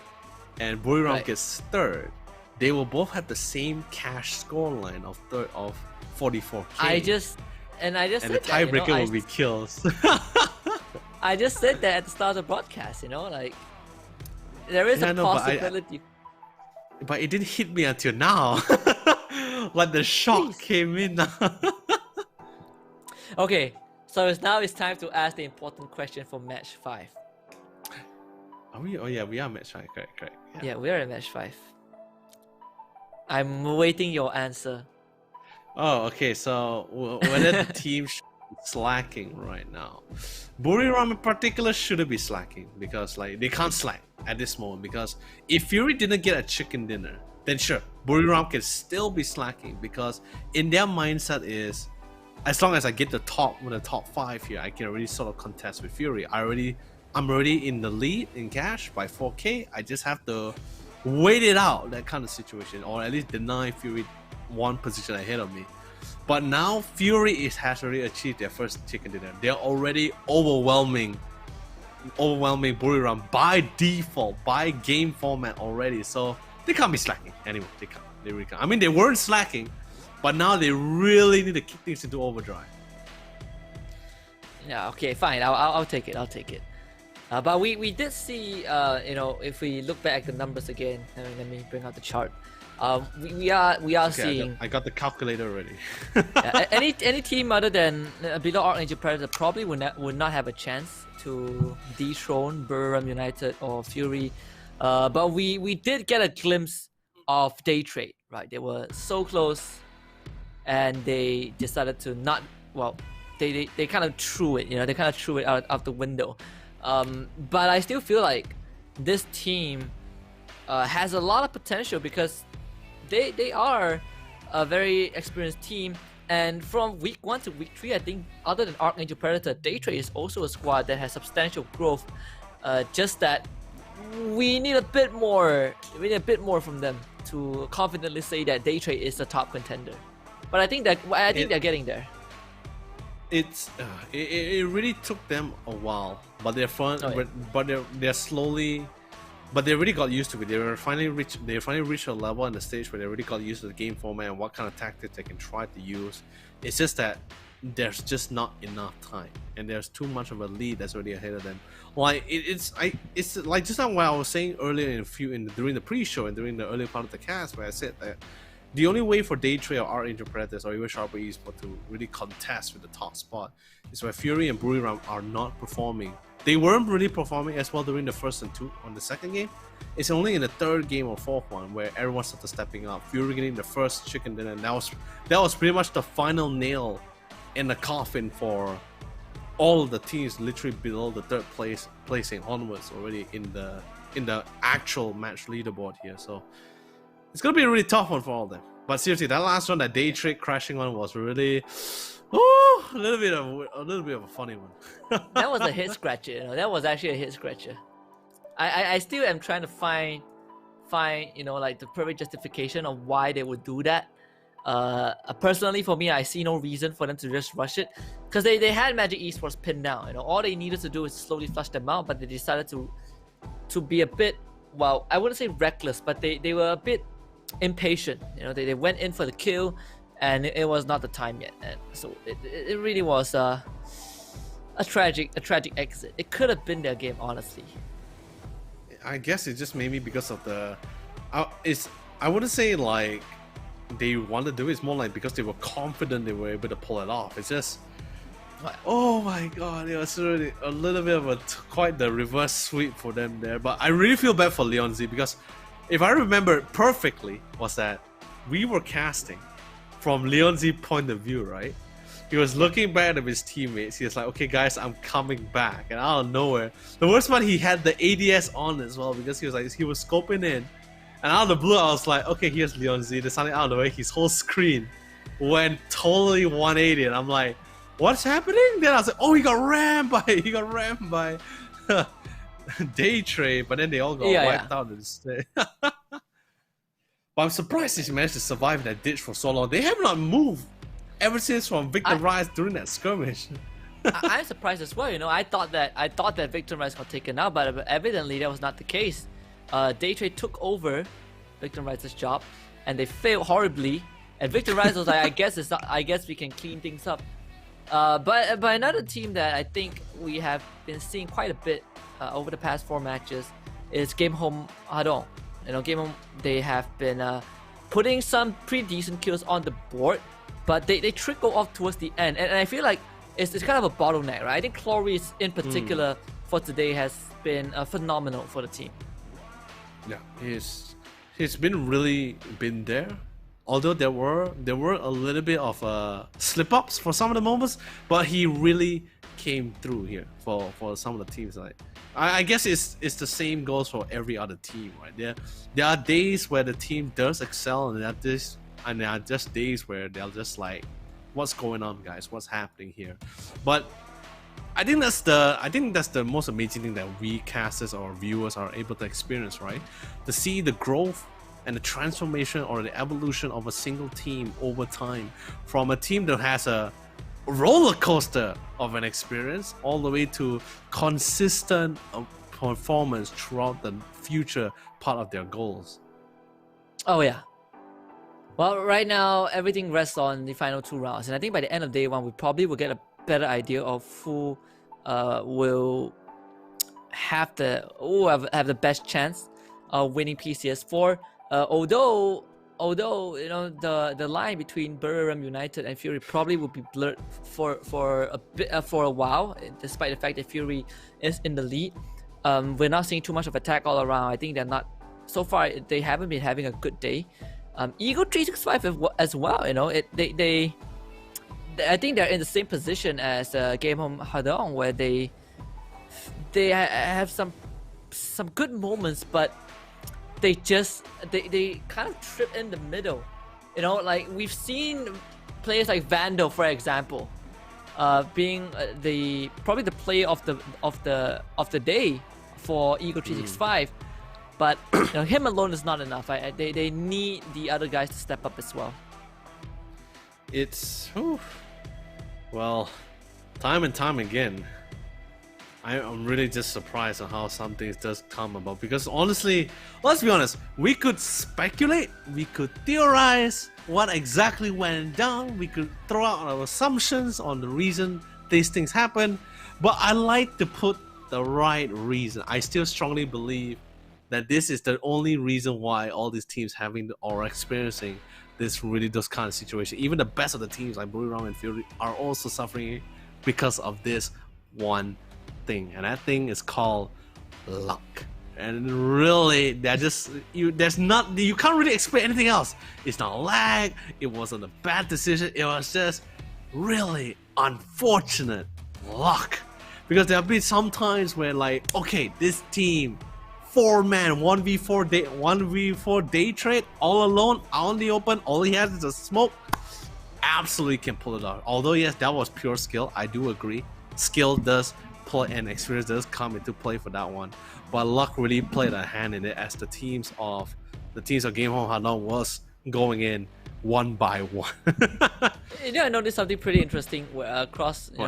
and Buriram gets third, they will both have the same cash scoreline of 44k. And the tiebreaker will be kills. I just said that at the start of the broadcast, you know, like there is a possibility. But it didn't hit me until now. Like the shock came in. Okay, so now it's time to ask the important question for match 5. Are we? Oh yeah, we are match 5. Correct. Yeah, we are in match 5. I'm awaiting your answer. Oh, okay. So whether the team slacking right now, Buriram in particular shouldn't be slacking, because like they can't slack at this moment, because if Fury didn't get a chicken dinner, then sure, Buriram can still be slacking, because in their mindset is, as long as I get the top 5 here, I can already sort of contest with Fury. I'm already in the lead in cash by 4k. I just have to wait it out, that kind of situation, or at least deny Fury 1 position ahead of me. But now Fury has already achieved their first chicken dinner. They're already overwhelming Buriram by default, by game format already. So they can't be slacking anymore. They can't. They really can't. I mean, they weren't slacking, but now they really need to kick things into overdrive. Yeah. Okay. Fine. I'll take it. But we did see, you know, if we look back at the numbers again, let me bring out the chart. We are seeing. I got the calculator already. Any team other than below Archangel Predator probably would not have a chance to dethrone Buriram United or Fury. But we did get a glimpse of Day Trade, right? They were so close, and they decided to not. Well, they kind of threw it. You know, they kind of threw it out the window. But I still feel like this team has a lot of potential, because they are a very experienced team, and from week 1 to week 3, I think other than Archangel Predator, Daytrade is also a squad that has substantial growth. Just that we need a bit more. We need a bit more from them to confidently say that Daytrade is the top contender. But I think they're getting there. It really took them a while, but they're slowly. But they really got used to it. They finally reached a level on the stage where they really got used to the game format and what kind of tactics they can try to use. It's just that there's just not enough time, and there's too much of a lead that's already ahead of them. Like it's like just like what I was saying earlier during the pre-show and during the earlier part of the cast, where I said that the only way for Daytrade or Archangel Predators or even Sharper Esports to really contest with the top spot is where Fury and Buriram are not performing. They weren't really performing as well during the first and two on the second game. It's only in the third game or fourth one where everyone started stepping up. Fury getting the first chicken dinner, and that was pretty much the final nail in the coffin for all of the teams literally below the third placing onwards already in the actual match leaderboard here. So it's gonna be a really tough one for all of them. But seriously, that last one, that Daytrade crashing one, was really a little bit of a funny one. That was a head scratcher, you know. That was actually a head scratcher. I still am trying to find you know, like the perfect justification of why they would do that. Personally, for me, I see no reason for them to just rush it, because they had Magic Esports pinned down. You know, all they needed to do is slowly flush them out, but they decided to be a bit, well, I wouldn't say reckless, but they were a bit impatient. You know, they went in for the kill, and it was not the time yet, and so it really was a tragic exit. It could have been their game, honestly. I guess it's just maybe because of the I wouldn't say like they wanted to do it. It's more like because they were confident they were able to pull it off. It's just, oh my god, it was really a little bit of quite the reverse sweep for them there. But I really feel bad for Leon Z, because if I remember perfectly, was that we were casting from Leon Z's point of view, right? He was looking back at his teammates. He was like, okay guys, I'm coming back. And out of nowhere, the worst part, he had the ADS on as well, because he was scoping in. And out of the blue, I was like, okay, here's Leon Z. There's something out of the way. His whole screen went totally 180. And I'm like, what's happening? Then I was like, oh, he got rammed by Daytrade. But then they all got wiped out instead. But I'm surprised he managed to survive that ditch for so long. They have not moved ever since from Victor Rise during that skirmish. I'm surprised as well. You know, I thought that Victor Rise got taken out, but evidently that was not the case. Daytrade took over Victor Rise's job, and they failed horribly. And Victor Rise was like, I guess we can clean things up. But another team that I think we have been seeing quite a bit over the past 4 matches is Game Home Hadong. You know, Game Home, they have been putting some pretty decent kills on the board, but they trickle off towards the end, and I feel like it's kind of a bottleneck, right? I think Cloris in particular for today has been phenomenal for the team. Yeah, he's been there. Although there were a little bit of slip-ups for some of the moments, but he really came through here for some of the teams. Like I guess it's the same goes for every other team, right? There are days where the team does excel, and there are just days where they're just like, what's going on, guys? What's happening here? But I think that's the most amazing thing that we casters or viewers are able to experience, right? To see the growth and the transformation or the evolution of a single team over time, from a team that has a roller coaster of an experience all the way to consistent performance throughout the future part of their goals. Oh yeah. Well, right now everything rests on the final 2 rounds, and I think by the end of day 1 we probably will get a better idea of who will have the best chance of winning PCS4. Although you know the line between Buriram United and Fury probably will be blurred for a while, despite the fact that Fury is in the lead. We're not seeing too much of attack all around. I think they're not, so far they haven't been having a good day. Eagle 365 as well. You know, I think they're in the same position as Game Home Hadong, where they have some good moments, but they kind of trip in the middle. You know, like we've seen players like Vandal, for example, being probably the player of the day for Eagle 365. But you know, him alone is not enough. They need the other guys to step up as well. It's well, time and time again, I'm really just surprised on how some things does come about. Because honestly, let's be honest, we could speculate, we could theorize what exactly went down, we could throw out our assumptions on the reason these things happen, but I like to put the right reason. I still strongly believe that this is the only reason why all these teams having or experiencing those kind of situations. Even the best of the teams like Blue Ram and Fury are also suffering because of this one thing, and that thing is called luck. And really, you can't really explain anything else. It's not lag. It wasn't a bad decision. It was just really unfortunate luck. Because there have been some times where, like, okay, this team, 4-man, 1v4 day trade, all alone, out in the open, all he has is a smoke, absolutely can pull it off. Although, yes, that was pure skill, I do agree. Skill does play and experience does come into play for that one. But luck really played a hand in it as the teams of Game Home Hanoi was going in one by one. I noticed something pretty interesting where across the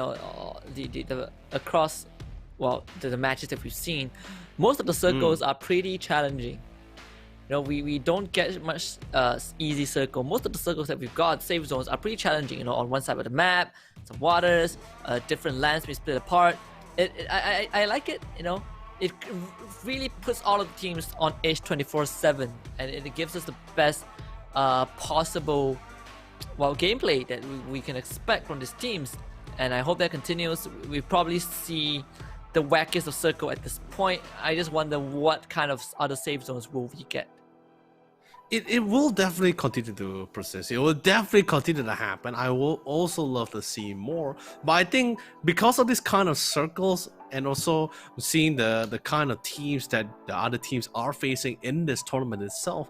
matches that we've seen, most of the circles are pretty challenging. We don't get much easy circle. Most of the circles that we've got, safe zones, are pretty challenging. On one side of the map, some waters, different lands may split apart. I like it. It really puts all of the teams on edge 24/7, and it gives us the best possible gameplay that we can expect from these teams, and I hope that continues. We probably see the wackiest of circle at this point. I just wonder what kind of other safe zones will we get. It will definitely continue to persist. It will definitely continue to happen. I will also love to see more, but I think because of this kind of circles and also seeing the kind of teams that the other teams are facing in this tournament itself,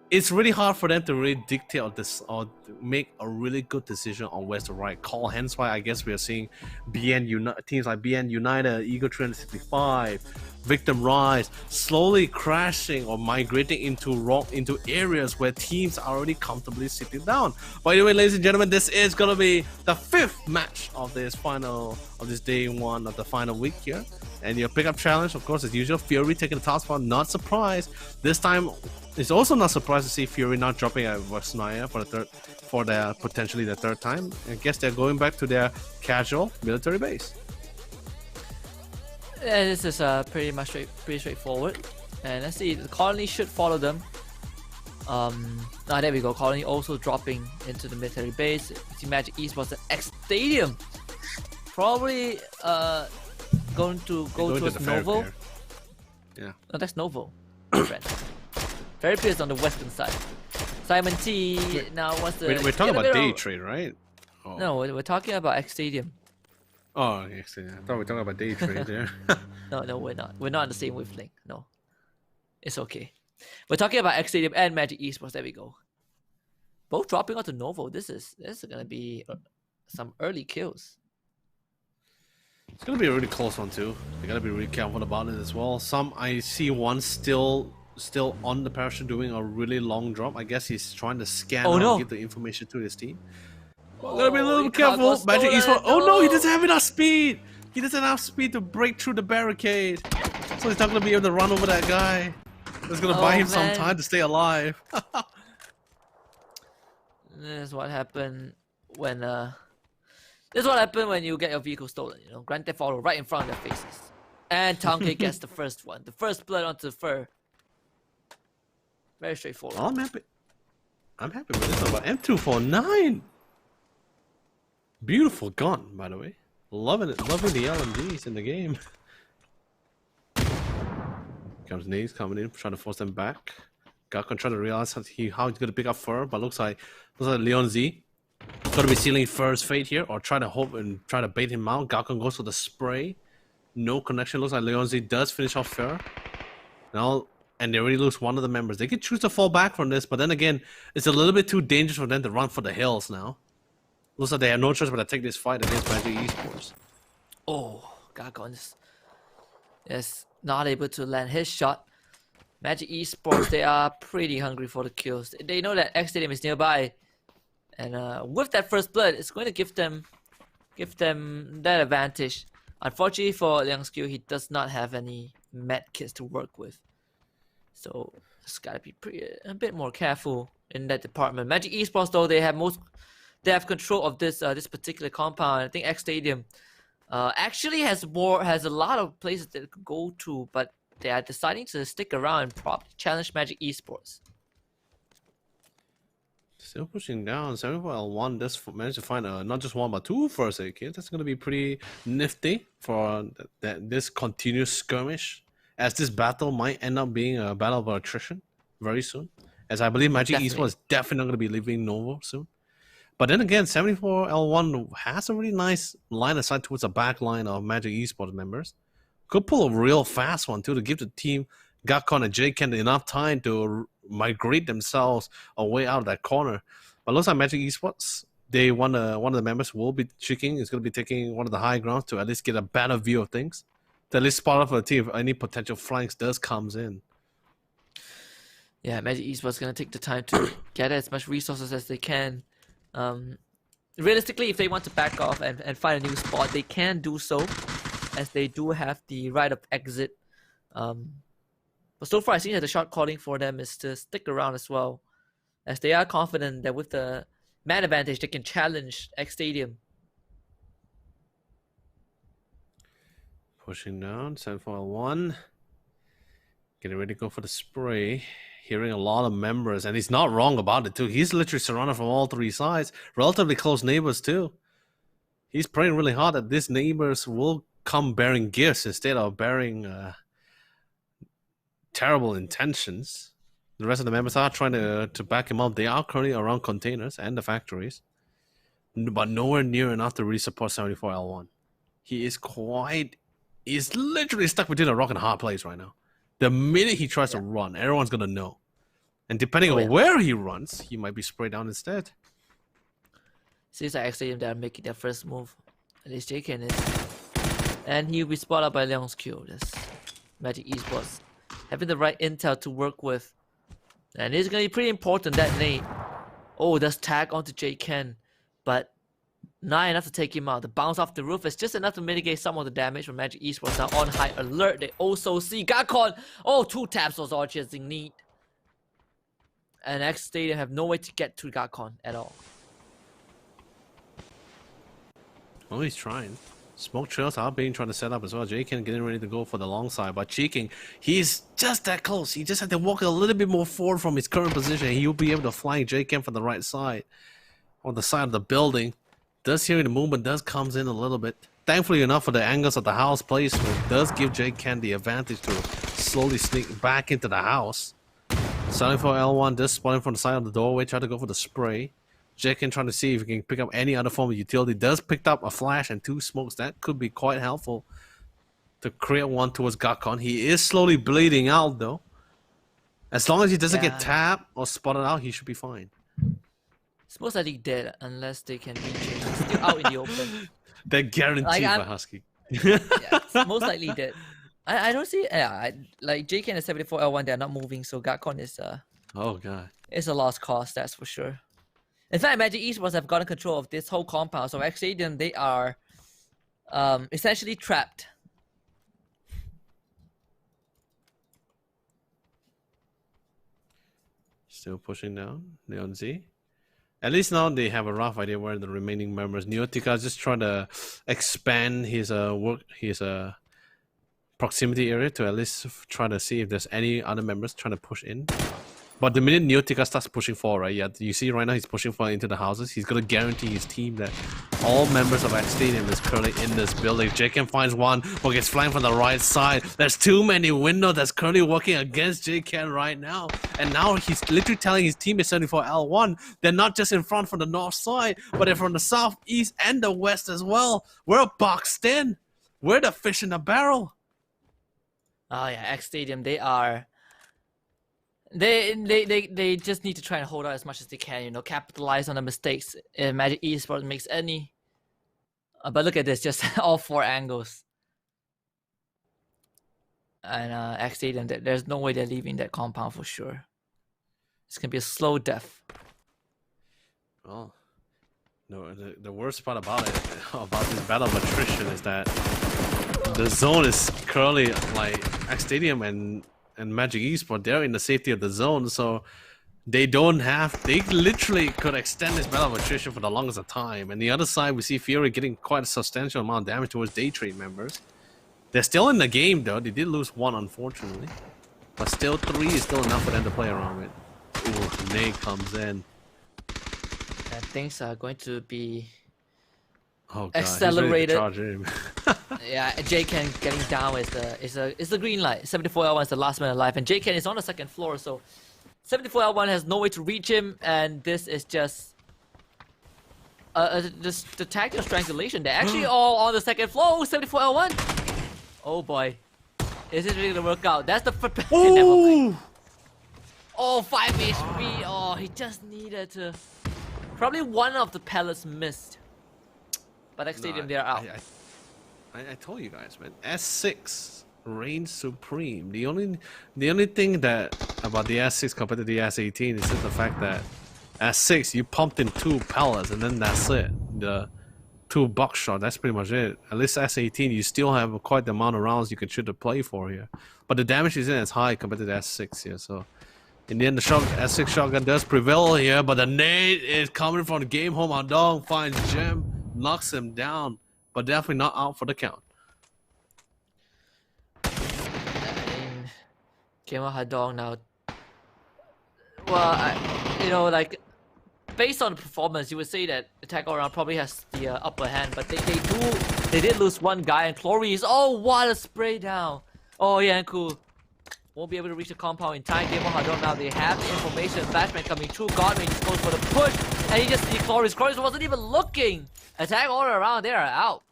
it's really hard for them to really dictate or make a really good decision on where's the right call. Hence why I guess we are seeing teams like BN United, Eagle 365, Victim Rise slowly crashing or migrating into areas where teams are already comfortably sitting down. By the way, ladies and gentlemen, this is gonna be the 5th match of this day one of the final week here. And your pickup challenge, of course, as usual, Fury taking the top spot. Not surprised. This time, it's also not surprised to see Fury not dropping a Vasnaya for potentially the third time. I guess they're going back to their casual military base. Yeah, this is pretty straightforward. And let's see, the colony should follow them. There we go. Colony also dropping into the military base. See Magic Esports at X Stadium. Probably going to go towards Novo. Yeah. No, that's Novo. Very Pierce on the western side. Simon T. Now what's the? We're talking about day trade, right? Oh. No, we're talking about X Stadium. Oh, X Stadium. I thought we were talking about day trade there. No, we're not. We're not on the same wavelength. No, it's okay. We're talking about X Stadium and Magic Esports. There we go. Both dropping onto Novo. This is gonna be some early kills. It's gonna be a really close one too. They gotta be really careful about it as well. I see one still on the parachute doing a really long drop. I guess he's trying to scan and give the information to his team. Gotta be a little careful. Magic Esports. Oh no, he doesn't have enough speed. He doesn't have enough speed to break through the barricade. So he's not gonna be able to run over that guy. It's gonna buy him some time to stay alive. This is what happened when This is what happened when you get your vehicle stolen. Grand Theft Auto right in front of their faces, and Tonke gets the first one, the first blood onto the fur. Very straightforward. Oh, I'm happy with this one. M249. Beautiful gun, by the way. Loving it. Loving the LMGs in the game. Comes Naze coming in, trying to force them back. Gakon trying to realize how he's gonna pick up fur, but looks like Leon Z gonna be sealing Fur's fate here, or try to hope and try to bait him out. Gakon goes for the spray. No connection. Looks like Leon Z does finish off Fur. Now. And they already lose one of the members. They could choose to fall back from this, but then again, it's a little bit too dangerous for them to run for the hills now. Looks like they have no choice but to take this fight against Magic Esports. Oh, Gakon is not able to land his shot. Magic Esports, they are pretty hungry for the kills. They know that X Stadium is nearby, and with that first blood, it's going to give them that advantage. Unfortunately for Liang Skiu, he does not have any med kits to work with. So it's gotta be a bit more careful in that department. Magic Esports, though, they have control of this particular compound. I think X Stadium actually has a lot of places that it could go to, but they are deciding to stick around and probably challenge Magic Esports. Still pushing down. 74L1 does manage to find not just one but two first aid kits. That's going to be pretty nifty for this continuous skirmish, as this battle might end up being a battle of attrition very soon. As I believe Magic Esports is definitely going to be leaving Novo soon. But then again, 74L1 has a really nice line of sight towards the back line of Magic Esports members. Could pull a real fast one too to give the team Gakon and JKen enough time to migrate themselves away out of that corner. But looks like Magic Esports, one of the members will be cheeking, is going to be taking one of the high grounds to at least get a better view of things. To at least spot out for the team if any potential flanks comes in. Yeah, Magic Esports going to take the time to get as much resources as they can. Realistically, if they want to back off and find a new spot, they can do so, as they do have the right of exit. But so far, I think that the shot calling for them is to stick around as well, as they are confident that with the man advantage, they can challenge X Stadium. Pushing down, 74L1. Getting ready to go for the spray. Hearing a lot of members, and he's not wrong about it too. He's literally surrounded from all three sides. Relatively close neighbors too. He's praying really hard that these neighbors will come bearing gifts instead of bearing terrible intentions. The rest of the members are trying to back him up. They are currently around containers and the factories, but nowhere near enough to really support 74L1. He's literally stuck between a rock and a hard place right now. The minute he tries to run, everyone's gonna know. And depending on where he runs, he might be sprayed down instead. Seems like X Stadium, they are making their first move. At least JKen is. And he'll be spotted by Leon's Q. That's Magic Esports having the right intel to work with. And it's going to be pretty important that Nate. Oh, does tag onto JKen, but not enough to take him out. The bounce off the roof is just enough to mitigate some of the damage from Magic Esports. Now on high alert, they also see Gakon. Oh, 2 taps was all chasing need. And X Stadium have no way to get to Gakon at all. Oh, he's trying. Smoke trails are being trying to set up as well. JKen getting ready to go for the long side, but cheeking. He's just that close. He just had to walk a little bit more forward from his current position. He'll be able to flank JKen from the right side, on the side of the building. Does hearing the movement comes in a little bit. Thankfully enough for the angles of the house placement, does give JKen the advantage to slowly sneak back into the house. 74L1 does spotting from the side of the doorway, try to go for the spray. JKen trying to see if he can pick up any other form of utility. Does pick up a flash and 2 smokes. That could be quite helpful to create one towards Gakon. He is slowly bleeding out though. As long as he doesn't get tapped or spotted out, he should be fine. It's most likely dead unless they can reach him. He's still out in the open. They're guaranteed for Husky. Yeah, it's most likely dead. I don't see. Like JKen and 74L1, they're not moving, so Gakon is oh god, it's a lost cause, that's for sure. In fact, Magic Esports have gotten control of this whole compound, so X Stadium, they are essentially trapped. Still pushing down, Leon Z. At least now they have a rough idea where the remaining members. Neotica is just trying to expand his proximity area to at least try to see if there's any other members trying to push in. But the minute Neotica starts pushing forward, right? Yeah, you see right now he's pushing forward into the houses. He's gonna guarantee his team that all members of X Stadium is currently in this building. JKen finds one, but gets flanked from the right side. There's too many windows that's currently working against JKen right now. And now he's literally telling his team is 74L1. They're not just in front from the north side, but they're from the south, east, and the west as well. We're boxed in. We're the fish in the barrel. Oh yeah, X Stadium, they are. They just need to try and hold out as much as they can, you know, capitalize on the mistakes if Magic Esports makes any. But look at this, just all 4 angles. And X Stadium, there's no way they're leaving that compound for sure. It's gonna be a slow death. Well, no, the worst part about it, about this battle of attrition, is that the zone is currently like X Stadium and Magic Esports, they're in the safety of the zone, so they literally could extend this battle of attrition for the longest of time. And the other side, we see Fury getting quite a substantial amount of damage towards day trade members. They're still in the game though. They did lose 1, unfortunately, but still 3 is still enough for them to play around with. Ooh, Nate comes in. And things are going to be God, accelerated. He's ready to charge him. Yeah, J-Ken getting down is the green light. 74L1 is the last man alive, and J-Ken is on the second floor, so 74L1 has no way to reach him, and this is just the tactical strangulation. They're actually all on the second floor. 74L1. Oh boy, is it really gonna work out? That's the Oh, 5 HP. Oh, he just needed to. Probably one of the pellets missed. But next stadium, they're out. I told you guys, man. S6 reigns supreme. The only thing that about the S6 compared to the S18 is just the fact that S6 you pumped in 2 pellets and then that's it. The 2 buckshot, that's pretty much it. At least S18 you still have quite the amount of rounds you can shoot to play for here. But the damage isn't as high compared to the S6 here, so in the end the S6 shotgun does prevail here, but the nade is coming from the game home. Andong finds Gem, knocks him down, but definitely not out for the count. Game of Hadong now. Well, like based on the performance, you would say that Attack All Around probably has the upper hand, but they did lose one guy, and Cloris. Oh, what a spray down! Oh, Yanku won't be able to reach the compound in time. Game of Hadong now. They have the information. Flashman coming through. Godwin just goes for the push, and he just sees Cloris. Cloris wasn't even looking. Attack All Around. They are out.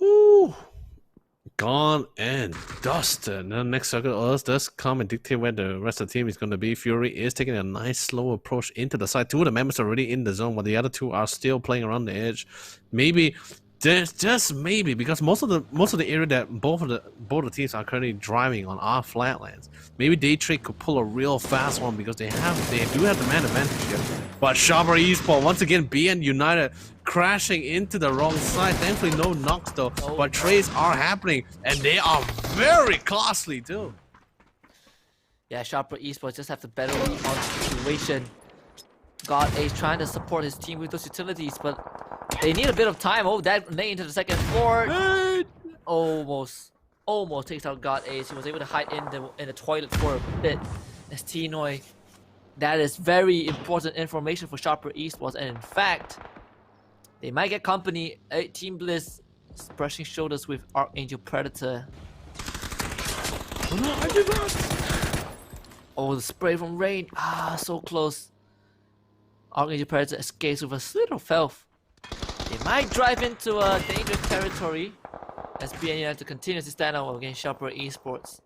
Ooh. Gone and dusted. The next circle does come and dictate where the rest of the team is going to be. Fury is taking a nice slow approach into the side. 2 of the members are already in the zone, while the other 2 are still playing around the edge. Maybe, just maybe, because most of the area that both of the teams are currently driving on are flatlands. Maybe Daytrick could pull a real fast one because they do have the man advantage here. But Sharper Esports once again BN United crashing into the wrong side. Thankfully no knocks though, but trades are happening and they are very costly too. Yeah, Sharper Esports just have to better read on the situation. God Ace trying to support his team with those utilities, but they need a bit of time. Oh, that nade into the second floor. Almost takes out God Ace. He was able to hide in the toilet for a bit. As T-Noi, that is very important information for Sharper Esports, and in fact, they might get company. Team Bliss is brushing shoulders with Archangel Predator. Oh, the spray from Rain. Ah, so close. Archangel Predator escapes with a little filth. They might drive into a dangerous territory as BN United continues to stand out against Sharper Esports.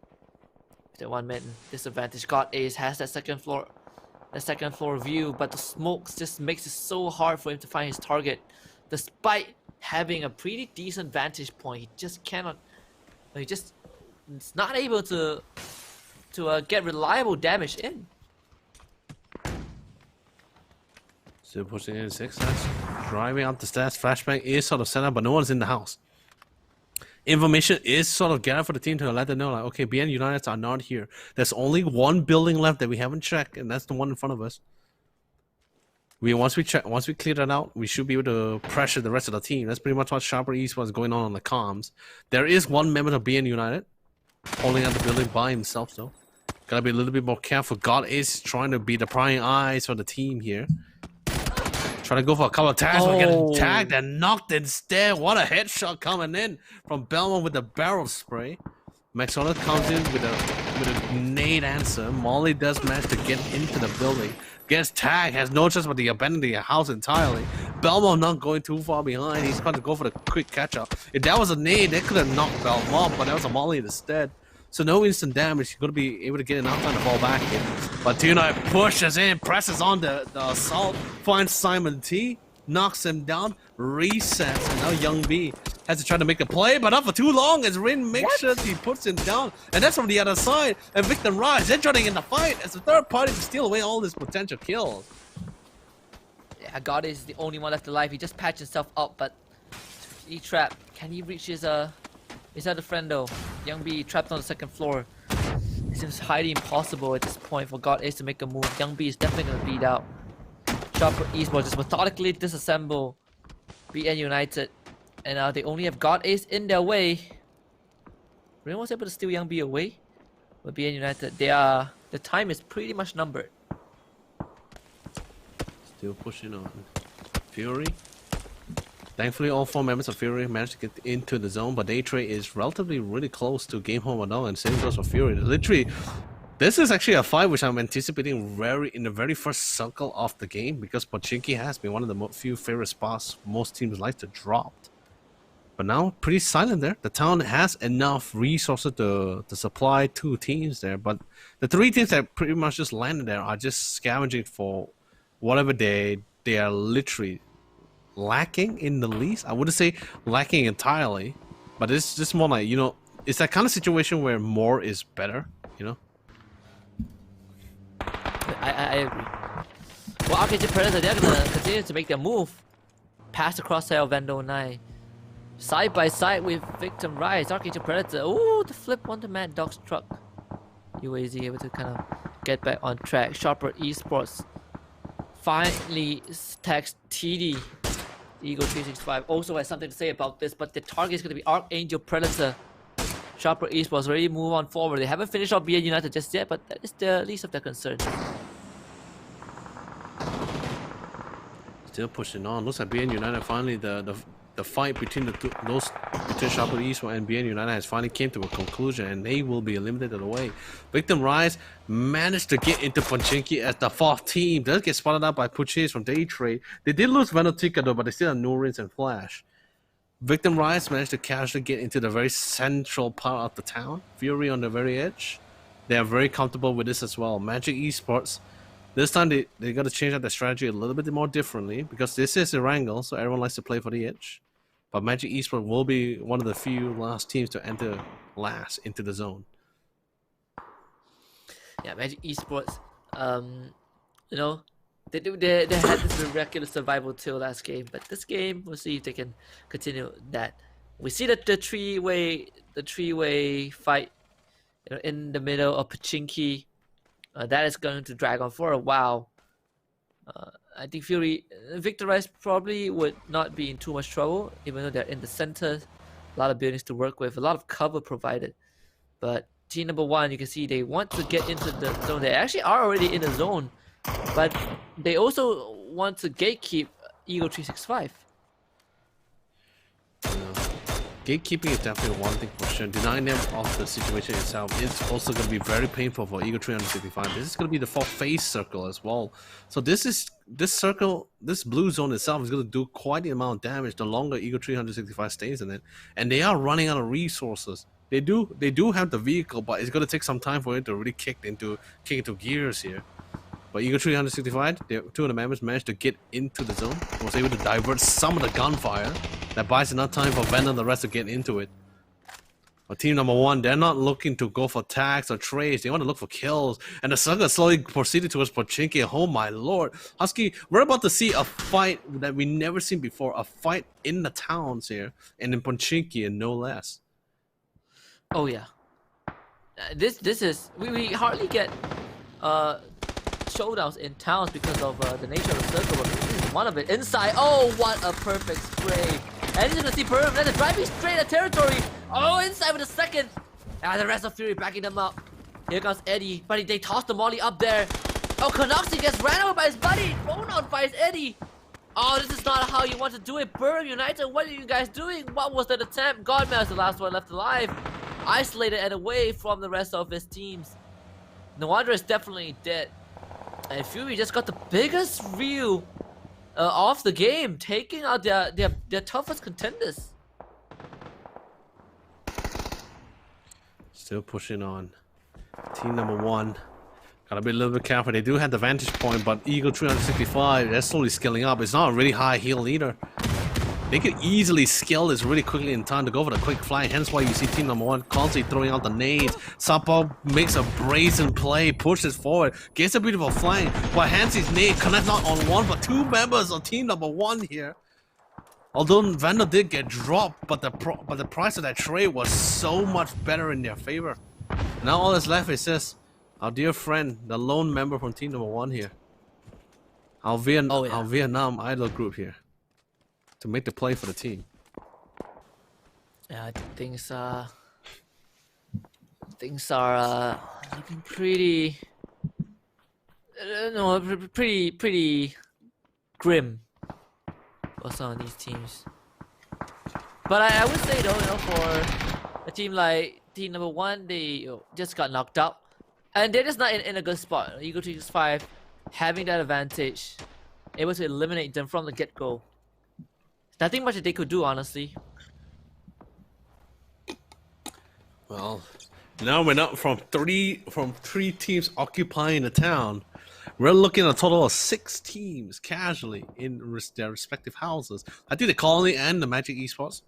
With their 1-man disadvantage, God Ace has that second floor view, but the smokes just makes it so hard for him to find his target. Despite having a pretty decent vantage point, he just cannot. It's not able to get reliable damage in. Still pushing in 6. That's driving up the stairs. Flashbang is sort of set up, but no one's in the house. Information is sort of gathered for the team to let them know, like, okay, BN United are not here. There's only 1 building left that we haven't checked, and that's the one in front of us. Once we clear that out, we should be able to pressure the rest of the team. That's pretty much what Sharper Esports is going on the comms. There is 1 member of BN United holding out the building by himself, though. Gotta be a little bit more careful. God is trying to be the prying eyes for the team here. Trying to go for a couple of tags, but getting tagged and knocked instead. What a headshot coming in from Belmont with the barrel spray. Maxona comes in with a nade answer. Molly does manage to get into the building. Gets tagged, has no choice but to abandon the house entirely. Belmont not going too far behind. He's going to go for the quick catch-up. If that was a nade, they could have knocked Belmont, but that was a Molly instead. So no instant damage. You're going to be able to get enough time to fall back here. But T-Noi pushes in, presses on the assault, finds Simon T, knocks him down, resets, and now Young B has to try to make the play, but not for too long as Rin makes sure he puts him down. And that's from the other side. And Victor Rise then joining in the fight as the third party to steal away all his potential kills. Yeah, God is the only one left alive. He just patched himself up, but he trapped. Can he reach his other friend though? Young B trapped on the second floor. It seems highly impossible at this point for God Ace to make a move. Young B is definitely gonna bleed out. Sharper Esports just methodically disassemble BN United, and now they only have God Ace in their way. Rin was able to steal Young B away, but BN United, the time is pretty much numbered. Still pushing on. Fury. Thankfully, all 4 members of Fury managed to get into the zone, but Daytray is relatively really close to game home or no, and same goes for Fury. Literally, this is actually a fight which I'm anticipating in the very first circle of the game, because Pochinki has been one of the few favorite spots most teams like to drop. But now, pretty silent there. The town has enough resources to supply 2 teams there, but the 3 teams that pretty much just landed there are just scavenging for whatever they are literally lacking in the least. I wouldn't say lacking entirely, but it's just more like, you know, it's that kind of situation where more is better, you know? I agree. Well, Arcade Predator, they're gonna continue to make their move past the crosshair of Vandal 9. Side by side with Victim Rise, Arcade Predator. Ooh, the flip onto Mad Dog's truck. UAZ able to kind of get back on track. Sharper Esports finally text TD. Eagle 365 also has something to say about this, but the target is going to be Archangel Predator. Sharper Esports already move on forward. They haven't finished off BN United just yet, but that is the least of their concerns. Still pushing on. Looks like BN United finally the fight between between Sharper Esports and BN United has finally came to a conclusion, and they will be eliminated away. Victim Rise managed to get into Pochinki as the 4th team. Does get spotted out by Puchis from Daytray. They did lose Venotica though, but they still have Norins and Flash. Victim Rise managed to casually get into the very central part of the town. Fury on the very edge. They are very comfortable with this as well. Magic Esports, this time they got to change out their strategy a little bit more differently, because this is Erangel, so everyone likes to play for the edge. But Magic Esports will be one of the few last teams to enter last into the zone. Yeah, Magic Esports, you know, they had this miraculous survival till last game, but this game, we'll see if they can continue that. We see that the three-way fight, you know, in the middle of Pochinki, that is going to drag on for a while. I think Victor Rise probably would not be in too much trouble, even though they're in the center. A lot of buildings to work with, a lot of cover provided. But team number 1, you can see they want to get into the zone. They actually are already in the zone, but they also want to gatekeep Eagle 365. Gatekeeping is definitely one thing for sure. Denying them of the situation itself is also going to be very painful for Eagle 365. This is going to be the 4th phase circle as well. So this circle, this blue zone itself is going to do quite the amount of damage the longer Eagle 365 stays in it. And they are running out of resources. They do have the vehicle, but it's going to take some time for it to really kick into gears here. But Eagle 365, 2 of the members managed to get into the zone. Was able to divert some of the gunfire. That buys enough time for Venom and the rest to get into it. But team number 1, they're not looking to go for tags or trades. They want to look for kills. And the Saga slowly proceeded towards Pochinki. Oh my lord. Husky, we're about to see a fight that we never seen before. A fight in the towns here. And in Pochinki and no less. Oh yeah. This is... We hardly get showdowns in towns because of the nature of the circle. This is one of it. Inside. Oh, what a perfect spray. And you're gonna see Perm then driving straight at territory. Oh, inside with a second. And the rest of Fury backing them up. Here comes Eddie, but they toss the molly up there. Oh, Canuxy gets ran over by his buddy. Phone out by his Eddie. Oh, this is not how you want to do it. Burn United, what are you guys doing? What was that attempt? Godman is the last one left alive. Isolated and away from the rest of his teams. Nawandra is definitely dead. And Fury just got the biggest view of the game, taking out their toughest contenders. Still pushing on. Team number 1. Gotta be a little bit careful. They do have the vantage point, but Eagle 365, they're slowly scaling up. It's not a really high heal either. They could easily scale this really quickly in time to go for the quick fly. Hence why you see team number 1 constantly throwing out the nades. Sapo makes a brazen play, pushes forward, gets a beautiful flank. But Hansy's nade connects not on 1 but 2 members of team number 1 here. Although Vandal did get dropped, but the price of that trade was so much better in their favor. Now all that's left is this. Our dear friend, the lone member from team number 1 here. Our Vietnam idol group here. To make the play for the team. Yeah, things are looking pretty, pretty grim for some of these teams. But I would say though, for a team like team number 1, they just got knocked out, and they're just not in a good spot. Eagle 365 having that advantage, able to eliminate them from the get-go. Nothing much that they could do, honestly. Well, now we're not from three teams occupying the town. We're looking at a total of 6 teams casually in their respective houses. I think the Colony and the Magic Esports,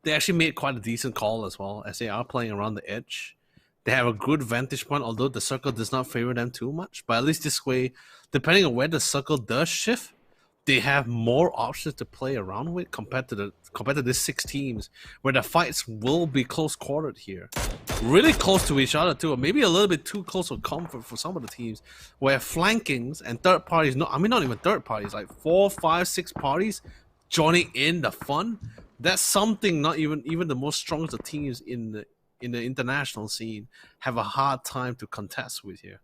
they actually made quite a decent call as well, as they are playing around the edge. They have a good vantage point, although the circle does not favor them too much. But at least this way, depending on where the circle does shift, they have more options to play around with compared to these 6 teams, where the fights will be close quartered here, really close to each other too, or maybe a little bit too close for comfort for some of the teams, where flankings and third parties, not even third parties, like 4, 5, 6 parties joining in the fun. That's something not even the most strongest of teams in the international scene have a hard time to contest with here.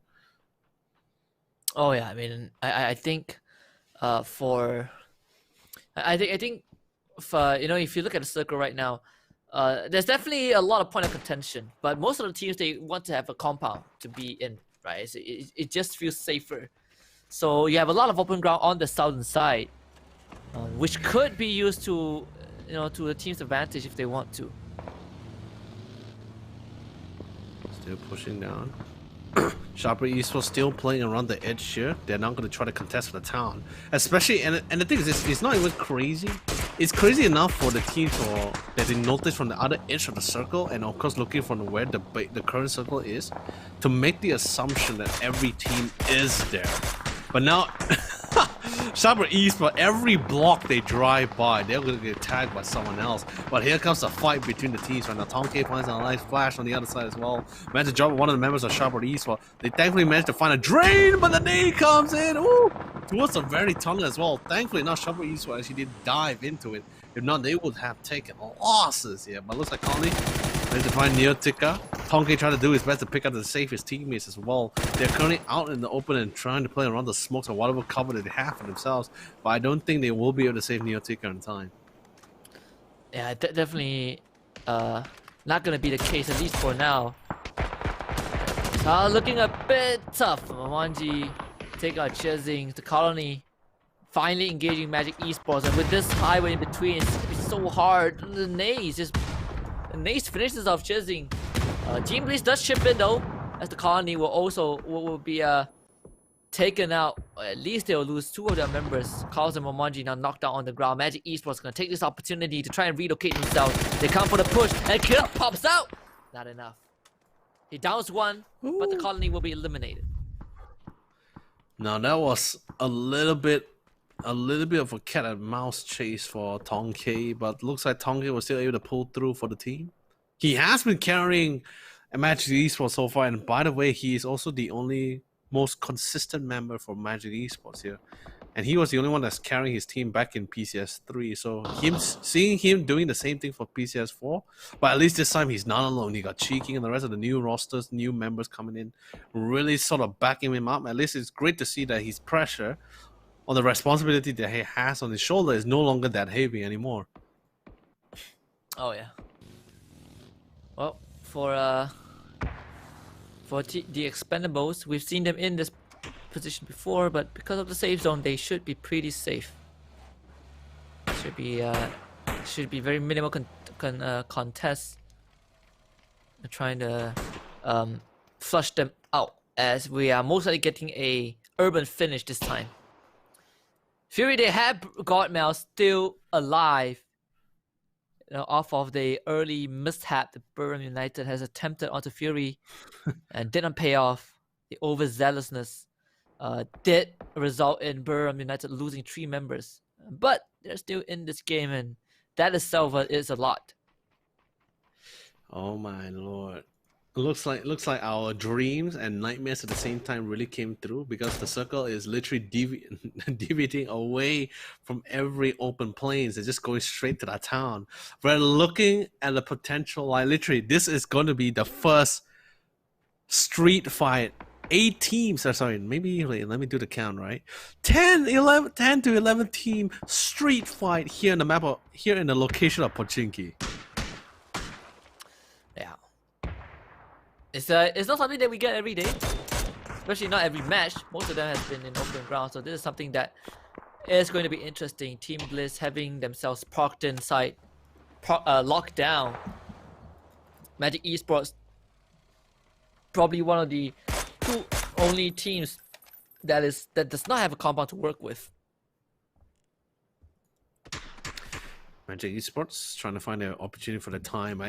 Oh yeah, I mean, I think for if you look at the circle right now, there's definitely a lot of point of contention, but most of the teams, they want to have a compound to be in, right? So it just feels safer. So you have a lot of open ground on the southern side, which could be used to to the team's advantage if they want to. Still pushing down. Sharper Esports still playing around the edge here. They're not going to try to contest for the town. Especially, and the thing is, it's not even crazy. It's crazy enough for the team that they notice from the other edge of the circle, and of course looking from where the current circle is, to make the assumption that every team is there. But now, Sharper Esports, every block they drive by, they're going to get tagged by someone else. But here comes a fight between the teams right now. Tom K finds a nice flash on the other side as well. Managed to drop one of the members of Sharper Esports. They thankfully managed to find a drain, but the nade comes in. Ooh, towards the very tunnel as well. Thankfully, not Sharper Esports actually did dive into it. If not, they would have taken losses here. But looks like Conley managed to find Neo Tika. Tonke trying to do his best to pick up the safest teammates as well. They're currently out in the open and trying to play around the smokes or whatever cover that they have for themselves. But I don't think they will be able to save Neo Tika in time. Yeah, definitely not going to be the case, at least for now. Looking a bit tough. Mamanji take out Chezing. The Colony finally engaging Magic Esports, and with this highway in between, it's going to be so hard. The Naze finishes off Chezing. Team Bleach does chip in though, as the Colony will be taken out. At least they'll lose 2 of their members. Carlos and Momonji now knocked down on the ground. Magic Esports gonna take this opportunity to try and relocate themselves. They come for the push, and Kill pops out. Not enough. He downs one, but the Colony will be eliminated. Now that was a little bit of a cat and mouse chase for Tonke, but looks like Tonke was still able to pull through for the team. He has been carrying a Magic Esports so far, and by the way, he is also the only most consistent member for Magic Esports here. And he was the only one that's carrying his team back in PCS3. So seeing him doing the same thing for PCS4, but at least this time he's not alone. He got Cheeking and the rest of the new rosters, new members coming in, really sort of backing him up. At least it's great to see that his pressure on the responsibility that he has on his shoulder is no longer that heavy anymore. Oh yeah. Well, for the Expendables, we've seen them in this position before, but because of the safe zone, they should be pretty safe. Should be very minimal contests. We're trying to flush them out, as we are most likely getting a urban finish this time. Fury, they have Godmail still alive. Off of the early mishap that Burham United has attempted onto Fury and didn't pay off. The overzealousness did result in Burham United losing 3 members, but they're still in this game, and that itself is a lot. Oh my lord! Looks like our dreams and nightmares at the same time really came through, because the circle is literally deviating away from every open plains. They're just going straight to that town. We're looking at the potential, like literally, this is going to be the first street fight 8 teams, sorry, maybe let me do the count, right? 10 to 11 team street fight here in the map here in the location of Pochinki. Yeah. It's not something that we get every day. Especially not every match. Most of them has been in open ground, so this is something that is going to be interesting. Team Bliss having themselves parked inside, locked down. Magic Esports, probably one of the 2 only teams that does not have a compound to work with. Magic Esports trying to find an opportunity for the time.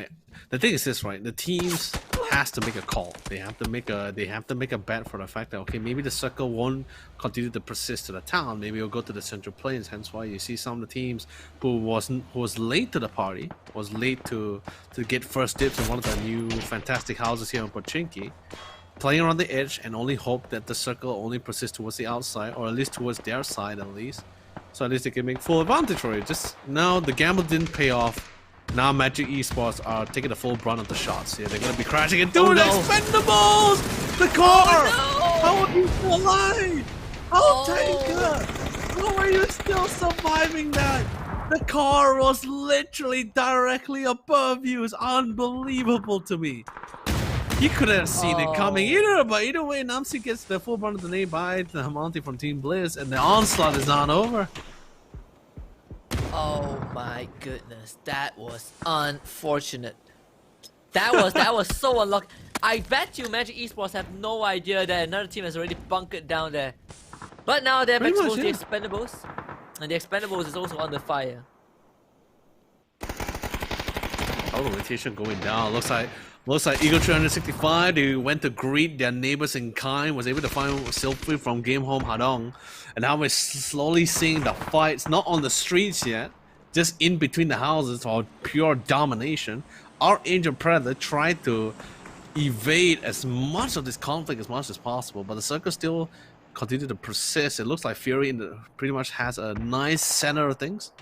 The thing is this, right? The teams has to make a call. They have to make a bet for the fact that okay, maybe the circle won't continue to persist to the town. Maybe it'll go to the central plains. Hence why you see some of the teams who was late to the party, was late to get first dibs in one of the new fantastic houses here in Pochinki, playing around the edge and only hope that the circle only persists towards the outside, or at least towards their side at least. So at least they can make full advantage for it. Just now the gamble didn't pay off. Now Magic Esports are taking the full brunt of the shots here. They're gonna be crashing and doing Expendables! The car! How are you still alive? Tanker! How are you still surviving that? The car was literally directly above you. It's unbelievable to me. You could have seen it coming but either way, Namsi gets the full brunt of the nade by the Hamonti from Team Bliss, and the onslaught is not over. Oh my goodness, that was unfortunate. That was so unlucky. I bet you Magic Esports have no idea that another team has already bunkered down there. But now they've exposed the Expendables, and the Expendables is also under fire. Oh, the rotation going down. Looks like Eagle 365, they went to greet their neighbors in kind, was able to find Silphy from Game Home Hadong. And now we're slowly seeing the fights, not on the streets yet, just in between the houses for pure domination. Archangel Predator tried to evade as much of this conflict as much as possible, but the circle still continued to persist. It looks like Fury pretty much has a nice center of things.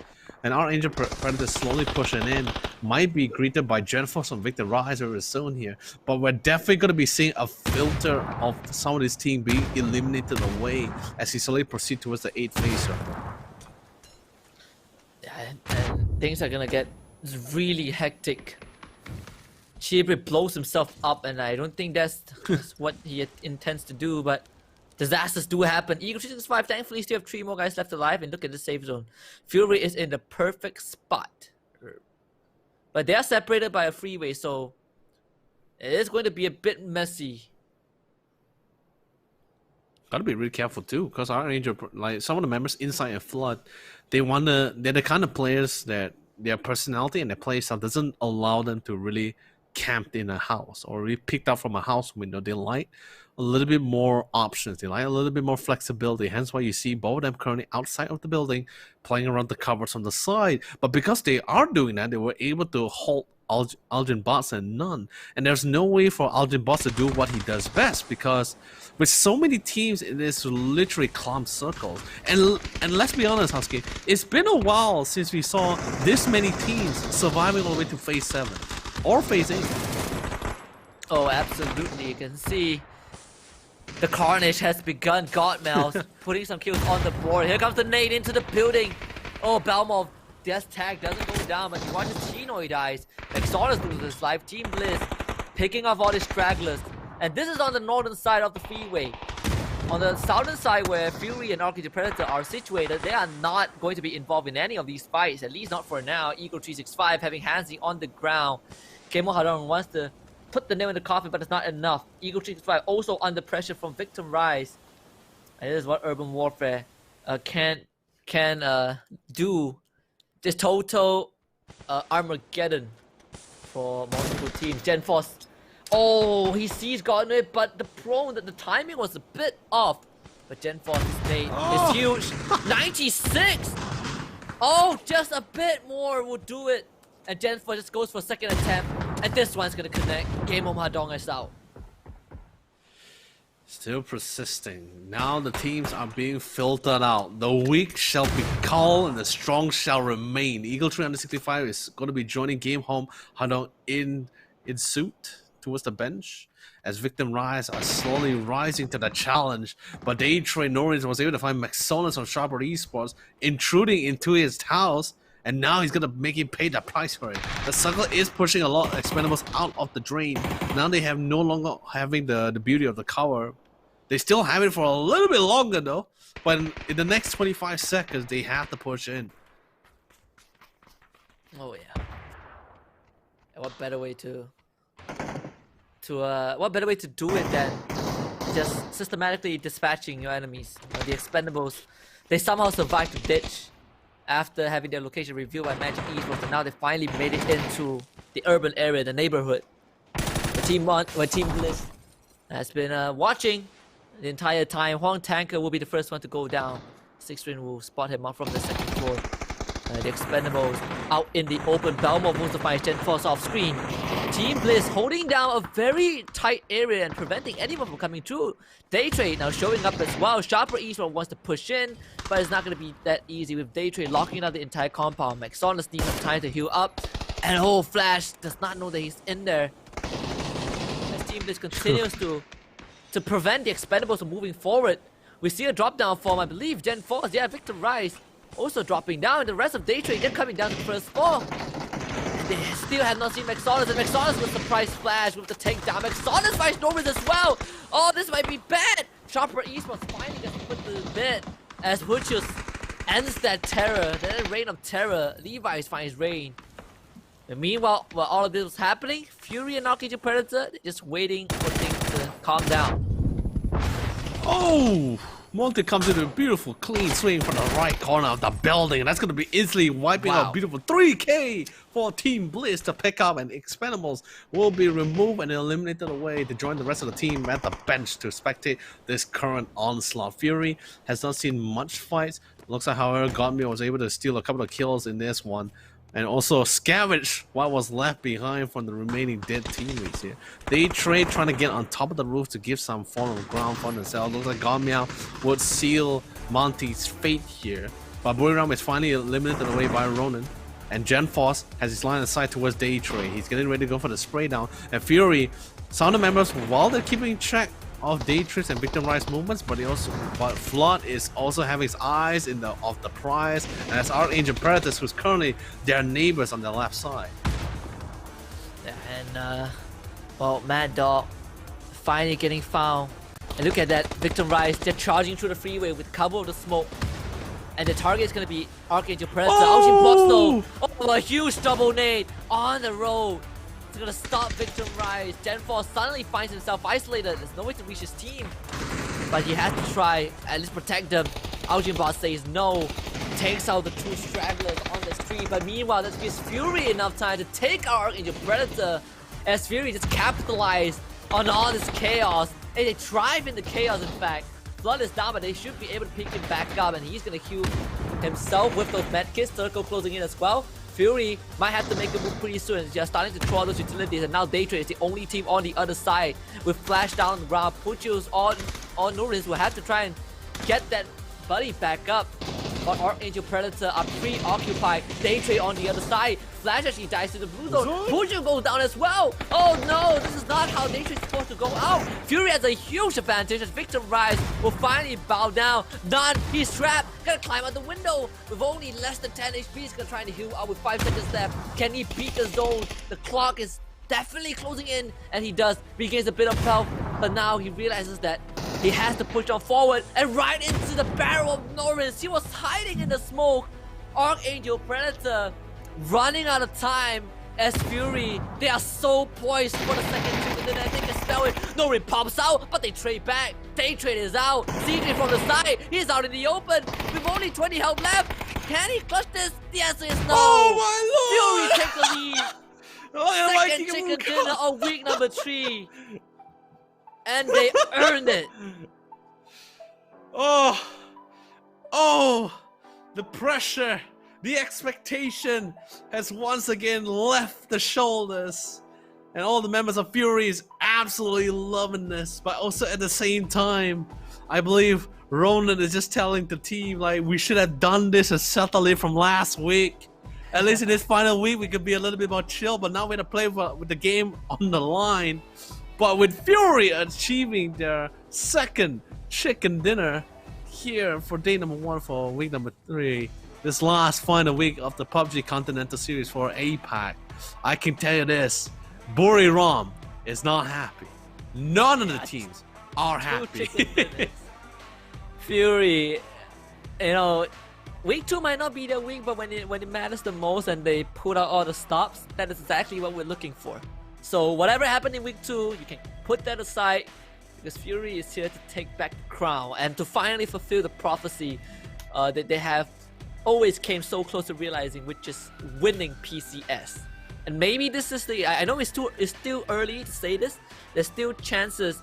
And Archangel Predator slowly pushing in, might be greeted by GenForce and Victor Rise over his zone here, but we're definitely going to be seeing a filter of some of this team being eliminated away as he slowly proceeds towards the 8th phase. Yeah, and things are going to get really hectic. Chibre blows himself up, and I don't think that's what he intends to do, but disasters do happen. Eagle 365 thankfully still have 3 more guys left alive, and look at the safe zone. Fury is in the perfect spot. But they are separated by a freeway, so it is going to be a bit messy. Gotta be really careful too, because our Angel, like some of the members inside a flood, they're the kind of players that their personality and their play style doesn't allow them to really camp in a house or really picked up from a house window. They like a little bit more options. They like a little bit more flexibility. Hence why you see both of them currently outside of the building, playing around the covers on the side. But because they are doing that, they were able to halt Algin Bots and none. And there's no way for Algin Bots to do what he does best, because with so many teams, it is literally clump circles. And let's be honest, Husky, it's been a while since we saw this many teams surviving all the way to phase 7 or phase 8. Oh, absolutely. You can see the carnage has begun. Godmouse putting some kills on the board. Here comes the nade into the building. Oh, Balmov, death tag doesn't go down, but he watches Chino, he dies. Exodus loses his life. Team Bliss picking off all the stragglers. And this is on the northern side of the freeway. On the southern side where Fury and Archangel Predator are situated, they are not going to be involved in any of these fights, at least not for now. Eagle 365 having Hansi on the ground. Kemo Haron wants to put the nail in the coffin, but it's not enough. Eagle 365 also under pressure from Victim Rise. And this is what Urban Warfare can do. This total Armageddon for multiple teams. GenForce. Oh, he sees Gardner, but the timing was a bit off. But GenForce's nade is huge. 96! Oh, just a bit more will do it. And GenForce just goes for a second attempt. And this one's gonna connect. Game Home Hadong is out. Still persisting. Now the teams are being filtered out. The weak shall be called and the strong shall remain. Eagle 365 is going to be joining Game Home Hadong in suit towards the bench as Victim Rise are slowly rising to the challenge. But Daytrade Norris was able to find McSonus on Sharper Esports, intruding into his house, and now he's gonna make him pay the price for it. The circle is pushing a lot of expendables out of the drain. Now they have no longer having the beauty of the cover. They still have it for a little bit longer though, but in the next 25 seconds they have to push in. Oh yeah. And what better way to what better way to do it than just systematically dispatching your enemies? The expendables, they somehow survived the ditch after having their location revealed by Magic Esports, and now they finally made it into the urban area, the neighborhood. Where Team Bliss has been watching the entire time. Huang Tanker will be the first one to go down. Sixtrin will spot him up from the second floor. The expendables out in the open. Belmo moves to find Gen Force off screen. Team Bliss holding down a very tight area and preventing anyone from coming through. Daytrade now showing up as well. Sharper Eastwood wants to push in, but it's not going to be that easy with Daytrade locking out the entire compound. McSonus needs some time to heal up. And oh, Flash does not know that he's in there. As Team Bliss continues to prevent the expendables from moving forward. We see a drop down form, I believe. Gen Force, yeah, Victor Rise also dropping down. The rest of Daytrade, they're coming down to the first floor. They still have not seen McSonus, and McSonus with surprise flash with the takedown. McSonus finds Norris as well. Oh, this might be bad. Sharper Esports finally gets put to the bed as Huchus ends that terror, that reign of terror. Levi's finds Rain. And meanwhile, while all of this was happening, Fury and Archangel Predator, they're just waiting for things to calm down. Oh! Monty comes into a beautiful clean swing from the right corner of the building, and that's going to be easily wiping out beautiful 3K for Team Bliss to pick up, and Expendables will be removed and eliminated away to join the rest of the team at the bench to spectate this current onslaught. Fury has not seen much fights. Looks like, however, Godmere was able to steal a couple of kills in this one, and also scavenge what was left behind from the remaining dead teammates here. Daytrade trying to get on top of the roof to give some form of ground for themselves. Looks like Godmeow would seal Monty's fate here. But Buriram is finally eliminated away by Ronin. And Gen Force has his line of sight towards Daytrade. He's getting ready to go for the spray down. And Fury, some of the members, while they're keeping track of Daytrade's and Victim Rise movements, but Flood is also having his eyes in the prize, and that's Archangel Predators, who's currently their neighbors on the left side. And well, Mad Dog finally getting found. And look at that, Victim Rise, they're charging through the freeway with cover of the smoke. And the target is going to be Archangel Predator. Ouchie blocks though. Oh, a huge double nade on the road. It's going to stop Victim Rise. Gen 4 suddenly finds himself isolated. There's no way to reach his team. But he has to try, at least protect them. Ouchie Boss says no. Takes out the two stragglers on the street. But meanwhile, that gives Fury enough time to take out Archangel Predator. As Fury just capitalized on all this chaos. And they thrive in the chaos, in fact. Flood is down, but they should be able to pick him back up, and he's gonna heal himself with those medkits. Circle closing in as well. Fury might have to make a move pretty soon. They're starting to throw out those utilities, and now Daytrade is the only team on the other side with Flash down on the ground. Puchus on Norris will have to try and get that buddy back up. But Archangel Predator are preoccupied. Daytrade on the other side. Flash actually dies to the blue zone. Puchu goes down as well. Oh no, this is not how Daytrade is supposed to go out. Fury has a huge advantage as Victim Rise will finally bow down. None, he's trapped. Gonna climb out the window with only less than 10 HP. He's gonna try to heal out with 5 seconds left. Can he beat the zone? The clock is definitely closing in, and he does. Regains a bit of health, but now he realizes that he has to push on forward and right into the barrel of Norris. He was hiding in the smoke. Archangel Predator running out of time as Fury. They are so poised for the second two, and then I think they spell it. Norris pops out, but they trade back. Daytrade is out. CJ from the side. He's out in the open with only 20 health left. Can he clutch this? The answer is no. Oh my lord! Fury take the lead. Second chicken dinner of week number 3. And they earned it. Oh, the pressure, the expectation has once again left the shoulders. And all the members of Fury is absolutely loving this. But also at the same time, I believe Ronan is just telling the team, like, we should have done this and settled it from last week. At least in this final week, we could be a little bit more chill. But now we're gonna play with the game on the line. But with Fury achieving their second chicken dinner here for day number 1 for week number 3, this last final week of the PUBG Continental Series for APAC, I can tell you this: Buri Ram is not happy. None of the teams are happy. Fury, you know, week 2 might not be their week, but when it matters the most and they put out all the stops, that is exactly what we're looking for. So whatever happened in week 2, you can put that aside, because Fury is here to take back the crown and to finally fulfill the prophecy that they have always came so close to realizing, which is winning PCS. And maybe this is the, I know it's still early to say this, there's still chances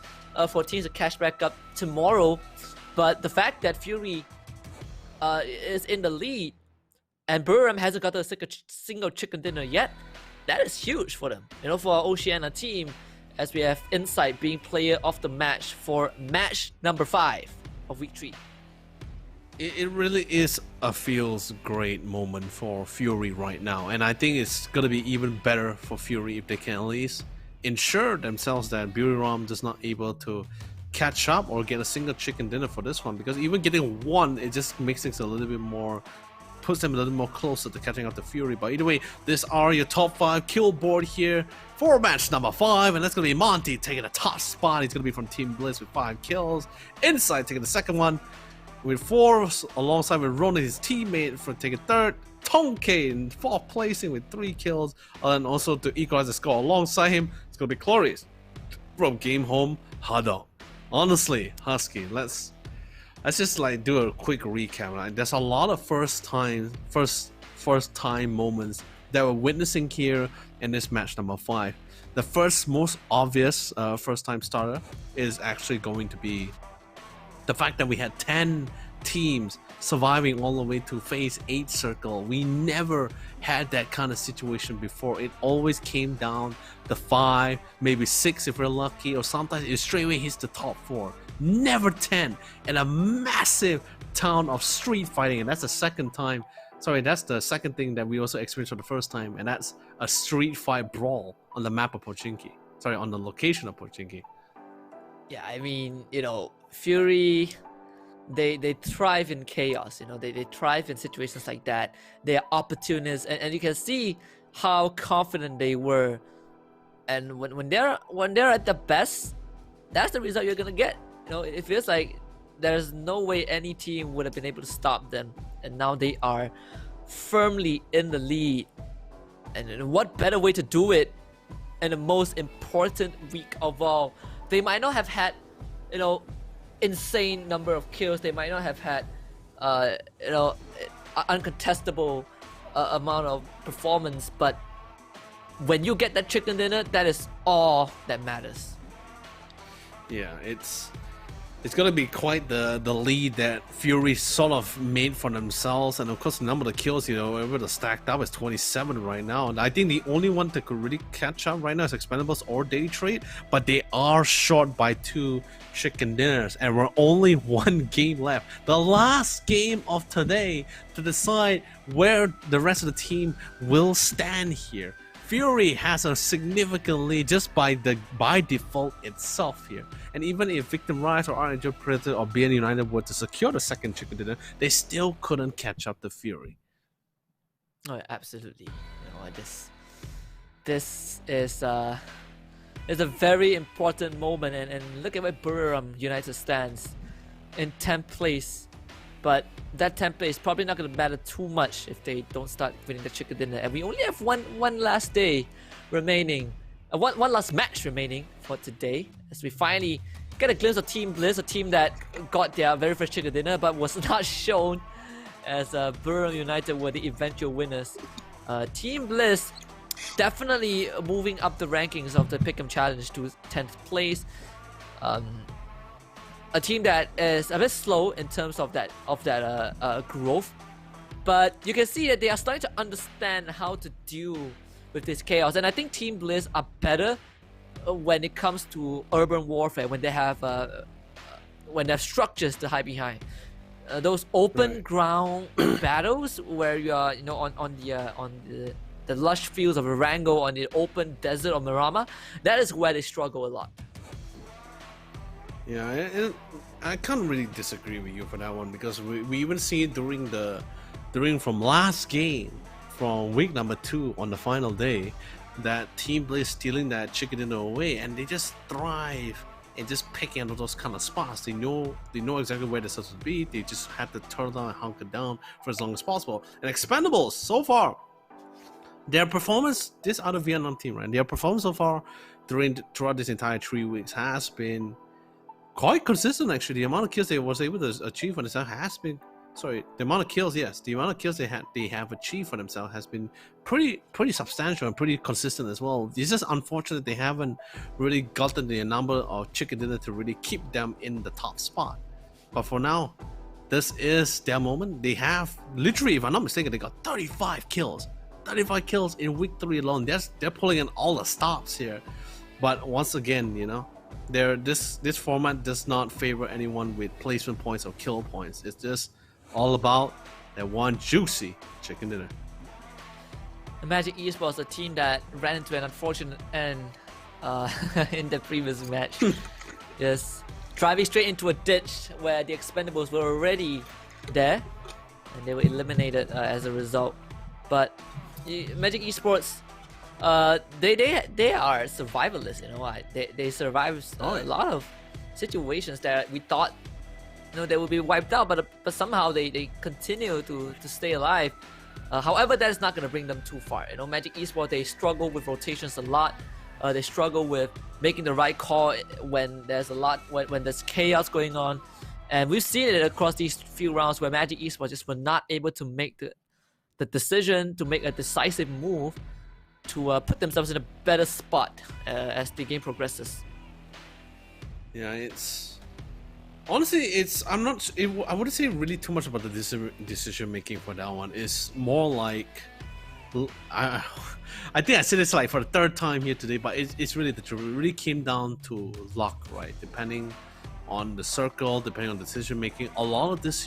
for teams to cash back up tomorrow, but the fact that Fury is in the lead and Buram hasn't got a single chicken dinner yet, that is huge for them. You know, for our Oceania team, as we have Insight being player of the match for match number 5 of week 3. It really is a feels great moment for Fury right now, and I think it's gonna be even better for Fury if they can at least ensure themselves that Buriram is not able to catch up or get a single chicken dinner for this one, because even getting one, it just makes things a little bit more, puts them a little more closer to catching up to Fury. But either way, these are your top 5 kill board here for match number 5, and that's gonna be Monty taking the top spot. He's gonna be from Team Bliss with 5 kills. Insight taking the second one with 4, alongside with Ronan, his teammate, for taking 3rd. Tonke in 4th placing with 3 kills, and also to equalize the score alongside him, it's gonna be Cloris from Game Home Hadong. Honestly, Husky, let's just like do a quick recap. Right? There's a lot of first time moments that we're witnessing here in this match number 5. The first most obvious first time starter is actually going to be the fact that we had 10 teams surviving all the way to phase 8 circle. We never had that kind of situation before. It always came down to 5, maybe 6 if we're lucky, or sometimes it straight away hits the top 4. Never 10. And a massive town of street fighting, and that's the second time. Sorry, that's the second thing that we also experienced for the first time, and that's a street fight brawl on the map of Pochinki. Sorry, on the location of Pochinki. Yeah, I mean, you know, Fury, they thrive in chaos. You know, they thrive in situations like that. They are opportunists, and you can see how confident they were. And when they're at the best, that's the result you're gonna get. You know, it feels like there's no way any team would have been able to stop them, and now they are firmly in the lead. And what better way to do it in the most important week of all? They might not have had, you know, insane number of kills. They might not have had, you know, uncontestable amount of performance. But when you get that chicken dinner, that is all that matters. Yeah, it's gonna be quite the lead that Fury sort of made for themselves, and of course the number of kills, you know, able to stacked up is 27 right now, and I think the only one that could really catch up right now is Expendables or Day Trade, but they are short by 2 chicken dinners, and we're only 1 game left, the last game of today, to decide where the rest of the team will stand here. Fury has a significant lead just by default itself here. And even if Victim Rise or RNG Predator or BN United were to secure the second chicken dinner, they still couldn't catch up to Fury. Oh, yeah, absolutely. You know, this is a very important moment, and look at where Buriram United stands in 10th place. But that 10th place is probably not going to matter too much if they don't start winning the chicken dinner. And we only have one last day remaining, one last match remaining for today, as we finally get a glimpse of Team Bliss, a team that got their very first chicken dinner but was not shown, as Buriram United were the eventual winners. Team Bliss definitely moving up the rankings of the Pick'em Challenge to 10th place. A team that is a bit slow in terms of that growth, but you can see that they are starting to understand how to deal with this chaos. And I think Team Bliss are better when it comes to urban warfare, when they have structures to hide behind. those open ground battles where you are, you know, on the lush fields of Erangel, on the open desert of Marama, that is where they struggle a lot. Yeah, and I can't really disagree with you for that one, because we even see it during from last game, from week number 2 on the final day, that Team Blaze stealing that chicken dinner away, and they just thrive in just picking out those kind of spots. They know exactly where they're supposed to be. They just have to turn down and hunker down for as long as possible. And Expendables, so far, their performance, this other Vietnam team, right? Their performance so far throughout this entire 3 weeks has been quite consistent. Actually, the amount of kills they was able to achieve for themselves has been, the amount of kills, yes, the amount of kills they have achieved for themselves has been pretty substantial and pretty consistent as well. It's just unfortunate they haven't really gotten the number of chicken dinner to really keep them in the top spot. But for now, this is their moment. They have literally, if I'm not mistaken, they got 35 kills. 35 kills in week 3 alone. They're pulling in all the stops here. But once again, you know, this format does not favor anyone with placement points or kill points. It's just all about that one juicy chicken dinner. The Magic Esports, a team that ran into an unfortunate end in the previous match. Just driving straight into a ditch where the Expendables were already there, and they were eliminated as a result. But Magic Esports, they are survivalists, you know. They survive a lot of situations that we thought, you know, they would be wiped out, but somehow they continue to stay alive. However, that is not going to bring them too far. You know, Magic Esports, they struggle with rotations a lot. They struggle with making the right call when there's when there's chaos going on, and we've seen it across these few rounds where Magic Esports just were not able to make the decision to make a decisive move to put themselves in a better spot as the game progresses. Yeah, it's honestly, I wouldn't say really too much about the decision making for that one. It's more like, I think I said this like for the 3rd time here today, but it's really the truth. It really came down to luck, right? Depending on the circle, depending on decision making, a lot of this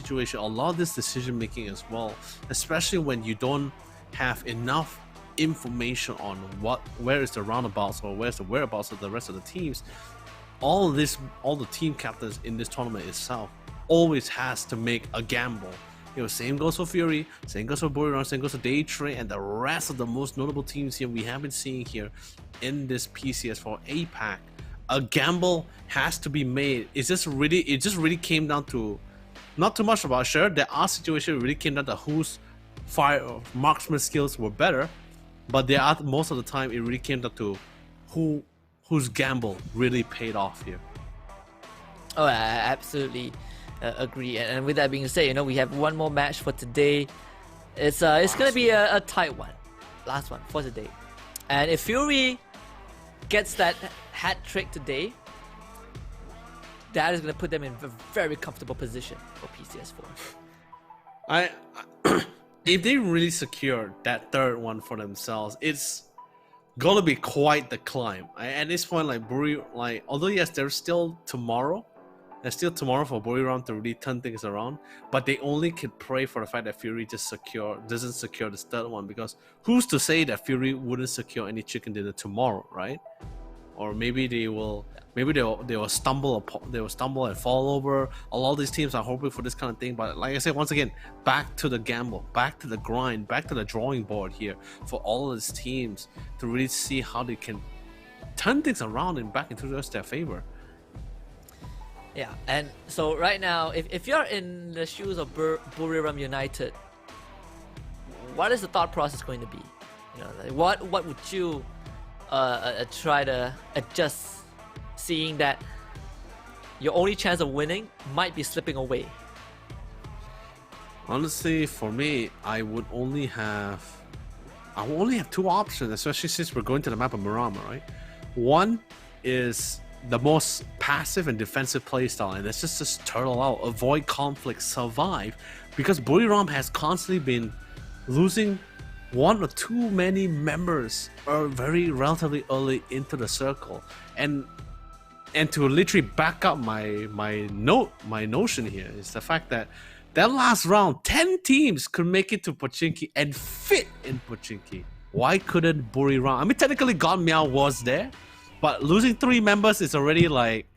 decision making as well, especially when you don't have enough information on where is the roundabouts or where's the whereabouts of the rest of the teams. All the team captains in this tournament itself always has to make a gamble. You know, same goes for Fury, same goes for Buriram, same goes for Daytrade, and the rest of the most notable teams here we have been seeing here in this PCS4 APAC. A gamble has to be made. It just really came down to not too much about sure. There are situations really came down to whose marksman skills were better, but most of the time it really came down to whose gamble really paid off here. Oh, I absolutely agree. And with that being said, you know, we have one more match for today. It's gonna be a tight one, last one for today. And if Fury gets that hat trick today, that is gonna put them in a very comfortable position for PCS4. If they really secure that 3rd one for themselves, it's gonna be quite the climb. At this point, although yes, there's still tomorrow for Buriram to really turn things around, but they only can pray for the fact that Fury doesn't secure this 3rd one, because who's to say that Fury wouldn't secure any chicken dinner tomorrow, right? Or maybe they'll stumble and fall over. A lot of these teams are hoping for this kind of thing, but like I said, once again, back to the gamble, back to the grind, back to the drawing board here for all of these teams to really see how they can turn things around and back into their favor. Yeah, and so right now, if you're in the shoes of Buriram United, what is the thought process going to be? You know, like what would you try to adjust, seeing that your only chance of winning might be slipping away? Honestly, for me, I would only have 2 options, especially since we're going to the map of Marama, right? One is the most passive and defensive playstyle, and that's just turtle out, avoid conflict, survive, because Buriram has constantly been losing one or too many members are very relatively early into the circle, and And to literally back up my notion here is the fact that last round, 10 teams could make it to Pochinki and fit in Pochinki. Why couldn't Buriram? I mean, technically God Meow was there, but losing 3 members is already like,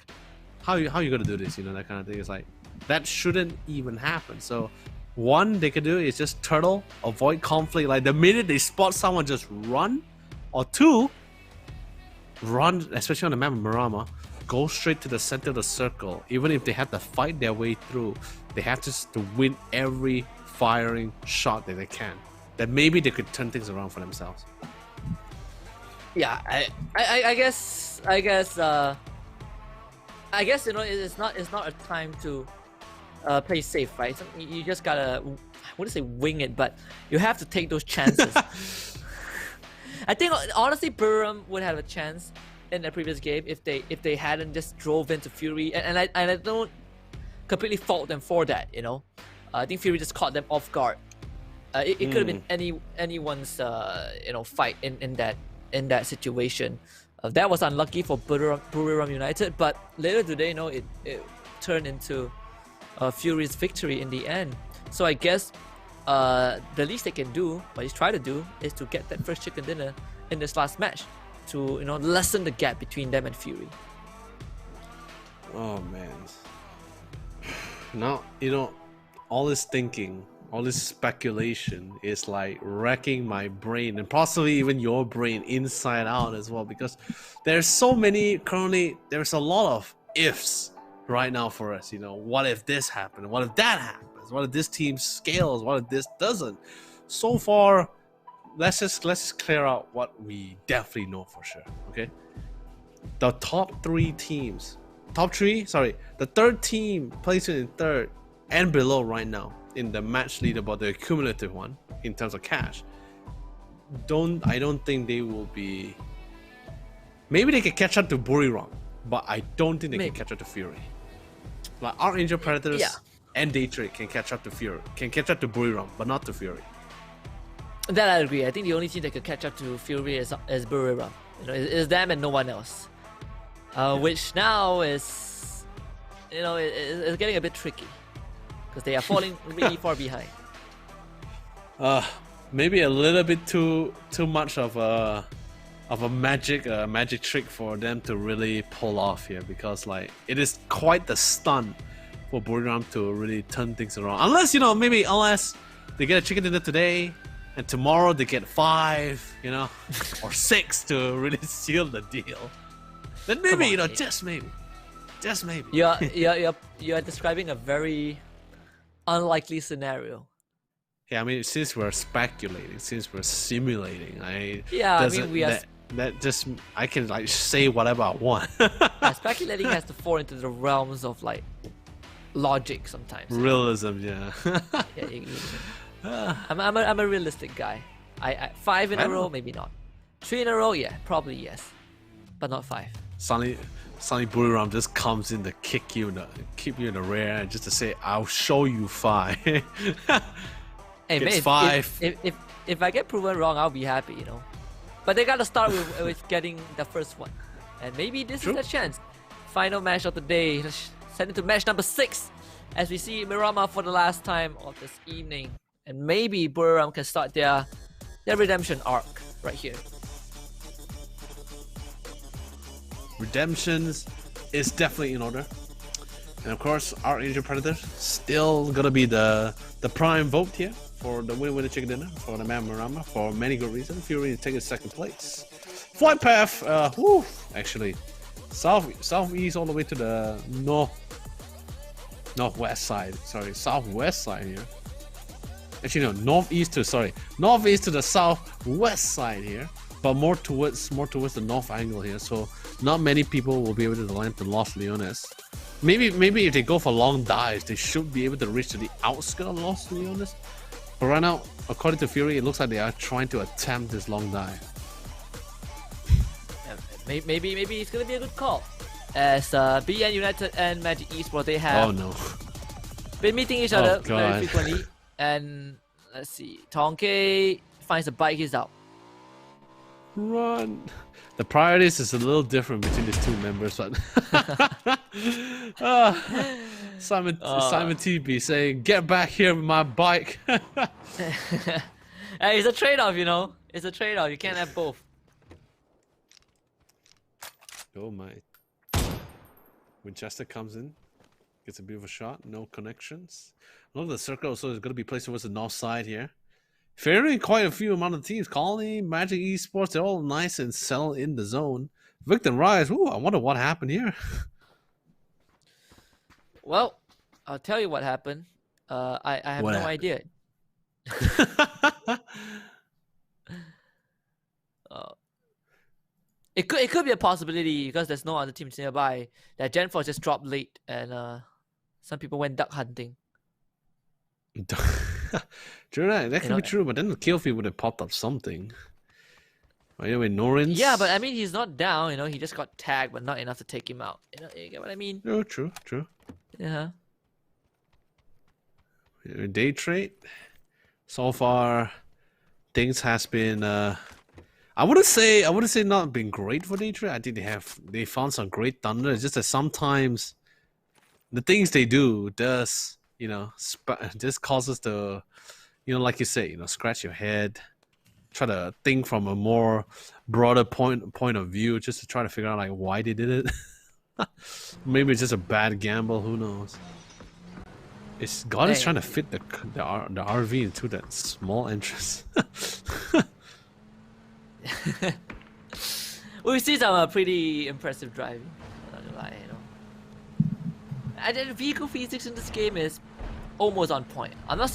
how you gonna do this? You know, that kind of thing. It's like, that shouldn't even happen. So one they could do is just turtle, avoid conflict. Like the minute they spot someone, just run. Or 2, run, especially on the map of Marama, go straight to the center of the circle. Even if they have to fight their way through, they have to win every firing shot that they can. Then maybe they could turn things around for themselves. Yeah, I guess you know it's not a time to play safe, right? So you just gotta, I wouldn't say wing it, but you have to take those chances. I think honestly Buriram would have a chance in the previous game if they hadn't just drove into Fury, and I don't completely fault them for that, you know. I think Fury just caught them off guard. It could have been anyone's you know, fight in that situation. That was unlucky for Buriram United, but later today, you know, it turned into Fury's victory in the end. So I guess the least they can do, what he's trying to do, is to get that first chicken dinner in this last match to, you know, lessen the gap between them and Fury. Oh man. Now, you know, all this thinking, all this speculation is like wrecking my brain, and possibly even your brain inside out as well, because there's so many currently, there's a lot of ifs right now for us. You know, what if this happened? What if that happens? What if this team scales? What if this doesn't? So far, let's just clear out what we definitely know for sure. Okay, the top 3 teams, the third team placing in 3rd and below right now in the match leaderboard, the cumulative one in terms of cash, I don't think they will be. Maybe they can catch up to Buriram, but I don't think they can catch up to Fury. Like Archangel Predators and Daytrick can catch up to Buriram, but not to Fury. That I agree. I think the only team that could catch up to Fury is Buriram. You know, it's them and no one else. Which now is, you know, it's getting a bit tricky because they are falling really far behind. Maybe a little bit too much of a magic trick for them to really pull off here, because like it is quite the stunt for Buriram to really turn things around. Unless, you know, unless they get a chicken dinner today and tomorrow they get 5, you know, or 6 to really seal the deal. Then maybe, you know, just maybe. You're describing a very unlikely scenario. Yeah, I mean, since we're speculating, since we're simulating, I can like say whatever I want. Speculating has to fall into the realms of like logic sometimes. Realism, yeah. I'm a realistic guy. I 5 in a row, maybe not. 3 in a row, yeah, probably yes, but not 5. Suddenly Buriram just comes in to keep you in the rear, just to say, "I'll show you 5." Hey man, 5. If I get proven wrong, I'll be happy, you know. But they gotta start with getting the first one, and maybe this is a chance. Final match of the day. Let's send it to match number 6, as we see Mirama for the last time of this evening, and maybe Buriram can start their redemption arc right here. Redemptions is definitely in order, and of course Archangel Predator still gonna be the prime vote here for the winner chicken dinner for the man Marama for many good reasons. Fury is taking 2nd place. Flight path, actually southeast all the way to the northwest side. Sorry, southwest side here. Actually no, northeast to the southwest side here, but more towards the north angle here. So not many people will be able to land to Los Leones. Maybe if they go for long dives, they should be able to reach to the outskirts of Los Leones. But right now, according to Fury, it looks like they are trying to attempt this long dive. Maybe it's gonna be a good call, as BN United and Magic Esports, they have been meeting each other very frequently. And let's see, Tonke finds a bike, he's out. Run. The priorities is a little different between the two members, but Simon TB saying, "Get back here with my bike." Hey, it's a trade-off, you know. It's a trade-off. You can't have both. Oh my. Winchester comes in, gets a bit of a shot. No connections. Look at the circle, so it's going to be placed towards the north side here. Fairly quite a few amount of teams. Colony, Magic Esports, they're all nice and settled in the zone. Victor Rise, ooh, I wonder what happened here. Well, I'll tell you what happened. I have no idea. It could be a possibility because there's no other teams nearby. That Gen 4 just dropped late and some people went duck hunting. True, that could be true, but then the kill feed would have popped up something. Anyway, Norins. Yeah, but I mean, he's not down. You know, he just got tagged, but not enough to take him out. You know, you get what I mean? Oh, true. Yeah. Day trade. So far, things has been. I wouldn't say not been great for day trade. I think they found some great thunder. It's just that sometimes the things they do does. You know, just causes the, you know, like you say, you know, scratch your head, try to think from a more broader point of view, just to try to figure out like why they did it. Maybe it's just a bad gamble. Who knows? God is trying to fit the RV into that small entrance. We see some pretty impressive driving. I'm not gonna lie, you know. And the vehicle physics in this game is almost on point. I'm not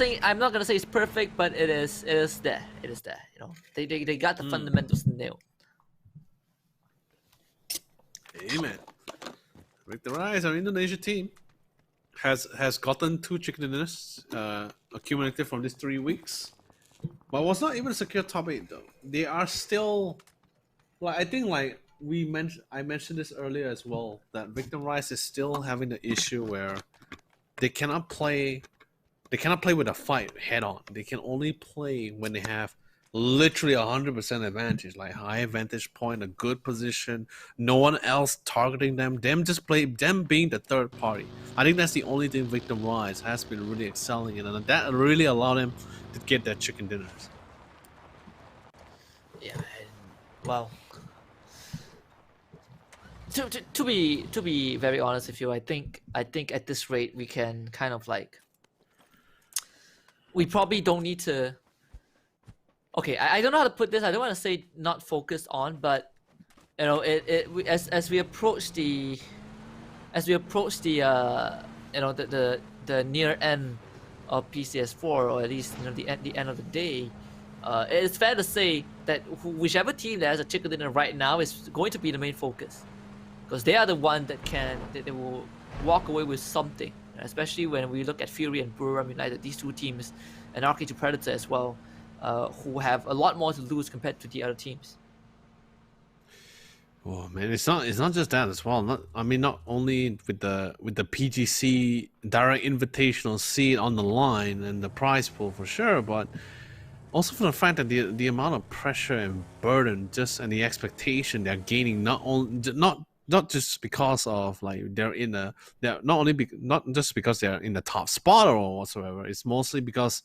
gonna say it's perfect, but it is there. It is there. You know, they got the fundamentals nailed. Amen. With the rise, our Indonesia team has gotten 2 chicken dinners accumulated from these 3 weeks, but was not even a secure top 8 though. They are still, like I think like I mentioned this earlier as well, that Victim Rise is still having the issue where they cannot play with a fight head on. They can only play when they have literally 100% advantage, like high vantage point, a good position, no one else targeting them, them being the third party. I think that's the only thing Victim Rise has been really excelling in, and that really allowed them to get their chicken dinners. Yeah, well, to be very honest with you, I think at this rate we can kind of like, we probably don't need to. Okay, I don't know how to put this. I don't want to say not focused on, but you know, as we approach the you know, the near end of PCS4, or at least, you know, the end of the day, it's fair to say that whichever team that has a chicken dinner right now is going to be the main focus, because they are the one that they will walk away with something, especially when we look at Fury and Buriram United, these two teams, and Arcade Predator as well, who have a lot more to lose compared to the other teams. Oh man, it's not just that as well. Not only with the PGC direct invitational seat on the line and the prize pool for sure, but also for the fact that the amount of pressure and burden and the expectation they're gaining, not just because of like not just because they're in the top spot or whatsoever. It's mostly because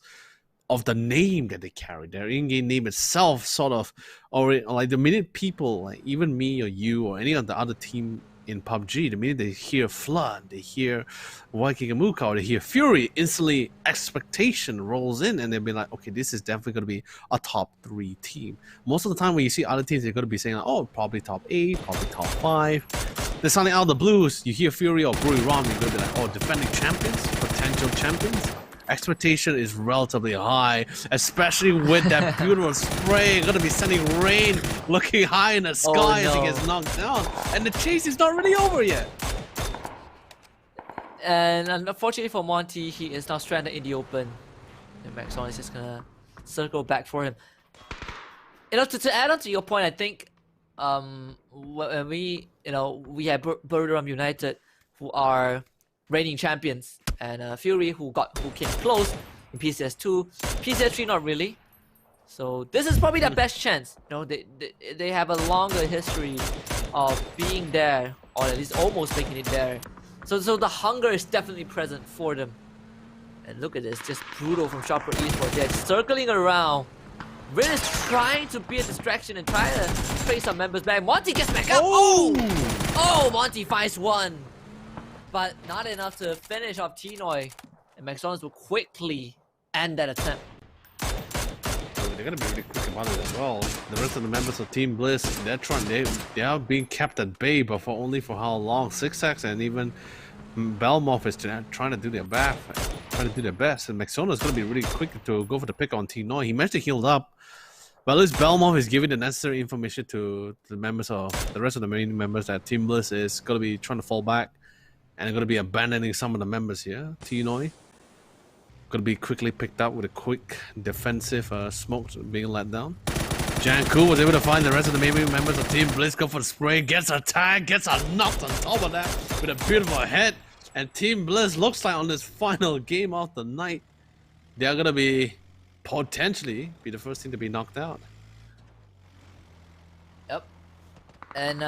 of the name that they carry. Their in-game name itself sort of, or like the minute people, like even me or you or any of the other team in PUBG, the minute they hear Flood, they hear Waikikamuka, or they hear Fury, instantly expectation rolls in, and they'll be like, okay, this is definitely going to be a top 3 team. Most of the time when you see other teams, they're going to be saying, like, oh, probably top 8, probably top 5. Then suddenly out of the blues, you hear Fury or Buriram, you're going to be like, oh, defending champions, potential champions. Expectation is relatively high, especially with that beautiful spray. Gonna be sending rain, looking high in the sky as he gets knocked down, and the chase is not really over yet. And unfortunately for Monty, he is now stranded in the open. And Maxon is just gonna circle back for him. You know, to add on to your point, I think when we have Buriram United, who are reigning champions, and Fury who came close in PCS2, PCS3 not really. So this is probably their best chance. You know, they have a longer history of being there, or at least almost making it there. So the hunger is definitely present for them. And look at this, just brutal from Shopper Esports. They're circling around. Rin is trying to be a distraction and try to trace some members back. Monty gets back up. Oh, Monty finds one, but not enough to finish off Tinoy. And McDonald's will quickly end that attempt. They're gonna be really quick about it as well. The rest of the members of Team Bliss, they are being kept at bay, but for how long? Six and even Belmont is trying to do their best, and McSona is gonna be really quick to go for the pick on Tinoy. He managed to heal up, but at least Belmont is giving the necessary information to the members of the rest of the main members that Team Bliss is gonna be trying to fall back, and they're gonna be abandoning some of the members here. Tinoy gonna be quickly picked up with a quick defensive smoke being let down. Janku was able to find the rest of the main members of Team Bliss, go for the spray, gets a tag, gets a knock on top of that with a beautiful hit. And Team Bliss looks like on this final game of the night, they are gonna be potentially be the first team to be knocked out. Yep. And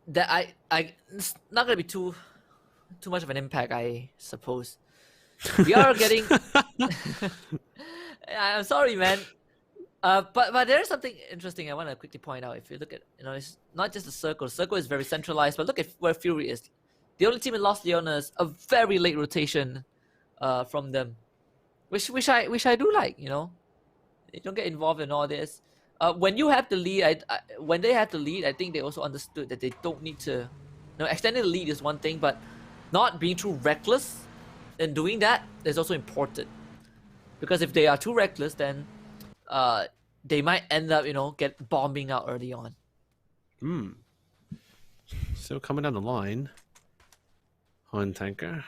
that it's not gonna be too much of an impact, I suppose. We are getting. I'm sorry, man. But there's something interesting I want to quickly point out. If you look at, it's not just the circle. The circle is very centralized, but look at where Fury is. The only team in Los Leones, a very late rotation from them, which I do like. You know, they don't get involved in all this. When you have the lead, when they have the lead, I think they also understood that they don't need to. Extending the lead is one thing, but not being too reckless in doing that is also important. Because if they are too reckless, then they might end up, get bombing out early on. Still coming down the line. Horn Tanker.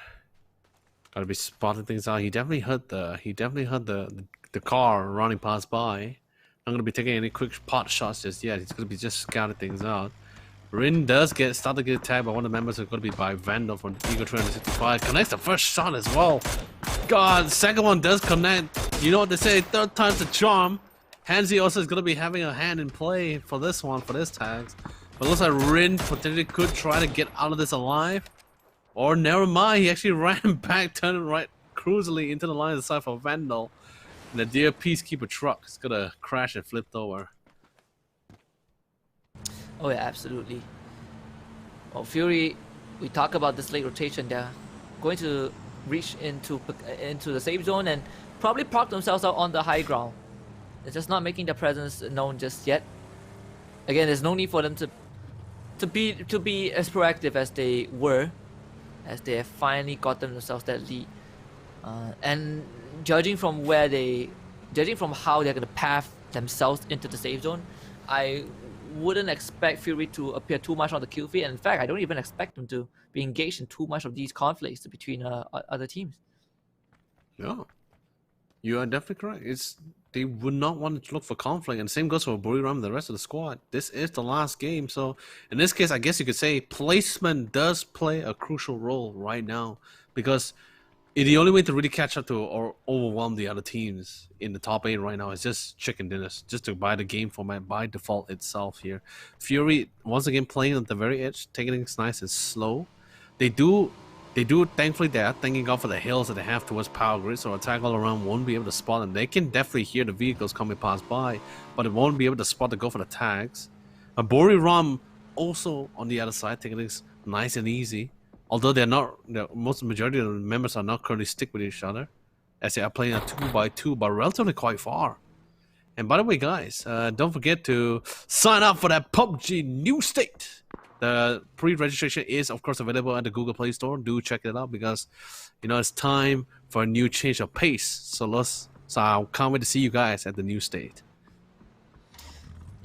Gotta be spotting things out. He definitely heard the car running past by. Not gonna be taking any quick pot shots just yet. He's gonna be just scouting things out. Rin does start to get attacked by one of the members. Who's going to be by Vandal from Eagle 365. Connects the first shot as well. God, second one does connect. You know what they say, third time's a charm. Hansi also is going to be having a hand in play for this one, for this tags. But it looks like Rin potentially could try to get out of this alive. Or never mind, he actually ran back, turning right cruisily into the line of the side for Vandal. And the dear Peacekeeper truck is going to crash and flip over. Oh yeah, absolutely. Well, Fury, we talk about this late rotation. They're going to reach into the safe zone and probably park themselves out on the high ground. They're just not making their presence known just yet. Again, there's no need for them to be as proactive as they were, as they have finally got themselves that lead. And judging from how they're gonna path themselves into the safe zone, I wouldn't expect Fury to appear too much on the kill feed, and in fact, I don't even expect them to be engaged in too much of these conflicts between other teams. Yeah, you are definitely correct. They would not want to look for conflict, and the same goes for Buriram and the rest of the squad. This is the last game, so in this case, I guess you could say placement does play a crucial role right now, because the only way to really catch up to or overwhelm the other teams in the top 8 right now is just chicken dinners, just to buy the game format by default itself here. Fury, once again, playing at the very edge, taking things nice and slow. They do, thankfully, they are thanking God for the hills that they have towards Power Grid, so attack all around won't be able to spot them. They can definitely hear the vehicles coming past by, but it won't be able to spot to go for the tags. Buriram also on the other side, taking things nice and easy. Although they're not, the majority of the members are not currently stick with each other, as they are playing a 2x2, but relatively quite far. And by the way, guys, don't forget to sign up for that PUBG New State. The pre-registration is, of course, available at the Google Play Store. Do check it out because, it's time for a new change of pace. So I can't wait to see you guys at the New State.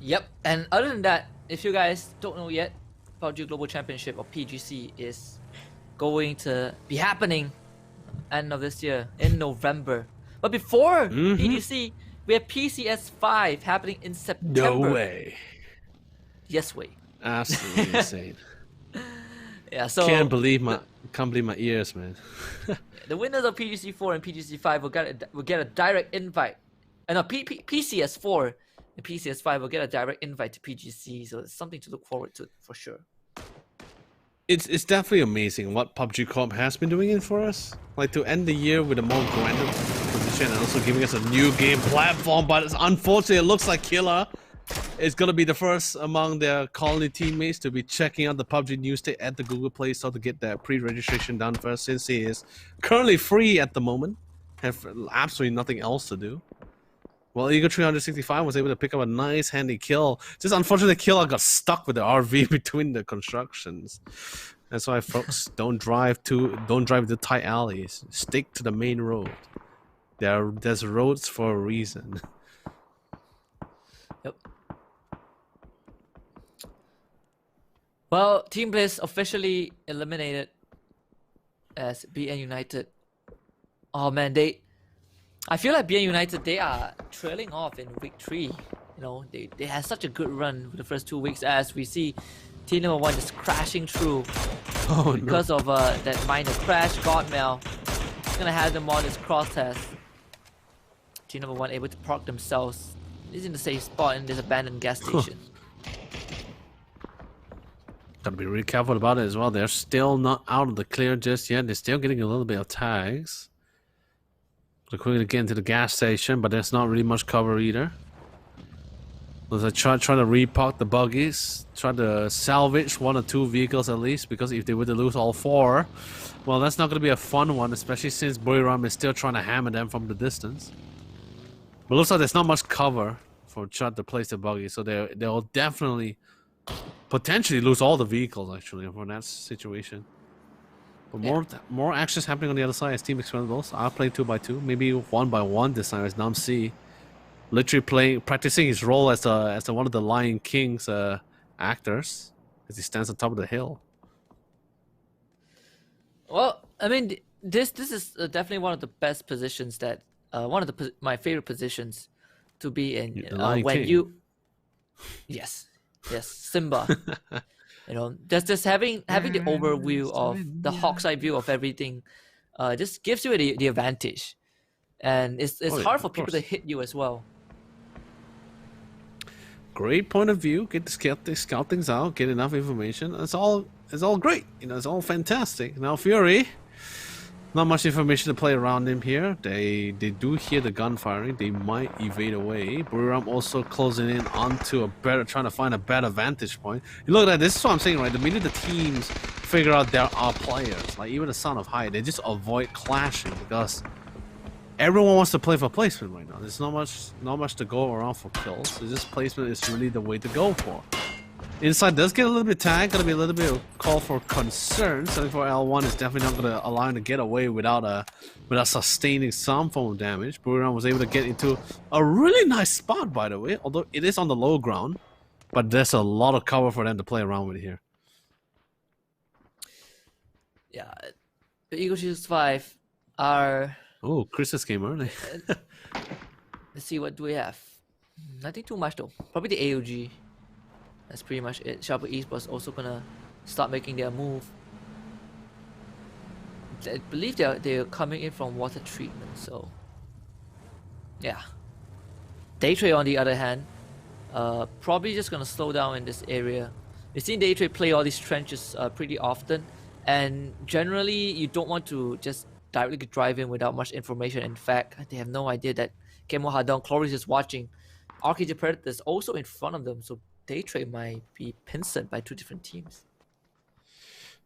Yep. And other than that, if you guys don't know yet, PUBG Global Championship or PGC is going to be happening end of this year in November. But before PGC, we have PCS5 happening in September. No way. Yes way. Absolutely insane. Yeah, so can't believe Can't believe my ears, man. The winners of PGC4 and PGC5 will get a direct invite. And PCS4 and PCS5 will get a direct invite to PGC, so it's something to look forward to for sure. It's definitely amazing what PUBG Corp has been doing it for us. Like to end the year with a more grander position and also giving us a new game platform. But unfortunately, it looks like Killer is gonna be the first among their colony teammates to be checking out the PUBG news state at the Google Play Store to get their pre-registration done first, since he is currently free at the moment, have absolutely nothing else to do. Well, Eagle 365 was able to pick up a nice handy kill. Just unfortunately, Killer got stuck with the RV between the constructions. That's why, folks, don't drive the tight alleys. Stick to the main road. There's roads for a reason. Yep. Well, Team Bliss officially eliminated as BN United. Oh man, I feel like BN United, they are trailing off in week 3. You know, they had such a good run for the first 2 weeks, as we see team number 1 just crashing through because of that minor crash. Godmail is gonna have them on his cross test. Team number 1 able to park themselves. Is in the safe spot in this abandoned gas station. Gotta be really careful about it as well. They're still not out of the clear just yet. They're still getting a little bit of tags. They're quickly get into the gas station, but there's not really much cover either. So they try to repark the buggies, try to salvage 1 or 2 vehicles at least, because if they were to lose all 4, well, that's not going to be a fun one, especially since Buriram is still trying to hammer them from the distance. But looks like there's not much cover for Chud to place the buggy, so they'll definitely potentially lose all the vehicles actually from that situation. But more actions happening on the other side as Team Expendables are playing 2x2, maybe 1x1 this time as Nam C literally practicing his role as one of the Lion King's actors as he stands on top of the hill. Well, I mean, this is definitely one of the best positions that one of my favorite positions to be in. When King. You, yes, Simba. You know, just having the overview of the hawk's eye view of everything, just gives you the advantage, and it's hard for people to hit you as well. Great point of view. Get to scout things out, get enough information. It's all great. You know, it's all fantastic. Now Fury, not much information to play around him here. They do hear the gun firing. They might evade away. Buriram also closing in onto trying to find a better vantage point. You look at that. This is what I'm saying, right? The minute the teams figure out there are players, like even the Son of High, they just avoid clashing because everyone wants to play for placement right now. There's not much to go around for kills. So this placement is really the way to go for. Inside does get a little bit tagged, gonna be a little bit of call for concern. 74L1 is definitely not gonna allow him to get away without sustaining some form of damage. Buriram was able to get into a really nice spot, by the way, although it is on the low ground, but there's a lot of cover for them to play around with here. Yeah, the Eagle 5 are. Oh, Chris's came early. Let's see, what do we have? Nothing too much though. Probably the AOG. That's pretty much it. Sharper Esports also gonna start making their move. I believe they're coming in from water treatment, so yeah. Daytrade on the other hand, probably just gonna slow down in this area. We've seen Daytrade play all these trenches pretty often, and generally you don't want to just directly drive in without much information. In fact, they have no idea that Kemo Hadong, Cloris is watching. Arcade Predators also in front of them, so Daytrade might be pinced by 2 different teams.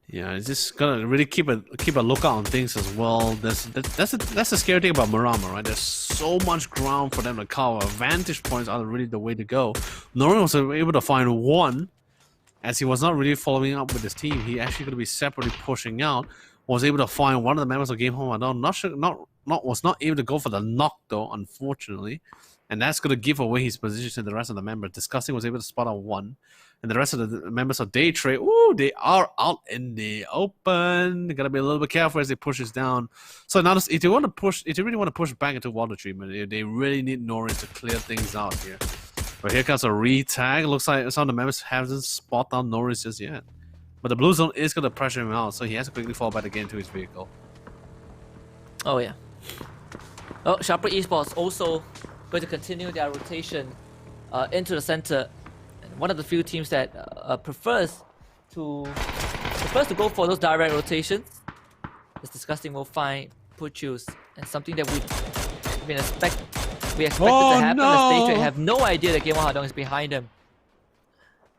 Yeah, it's just gonna really keep a lookout on things as well. That's the scary thing about Murama, right? There's so much ground for them to cover. Vantage points are really the way to go. Norin was able to find one, as he was not really following up with his team. He actually going to be separately pushing out. Was able to find one of the members of Game Home Adon. Was not able to go for the knock though, unfortunately. And that's going to give away his position to the rest of the members. Disgusting was able to spot out one. And the rest of the members of Daytrade, ooh, they are out in the open. They got to be a little bit careful as they push this down. So now, if you really want to push back into water treatment, they really need Norris to clear things out here. But here comes a re-tag. Looks like some of the members haven't spotted out Norris just yet. But the blue zone is going to pressure him out, so he has to quickly fall back again to his vehicle. Oh yeah. Oh, Sharper Esports also going to continue their rotation into the center. And one of the few teams that prefers to go for those direct rotations. It's disgusting. We'll find Puchus, and something that we expected to happen. As Day have no idea that Game One Hadong is behind them.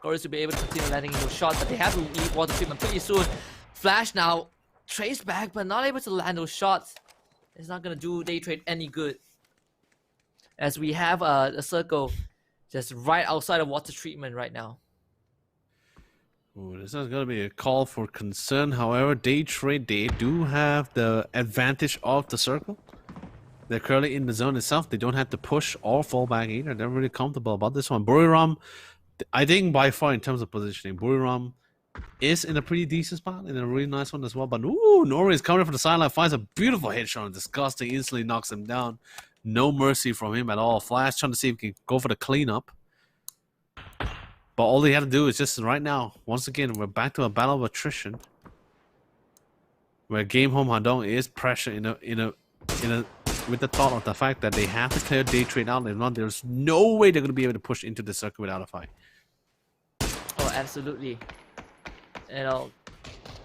Glorious to be able to continue landing in those shots, but they have to leave water treatment pretty soon. Flash now trace back, but not able to land those shots. It's not gonna do Day Trade any good. As we have a circle just right outside of water treatment right now. Ooh, this is going to be a call for concern. However, Day Trade, they do have the advantage of the circle. They're currently in the zone itself. They don't have to push or fall back either. They're really comfortable about this one. Buriram, I think by far in terms of positioning, Buriram is in a pretty decent spot, in a really nice one as well. But ooh, Nori is coming from the sideline, finds a beautiful headshot. Disgusting, instantly knocks him down. No mercy from him at all. Flash trying to see if he can go for the cleanup. But all they have to do is just right now, once again, we're back to a battle of attrition. Where Game Home Hadong is pressure with the thought of the fact that they have to clear Day Trade out. If not, there's no way they're going to be able to push into the circle without a fight. Oh, absolutely. You know,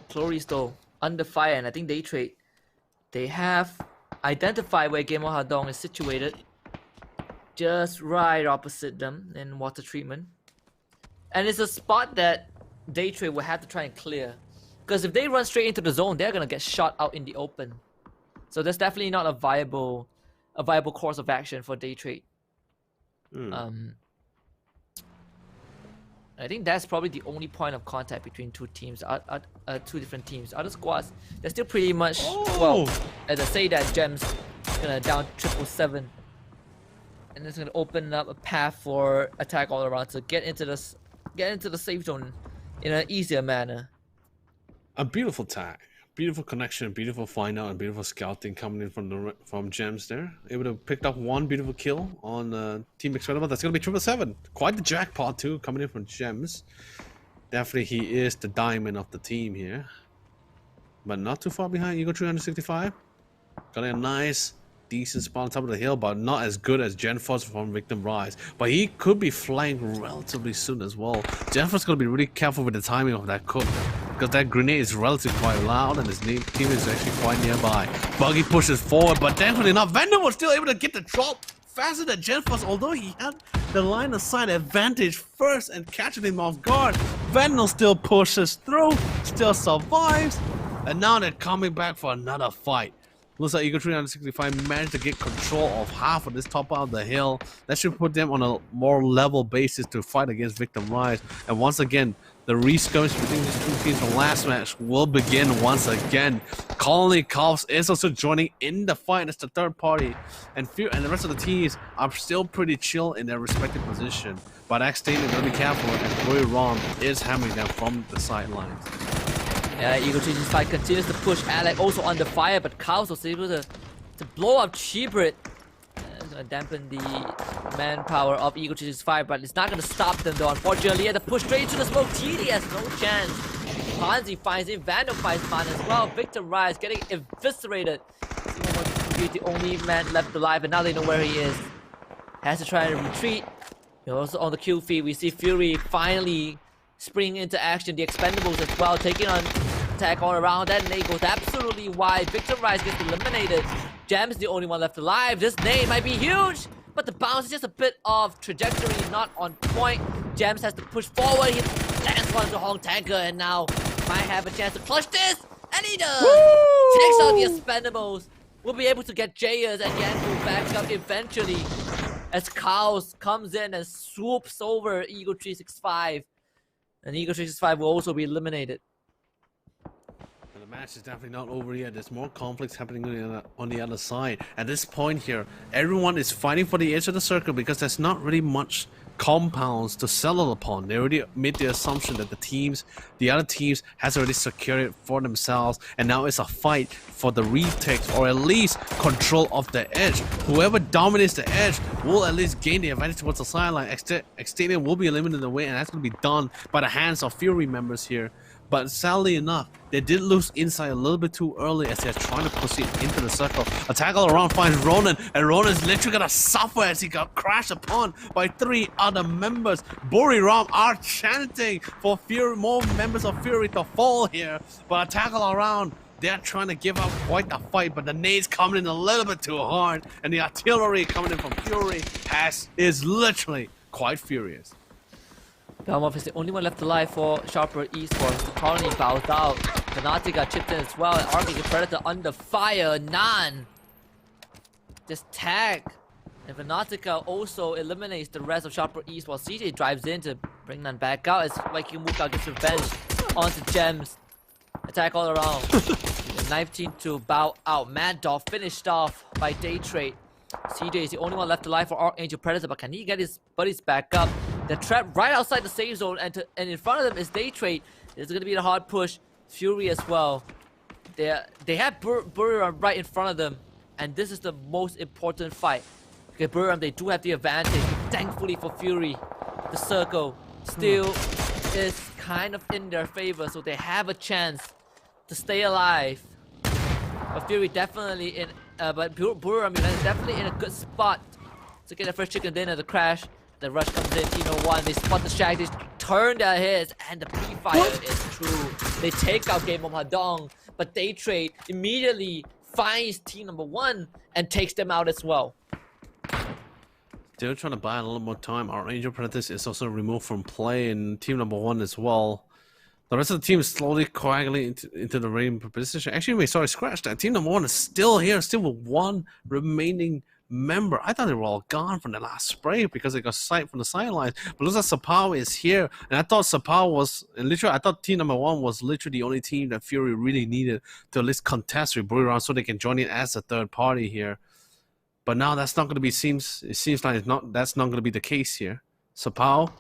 Cloris though, under fire, and I think Day Trade, they have identified where Game One Hadong is situated. Just right opposite them in water treatment. And it's a spot that Day Trade will have to try and clear. Because if they run straight into the zone, they're going to get shot out in the open. So that's definitely not a viable course of action for Day Trade. I think that's probably the only point of contact between two teams, two different teams. Other squads, they're still pretty much, well, as I say that, Gems gonna down 777. And it's gonna open up a path for attack all around to get into the safe zone in an easier manner. A beautiful tag, beautiful connection, beautiful find out, and beautiful scouting coming in from Gems there. Able to pick up one beautiful kill on Team Expendable. That's gonna be 777. Quite the jackpot too, coming in from Gems. Definitely he is the diamond of the team here. But not too far behind Eagle 365. Got a nice decent spot on top of the hill, but not as good as Genforce from Victim Rise. But he could be flying relatively soon as well. Genforce gonna be really careful with the timing of that cook, because that grenade is relatively quite loud and his team is actually quite nearby. Buggy pushes forward, but definitely not. Vandal was still able to get the drop faster than Genforce, although he had the line of sight advantage first and catching him off guard. Vandal still pushes through, still survives, and now they're coming back for another fight. Looks like Eagle 365 managed to get control of half of this top part of the hill. That should put them on a more level basis to fight against Victim Rise. And once again, the re-skirmish between these two teams from last match will begin once again. Colony Cops is also joining in the fight as the third party. And the rest of the teams are still pretty chill in their respective position. But X Team is going to be careful, and Roy Ron is hammering them from the sidelines. Eagle 365 continues to push. Alec also under fire, but Chaos was able to blow up Cheebrit. It's gonna dampen the manpower of Eagle 365, but it's not gonna stop them though. Unfortunately, he had to push straight into the smoke. TD has no chance. Ponzi finds him, Vandal finds Pan as well. Victor Rise getting eviscerated. He's the only man left alive, and now they know where he is. Has to try and retreat. Also on the kill feed, we see Fury finally springing into action. The Expendables as well, taking on attack all around. That nade goes absolutely wide. Victor Rise gets eliminated. Jam's the only one left alive. This nade might be huge, but the bounce is just a bit off. Trajectory not on point. Jams has to push forward. He lands one to Hong Tanker, and now might have a chance to clutch this. And he does! Woo! Takes out the Expendables. We'll be able to get Jayers and Yanku back up eventually, as Chaos comes in and swoops over Eagle 365. And Eagle 365 will also be eliminated. The match is definitely not over yet. There's more conflicts happening on the other side. At this point here, everyone is fighting for the edge of the circle because there's not really much compounds to settle upon. They already made the assumption that the other teams has already secured it for themselves, and now it's a fight for the retakes or at least control of the edge. Whoever dominates the edge will at least gain the advantage towards the sideline. Extended will be eliminated away, and that's going to be done by the hands of Fury members here. but sadly enough, they did lose insight a little bit too early as they're trying to proceed into the circle. Attack all around finds Ronan, and Ronan's literally gonna suffer as he got crashed upon by 3 other members. Buriram are chanting for Fury, more members of Fury to fall here, but Attack all around, they're trying to give up quite the fight, but the nades coming in a little bit too hard, and the artillery coming in from Fury is literally quite furious. Belmont is the only one left alive for Sharper Esports. The colony bows out. Fnatic got chipped in as well, and Arctic Predator under fire. Nan just tag. And Fnatic also eliminates the rest of Sharper Esports. CJ drives in to bring Nan back out as Viking Muka gets revenge onto Gems. Attack all around. The knife team to bow out. Mad Dog finished off by Day Trade. CJ is the only one left alive for Archangel Predator, but can he get his buddies back up? They're trapped right outside the safe zone, and in front of them is Day Trade. There's going to be a hard push. Fury as well. They have Buriram right in front of them, and this is the most important fight. Okay, Buriram, they do have the advantage. Thankfully for Fury, the circle still is kind of in their favor, so they have a chance to stay alive. But Fury definitely in, but Buriram is definitely in a good spot to get the first chicken dinner to crash. The rush comes in, Team No. 1, they spot the Shag, they turn their heads, and the pre-fire is true. They take out Game of Hadong, but Day Trade immediately finds Team No. 1 and takes them out as well. They're trying to buy a little more time. Our Angel Predator is also removed from play, and Team No. 1 as well. The rest of the team is slowly coagulating into the rain position. Actually, we saw a scratch that. Team No. 1 is still here, still with 1 remaining member. I thought they were all gone from the last spray because they got sight from the sidelines. But looks like Sapao is here, and I thought Sapao was, and literally, I thought Team No. 1 was literally the only team that Fury really needed to at least contest with Buriram so they can join in as a third party here. But now that's not going to be. It seems like that's not going to be the case here. Sapao,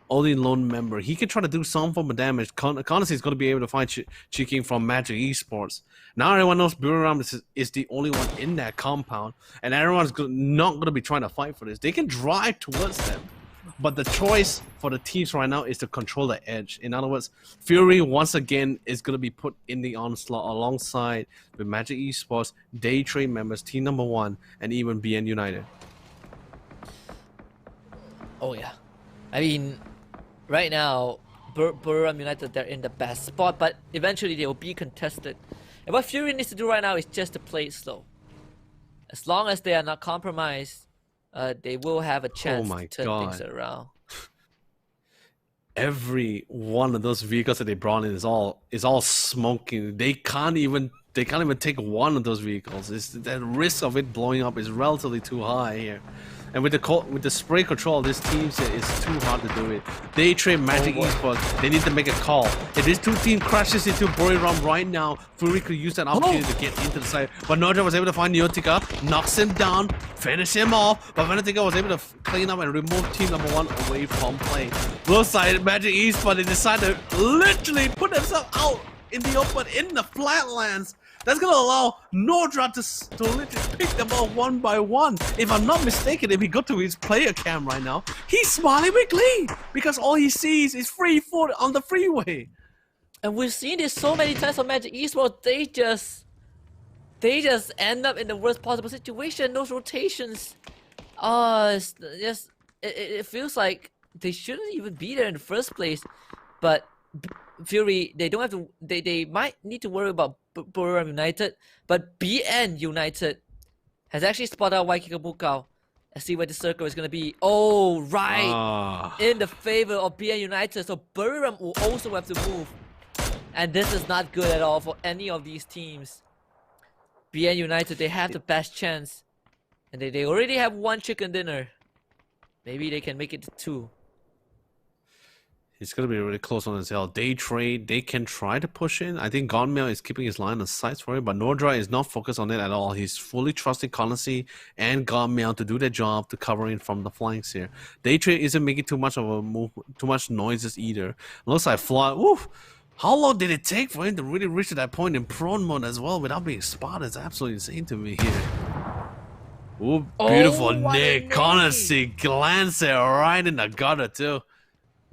only lone member. He can try to do some form of damage. Honestly, he's going to be able to find Chiking from Magic Esports. Now everyone knows Buriram is the only one in that compound, and everyone's not going to be trying to fight for this. They can drive towards them, but the choice for the teams right now is to control the edge. In other words, Fury once again is going to be put in the onslaught alongside with Magic Esports, Day Trade members, Team No. 1, and even BN United. Oh yeah, I mean, right now, Buriram United, they're in the best spot, but eventually they will be contested. And what Fury needs to do right now is just to play it slow. As long as they are not compromised, they will have a chance to turn things around. Every one of those vehicles that they brought in is all smoking. They can't even take one of those vehicles. The risk of it blowing up is relatively too high here. And with the spray control, this team is too hard to do it. They trade Magic Esports. They need to make a call. If this 2 team crashes into Buriram right now, Fury could use that opportunity to get into the side. But Nodra was able to find Neotica, knocks him down, finish him off. But Venetica was able to clean up and remove Team No. 1 away from play. Both sides, Magic Esports, they decided to literally put themselves out in the open, in the flatlands. That's going to allow Nodra to literally pick them off one by one. If I'm not mistaken, if he go to his player cam right now, he's smiling with glee because all he sees is free foot on the freeway. And we've seen this so many times on Magic Esports. They just end up in the worst possible situation. Those rotations, it feels like they shouldn't even be there in the first place. But Fury, they don't have to. They might need to worry about Buriram United, but BN United has actually spotted out Waikiki Mukau. Let's see where the circle is going to be. Oh, right. In the favor of BN United. So Buriram will also have to move. And this is not good at all for any of these teams. BN United, they have the best chance. And they already have 1 chicken dinner. Maybe they can make it to 2. It's going to be really close on as hell. Day Trade, they can try to push in. I think Gonmail is keeping his line of sights for it, but Nodra is not focused on it at all. He's fully trusting Colossi and Gonmail to do their job to cover in from the flanks here. Day Trade isn't making too much of a move, too much noises either. Looks like Fly. Woof! How long did it take for him to really reach to that point in prone mode as well without being spotted? It's absolutely insane to me here. Ooh, beautiful Nick. Colossi glanced it right in the gutter too.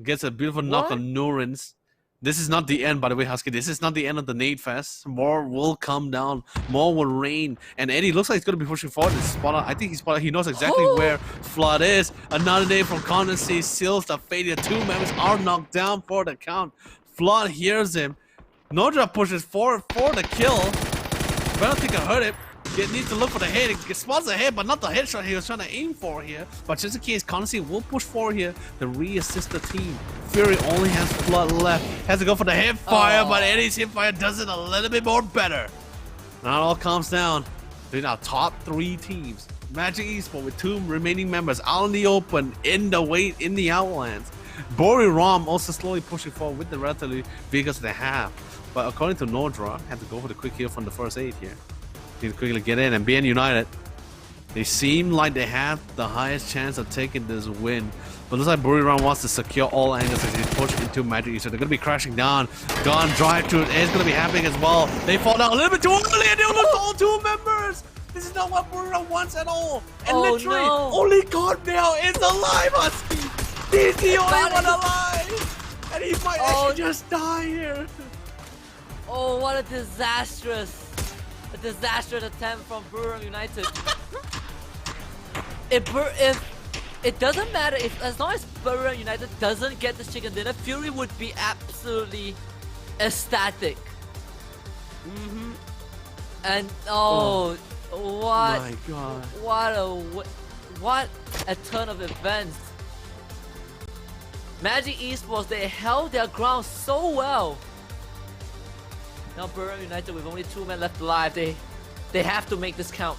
Gets a beautiful knock on Nurin's. This is not the end, by the way, Husky. This is not the end of the Nade Fest. More will come down. More will rain. And Eddie looks like he's going to be pushing forward. I think he knows exactly where Flood is. Another nade from Condensate seals the fate. The 2 members are knocked down for the count. Flood hears him. Nodra pushes forward for the kill. But I don't think I heard it. He needs to look for the hit. He spots the hit, but not the headshot he was trying to aim for here. But just in case, Condensate will push forward here to re-assist the team. Fury only has Flood left. Has to go for the hip fire, but Eddie's hip fire does it a little bit more better. Now it all comes down to our top 3 teams. Magic Esports with 2 remaining members out in the open, in the Outlands. Boriram also slowly pushing forward with the relatively vehicles they have. But according to Nodra, had to go for the quick heal from the first aid here. Need to quickly get in, and BN United, they seem like they have the highest chance of taking this win. But looks like Buriram wants to secure all angles as they push into Magic East. So they're going to be crashing down. Gun drive through is going to be happening as well. They fall down a little bit too early and they lose all 2 members. This is not what Buriram wants at all. And literally, only Godmail is alive, Husky. He's the only one alive. And he might actually just die here. Oh, what a disastrous attempt from Buriram United. It doesn't matter as long as Buriram United doesn't get this chicken dinner, Fury would be absolutely ecstatic. And what? My God! What a turn of events! Magic Esports, they held their ground so well. Now Buriram United with only 2 men left alive, they have to make this count.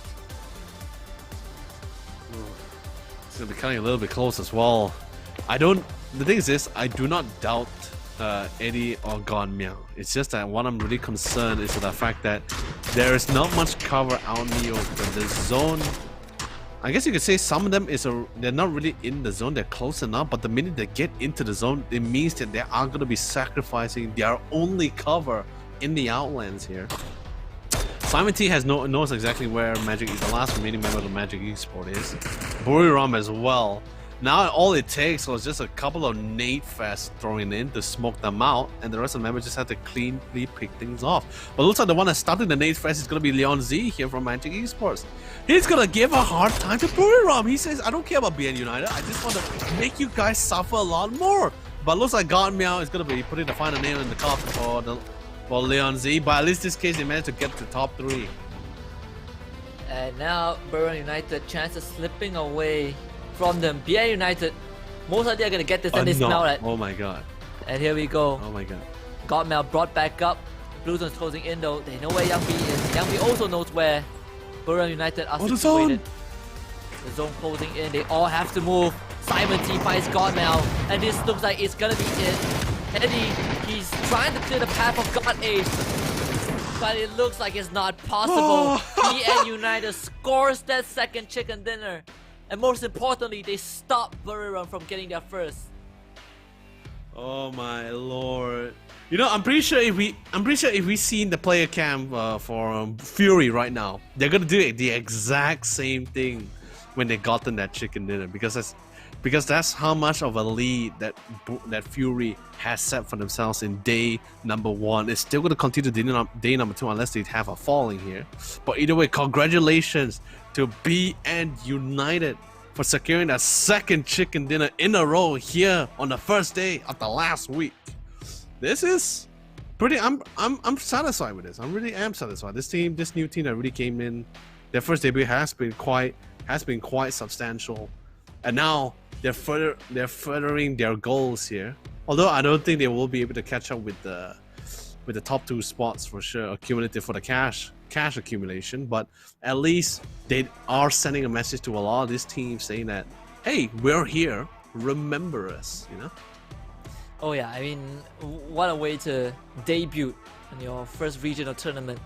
It's gonna be cutting a little bit close as well. The thing is this, I do not doubt Eddie or Godmeow. It's just that what I'm really concerned is the fact that there is not much cover out in the open. The zone, I guess you could say some of them they're not really in the zone, they're close enough, but the minute they get into the zone, it means that they are gonna be sacrificing their only cover in the Outlands here. Simon T knows exactly where the last remaining member of the Magic Esports is. Buriram as well. Now all it takes was just a couple of nade fests throwing in to smoke them out, and the rest of the members just have to cleanly pick things off. But looks like the one that's starting the nade fest is going to be Leon Z here from Magic Esports. He's going to give a hard time to Buriram. He says, I don't care about BN United, I just want to make you guys suffer a lot more. But looks like Godmeow is going to be putting the final nail in the coffin for Leon Z, but at least this case he managed to get to top 3. And now Buriram United chances slipping away from them. BN United, most likely are gonna get this and they smell it. Oh my God. And here we go. Oh my God. Godmail brought back up. Blue Zone's closing in though. They know where Young B is. Young B also knows where Buriram United are situated. The zone closing in. They all have to move. Simon T finds Godmail, and this looks like it's gonna be it. Eddie, he's trying to clear the path of God Ace, but it looks like it's not possible. BN United scores that second chicken dinner, and most importantly, they stop Buriram from getting their first. Oh my lord! You know, I'm pretty sure if we seen the player cam for Fury right now, they're gonna do the exact same thing when they gotten that chicken dinner, because that's how much of a lead that Fury has set for themselves in day number 1. It's still going to continue day number 2 unless they have a falling here. But either way, congratulations to BN United for securing that second chicken dinner in a row here on the first day of the last week. This is pretty. I'm satisfied with this. I really am satisfied. This new team that really came in, their first debut has been quite substantial, and now they're furthering their goals here. Although I don't think they will be able to catch up with the top 2 spots for sure, accumulative for the cash accumulation. But at least they are sending a message to a lot of these teams saying that, hey, we're here, remember us, you know? Oh yeah, I mean, what a way to debut in your first regional tournament,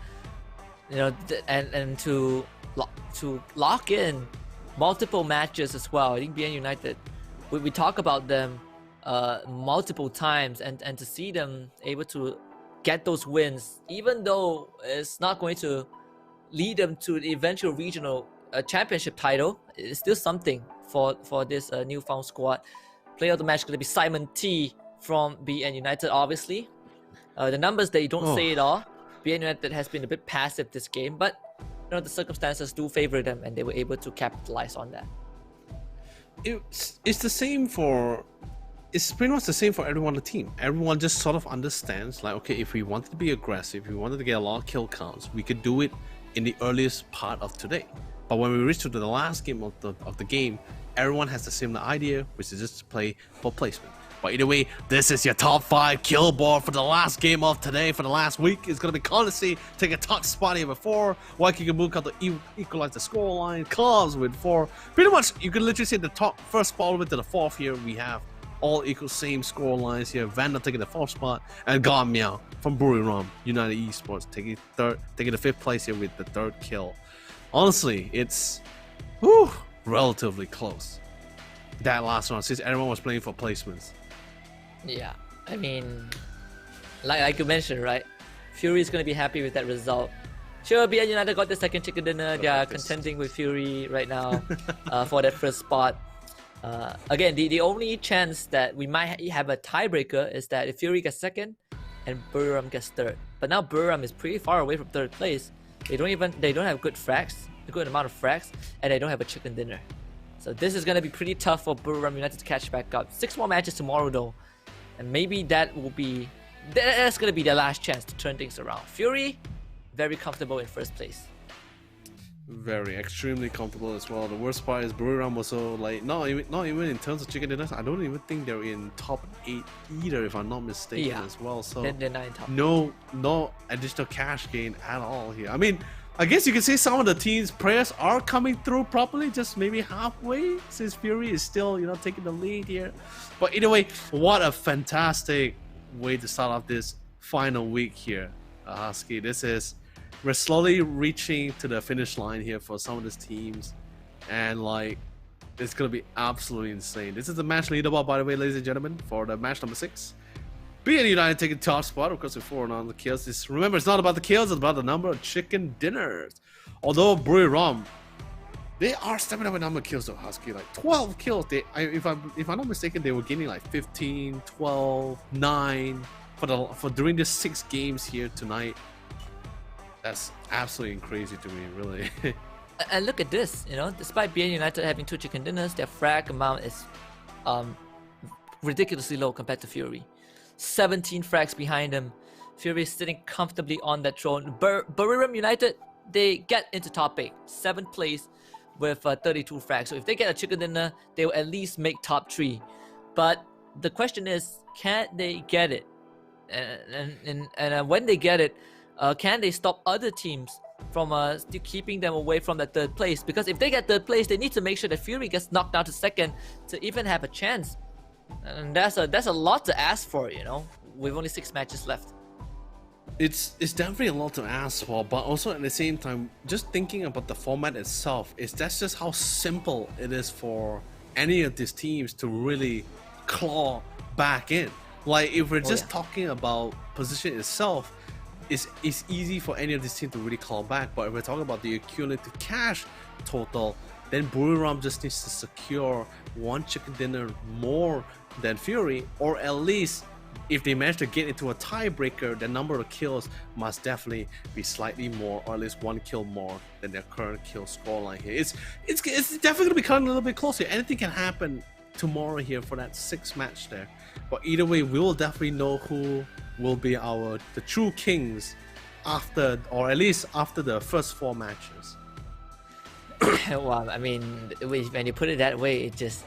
you know, and to lock in multiple matches as well. I think BN United, we talk about them multiple times, and to see them able to get those wins, even though it's not going to lead them to the eventual regional championship title, it's still something for this newfound squad. Player of the match is going to be Simon T from BN United, obviously. The numbers, they don't say it all. BN United has been a bit passive this game, but the circumstances do favor them, and they were able to capitalize on that. It's the same for... It's pretty much the same for everyone on the team. Everyone just sort of understands, like, okay, if we wanted to be aggressive, if we wanted to get a lot of kill counts, we could do it in the earliest part of today. But when we reach to the last game of the game, everyone has the similar idea, which is just to play for placement. But either way, this is your top 5 kill board for the last game of today, for the last week. It's going to be Courtesy take a top spot here with 4. Waikiki got to equalize the scoreline. Cubs with 4. Pretty much, you can literally say the top first spot all the way to the 4th here. We have all equal same score lines here. Vanda taking the 4th spot, and God Meow from Buriram United Esports taking the 5th place here with the 3rd kill. Honestly, it's relatively close. That last round, since everyone was playing for placements. Yeah, I mean, like you mentioned, right? Fury is going to be happy with that result. Sure, BN United got the 2nd chicken dinner. They are contending with Fury right now for that 1st spot. Again, the only chance that we might have a tiebreaker is that if Fury gets 2nd and Buriram gets 3rd. But now Buriram is pretty far away from 3rd place. They don't have good frags, a good amount of frags, and they don't have a chicken dinner. So this is gonna be pretty tough for Buriram United to catch back up. 6 more matches tomorrow though, and maybe that's gonna be their last chance to turn things around. Fury, very comfortable in 1st place. Very extremely comfortable as well. The worst part is Buriram also, like, not even in terms of chicken dinners. I don't even think they're in top 8 either, if I'm not mistaken, as well. So they're not in top. No additional cash gain at all here. I mean, I guess you can say some of the team's prayers are coming through properly, just maybe halfway, since Fury is still, taking the lead here. But either way, what a fantastic way to start off this final week here, Husky. We're slowly reaching to the finish line here for some of these teams, and like, it's gonna be absolutely insane. This is the match leaderboard, by the way, ladies and gentlemen, for the match number 6. BN United taking top spot, of course, with 4 on the kills. Remember, it's not about the kills, it's about the number of chicken dinners. Although Buriram, they are stepping up in number of kills though, Husky. Like 12 kills. If I'm not mistaken, they were getting like 15, 12, 9 for during the 6 games here tonight. That's absolutely crazy to me, really. And look at this, despite BN United having 2 chicken dinners, their frag amount is ridiculously low compared to Fury. 17 frags behind them. Fury is sitting comfortably on that throne. Buriram United, they get into top 8, 7th place with 32 frags. So if they get a chicken dinner, they will at least make top 3. But the question is, can they get it? And when they get it, can they stop other teams from still keeping them away from the 3rd place? Because if they get 3rd place, they need to make sure that Fury gets knocked down to 2nd to even have a chance. And that's a lot to ask for, with only 6 matches left. It's definitely a lot to ask for, but also at the same time, just thinking about the format itself, that's just how simple it is for any of these teams to really claw back in. Like, if we're just talking about position itself, it's easy for any of these teams to really claw back. But if we're talking about the accumulative cash total, then Buriram just needs to secure 1 chicken dinner more than Fury, or at least if they manage to get into a tiebreaker, the number of kills must definitely be slightly more, or at least 1 kill more than their current kill scoreline here. It's definitely going to be coming a little bit closer. Anything can happen tomorrow here for that 6th match there. But either way, we will definitely know who will be the true kings after, or at least after the first 4 matches. Well, I mean, when you put it that way, it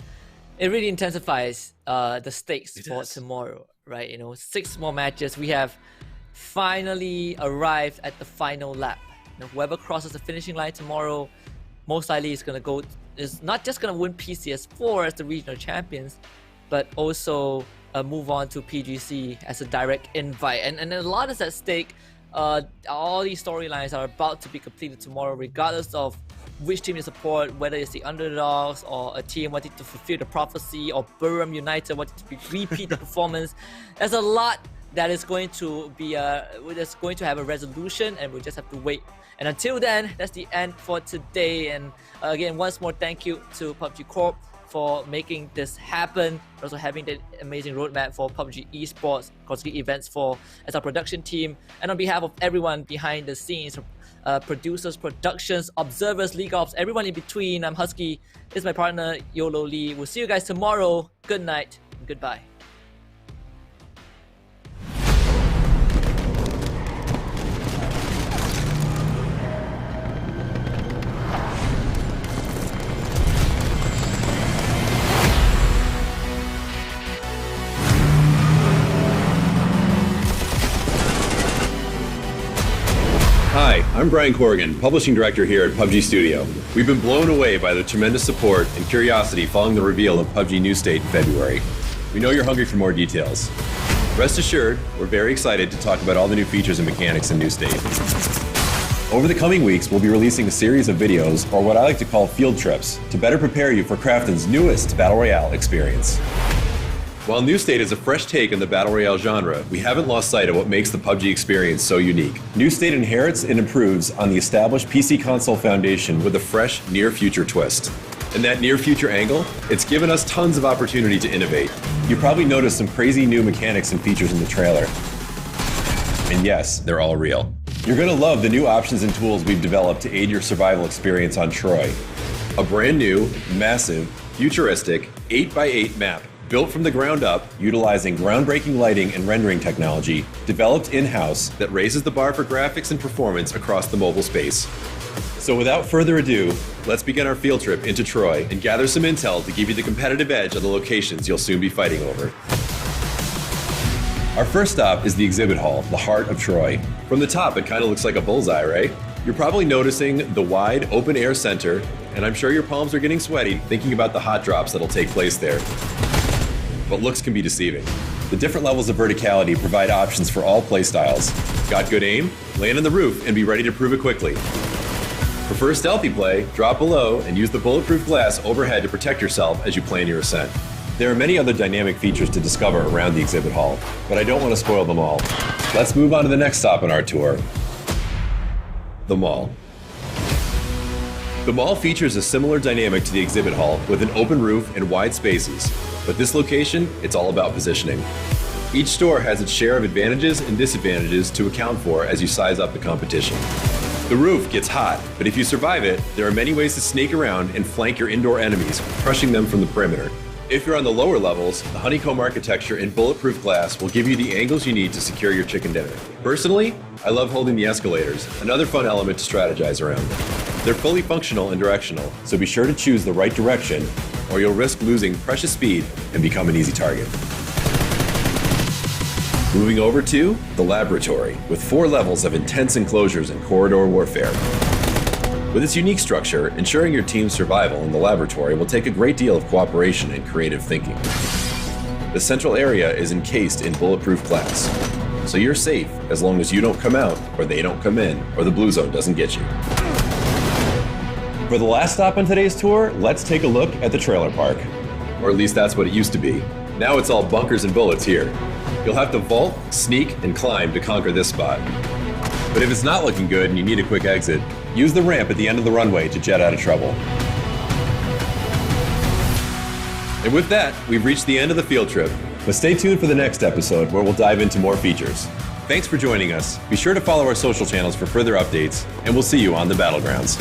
really intensifies the stakes for tomorrow, right? 6 more matches. We have finally arrived at the final lap. Whoever crosses the finishing line tomorrow, most likely is not just gonna win PCS4 as the regional champions, but also move on to PGC as a direct invite. And a lot is at stake. All these storylines are about to be completed tomorrow, regardless of which team you support, whether it's the underdogs or a team wanting to fulfill the prophecy, or Buriram United wanting to repeat the performance. There's a lot that is going to be going to have a resolution, and we just have to wait. And until then, that's the end for today. And again, once more, thank you to PUBG Corp for making this happen, also having the amazing roadmap for PUBG Esports, constantly events as our production team, and on behalf of everyone behind the scenes, producers, productions, observers, league ops, everyone in between. I'm Husky. This is my partner YOLO Lee. We'll see you guys tomorrow. Good night and goodbye. Hi, I'm Brian Corrigan, Publishing Director here at PUBG Studio. We've been blown away by the tremendous support and curiosity following the reveal of PUBG New State in February. We know you're hungry for more details. Rest assured, we're very excited to talk about all the new features and mechanics in New State. Over the coming weeks, we'll be releasing a series of videos, or what I like to call field trips, to better prepare you for Krafton's newest Battle Royale experience. While New State is a fresh take on the Battle Royale genre, we haven't lost sight of what makes the PUBG experience so unique. New State inherits and improves on the established PC console foundation with a fresh, near-future twist. And that near-future angle, it's given us tons of opportunity to innovate. You probably noticed some crazy new mechanics and features in the trailer. And yes, they're all real. You're gonna love the new options and tools we've developed to aid your survival experience on Troy. A brand new, massive, futuristic 8x8 map built from the ground up, utilizing groundbreaking lighting and rendering technology, developed in-house that raises the bar for graphics and performance across the mobile space. So without further ado, let's begin our field trip into Troy and gather some intel to give you the competitive edge on the locations you'll soon be fighting over. Our first stop is the exhibit hall, the heart of Troy. From the top, it kind of looks like a bullseye, right? You're probably noticing the wide, open-air center, and I'm sure your palms are getting sweaty thinking about the hot drops that'll take place there. But looks can be deceiving. The different levels of verticality provide options for all playstyles. Got good aim? Land on the roof and be ready to prove it quickly. Prefer stealthy play? Drop below and use the bulletproof glass overhead to protect yourself as you plan your ascent. There are many other dynamic features to discover around the exhibit hall, but I don't want to spoil them all. Let's move on to the next stop on our tour, the mall. The mall features a similar dynamic to the exhibit hall with an open roof and wide spaces. But this location, it's all about positioning. Each store has its share of advantages and disadvantages to account for as you size up the competition. The roof gets hot, but if you survive it, there are many ways to snake around and flank your indoor enemies, crushing them from the perimeter. If you're on the lower levels, the honeycomb architecture and bulletproof glass will give you the angles you need to secure your chicken dinner. Personally, I love holding the escalators, another fun element to strategize around. They're fully functional and directional, so be sure to choose the right direction or you'll risk losing precious speed and become an easy target. Moving over to the laboratory, with 4 levels of intense enclosures and corridor warfare. With its unique structure, ensuring your team's survival in the laboratory will take a great deal of cooperation and creative thinking. The central area is encased in bulletproof glass, so you're safe as long as you don't come out, or they don't come in, or the blue zone doesn't get you. For the last stop on today's tour, let's take a look at the trailer park. Or at least that's what it used to be. Now it's all bunkers and bullets here. You'll have to vault, sneak, and climb to conquer this spot. But if it's not looking good and you need a quick exit, use the ramp at the end of the runway to jet out of trouble. And with that, we've reached the end of the field trip. But stay tuned for the next episode where we'll dive into more features. Thanks for joining us. Be sure to follow our social channels for further updates, and we'll see you on the battlegrounds.